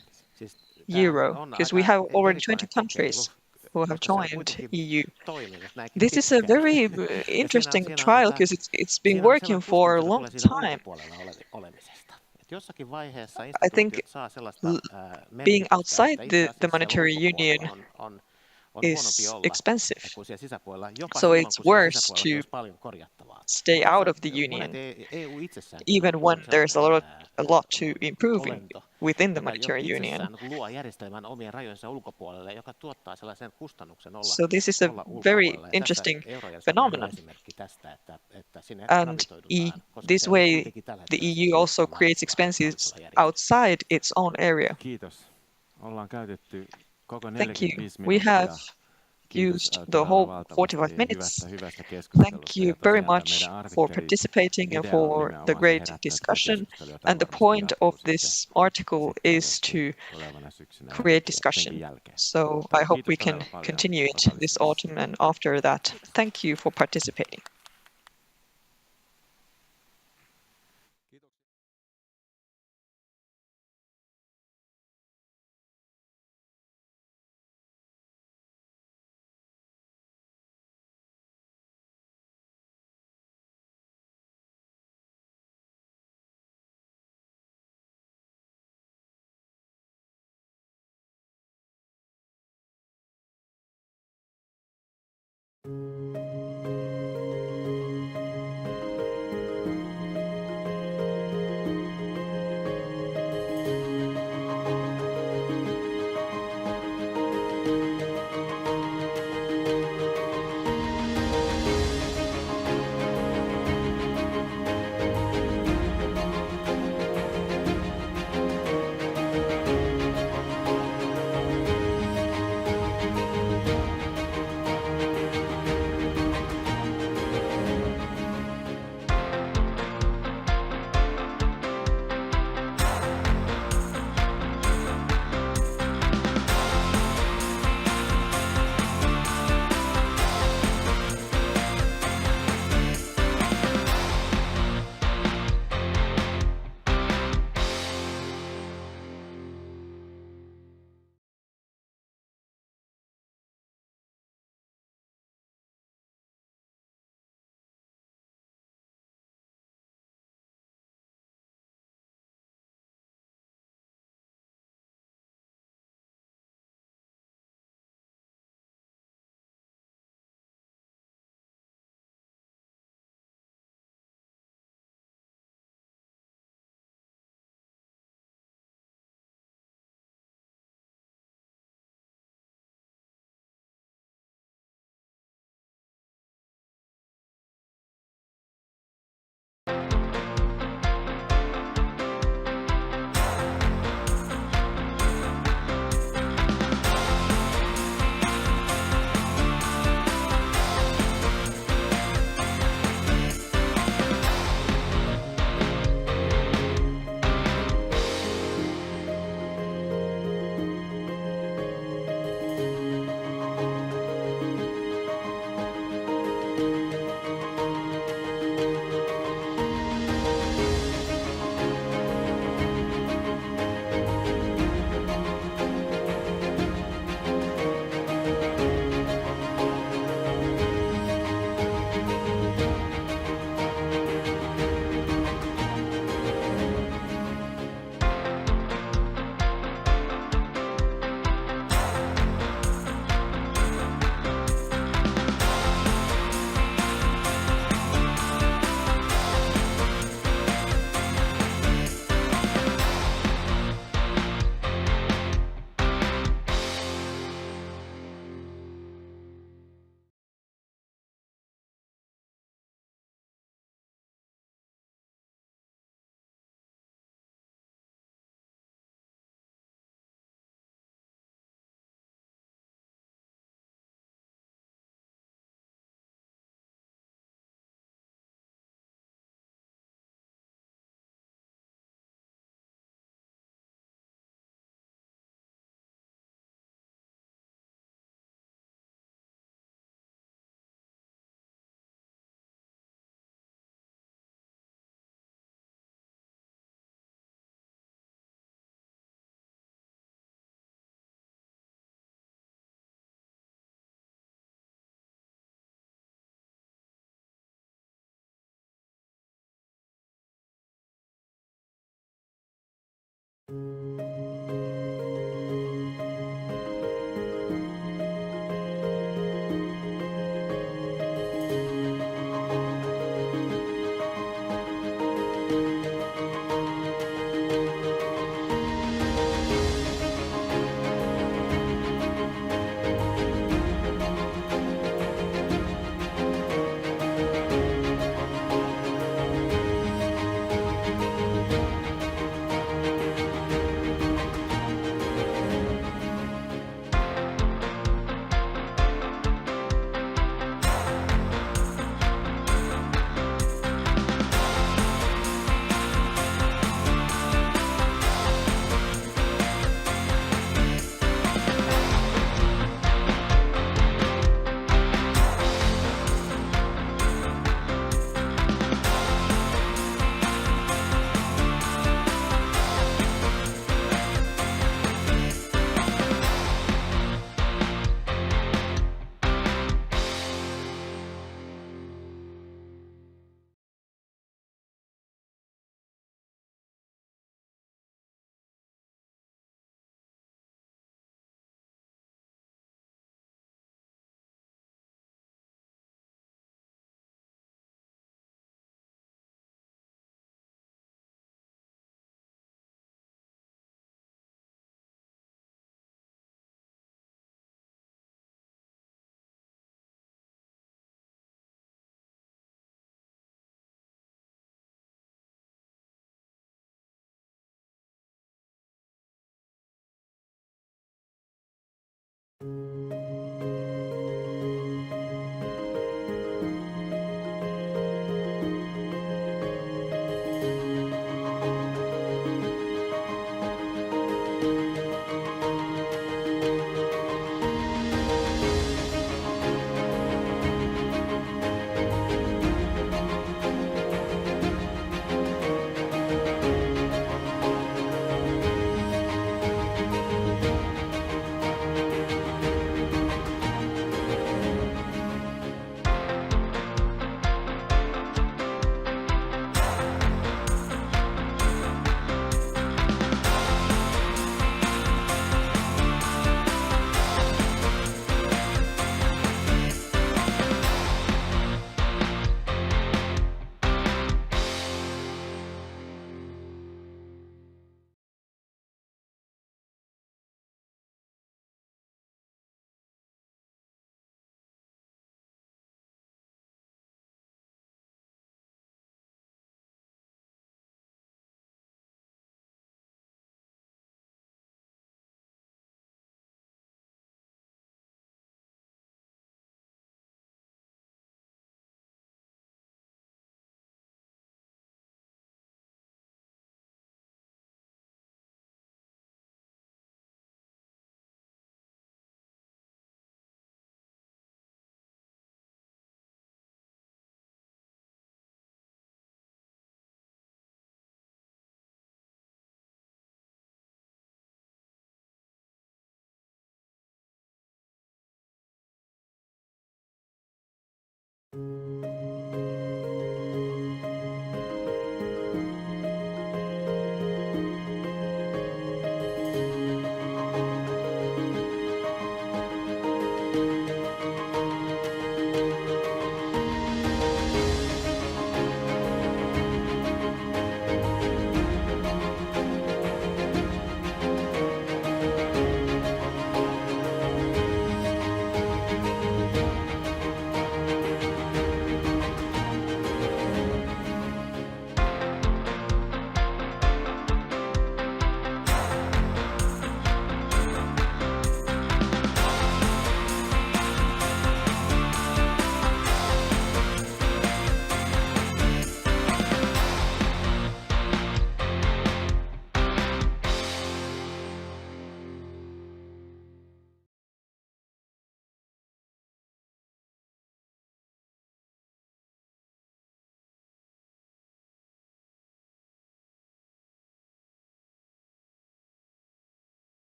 Euro? Because we have already 20 countries who have joined EU. This is a very interesting trial because it's been working for a long time. I think being outside the monetary union is expensive. So it's worse to stay out of the union, even when there's a lot to improve within the monetary union. So this is a very interesting phenomenon. And this way, the EU also creates expenses outside its own area. Thank you. We have used the whole 45 minutes. Thank you very much for participating and for the great discussion. And the point of this article is to create discussion. So I hope we can continue it this autumn and after that. Thank you for participating.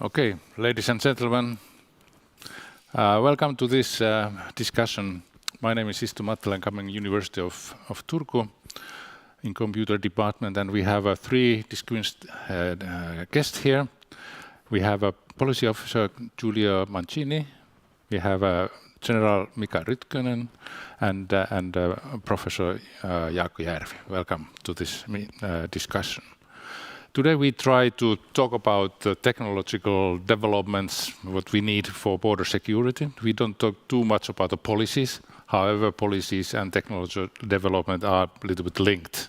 Okay, ladies and gentlemen, welcome to this discussion. My name is Istu Mattila, I'm coming University of Turku in computer department, and we have 3 distinguished guests here. We have a policy officer, Giulio Mancini. We have General Mika Rytkönen and Professor Jaakko Järvi. Welcome to this discussion. Today we try to talk about the technological developments, what we need for border security. We don't talk too much about the policies. However, policies and technology development are a little bit linked.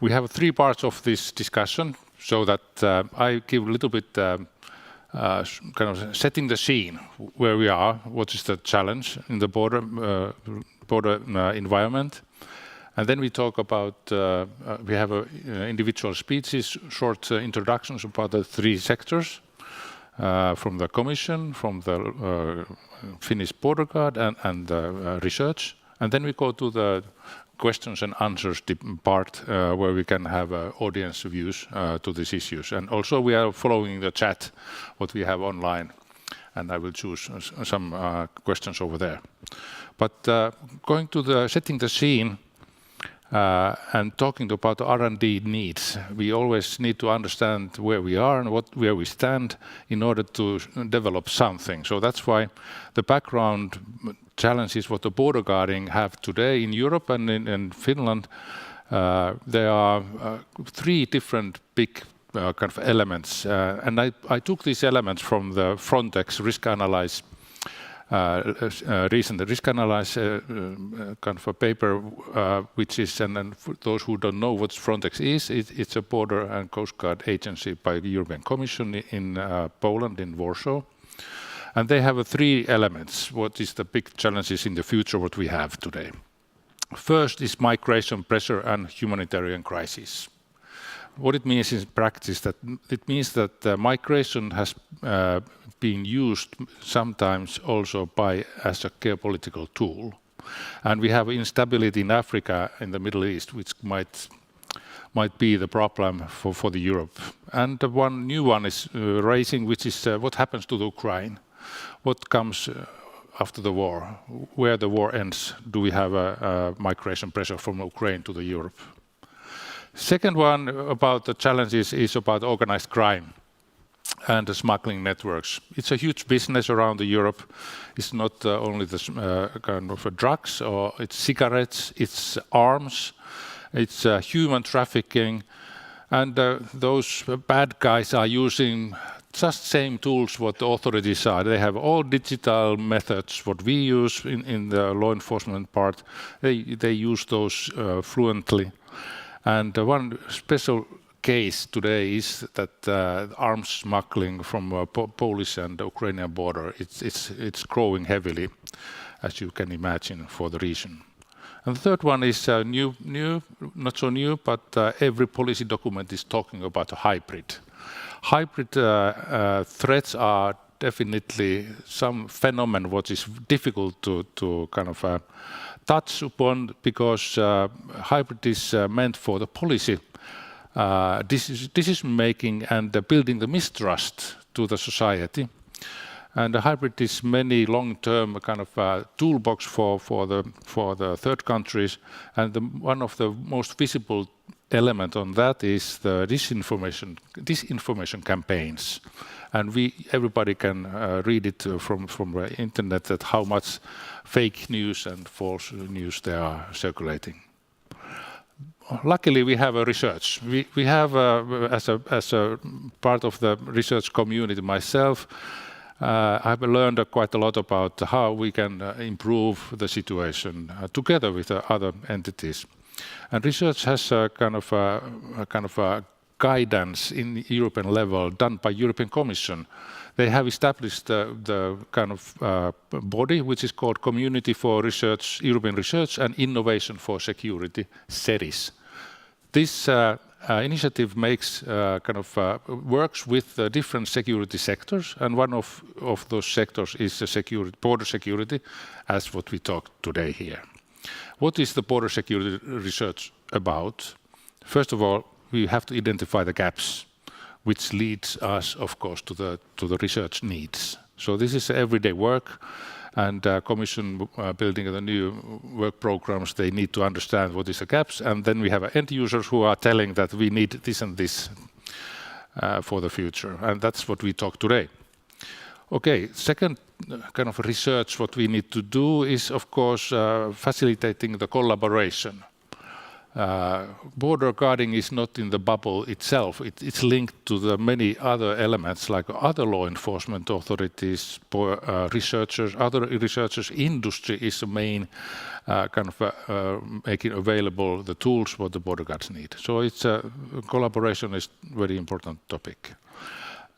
We have 3 parts of this discussion, so that I give a little bit kind of setting the scene where we are, what is the challenge in the border environment. And then we talk about, we have individual speeches, short introductions about the 3 sectors from the Commission, from the Finnish Border Guard and research. And then we go to the questions and answers part where we can have audience views to these issues. And also we are following the chat, what we have online. And I will choose some questions over there. But going to the setting the scene, and talking about the R&D needs, we always need to understand where we are and where we stand in order to develop something. So that's why the background challenges what the border guarding have today in Europe and in Finland, there are 3 different big kind of elements. And I took these elements from the Frontex risk analysis recent risk analysis kind of a paper, which is, and for those who don't know what Frontex is, it's a border and coast guard agency by the European Commission in Poland, in Warsaw. And they have 3 elements. What is the big challenges in the future, what we have today? First is migration pressure and humanitarian crisis. What it means in practice, that it means that migration has been used sometimes also as a geopolitical tool. And we have instability in Africa, in the Middle East, which might be the problem for the Europe. And the new one is raising, which is what happens to the Ukraine? What comes after the war? Where the war ends, do we have a migration pressure from Ukraine to the Europe? Second one about the challenges is about organized crime and the smuggling networks. It's a huge business around Europe. It's not only the kind of drugs, or it's cigarettes, it's arms, it's human trafficking, and those bad guys are using just same tools what the authorities are. They have all digital methods what we use in the law enforcement part. They use those fluently. And one special case today is that arms smuggling from Polish and Ukrainian border. It's growing heavily, as you can imagine, for the region. And the third one is new, not so new, but every policy document is talking about a hybrid. Hybrid threats are definitely some phenomenon what is difficult to kind of touch upon, because hybrid is meant for the policy decision making and building the mistrust to the society. And the hybrid is many long-term kind of toolbox for the third countries. And one of the most visible element on that is the disinformation campaigns. And everybody can read it from the internet that how much fake news and false news they are circulating. Luckily, we have a research. We have, as a part of the research community myself, I've learned quite a lot about how we can improve the situation together with other entities. And research has a kind of guidance in European level done by European Commission. They have established the kind of body which is called Community for Research, European Research and Innovation for Security, CERIS. This initiative makes works with different security sectors, and one of those sectors is the border security, as what we talked today here. What is the border security research about? First of all, we have to identify the gaps, which leads us, of course, to the research needs. So this is everyday work, and Commission building the new work programs, they need to understand what is the gaps, and then we have end users who are telling that we need this and this for the future, and that's what we talk today. Okay, second kind of research what we need to do is, of course, facilitating the collaboration. Border guarding is not in the bubble itself. It's linked to the many other elements like other law enforcement authorities, researchers, other researchers. Industry is the main kind of making available the tools what the border guards need. So it's collaboration is very important topic.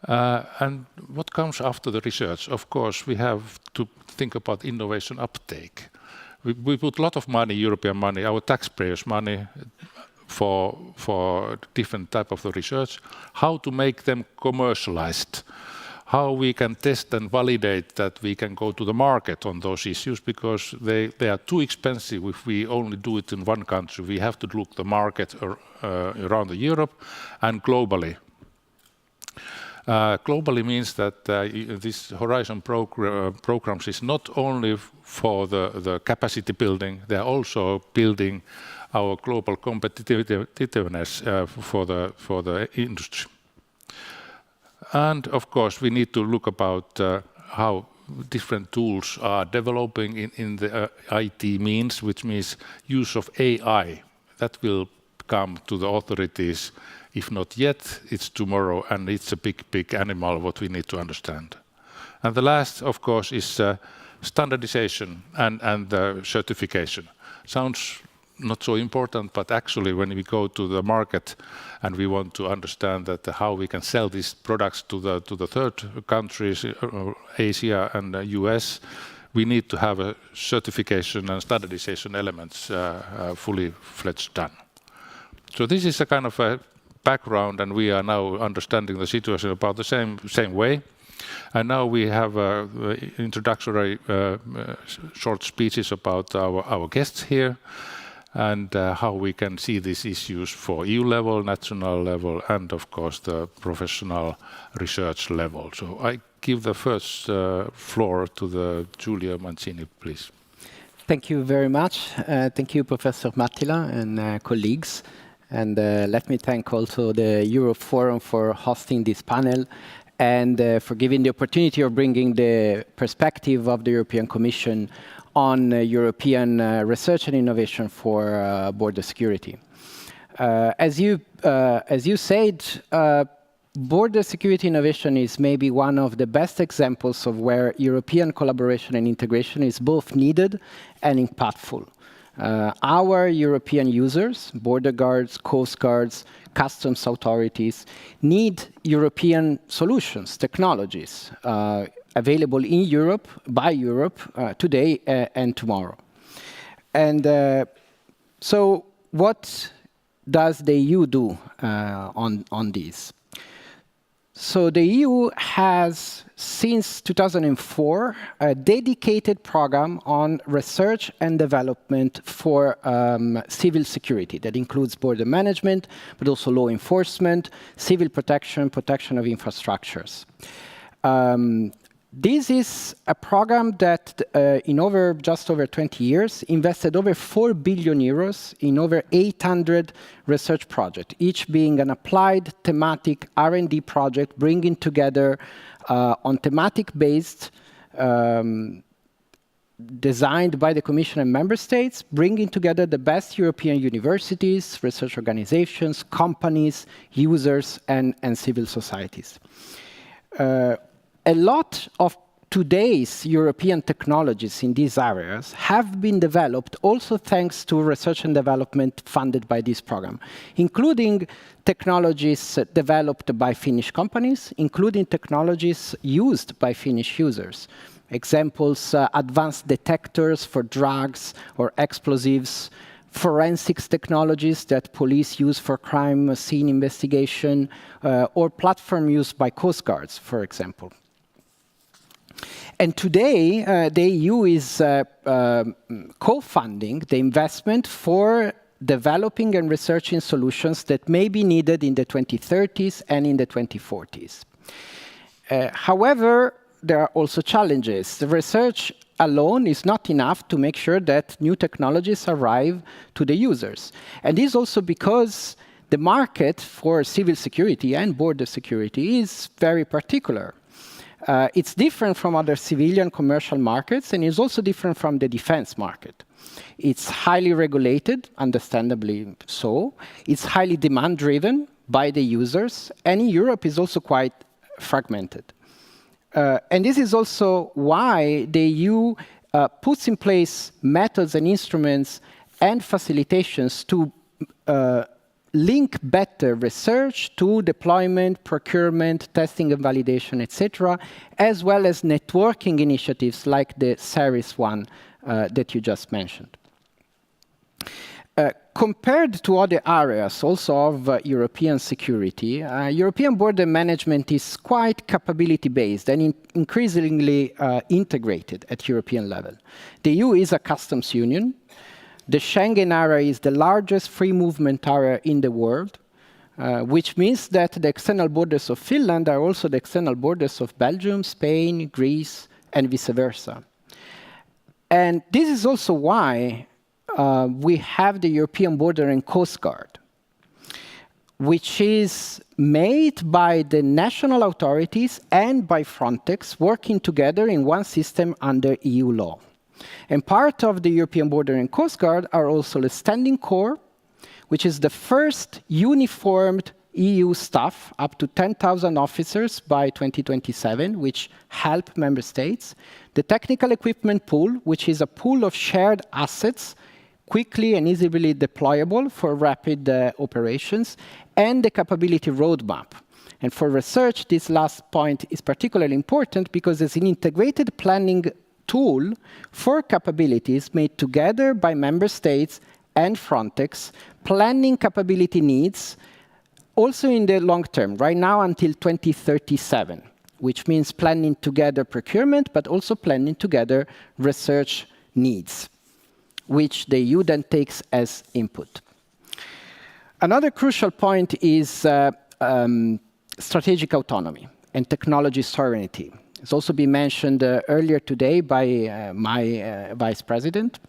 And what comes after the research? Of course, we have to think about innovation uptake. We put a lot of money, European money, our taxpayers' money for different type of the research. How to make them commercialized? How we can test and validate that we can go to the market on those issues, because they are too expensive if we only do it in one country. We have to look the market around Europe and globally. Globally means that this Horizon programs is not only for the capacity building, they are also building our global competitiveness for the industry. And of course, we need to look about how different tools are developing in the IT means, which means use of AI. That will come to the authorities. If not yet, it's tomorrow, and it's a big animal what we need to understand. And the last, of course, is standardization and certification. Sounds not so important, but actually when we go to the market and we want to understand that how we can sell these products to the third countries, Asia and the US, we need to have a certification and standardization elements fully fledged done. So this is a kind of a background, and we are now understanding the situation about the same way. And now we have introductory short speeches about our guests here, and how we can see these issues for EU level, national level, and of course the professional research level. So I give the first floor to the Giulia Mancini, please. Thank you very much. Thank you, Professor Mattila and colleagues. And let me thank also the Europe Forum for hosting this panel and for giving the opportunity of bringing the perspective of the European Commission on European research and innovation for border security. As you said, border security innovation is maybe one of the best examples of where European collaboration and integration is both needed and impactful. Our European users, border guards, coast guards, customs authorities, need European solutions, technologies, available in Europe, by Europe, today and tomorrow. And so what does the EU do on this? So the EU has, since 2004, a dedicated program on research and development for civil security that includes border management, but also law enforcement, civil protection, protection of infrastructures. This is a program that in just over 20 years invested over 4 billion euros in over 800 research projects, each being an applied thematic R&D project bringing together on thematic-based designed by the Commission and Member States, bringing together the best European universities, research organizations, companies, users, and civil societies. A lot of today's European technologies in these areas have been developed also thanks to research and development funded by this program, including technologies developed by Finnish companies, including technologies used by Finnish users. Examples, advanced detectors for drugs or explosives, forensics technologies that police use for crime scene investigation, or platform used by coast guards, for example. And today, the EU is co-funding the investment for developing and researching solutions that may be needed in the 2030s and in the 2040s. However, there are also challenges. The research alone is not enough to make sure that new technologies arrive to the users. And this is also because the market for civil security and border security is very particular. It's different from other civilian commercial markets, and is also different from the defense market. It's highly regulated, understandably so. It's highly demand-driven by the users, and in Europe is also quite fragmented. And this is also why the EU puts in place methods and instruments and facilitations to link better research to deployment, procurement, testing and validation, etc., as well as networking initiatives like the CERIS one that you just mentioned. Compared to other areas also of European security, European border management is quite capability-based and increasingly integrated at European level. The EU is a customs union. The Schengen area is the largest free movement area in the world, which means that the external borders of Finland are also the external borders of Belgium, Spain, Greece, and vice versa. And this is also why we have the European Border and Coast Guard, which is made by the national authorities and by Frontex working together in one system under EU law. And part of the European Border and Coast Guard are also the Standing Corps, which is the first uniformed EU staff, up to 10,000 officers by 2027, which help member states. The Technical Equipment Pool, which is a pool of shared assets, quickly and easily deployable for rapid operations, and the Capability Roadmap. And for research, this last point is particularly important because it's an integrated planning tool for capabilities made together by member states and Frontex, planning capability needs also in the long term, right now until 2037, which means planning together procurement, but also planning together research needs, which the EU then takes as input. Another crucial point is strategic autonomy and technology sovereignty. It's also been mentioned earlier today by my vice president.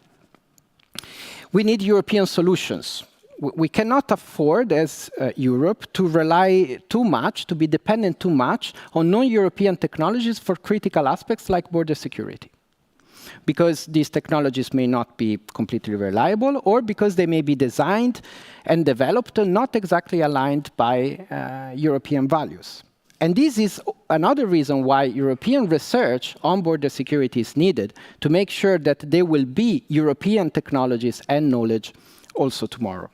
We need European solutions. We cannot afford, as Europe, to rely too much, to be dependent too much on non-European technologies for critical aspects like border security. because these technologies may not be completely reliable, or because they may be designed and developed not exactly aligned by European values. And this is another reason why European research on border security is needed, to make sure that there will be European technologies and knowledge also tomorrow.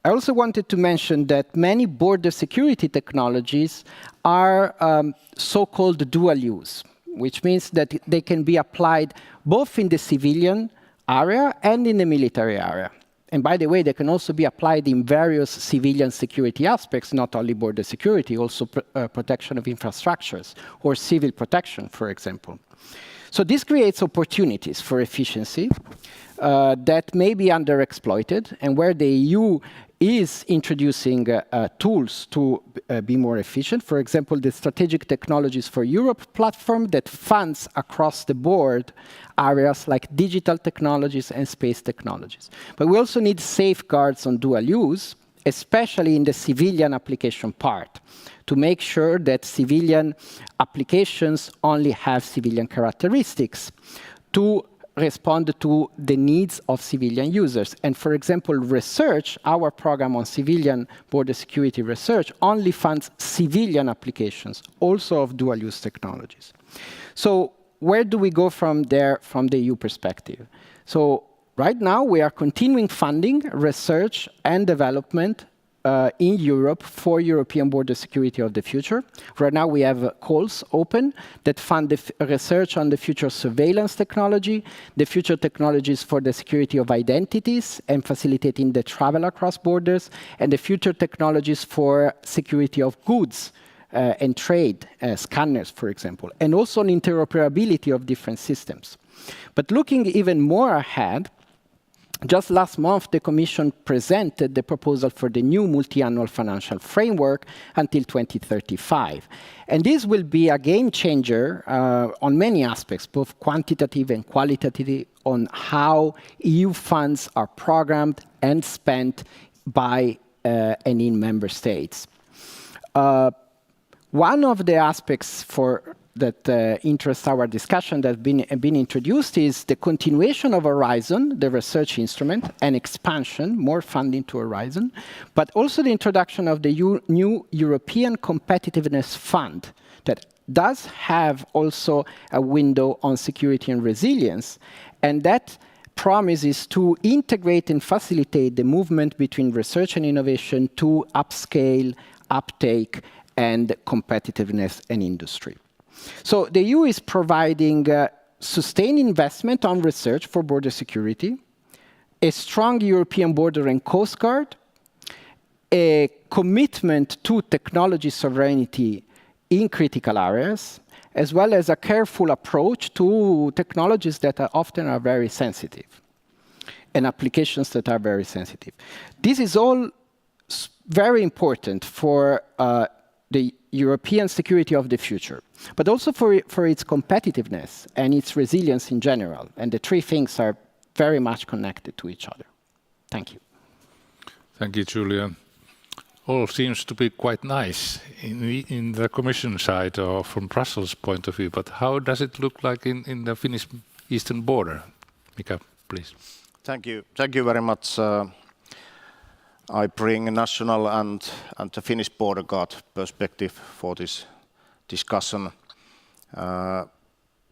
I also wanted to mention that many border security technologies are so-called dual use, which means that they can be applied both in the civilian area and in the military area. And by the way, they can also be applied in various civilian security aspects, not only border security, also protection of infrastructures or civil protection, for example. So this creates opportunities for efficiency that may be underexploited, and where the EU is introducing tools to be more efficient. For example, the Strategic Technologies for Europe platform that funds across the board areas like digital technologies and space technologies. But we also need safeguards on dual use, especially in the civilian application part, to make sure that civilian applications only have civilian characteristics, to respond to the needs of civilian users. And for example, research, our program on civilian border security research, only funds civilian applications, also of dual-use technologies. So where do we go from there from the EU perspective? So right now we are continuing funding research and development in Europe for European border security of the future. Right now we have calls open that fund the research on the future surveillance technology, the future technologies for the security of identities and facilitating the travel across borders, and the future technologies for security of goods and trade, scanners, for example, and also on interoperability of different systems. But looking even more ahead, just last month, the Commission presented the proposal for the new multi-annual financial framework until 2035. And this will be a game changer on many aspects, both quantitative and qualitative, on how EU funds are programmed and spent by and in member states. One of the aspects that interests our discussion that have been introduced is the continuation of Horizon, the research instrument, and expansion, more funding to Horizon, but also the introduction of the new European Competitiveness Fund that does have also a window on security and resilience, and that promises to integrate and facilitate the movement between research and innovation to upscale, uptake, and competitiveness and industry. So the EU is providing sustained investment on research for border security, a strong European border and coast guard, a commitment to technology sovereignty in critical areas, as well as a careful approach to technologies that often are very sensitive and applications that are very sensitive. This is all very important for the European security of the future, but also for its competitiveness and its resilience in general. And the three things are very much connected to each other. Thank you. Thank you, Julian. All seems to be quite nice in the Commission side or from Brussels' point of view, but how does it look like in the Finnish eastern border? Mika, please. Thank you. Thank you very much. I bring a national and the Finnish border guard perspective for this discussion.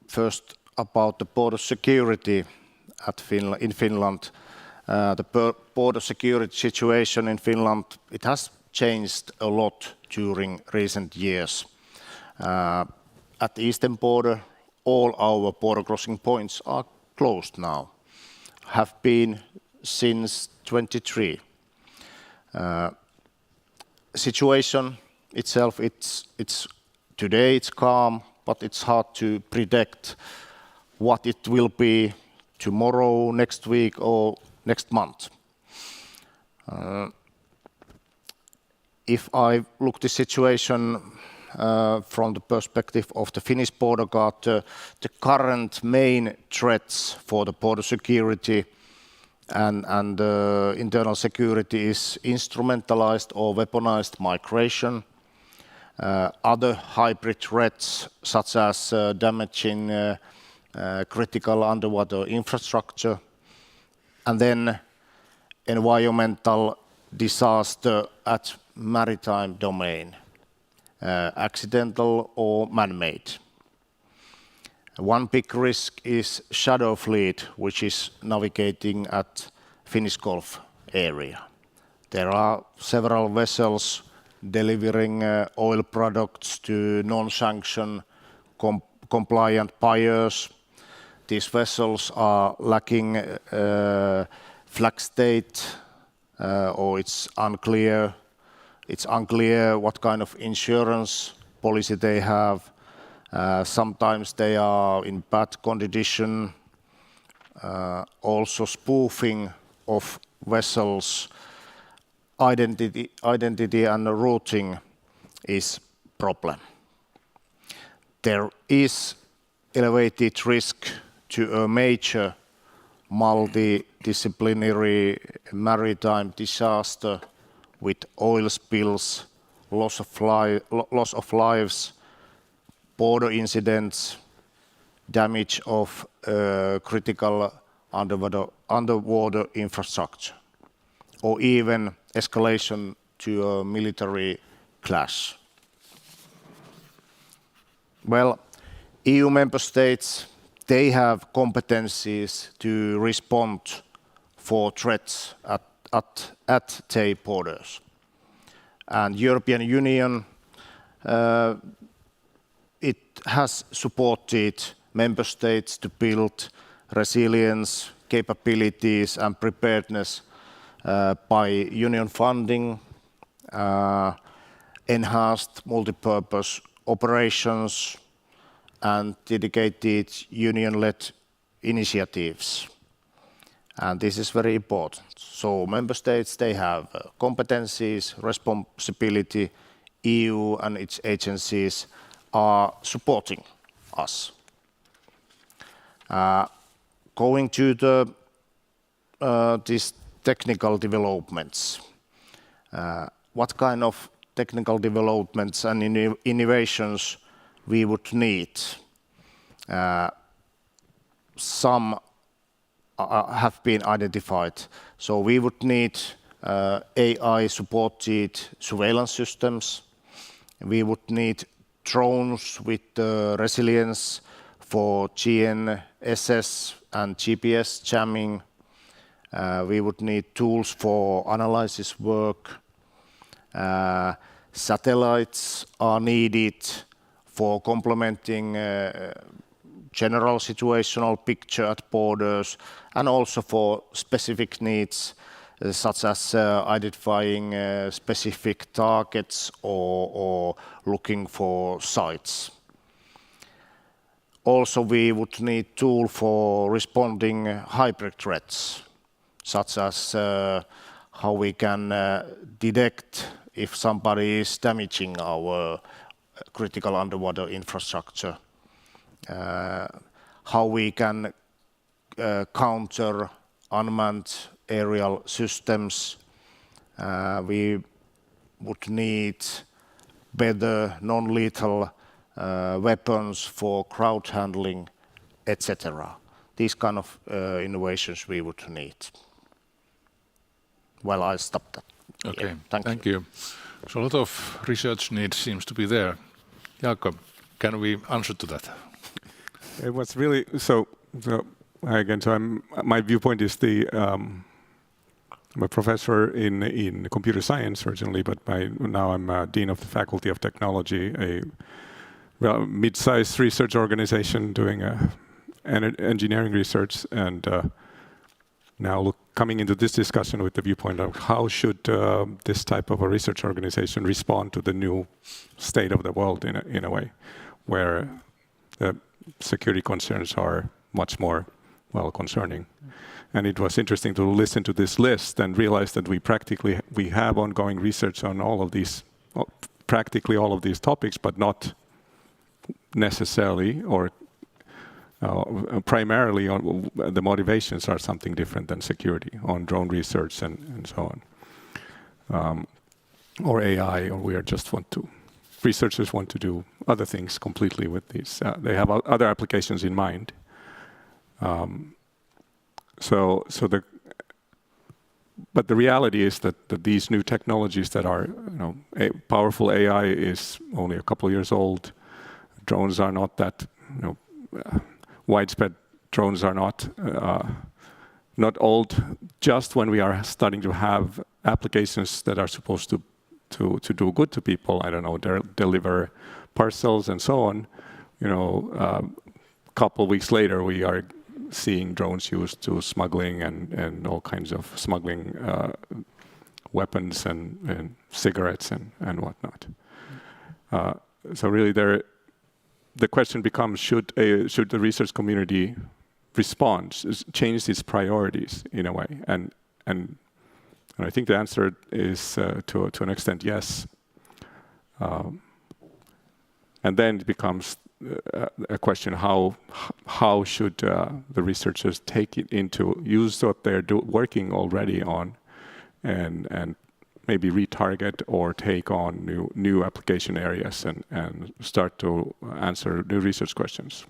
First, about the border security in Finland. The border security situation in Finland, it has changed a lot during recent years. At the eastern border, all our border crossing points are closed now, have been since 2023. Situation itself, today it's calm, but it's hard to predict what it will be tomorrow, next week, or next month. If I look at the situation from the perspective of the Finnish border guard, the current main threats for the border security and internal security is instrumentalized or weaponized migration, other hybrid threats such as damaging critical underwater infrastructure, and then environmental disaster at maritime domain, accidental or man-made. One big risk is shadow fleet, which is navigating at Finnish Gulf area. There are several vessels delivering oil products to non-sanction compliant buyers. These vessels are lacking flag state, or it's unclear what kind of insurance policy they have. Sometimes they are in bad condition. Also spoofing of vessels identity and routing is problem. There is elevated risk to a major multidisciplinary maritime disaster with oil spills, loss of lives, border incidents, damage of critical underwater infrastructure, or even escalation to a military clash. Well, EU member states, they have competencies to respond for threats at their borders. And European Union, it has supported member states to build resilience, capabilities and preparedness by union funding, enhanced multipurpose operations and dedicated union-led initiatives. And this is very important. So member states, they have competencies, responsibility. EU and its agencies are supporting us. Going to these technical developments. What kind of technical developments and innovations we would need? Some have been identified. So we would need AI-supported surveillance systems. We would need drones with resilience for GNSS and GPS jamming. We would need tools for analysis work. Satellites are needed for complementing general situational picture at borders and also for specific needs such as identifying specific targets or looking for sites. Also, we would need tool for responding hybrid threats, such as how we can detect if somebody is damaging our critical underwater infrastructure, how we can counter unmanned aerial systems. We would need better non-lethal weapons for crowd handling, etc. These kind of innovations we would need. Well, I'll stop that. Okay, yeah, thank you. So a lot of research needs seems to be there. Jakob, can we answer to that? It was really so my viewpoint is I'm a professor in computer science originally, but now I'm dean of the Faculty of Technology, a mid-sized research organization doing engineering research, and now coming into this discussion with the viewpoint of how should this type of a research organization respond to the new state of the world in a way, where the security concerns are much more concerning. And it was interesting to listen to this list and realize that we have ongoing research on practically all of these topics, but not necessarily or primarily on the motivations are something different than security on drone research and so on, or AI, or researchers want to do other things completely with these. They have other applications in mind, But the reality is that these new technologies that are, powerful AI is only a couple of years old. Drones are not that, widespread. Drones are not old. Just when we are starting to have applications that are supposed to do good to people, I don't know, deliver parcels and so on. A couple of weeks later, we are seeing drones used to smuggling and all kinds of smuggling weapons and cigarettes and whatnot. So really, the question becomes: should the research community respond, change its priorities in a way? And I think the answer is to an extent yes. And then it becomes a question: how should the researchers take it into use what they're working already on, and maybe retarget or take on new application areas and start to answer new research questions.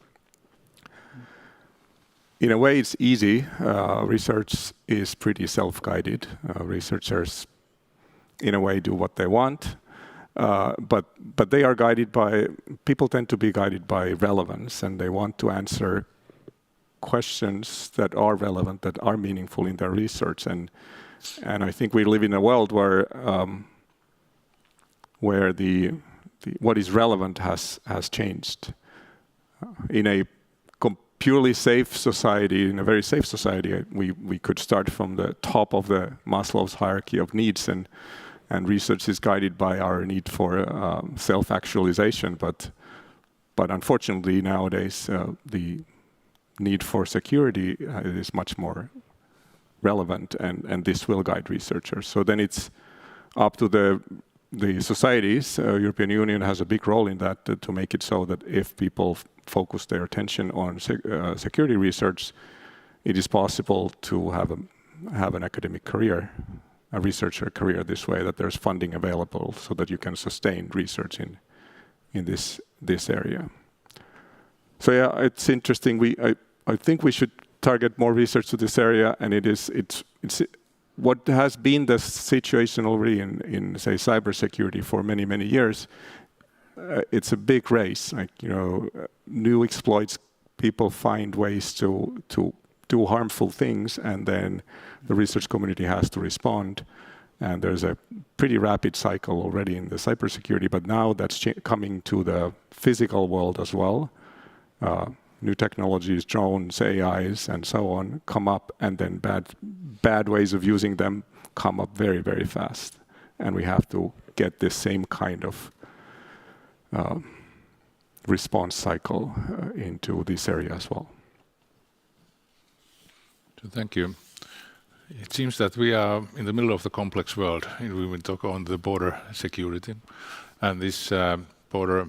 In a way, it's easy. Research is pretty self-guided. Researchers, in a way, do what they want. But they are guided by, people tend to be guided by relevance, and they want to answer questions that are relevant, that are meaningful in their research. And I think we live in a world where what is relevant has changed. In a purely safe society, in a very safe society, we could start from the top of the Maslow's hierarchy of needs, and research is guided by our need for self-actualization. But unfortunately, nowadays, the need for security is much more relevant, and this will guide researchers. So then it's up to the societies. European Union has a big role in that, to make it so that if people focus their attention on security research, it is possible to have an academic career, a researcher career this way, that there's funding available so that you can sustain research in this area. So yeah, it's interesting. I think we should target more research to this area, and it's what has been the situation already in say cybersecurity for many years. It's a big race. New exploits. People find ways to do harmful things, and then the research community has to respond. And there's a pretty rapid cycle already in the cybersecurity, but now that's coming to the physical world as well. New technologies, drones, AIs, and so on come up, and then bad ways of using them come up very fast. And we have to get this same kind of response cycle into this area as well. Thank you. It seems that we are in the middle of the complex world. We will talk on the border security, and this border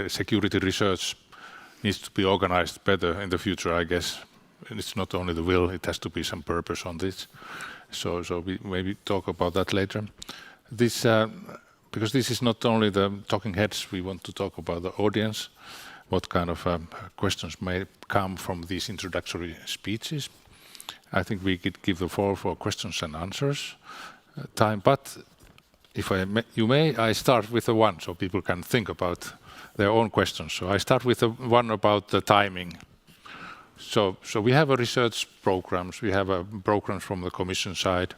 security research needs to be organized better in the future, I guess. And it's not only the will; it has to be some purpose on this. So we maybe talk about that later. This because this is not only the talking heads. We want to talk about the audience. What kind of questions may come from these introductory speeches? I think we could give the floor for questions and answers time. But if you may, I start with the one so people can think about their own questions. So I start with the one about the timing. So we have a research programs. We have programs from the Commission side,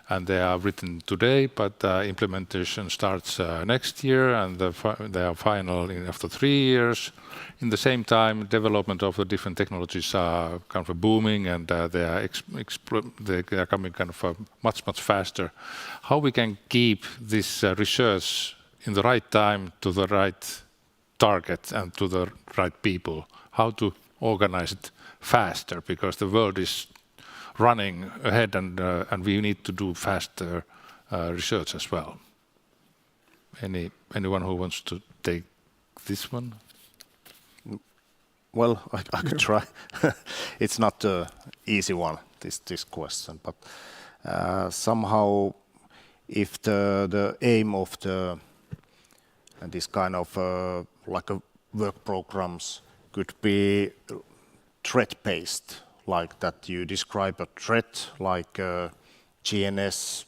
and they are written today, but implementation starts next year, and they are final after 3 years. In the same time, development of the different technologies are kind of booming, and they are coming kind of much faster. How we can keep this research in the right time to the right target and to the right people? How to organize it faster, because the world is running ahead, and we need to do faster research as well. Anyone who wants to take this one? Well, I could try. It's not an easy one, this question, but somehow, if the aim of this kind of like a work programs could be threat-based, like that you describe a threat like GNS,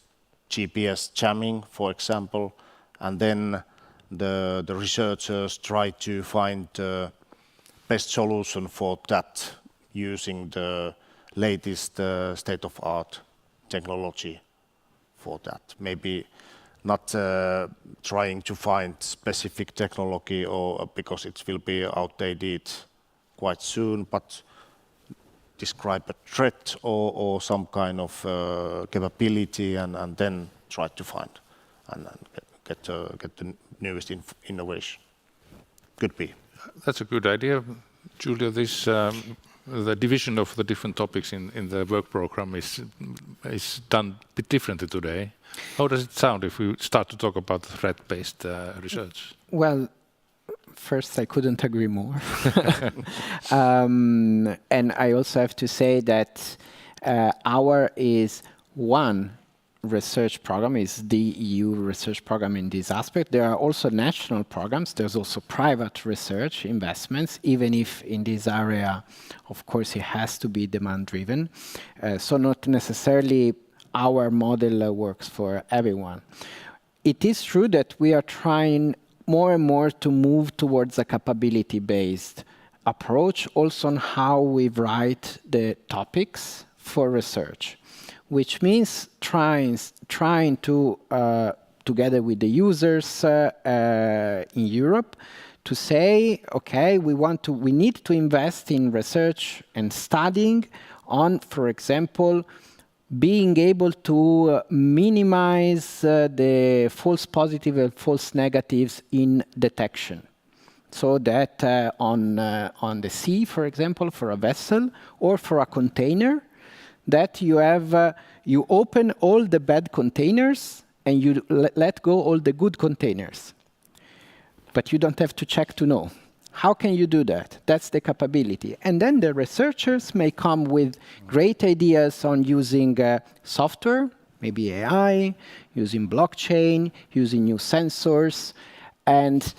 GPS jamming, for example, and then the researchers try to find the best solution for that using the latest state-of-art technology for that. Maybe not trying to find specific technology or because it will be outdated quite soon, but describe a threat or some kind of capability and then try to find and get the newest innovation. Could be. That's a good idea. Julia, this the division of the different topics in the work program is done a bit differently today. How does it sound if we start to talk about threat-based research? Well, first, I couldn't agree more. And I also have to say that our is one research program, is the EU research program in this aspect. There are also national programs. There's also private research investments, even if in this area, of course, it has to be demand-driven. So not necessarily our model works for everyone. It is true that we are trying more and more to move towards a capability-based approach, also on how we write the topics for research, which means trying to, together with the users in Europe, to say, okay, we need to invest in research and studying on, for example, being able to minimize the false positive and false negatives in detection. So that on the sea, for example, for a vessel or for a container, that you have, you open all the bad containers and you let go all the good containers. But you don't have to check to know. How can you do that? That's the capability. And then the researchers may come with great ideas on using software, maybe AI, using blockchain, using new sensors. And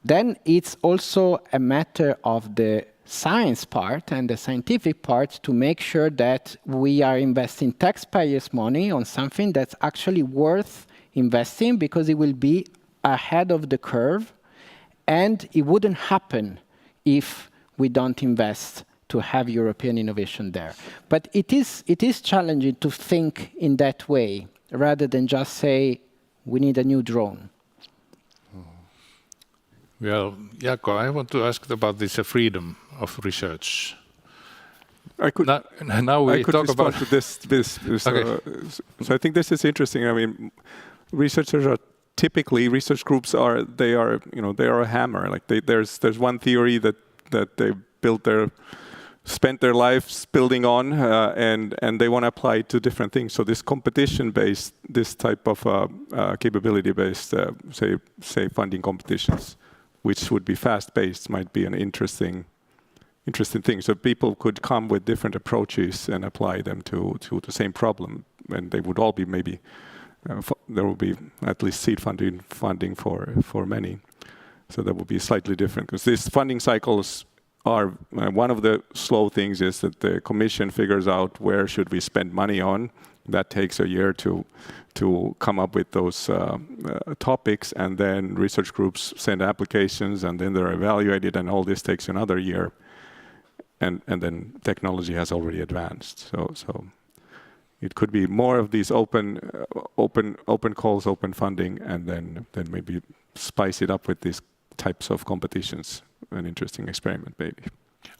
then it's also a matter of the science part and the scientific part to make sure that we are investing taxpayers' money on something that's actually worth investing because it will be ahead of the curve. And it wouldn't happen if we don't invest to have European innovation there. But it is challenging to think in that way, rather than just say, we need a new drone. Well, Jaakko, I want to ask about this freedom of research. I could talk about to this. Okay. So I think this is interesting. I mean, researchers are typically, research groups are a hammer. Like there's one theory that they spent their lives building on, and they want to apply it to different things. So this competition-based, this type of capability-based, say funding competitions, which would be fast-paced, might be an interesting thing. So people could come with different approaches and apply them to the same problem, and they would all be maybe. There will be at least seed funding for many. So that will be slightly different because these funding cycles are one of the slow things is that the Commission figures out where should we spend money on. That takes a year to come up with those topics, and then research groups send applications, and then they're evaluated, and all this takes another year. And then technology has already advanced. So it could be more of these open calls, open funding, and then maybe spice it up with these types of competitions. An interesting experiment, maybe.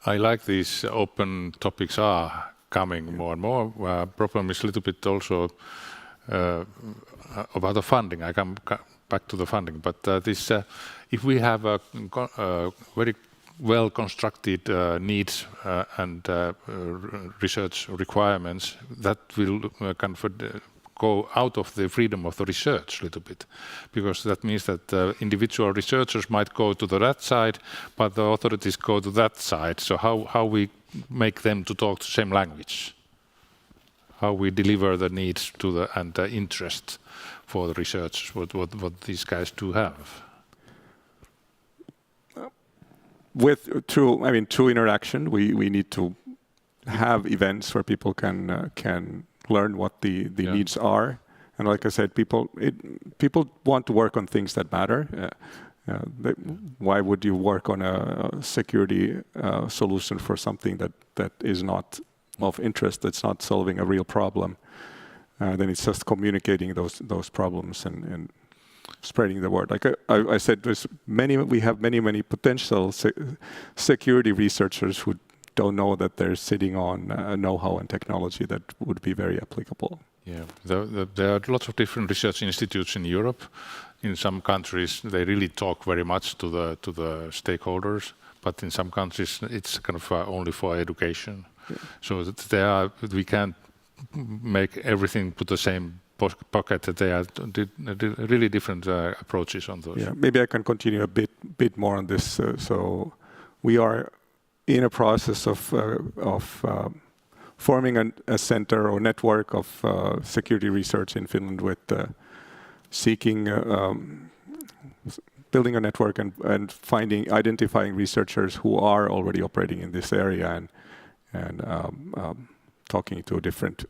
I like these open topics are coming more and more. Problem is a little bit also about the funding. I come back to the funding, but if we have a very well-constructed needs and research requirements, that will kind of go out of the freedom of the research a little bit, because that means that individual researchers might go to that side, but the authorities go to that side. So how we make them to talk the same language? How we deliver the needs to and the interest for the researchers, what these guys do have? through interaction, we need to have events where people can learn what the needs are. And like I said, people want to work on things that matter. Why would you work on a security solution for something that is not of interest, that's not solving a real problem? Then it's just communicating those problems and spreading the word. Like I said, we have many potential security researchers who don't know that they're sitting on know-how and technology that would be very applicable. Yeah, there are lots of different research institutes in Europe. In some countries, they really talk very much to the stakeholders, but in some countries, it's kind of only for education. Yeah. So we can't make everything put the same pocket. That they are really different approaches on those. Yeah, maybe I can continue a bit more on this. So we are in a process of forming a center or network of security research in Finland with seeking, building a network and identifying researchers who are already operating in this area and talking to different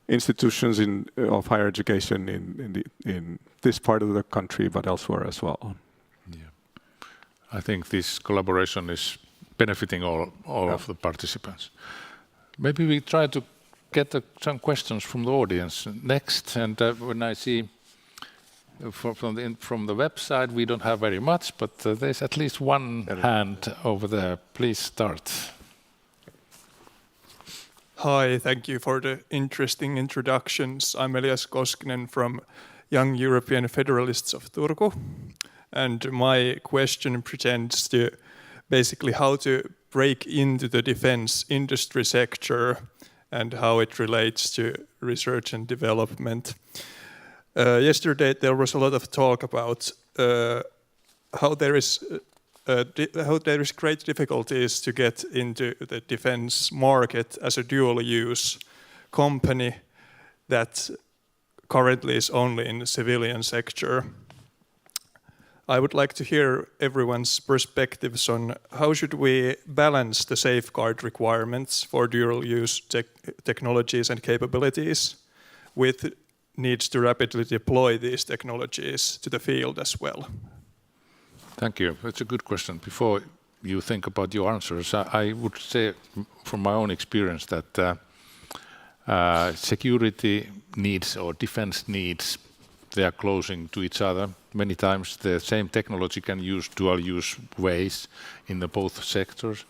institutions of higher education in this part of the country, but elsewhere as well. Yeah, I think this collaboration is benefiting all of the participants. Maybe we try to get some questions from the audience next. And when I see from the website, we don't have very much, but there's at least one hand over there. Please start. Hi, thank you for the interesting introductions. I'm Elias Koskinen from Young European Federalists of Turku. And my question pretends to basically how to break into the defense industry sector and how it relates to research and development. Yesterday there was a lot of talk about how there is great difficulties to get into the defense market as a dual-use company that currently is only in the civilian sector. I would like to hear everyone's perspectives on how should we balance the safeguard requirements for dual-use technologies and capabilities with needs to rapidly deploy these technologies to the field as well. Thank you. That's a good question. Before you think about your answers, I would say from my own experience that security needs or defense needs, they are closing to each other. Many times the same technology can use dual-use ways in both sectors,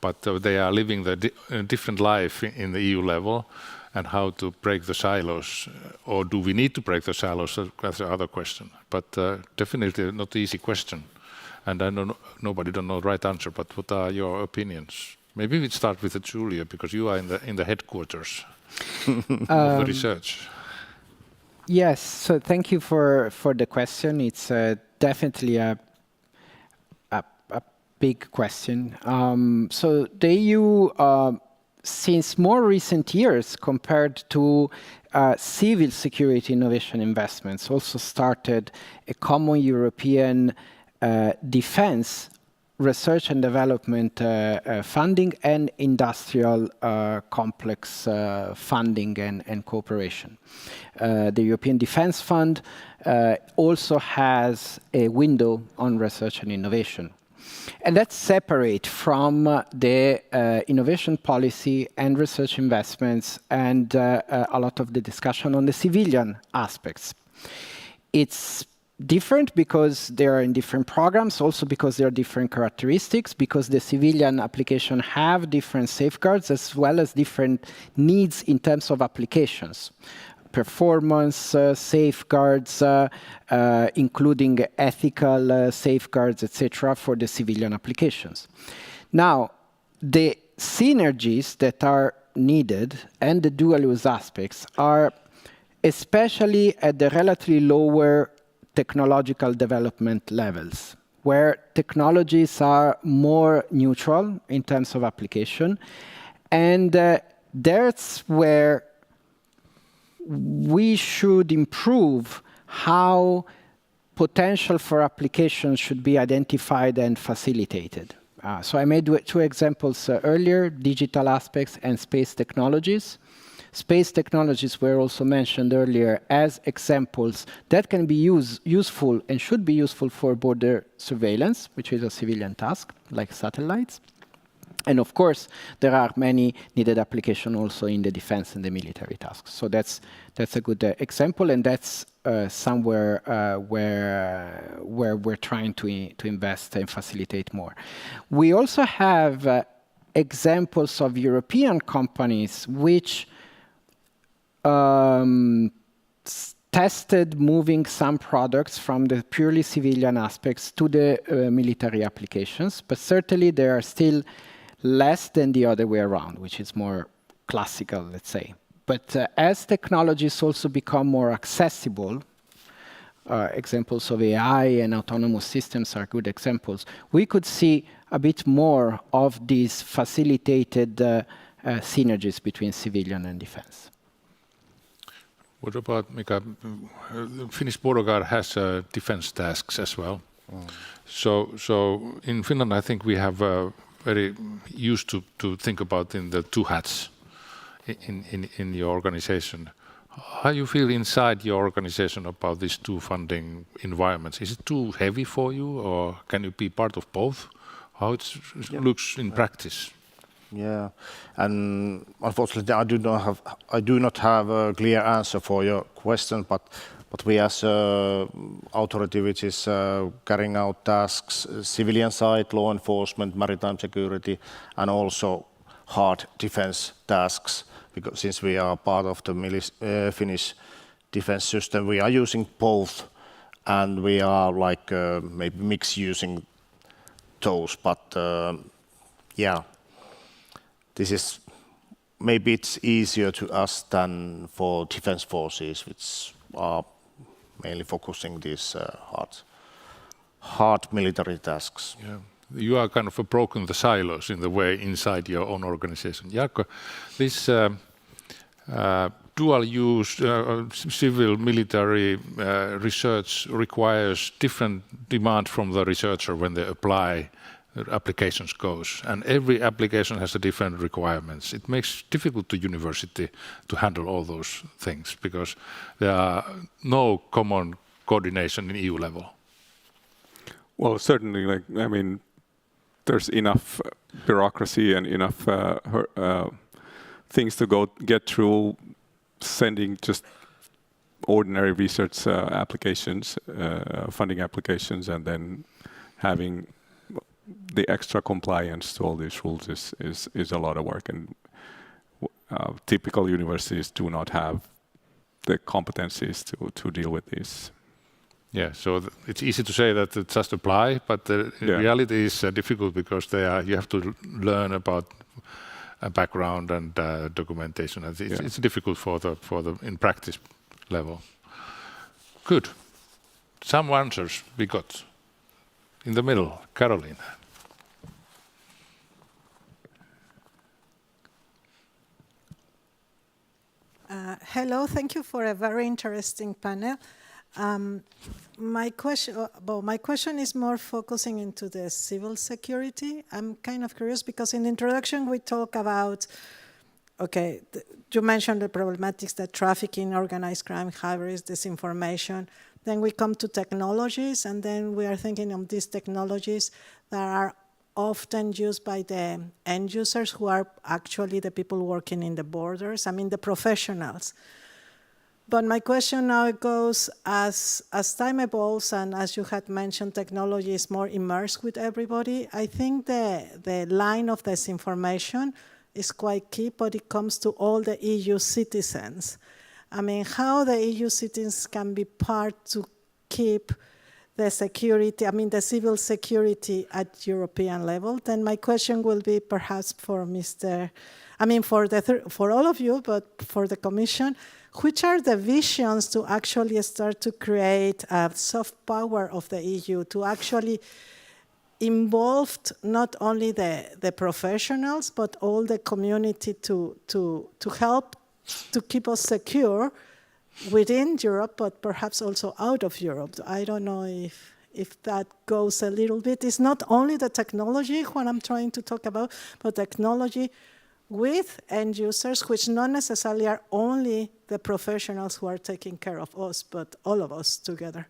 but they are living a different life in the EU level, and how to break the silos, or do we need to break the silos? That's the other question. But definitely not an easy question, and I know nobody don't know the right answer. But what are your opinions? Maybe we start with Julia, because you are in the headquarters of the research. Yes, so thank you for the question. It's definitely a big question. So the EU, since more recent years, compared to civil security innovation investments, also started a common European defense research and development funding and industrial complex funding and cooperation. The European Defence Fund also has a window on research and innovation. And that's separate from the innovation policy and research investments and a lot of the discussion on the civilian aspects. It's different because they are in different programs, also because there are different characteristics, because the civilian application have different safeguards as well as different needs in terms of applications. Performance safeguards, including ethical safeguards, etc., for the civilian applications. Now, the synergies that are needed and the dual-use aspects are especially at the relatively lower technological development levels, where technologies are more neutral in terms of application. And that's where we should improve how potential for applications should be identified and facilitated. So I made two examples earlier, digital aspects and space technologies. Space technologies were also mentioned earlier as examples that can be useful and should be useful for border surveillance, which is a civilian task, like satellites. And of course, there are many needed applications also in the defense and the military tasks. So that's a good example, and that's somewhere where we're trying to invest and facilitate more. We also have examples of European companies which tested moving some products from the purely civilian aspects to the military applications, but certainly they are still less than the other way around, which is more classical, let's say. But as technologies also become more accessible, examples of AI and autonomous systems are good examples, we could see a bit more of these facilitated synergies between civilian and defense. What about, Mika, Finnish Border Guard has defense tasks as well. So in Finland, I think we have very used to think about in the two hats in your organization. How you feel inside your organization about these two funding environments? Is it too heavy for you, or can you be part of both? How it looks in practice? Yeah, and unfortunately, I do not have a clear answer for your question, but we as authority which is carrying out tasks, civilian side, law enforcement, maritime security, and also hard defense tasks, because since we are part of the Finnish defense system, we are using both, and we are like maybe mix using those, but yeah. This is, maybe it's easier to us than for defense forces, which are mainly focusing these hard military tasks. Yeah. You are kind of broken the silos in the way inside your own organization. Jaakko, this dual use civil military research requires different demand from the researcher when they apply applications goes, and every application has a different requirements. It makes it difficult to university to handle all those things because there are no common coordination in EU level. Well, certainly, like, I mean, there's enough bureaucracy and enough things to get through, sending just ordinary research applications, funding applications, and then having the extra compliance to all these rules is a lot of work, and typical universities do not have the competencies to deal with these. Yeah, so it's easy to say that it just apply, but the reality is difficult because you have to learn about a background and documentation. It's difficult for the in practice level. Good. Some answers we got. In the middle, Caroline. Hello, thank you for a very interesting panel. My question is more focusing into the civil security. I'm kind of curious because in the introduction we talk about, you mentioned the problematics that trafficking, organized crime, hybrid, disinformation. Then we come to technologies, and then we are thinking of these technologies that are often used by the end users who are actually the people working in the borders, I mean the professionals. But my question now goes, as time evolves and as you had mentioned, technology is more immersed with everybody, I think the line of disinformation is quite key, but it comes to all the EU citizens. I mean, how the EU citizens can be part to keep the security, I mean, the civil security at European level. Then my question will be perhaps for for all of you, but for the Commission, which are the visions to actually start to create a soft power of the EU to actually involve not only the professionals, but all the community to help to keep us secure within Europe, but perhaps also out of Europe. I don't know if that goes a little bit. It's not only the technology what I'm trying to talk about, but technology with end users, which not necessarily are only the professionals who are taking care of us, but all of us together.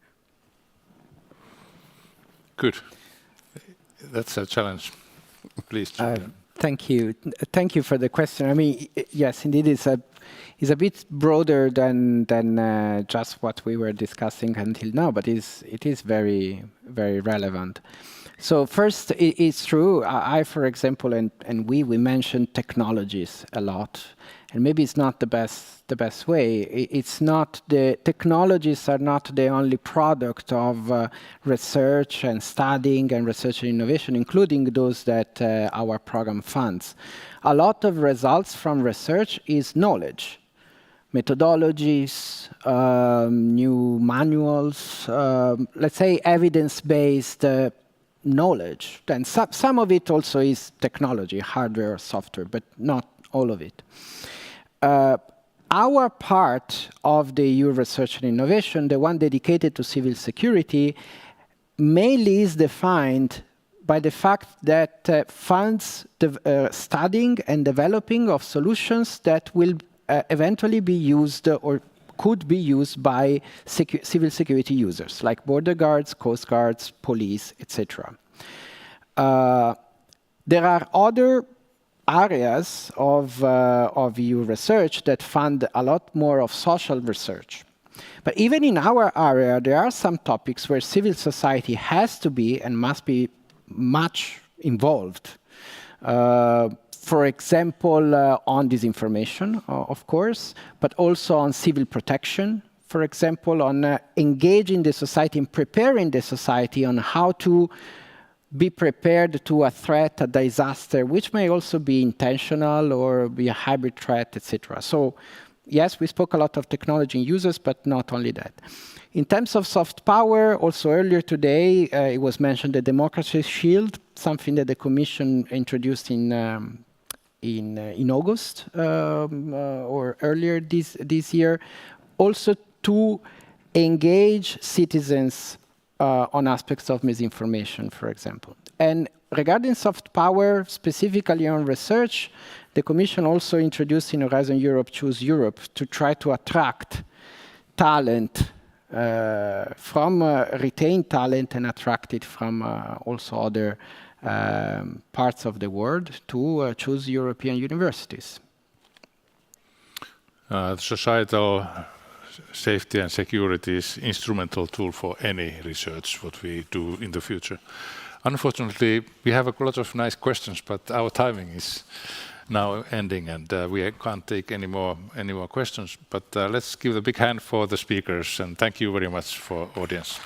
Good. That's a challenge. Please. Thank you. Thank you for the question. I mean, yes, indeed, it's a bit broader than just what we were discussing until now, but it is very, very relevant. So first, it's true. I, for example, and we mentioned technologies a lot, and maybe it's not the best way. It's not the technologies are not the only product of research and studying and research and innovation, including those that our program funds. A lot of results from research is knowledge, methodologies, new manuals, let's say evidence-based knowledge. Then some of it also is technology, hardware, software, but not all of it. Our part of the EU Research and Innovation, the one dedicated to civil security, mainly is defined by the fact that funds the studying and developing of solutions that will eventually be used or could be used by civil security users, like border guards, coast guards, police, etc. There are other areas of EU research that fund a lot more of social research. But even in our area, there are some topics where civil society has to be and must be much involved. For example, on disinformation, of course, but also on civil protection, for example, on engaging the society and preparing the society on how to be prepared to a threat, a disaster, which may also be intentional or be a hybrid threat, etc. So, yes, we spoke a lot of technology and users, but not only that. In terms of soft power, also earlier today, it was mentioned the Democracy Shield, something that the Commission introduced in August or earlier this year, also to engage citizens on aspects of misinformation, for example. And regarding soft power, specifically on research, the Commission also introduced in Horizon Europe, Choose Europe, to try to attract talent from retain talent and attract it from also other parts of the world to choose European universities. Societal safety and security is instrumental tool for any research what we do in the future. Unfortunately, we have a lot of nice questions, but our timing is now ending, and we can't take any more questions. But let's give a big hand for the speakers, and thank you very much for audience.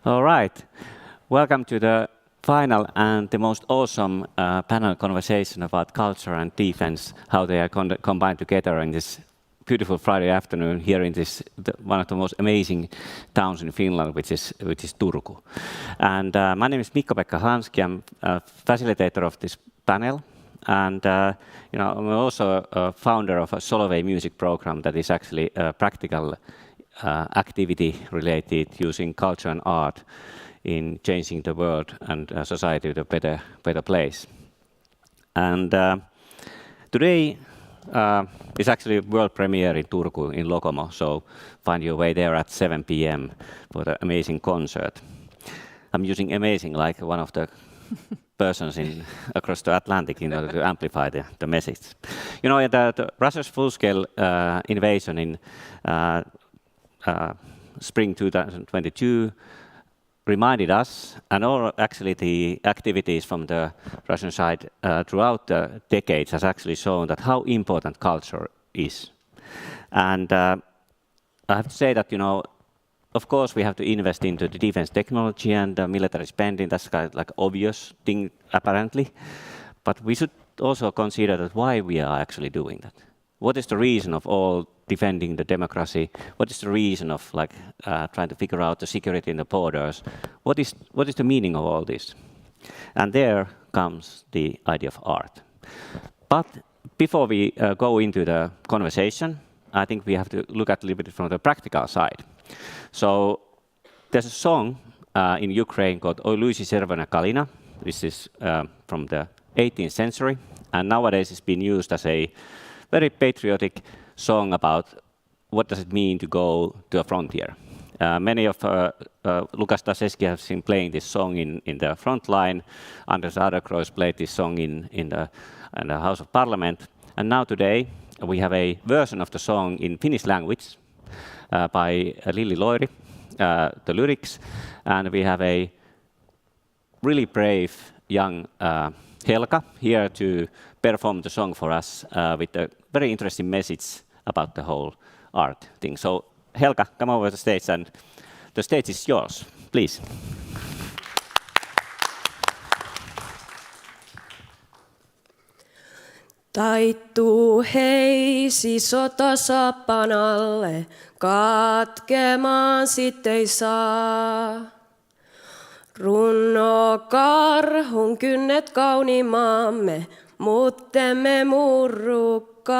All right. Welcome to the final and the most awesome panel conversation about culture and defense, how they are combined together in this beautiful Friday afternoon here in this one of the most amazing towns in Finland, which is Turku. And my name is Mikko-Pekka Hanski. I'm a facilitator of this panel, and I'm also a founder of a Solovei music program that is actually a practical activity related using culture and art in changing the world and society to a better place. And today is actually a world premiere in Turku in Lokomo, so find your way there at 7 p.m. for the amazing concert. I'm using amazing like one of the persons across the Atlantic in order to amplify the message. The Russia's full-scale invasion in spring 2022 reminded us, and all actually the activities from the Russian side throughout the decades has actually shown that how important culture is. And I have to say that, of course we have to invest into the defense technology and military spending. That's kind of like obvious thing apparently, but we should also consider that why we are actually doing that. What is the reason of all defending the democracy? What is the reason of trying to figure out the security in the borders? What is the meaning of all this? And there comes the idea of art. But before we go into the conversation, I think we have to look at a little bit from the practical side. So there's a song in Ukraine called Oi Luisi Servona Kalina. This is from the 18th century, and nowadays it's been used as a very patriotic song about what does it mean to go to a frontier. Many of Lukas Tasevski has been playing this song in the front line. Anders Adlercreutz played this song in the House of Parliament. And now today we have a version of the song in Finnish language by Lilli Loiri, the lyrics. And we have a really brave young Helka here to perform the song for us with a very interesting message about the whole art thing. So Helka, come over to the stage, and the stage is yours, please. Taittuu heisi sotasappan alle, katkemaan sittei saa. Runno karhun kynnet kauniimaamme, muttemme murrukaan.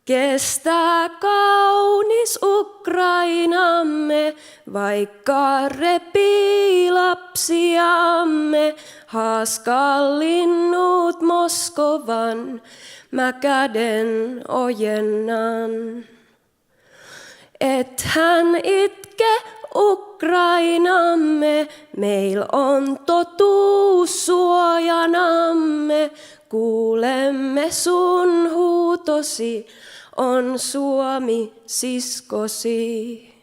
Kestää kaunis Ukrainamme, vaikka repii lapsiamme. Haaskaa linnut Moskovan, mä käden ojennan. Et hän itke Ukrainamme, meil on totuus suojanamme. Kuulemme sun huutosi, on Suomi siskosi.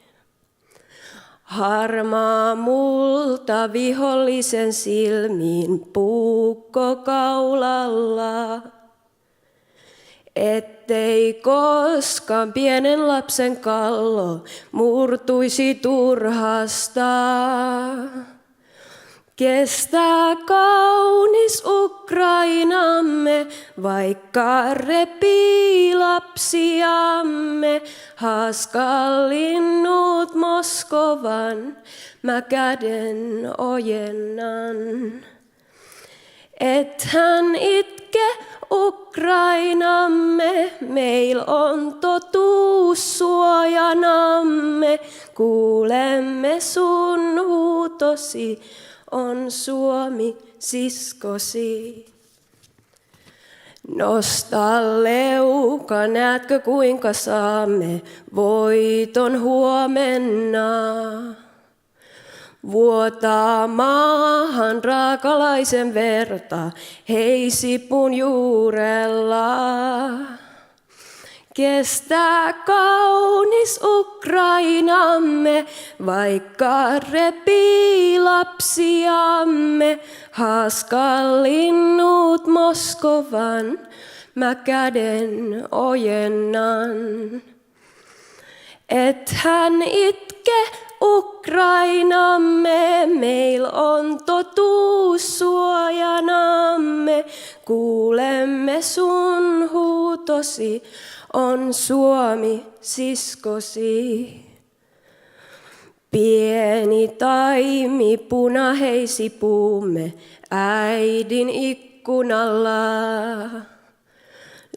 Harmaa multa vihollisen silmiin, puukko kaulalla. Ettei koskaan pienen lapsen kallo murtuisi turhasta. Kestää kaunis Ukrainamme, vaikka repii lapsiamme. Haaskaa linnut Moskovan, mä käden ojennan. Et hän itke Ukrainamme, meil on totuus suojanamme. Kuulemme sun huutosi, on Suomi siskosi. Nosta leuka, näetkö kuinka saamme voiton huomenna. Vuotaa maahan raakalaisen verta, heisipun juurella. Kestää kaunis Ukrainamme, vaikka repii lapsiamme. Haaskaa linnut Moskovan, mä käden ojennan. Et hän itke Ukrainamme, meil on totuus suojanamme. Kuulemme sun huutosi, on Suomi siskosi. Pieni taimi punaheisi puumme äidin ikkunalla.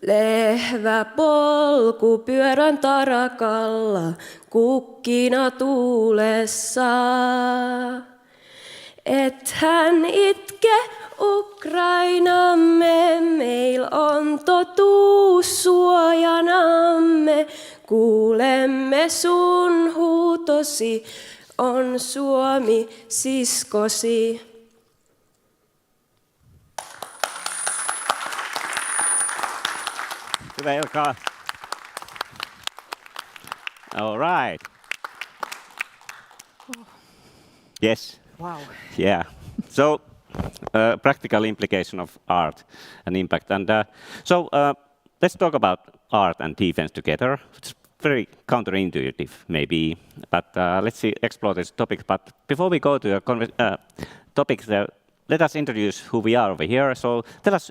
Lehvä polku pyörän tarakalla, kukkina tuulessa. Et hän itke Ukrainamme, meil on totuus suojanamme. Kuulemme sun huutosi, on Suomi siskosi. Hyvä Ilkka. All right. Yes. Wow. Yeah. So, practical implication of art and impact. And let's talk about art and defense together. It's very counterintuitive, maybe, but let's explore this topic. But before we go to the topics, let us introduce who we are over here. So tell us,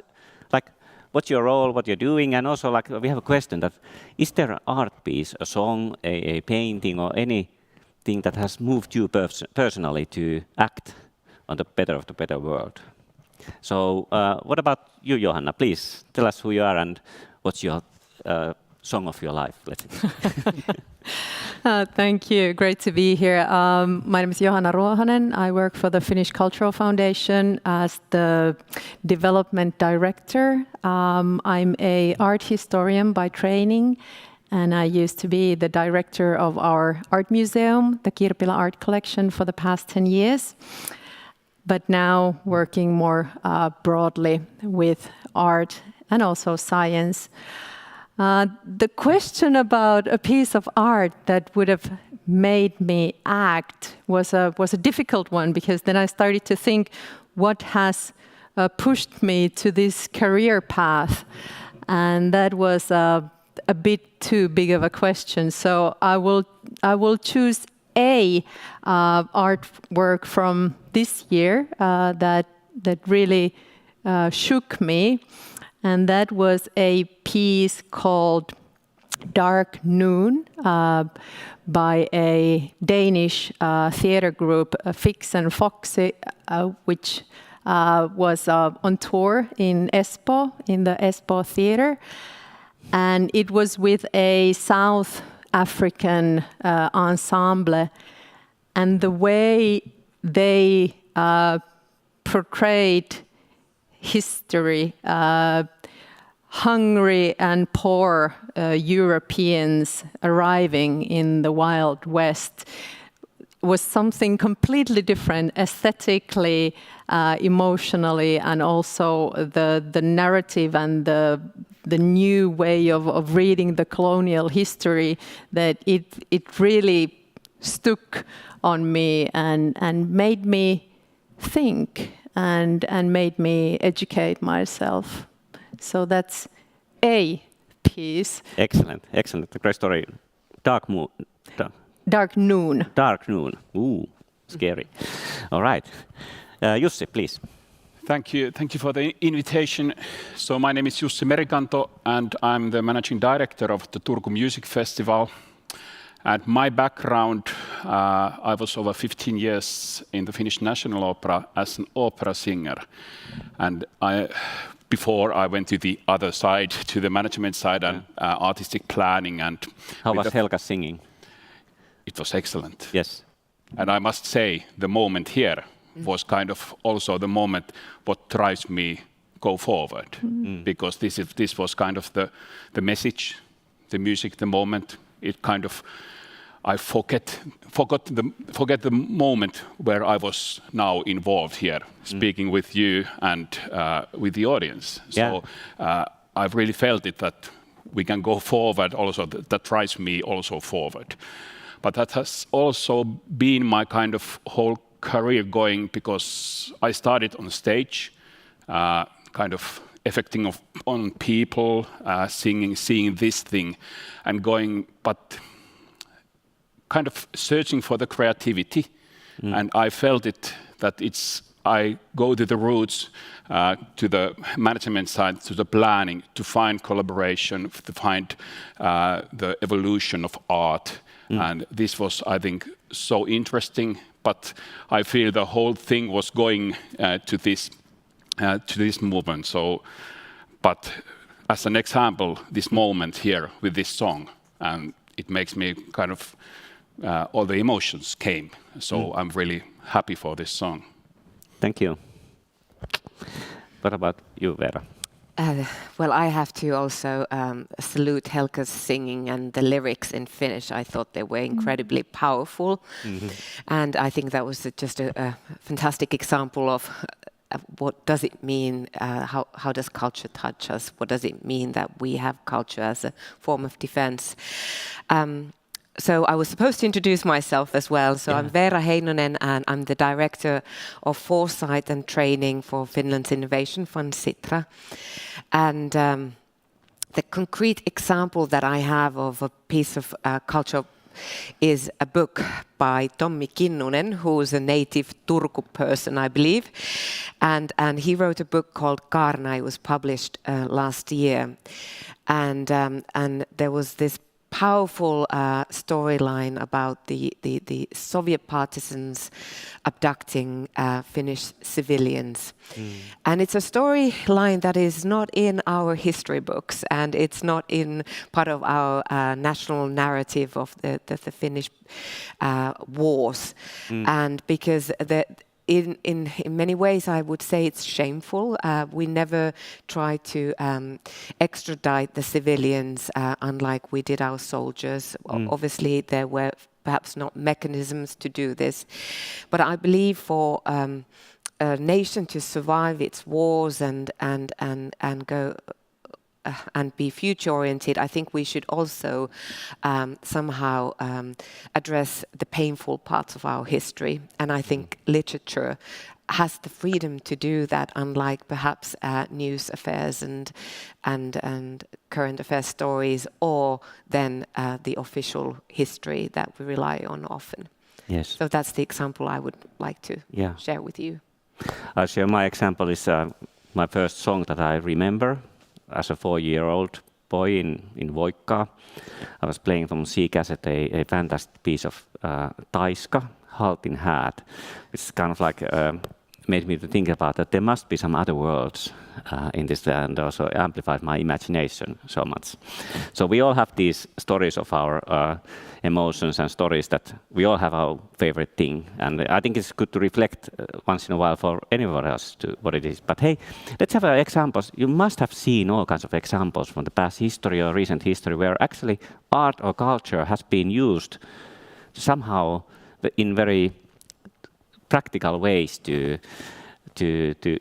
what's your role, what you're doing, and also, we have a question that, is there an art piece, a song, a painting, or anything that has moved you personally to act on the better world? So what about you, Johanna? Please tell us who you are and what's your song of your life, let's say. Thank you. Great to be here. My name is Johanna Ruohonen. I work for the Finnish Cultural Foundation as the development director. I'm an art historian by training, and I used to be the director of our art museum, the Kirpila Art Collection, for the past 10 years. But now working more broadly with art and also science. The question about a piece of art that would have made me act was a difficult one, because then I started to think what has pushed me to this career path, and that was a bit too big of a question. So I will choose artwork from this year that really shook me. And that was a piece called Dark Noon by a Danish theater group, Fix and Foxy, which was on tour in Espoo, in the Espoo Theater. And it was with a South African ensemble. And the way they portrayed history, hungry and poor Europeans arriving in the Wild West, was something completely different aesthetically, emotionally, and also the narrative and the new way of reading the colonial history, that it really stuck on me and made me think and made me educate myself. So that's a piece. Excellent. Great story. Dark Noon. Dark Noon. Ooh, scary. All right. Jussi, please. Thank you for the invitation. So my name is Jussi Merikanto, and I'm the managing director of the Turku Music Festival. And my background, I was over 15 years in the Finnish National Opera as an opera singer. And before I went to the other side, to the management side and artistic planning. And how was Helga singing? It was excellent. Yes. And I must say, the moment here was kind of also the moment what drives me go forward. Because this was kind of the message, the music, the moment. It kind of, I forget the moment where I was now involved here, speaking with you and with the audience. So I've really felt it that we can go forward also, that drives me also forward. But that has also been my kind of whole career going, because I started on stage, kind of affecting on people, singing, seeing this thing and going, but kind of searching for the creativity, and I felt it that I go to the roots, to the management side, to the planning, to find collaboration, to find the evolution of art, and this was, I think, so interesting. But I feel the whole thing was going to this movement. So, but as an example, this moment here with this song, and it makes me kind of all the emotions came. So I'm really happy for this song. Thank you. What about you, Vera? Well, I have to also salute Helka's singing and the lyrics in Finnish. I thought they were incredibly powerful. And I think that was just a fantastic example of what does it mean, how does culture touch us? What does it mean that we have culture as a form of defense? So I was supposed to introduce myself as well. So I'm Veera Heinonen, and I'm the Director of Foresight and Training for Finland's Innovation Fund, Sitra. And the concrete example that I have of a piece of culture is a book by Tommi Kinnunen, who's a native Turku person, I believe. And he wrote a book called Kaarna. It was published last year. And there was this powerful storyline about the Soviet partisans abducting Finnish civilians. And it's a storyline that is not in our history books, and it's not in part of our national narrative of the Finnish wars. And because in many ways, I would say it's shameful. We never try to extradite the civilians, unlike we did our soldiers. Obviously, there were perhaps not mechanisms to do this. But I believe for a nation to survive its wars and go and be future-oriented, I think we should also somehow address the painful parts of our history. And I think literature has the freedom to do that, unlike perhaps news affairs and current affairs stories, or then the official history that we rely on often. Yes. So that's the example I would like to share with you. I'll share my example is my first song that I remember. As a 4-year-old boy in Voikkaa, I was playing from C cassette a fantastic piece of Taiska, Haltin Hat, which kind of like made me to think about that there must be some other worlds in this, and also amplified my imagination so much. So we all have these stories of our emotions and stories that we all have our favorite thing. And I think it's good to reflect once in a while for anyone else to what it is. But hey, let's have examples. You must have seen all kinds of examples from the past history or recent history where actually art or culture has been used somehow in very practical ways to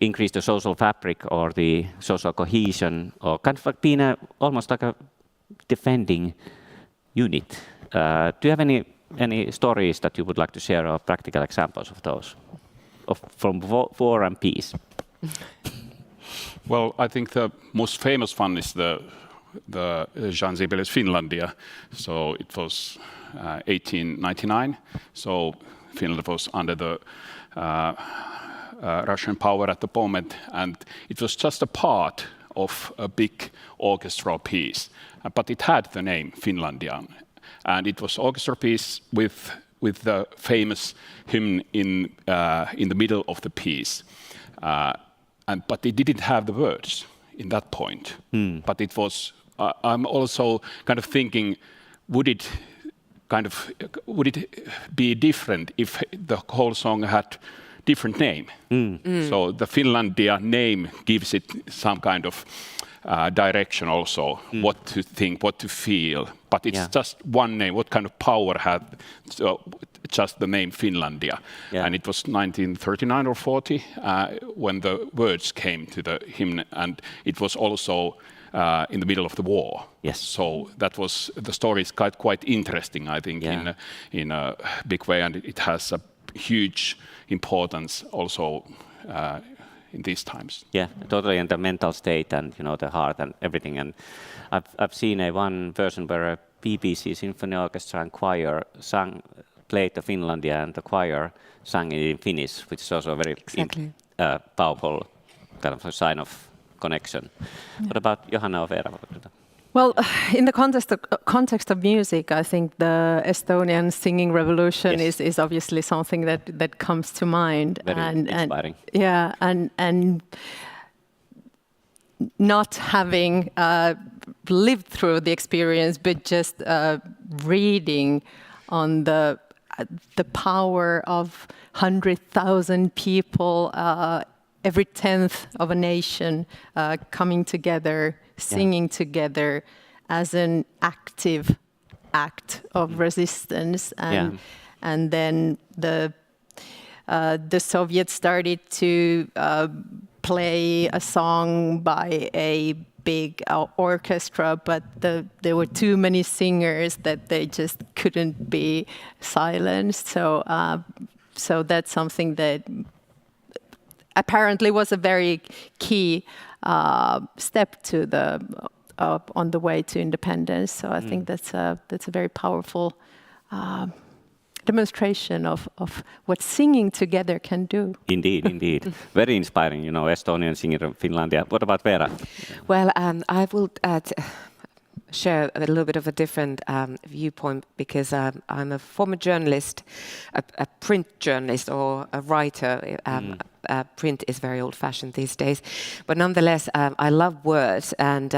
increase the social fabric or the social cohesion, or kind of like being almost like a defending unit. Do you have any stories that you would like to share, or practical examples of those, from war and peace? Well, I think the most famous one is the Jean Sibelius Finlandia. So it was 1899. So Finland was under the Russian power at the moment, and it was just a part of a big orchestral piece. But it had the name Finlandia. And it was orchestra piece with the famous hymn in the middle of the piece, but it didn't have the words in that point. But it was. I'm also kind of thinking, would it be different if the whole song had different name? So the Finlandia name gives it some kind of direction also, what to think, what to feel. But it's just one name. What kind of power had just the name Finlandia? And it was 1939 or 40 when the words came to the hymn, and it was also in the middle of the war. So that was, the story is quite interesting, I think, in a big way, and it has a huge importance also in these times. Yeah, totally, and the mental state and the heart and everything. And I've seen one version where a BBC Symphony Orchestra and choir played the Finlandia, and the choir sang it in Finnish, which is also a very powerful kind of a sign of connection. What about Johanna or Veera? Well, in the context of music, I think the Estonian singing revolution is obviously something that comes to mind. Very inspiring. And not having lived through the experience, but just reading on the power of 100,000 people, every 10th of a nation coming together, singing together as an active act of resistance, and then the Soviets started to play a song by a big orchestra, but there were too many singers that they just couldn't be silenced. So that's something that apparently was a very key step to on the way to independence. So I think that's a very powerful demonstration of what singing together can do. Indeed. Very inspiring, Estonian singer of Finlandia. What about Veera? Well, I will share a little bit of a different viewpoint, because I'm a former journalist, a print journalist or a writer. Print is very old-fashioned these days, but nonetheless, I love words, and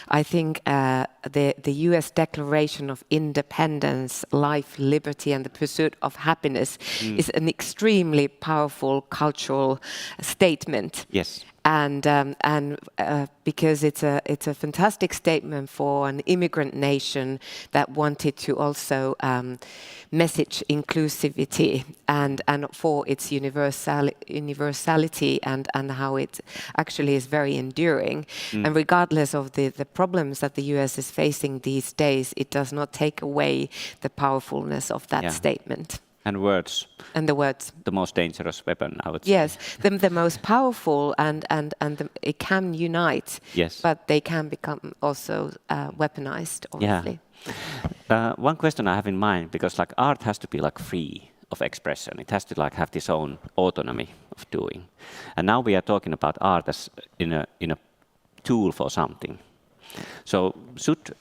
I think the U.S. Declaration of Independence, life, liberty, and the pursuit of happiness is an extremely powerful cultural statement. Yes. And because it's a fantastic statement for an immigrant nation that wanted to also message inclusivity and for its universality and how it actually is very enduring. And regardless of the problems that the US is facing these days, it does not take away the powerfulness of that statement. And words. And the words. The most dangerous weapon, I would say. Yes, the most powerful, and it can unite. Yes. But they can become also weaponized, obviously. Yeah. One question I have in mind, because art has to be free of expression. It has to have this own autonomy of doing. And now we are talking about art as in a tool for something. So should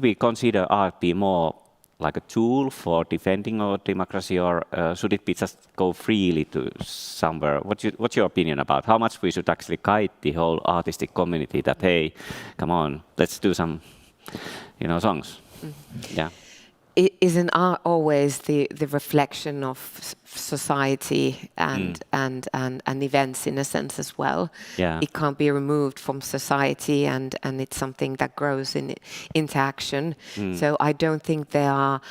we consider art be more like a tool for defending our democracy, or should it be just go freely to somewhere? What's your opinion about how much we should actually guide the whole artistic community that, hey, come on, let's do some, songs? Yeah. Isn't art always the reflection of society and events in a sense as well? Yeah. It can't be removed from society, and it's something that grows into action. So I don't think there are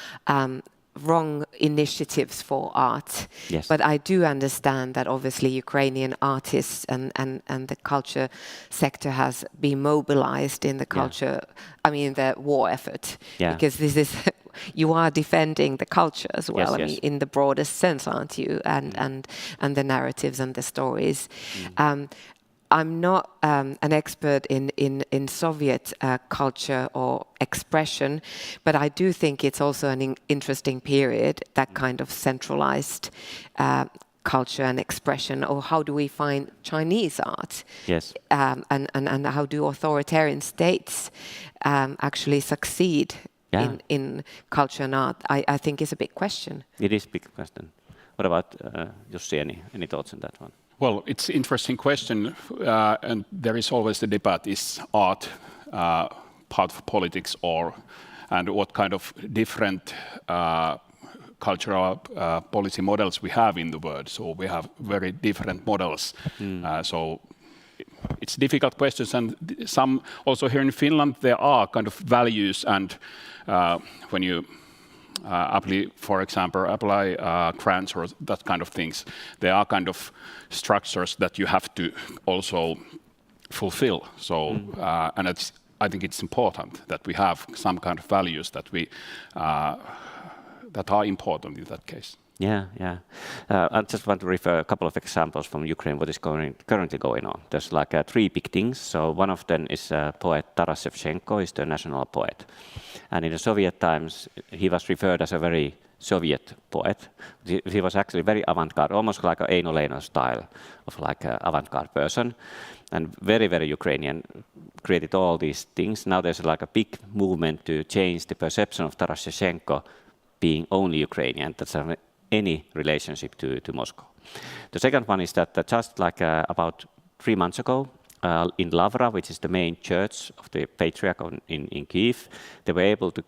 wrong initiatives for art. Yes. But I do understand that obviously Ukrainian artists and the culture sector has been mobilized in the culture, the war effort. Yeah. Because this is, you are defending the culture as well, yes. in the broadest sense, aren't you? And the narratives and the stories. I'm not an expert in Soviet culture or expression, but I do think it's also an interesting period, that kind of centralized culture and expression. Or how do we find Chinese art? Yes. And how do authoritarian states actually succeed in culture and art? I think is a big question. It is a big question. What about Jussi? Any thoughts on that one? Well, it's an interesting question, and there is always the debate: is art part of politics, and what kind of different cultural policy models we have in the world? So we have very different models. So it's difficult questions, and some also here in Finland there are kind of values, and when you apply grants or that kind of things, there are kind of structures that you have to also fulfill. So, and I think it's important that we have some kind of values that we that are important in that case. Yeah. I just want to refer a couple of examples from Ukraine, what is currently going on. There's like 3 big things. So one of them is poet Taras Shevchenko, is the national poet. And in the Soviet times, he was referred as a very Soviet poet. He was actually very avant-garde, almost like an Eino Leino style of like an avant-garde person. And very, very Ukrainian, created all these things. Now there's like a big movement to change the perception of Taras Shevchenko being only Ukrainian. That's any relationship to Moscow. The second one is that just like about 3 months ago, in Lavra, which is the main church of the Patriarch in Kyiv, they were able to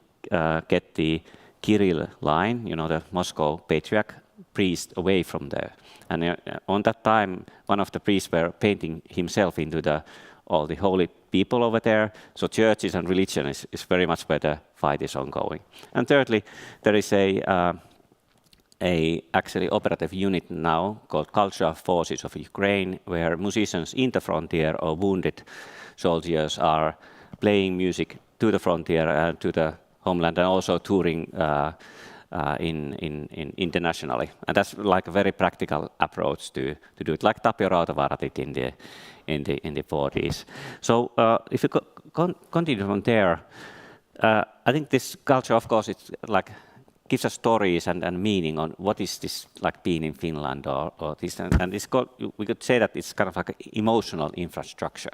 get the Kirill line, the Moscow Patriarch priest, away from there. And on that time, one of the priests were painting himself into all the holy people over there. So churches and religion is very much where the fight is ongoing. And thirdly, there is a actually operative unit now called Cultural Forces of Ukraine, where musicians in the frontier or wounded soldiers are playing music to the frontier and to the homeland, and also touring internationally. And that's like a very practical approach to do it, like Tapio Rautavaara did in the 40s. So if you continue from there, I think this culture, of course, it's like gives us stories and meaning on what is this like being in Finland or this, and this we could say that it's kind of like an emotional infrastructure.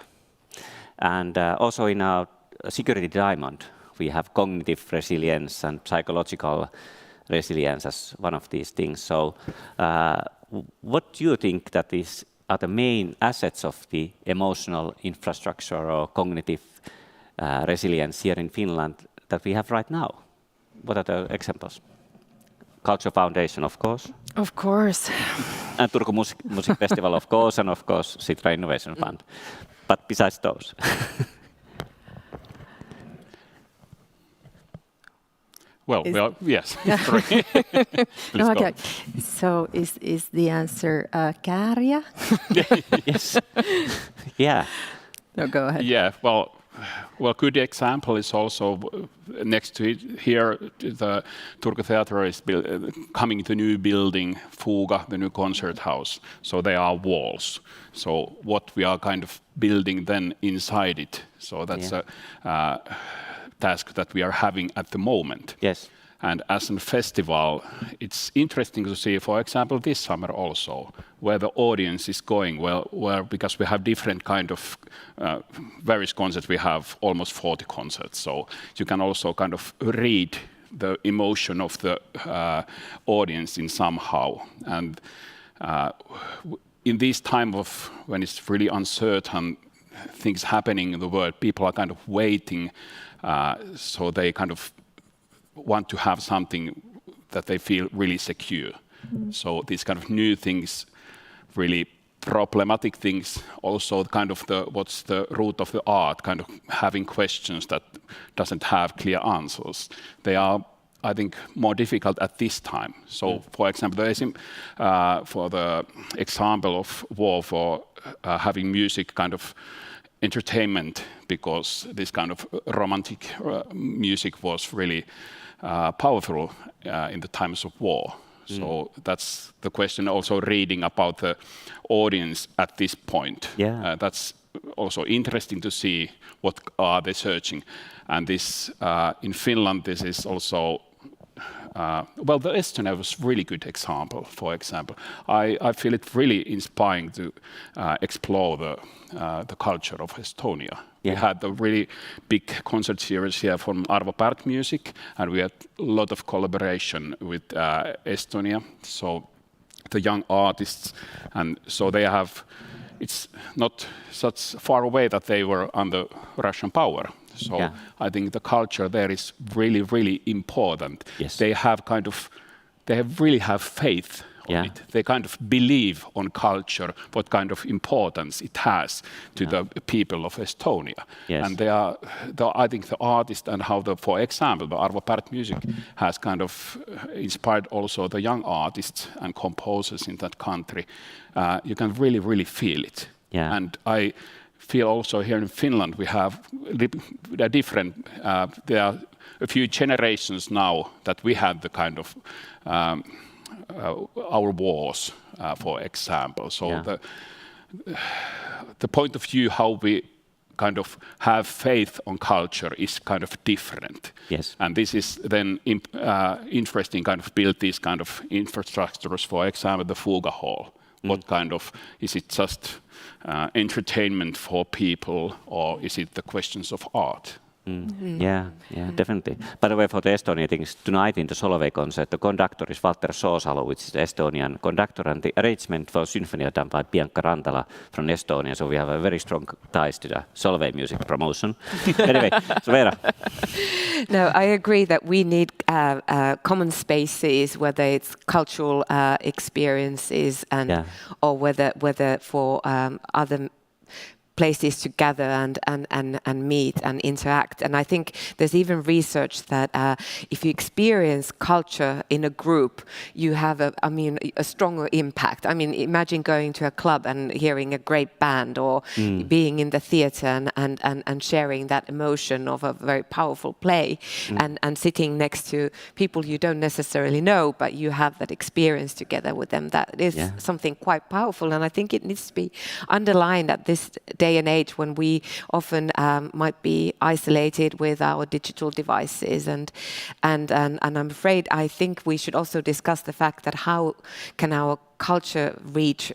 And also in our Security Diamond, we have cognitive resilience and psychological resilience as one of these things. So what do you think that are the main assets of the emotional infrastructure or cognitive resilience here in Finland that we have right now? What are the examples? Culture Foundation, of course. Of course. And Turku Music Festival, of course, and of course Sitra Innovation Fund. But besides those. Yes. No, okay. So is the answer Käärijä? Yes. Yeah. No, go ahead. Yeah. Well, good example is also next to it here. The Turku Theatre is coming to new building, Fuga, the new concert house. So there are walls. So what we are kind of building then inside it. So that's a task that we are having at the moment. Yes. And as a festival, it's interesting to see, for example, this summer also, where the audience is going. Because we have different kind of various concerts, we have almost 40 concerts. So you can also kind of read the emotion of the audience in somehow. And in this time of when it's really uncertain, things happening in the world, people are kind of waiting. So they kind of want to have something that they feel really secure. So these kind of new things, really problematic things, also kind of what's the root of the art, kind of having questions that doesn't have clear answers. They are, I think, more difficult at this time. So, for example, for the example of war, for having music kind of entertainment, because this kind of romantic music was really powerful in the times of war. So that's the question, also reading about the audience at this point. That's also interesting to see what are they searching. And this, in Finland, this is also, the Estonia was really good example, for example. I feel it really inspiring to explore the culture of Estonia. We had the really big concert series here from Arvo Pärt Music, and we had a lot of collaboration with Estonia. So the young artists, and so they have, it's not such far away that they were under Russian power. So I think the culture there is really, really important. Yes. They really have faith on it. They kind of believe on culture, what kind of importance it has to the people of Estonia. Yes. And I think the artist and for example, the Arvo Pärt Music has kind of inspired also the young artists and composers in that country. You can really, really feel it. Yeah. And I feel also here in Finland we have different, there are a few generations now that we had the kind of our wars, for example. So the point of view how we kind of have faith on culture is kind of different. Yes. And this is then interesting kind of build these kind of infrastructures, for example, the Fuga Hall. What kind of, is it just entertainment for people or is it the questions of art? Yeah, definitely. By the way, for the Estonian things, tonight in the Solvay concert, the conductor is Walter Soosalu, which is the Estonian conductor, and the arrangement for symphony are done by Bianca Rantala from Estonia, so we have a very strong ties to the Solvay music promotion. Anyway, so Veera. No, I agree that we need common spaces, whether it's cultural experiences and or whether for other places to gather and meet and interact. And I think there's even research that if you experience culture in a group, you have a stronger impact. I mean, imagine going to a club and hearing a great band or being in the theater and sharing that emotion of a very powerful play and sitting next to people you don't necessarily know, but you have that experience together with them. That is something quite powerful. And I think it needs to be underlined at this day and age when we often might be isolated with our digital devices and I'm afraid I think we should also discuss the fact that how can our culture reach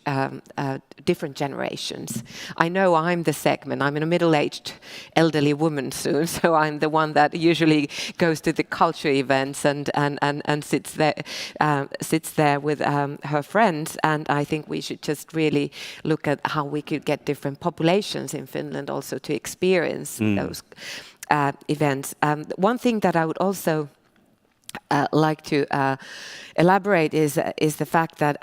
different generations. I know I'm the segment. I'm a middle-aged elderly woman soon, so I'm the one that usually goes to the culture events and sits there with her friends. And I think we should just really look at how we could get different populations in Finland also to experience those events. One thing that I would also like to elaborate is the fact that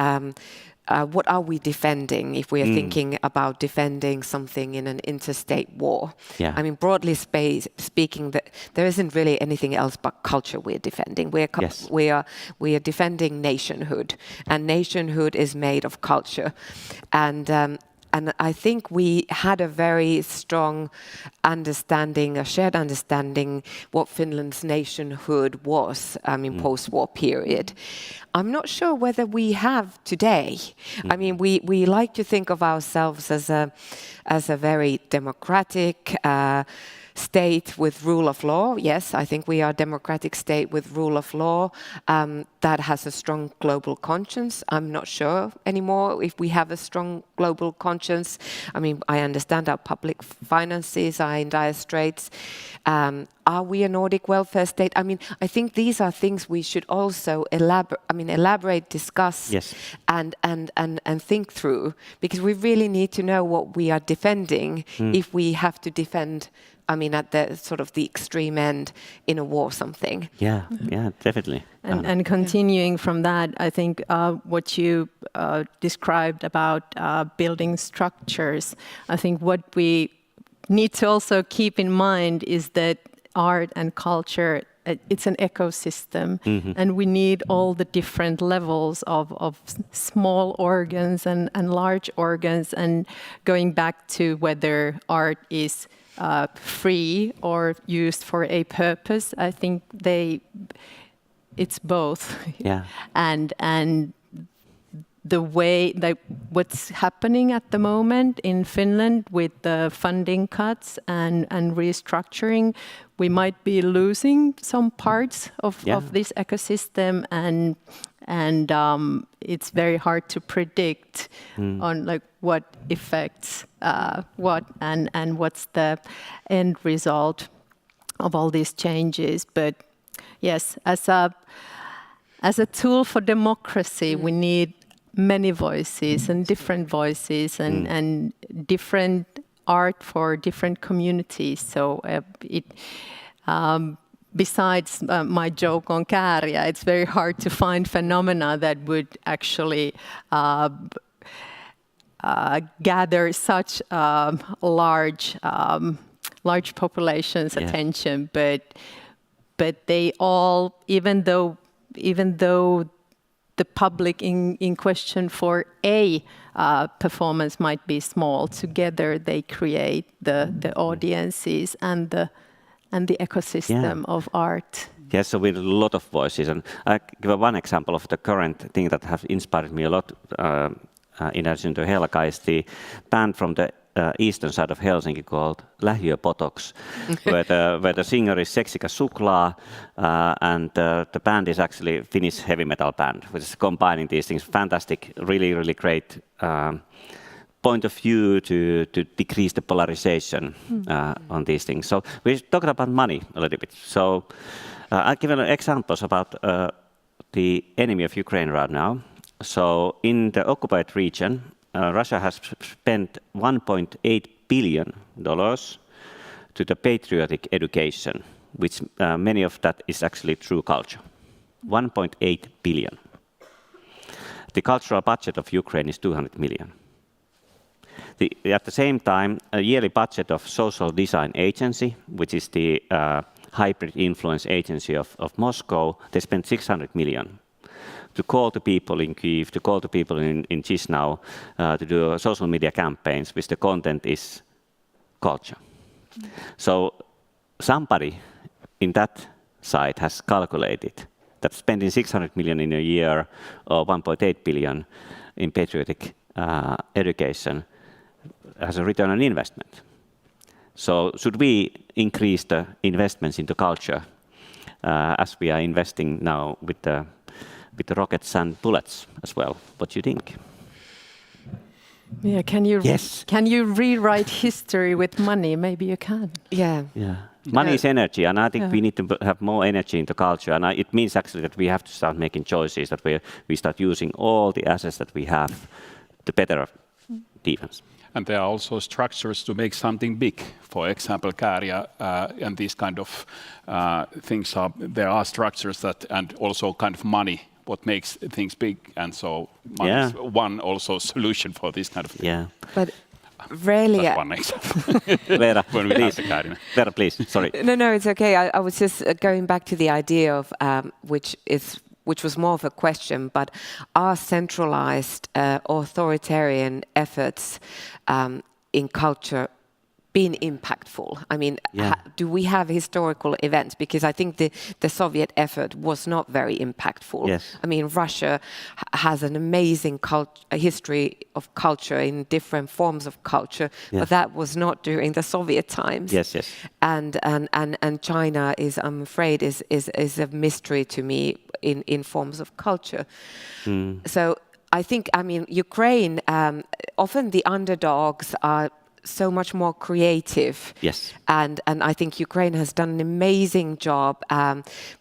what are we defending if we are thinking about defending something in an interstate war? Yeah. I mean, broadly speaking, there isn't really anything else but culture we're defending. We are defending nationhood, and nationhood is made of culture, and I think we had a very strong understanding, a shared understanding, what Finland's nationhood was, post-war period. I'm not sure whether we have today. I mean, we like to think of ourselves as a very democratic state with rule of law. Yes, I think we are a democratic state with rule of law that has a strong global conscience. I'm not sure anymore if we have a strong global conscience. I mean, I understand our public finances are in dire straits. Are we a Nordic welfare state? I mean, I think these are things we should also elaborate, discuss, and think through, because we really need to know what we are defending if we have to defend. I mean, at the sort of the extreme end in a war, something. Yeah, definitely. And continuing from that, I think what you described about building structures, I think what we need to also keep in mind is that art and culture, it's an ecosystem, and we need all the different levels of small organs and large organs, and going back to whether art is free or used for a purpose. I think it's both. Yeah. And the way that what's happening at the moment in Finland with the funding cuts and restructuring, we might be losing some parts of this ecosystem, and it's very hard to predict on like what affects what and what's the end result of all these changes. But yes, as a tool for democracy, we need many voices and different voices and different art for different communities. So besides my joke on Käärijä, it's very hard to find phenomena that would actually gather such large populations' attention. But they all, even though the public in question for a performance might be small, together they create the audiences and the ecosystem of art. Yes, so with a lot of voices. And I give one example of the current thing that has inspired me a lot, in addition to Helka, is the band from the eastern side of Helsinki called Lähiö Potox, where the singer is Seksikäs Suklaa, and the band is actually a Finnish heavy metal band, which is combining these things. Fantastic, really, really great point of view to decrease the polarization on these things. So we're talking about money a little bit. So I'll give examples about the enemy of Ukraine right now. So in the occupied region, Russia has spent $1.8 billion to the patriotic education, which many of that is actually true culture. 1.8 billion. The cultural budget of Ukraine is 200 million. At the same time, a yearly budget of Social Design Agency, which is the hybrid influence agency of Moscow, they spent 600 million to call the people in Kyiv, to call the people in Chisinau, to do social media campaigns, which the content is culture. So somebody in that side has calculated that spending 600 million in a year or 1.8 billion in patriotic education has a return on investment. So should we increase the investments into culture as we are investing now with the rockets and bullets as well? What do you think? Yeah, can you rewrite history with money? Maybe you can. Yeah. Money is energy, and I think we need to have more energy into culture. And it means actually that we have to start making choices, that we start using all the assets that we have to better defense. And there are also structures to make something big. For example, Käärijä and these kind of things there are structures that, and also kind of money, what makes things big. And so money is one also solution for this kind of thing. Yeah. But rarely. That's one example. Vera, please. Vera, please. Sorry. No, it's okay. I was just going back to the idea of which was more of a question, but are centralized authoritarian efforts in culture been impactful? I mean, do we have historical events? Because I think the Soviet effort was not very impactful. Yes. I mean, Russia has an amazing history of culture in different forms of culture, but that was not during the Soviet times. Yes. And China is, I'm afraid, is a mystery to me in forms of culture. So I think, I mean, Ukraine, often the underdogs are so much more creative. Yes. And I think Ukraine has done an amazing job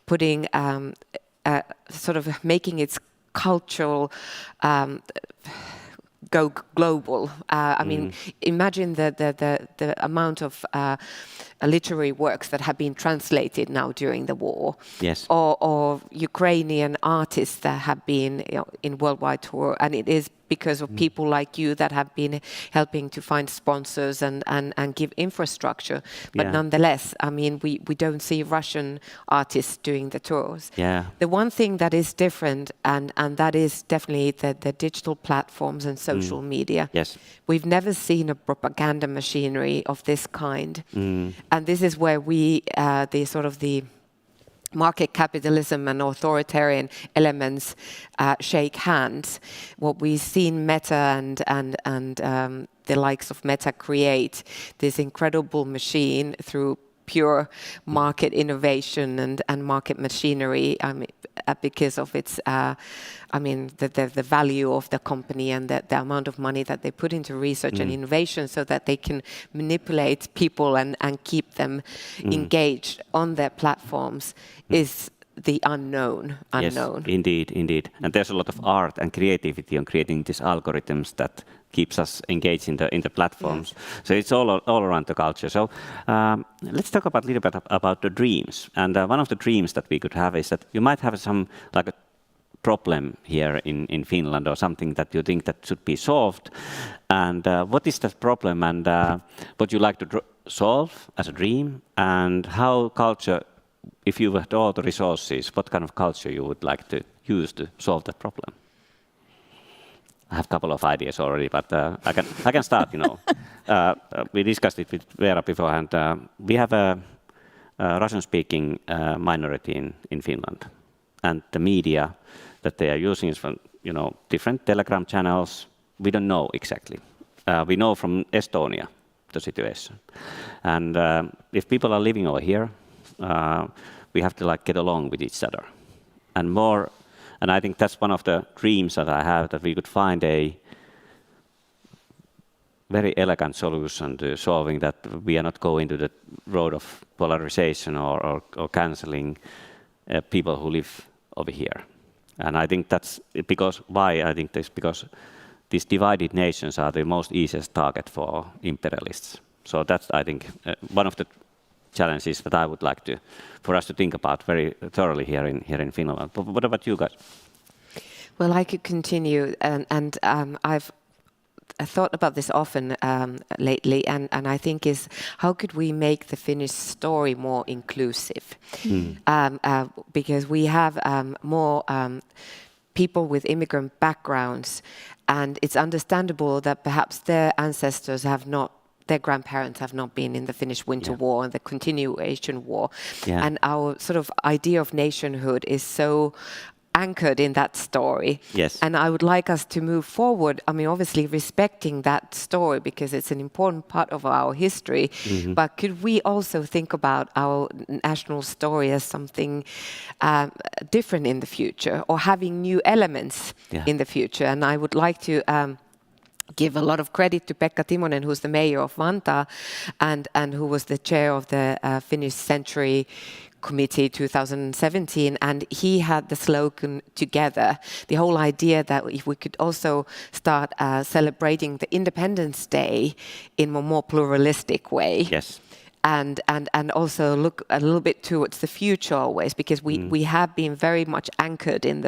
putting sort of making its cultural go global. I mean, imagine the amount of literary works that have been translated now during the war. Yes. Or Ukrainian artists that have been in worldwide tour, and it is because of people like you that have been helping to find sponsors and give infrastructure. But nonetheless, I mean, we don't see Russian artists doing the tours. Yeah. The one thing that is different, and that is definitely the digital platforms and social media. Yes. We've never seen a propaganda machinery of this kind. And this is where we, the market capitalism and authoritarian elements shake hands. What we've seen Meta and the likes of Meta create, this incredible machine through pure market innovation and market machinery, because of its, the value of the company and the amount of money that they put into research and innovation, so that they can manipulate people and keep them engaged on their platforms, is the unknown. Yes, indeed. And there's a lot of art and creativity on creating these algorithms that keeps us engaged in the platforms. So it's all around the culture. So let's talk about a little bit about the dreams. And one of the dreams that we could have is that you might have some like a problem here in Finland, or something that you think that should be solved. And what is that problem, and what you like to solve as a dream, and how culture, if you had all the resources, what kind of culture you would like to use to solve that problem? I have a couple of ideas already, but I can start. We discussed it with Vera beforehand. We have Russian-speaking minority in Finland, and the media that they are using is from different Telegram channels. We don't know exactly. We know from Estonia the situation, and if people are living over here, we have to get along with each other, and more. And I think that's one of the dreams that I have, that we could find a very elegant solution to solving that. We are not going to the road of polarization or cancelling people who live over here. And I think that's because why I think this, because these divided nations are the most easiest target for imperialists. So that's, I think, one of the challenges that I would like for us to think about very thoroughly here in Finland. But what about you guys? Well, I could continue, and I've thought about this often lately, and I think is how could we make the Finnish story more inclusive? Because we have more people with immigrant backgrounds, and it's understandable that perhaps their ancestors their grandparents have not been in the Finnish Winter War and the Continuation War. And our sort of idea of nationhood is so anchored in that story. Yes. And I would like us to move forward, I mean, obviously respecting that story because it's an important part of our history, but could we also think about our national story as something different in the future, or having new elements in the future? And I would like to give a lot of credit to Pekka Timonen, who's the mayor of Vantaa and who was the chair of the Finnish Century Committee 2017, and he had the slogan "Together." The whole idea that if we could also start celebrating the Independence Day in a more pluralistic way. Yes. And also look a little bit towards the future always, because we have been very much anchored in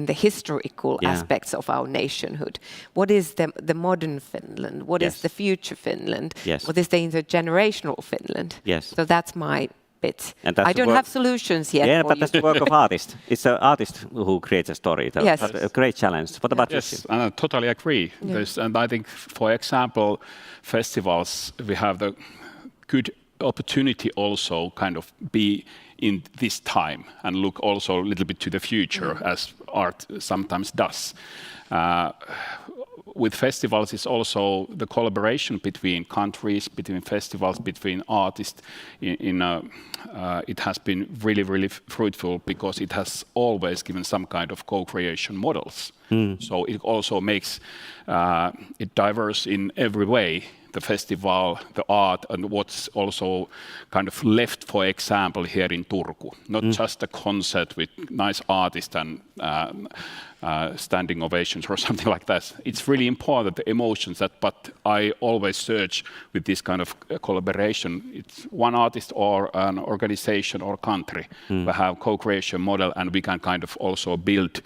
the historical aspects of our nationhood. What is the modern Finland? What is the future Finland? What is the intergenerational Finland? So that's my bit. I don't have solutions yet. Yeah, but that's the work of artists. It's the artist who creates a story. Yes. That's a great challenge. What about you? Yes, and I totally agree. And I think, for example, festivals, we have the good opportunity also kind of be in this time and look also a little bit to the future, as art sometimes does. With festivals, it's also the collaboration between countries, between festivals, between artists. It has been really, really fruitful because it has always given some kind of co-creation models. So it also makes it diverse in every way. The festival, the art, and what's also kind of left, for example, here in Turku. Not just a concert with nice artists and standing ovations or something like that. It's really important, the emotions, but I always search with this kind of collaboration. It's one artist or an organization or country. We have co-creation model, and we can kind of also build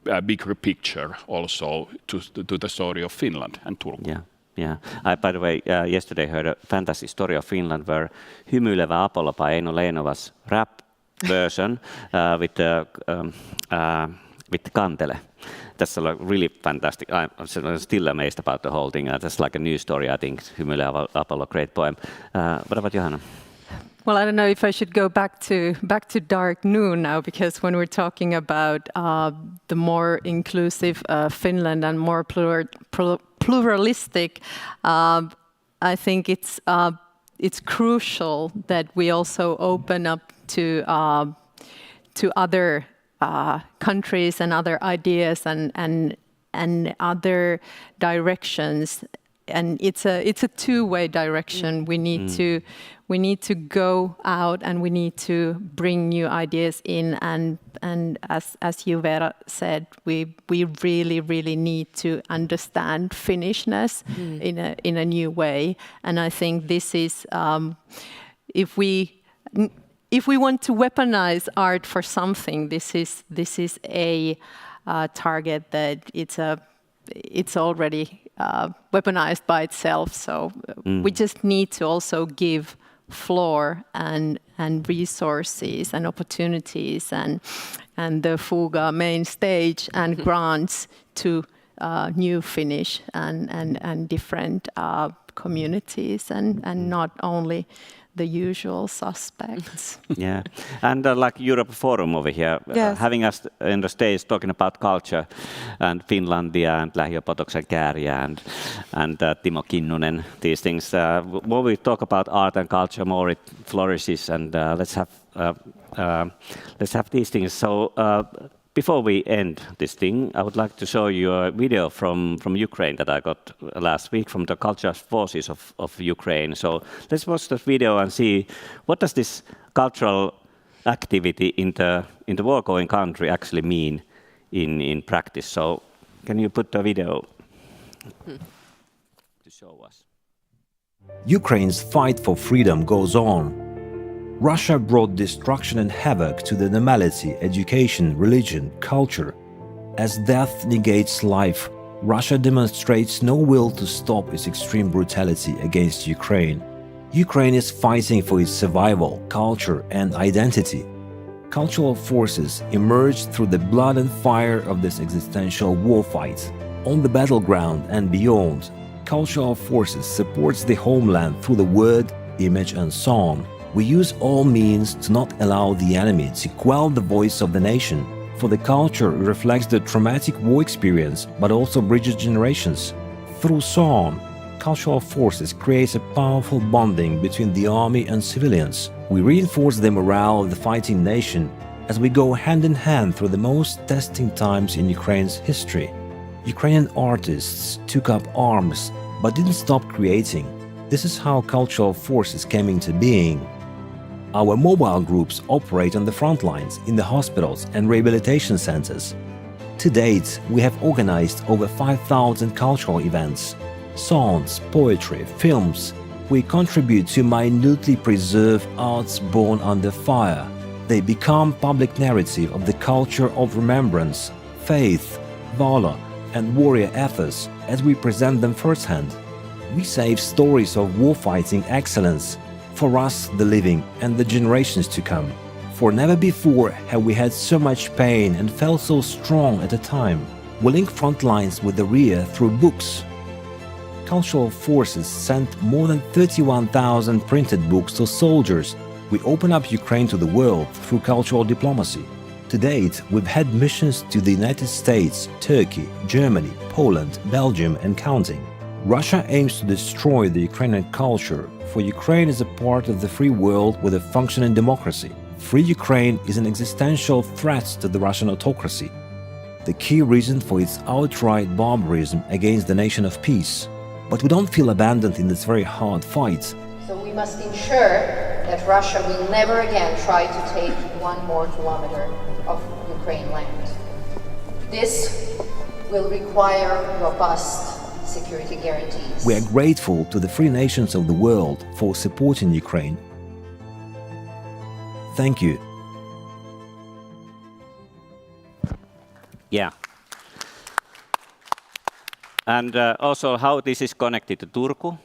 a bigger picture also to the story of Finland and Turku. Yeah. I, by the way, yesterday heard a fantastic story of Finland where Hymyilevä Apollo by Eino Leinova's rap version with Kantele. That's really fantastic. I'm still amazed about the whole thing. That's like a new story, I think. Hymyilevä Apollo, great poem. What about Johanna? Well, I don't know if I should go back to Dark Noon now, because when we're talking about the more inclusive Finland and more pluralistic, I think it's crucial that we also open up to other countries and other ideas and other directions. And it's a two-way direction. We need to go out and we need to bring new ideas in. And as you, Vera, said, we really need to understand Finnishness in a new way. And I think this is if we want to weaponize art for something, this is a target that it's already weaponized by itself. So we just need to also give floor and resources and opportunities and the Fuga main stage and grants to new Finnish and different communities and not only the usual suspects. Yeah, and like Europe Forum over here, Yes. having us in the stage talking about culture and Finlandia and Lähiöpotoksen Käärijä and Timo Kinnunen, these things. When we talk about art and culture more, it flourishes, and let's have these things. So before we end this thing, I would like to show you a video from Ukraine that I got last week from the Cultural Forces of Ukraine. So let's watch this video and see what does this cultural activity in the war-going country actually mean in practice. So can you put the video to show us? Ukraine's fight for freedom goes on. Russia brought destruction and havoc to the normality, education, religion, culture. As death negates life, Russia demonstrates no will to stop its extreme brutality against Ukraine. Ukraine is fighting for its survival, culture, and identity. Cultural forces emerged through the blood and fire of this existential war fight. On the battleground and beyond, cultural forces supports the homeland through the word, image, and song. We use all means to not allow the enemy to quell the voice of the nation, for the culture reflects the traumatic war experience, but also bridges generations. Through song, cultural forces create a powerful bonding between the army and civilians. We reinforce the morale of the fighting nation as we go hand in hand through the most testing times in Ukraine's history. Ukrainian artists took up arms, but didn't stop creating. This is how cultural forces came into being. Our mobile groups operate on the front lines, in the hospitals and rehabilitation centers. To date, we have organized over 5,000 cultural events. Songs, poetry, films. We contribute to minutely preserve arts born under fire. They become public narrative of the culture of remembrance, faith, valor, and warrior ethos as we present them firsthand. We save stories of warfighting excellence for us, the living, and the generations to come. For never before have we had so much pain and felt so strong at a time. We link front lines with the rear through books. Cultural forces sent more than 31,000 printed books to soldiers. We open up Ukraine to the world through cultural diplomacy. To date, we've had missions to the United States, Turkey, Germany, Poland, Belgium, and counting. Russia aims to destroy the Ukrainian culture, for Ukraine is a part of the free world with a functioning democracy. Free Ukraine is an existential threat to the Russian autocracy, the key reason for its outright barbarism against the nation of peace. But we don't feel abandoned in this very hard fight. So we must ensure that Russia will never again try to take 1 more kilometer of Ukraine land. This will require robust security guarantees. We are grateful to the free nations of the world for supporting Ukraine. Thank you. Yeah. And also how this is connected to Turku.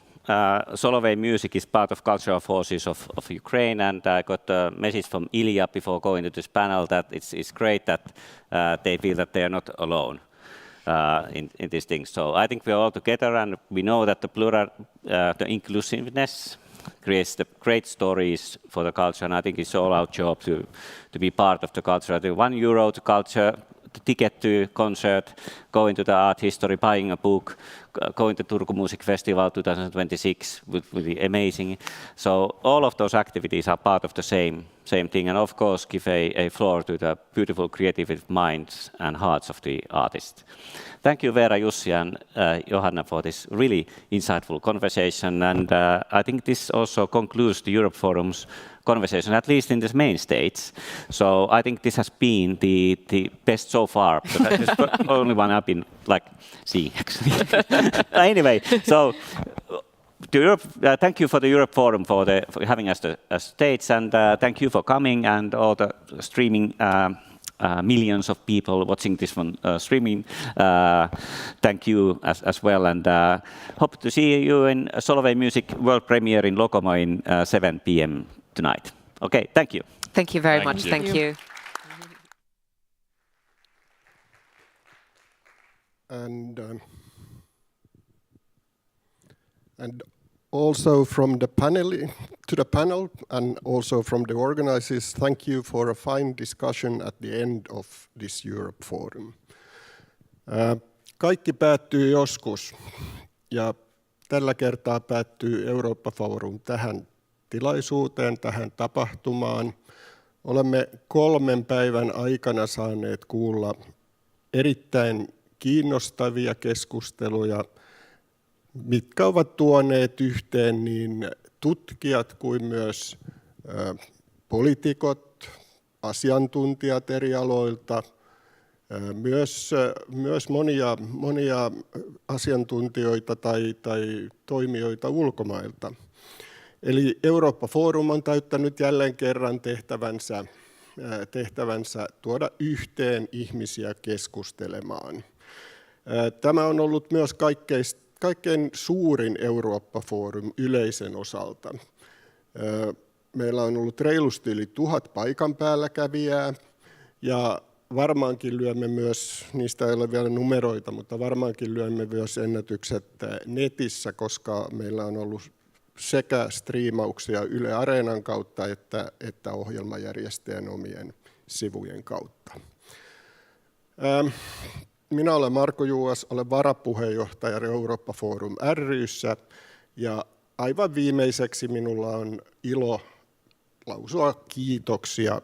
Solovei Music is part of Cultural Forces of Ukraine, and I got a message from Ilya before going to this panel that it's great that they feel that they are not alone in these things. So I think we are all together, and we know that the plural, the inclusiveness creates the great stories for the culture, and I think it's all our job to be part of the culture. The €1 to culture, the ticket to concert, going to the art history, buying a book, going to Turku Music Festival 2026 will be amazing. So all of those activities are part of the same thing, and of course give a floor to the beautiful creative minds and hearts of the artists. Thank you, Veera, Jussi, and Johanna, for this really insightful conversation. And I think this also concludes the Europe Forum's conversation, at least in the main stage. So I think this has been the best so far. This is the only one I've been seeing, actually. Anyway, so thank you for the Europe Forum for having us as stage, and thank you for coming, and all the streaming millions of people watching this one streaming. Thank you as well, and hope to see you in Solovei Music world premiere in Lokomo in 7 p.m. tonight. Okay, thank you. Thank you very much. Thank you. And also from the panel and also from the organizers, thank you for a fine discussion at the end of this Europe Forum. Kaikki päättyy joskus, ja tällä kertaa päättyy Eurooppa Forum tähän tilaisuuteen, tähän tapahtumaan. Olemme 3 päivän aikana saaneet kuulla erittäin kiinnostavia keskusteluja, mitkä ovat tuoneet yhteen niin tutkijat kuin myös poliitikot, asiantuntijat eri aloilta, myös monia asiantuntijoita tai toimijoita ulkomailta. Eli Eurooppa Forum on täyttänyt jälleen kerran tehtävänsä tuoda yhteen ihmisiä keskustelemaan. Tämä on ollut myös kaikkein suurin Eurooppa Forum yleisön osalta. Meillä on ollut reilusti yli 1000 paikan päällä kävijää, ja varmaankin lyömme myös, niistä ei ole vielä numeroita, mutta varmaankin lyömme myös ennätykset netissä, koska meillä on ollut sekä striimauksia Yle Areenan kautta että ohjelmajärjestäjän omien sivujen kautta. Minä olen Marko Juuas, olen varapuheenjohtaja Eurooppa Forum ry:ssä, ja aivan viimeiseksi minulla on ilo lausua kiitoksia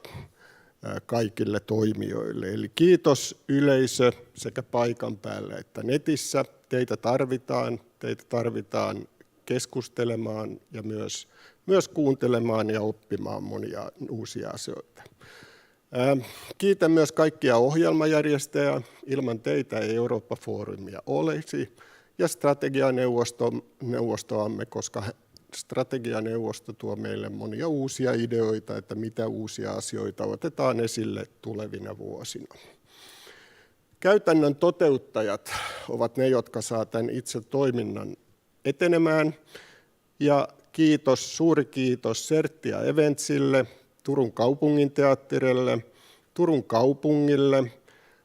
kaikille toimijoille. Eli kiitos yleisö sekä paikan päällä että netissä. Teitä tarvitaan keskustelemaan ja myös kuuntelemaan ja oppimaan monia uusia asioita. Kiitän myös kaikkia ohjelmajärjestäjiä. Ilman teitä ei Eurooppa Forumia olisi. Ja strategianeuvostoamme, koska strategianeuvosto tuo meille monia uusia ideoita, että mitä uusia asioita otetaan esille tulevina vuosina. Käytännön toteuttajat ovat ne, jotka saa tämän itse toiminnan etenemään. Ja suuri kiitos Serttia Eventsille, Turun kaupunginteatterille, Turun kaupungille,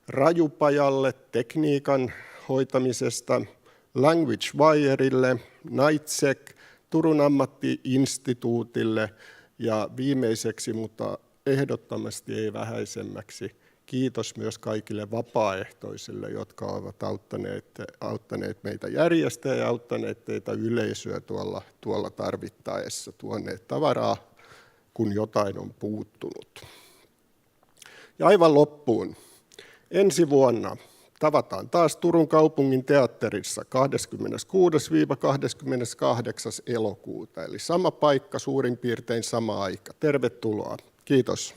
Rajupajalle tekniikan hoitamisesta, Language Wireille, Nightsec, Turun ammatti-instituutille ja viimeiseksi, mutta ehdottomasti ei vähäisemmäksi, kiitos myös kaikille vapaaehtoisille, jotka ovat auttaneet meitä järjestäjä ja auttaneet teitä yleisöä tuolla tarvittaessa, tuoneet tavaraa, kun jotain on puuttunut. Ja aivan loppuun. Ensi vuonna tavataan taas Turun kaupungin teatterissa 26.–28. elokuuta, eli sama paikka, suurin piirtein sama aika. Tervetuloa. Kiitos.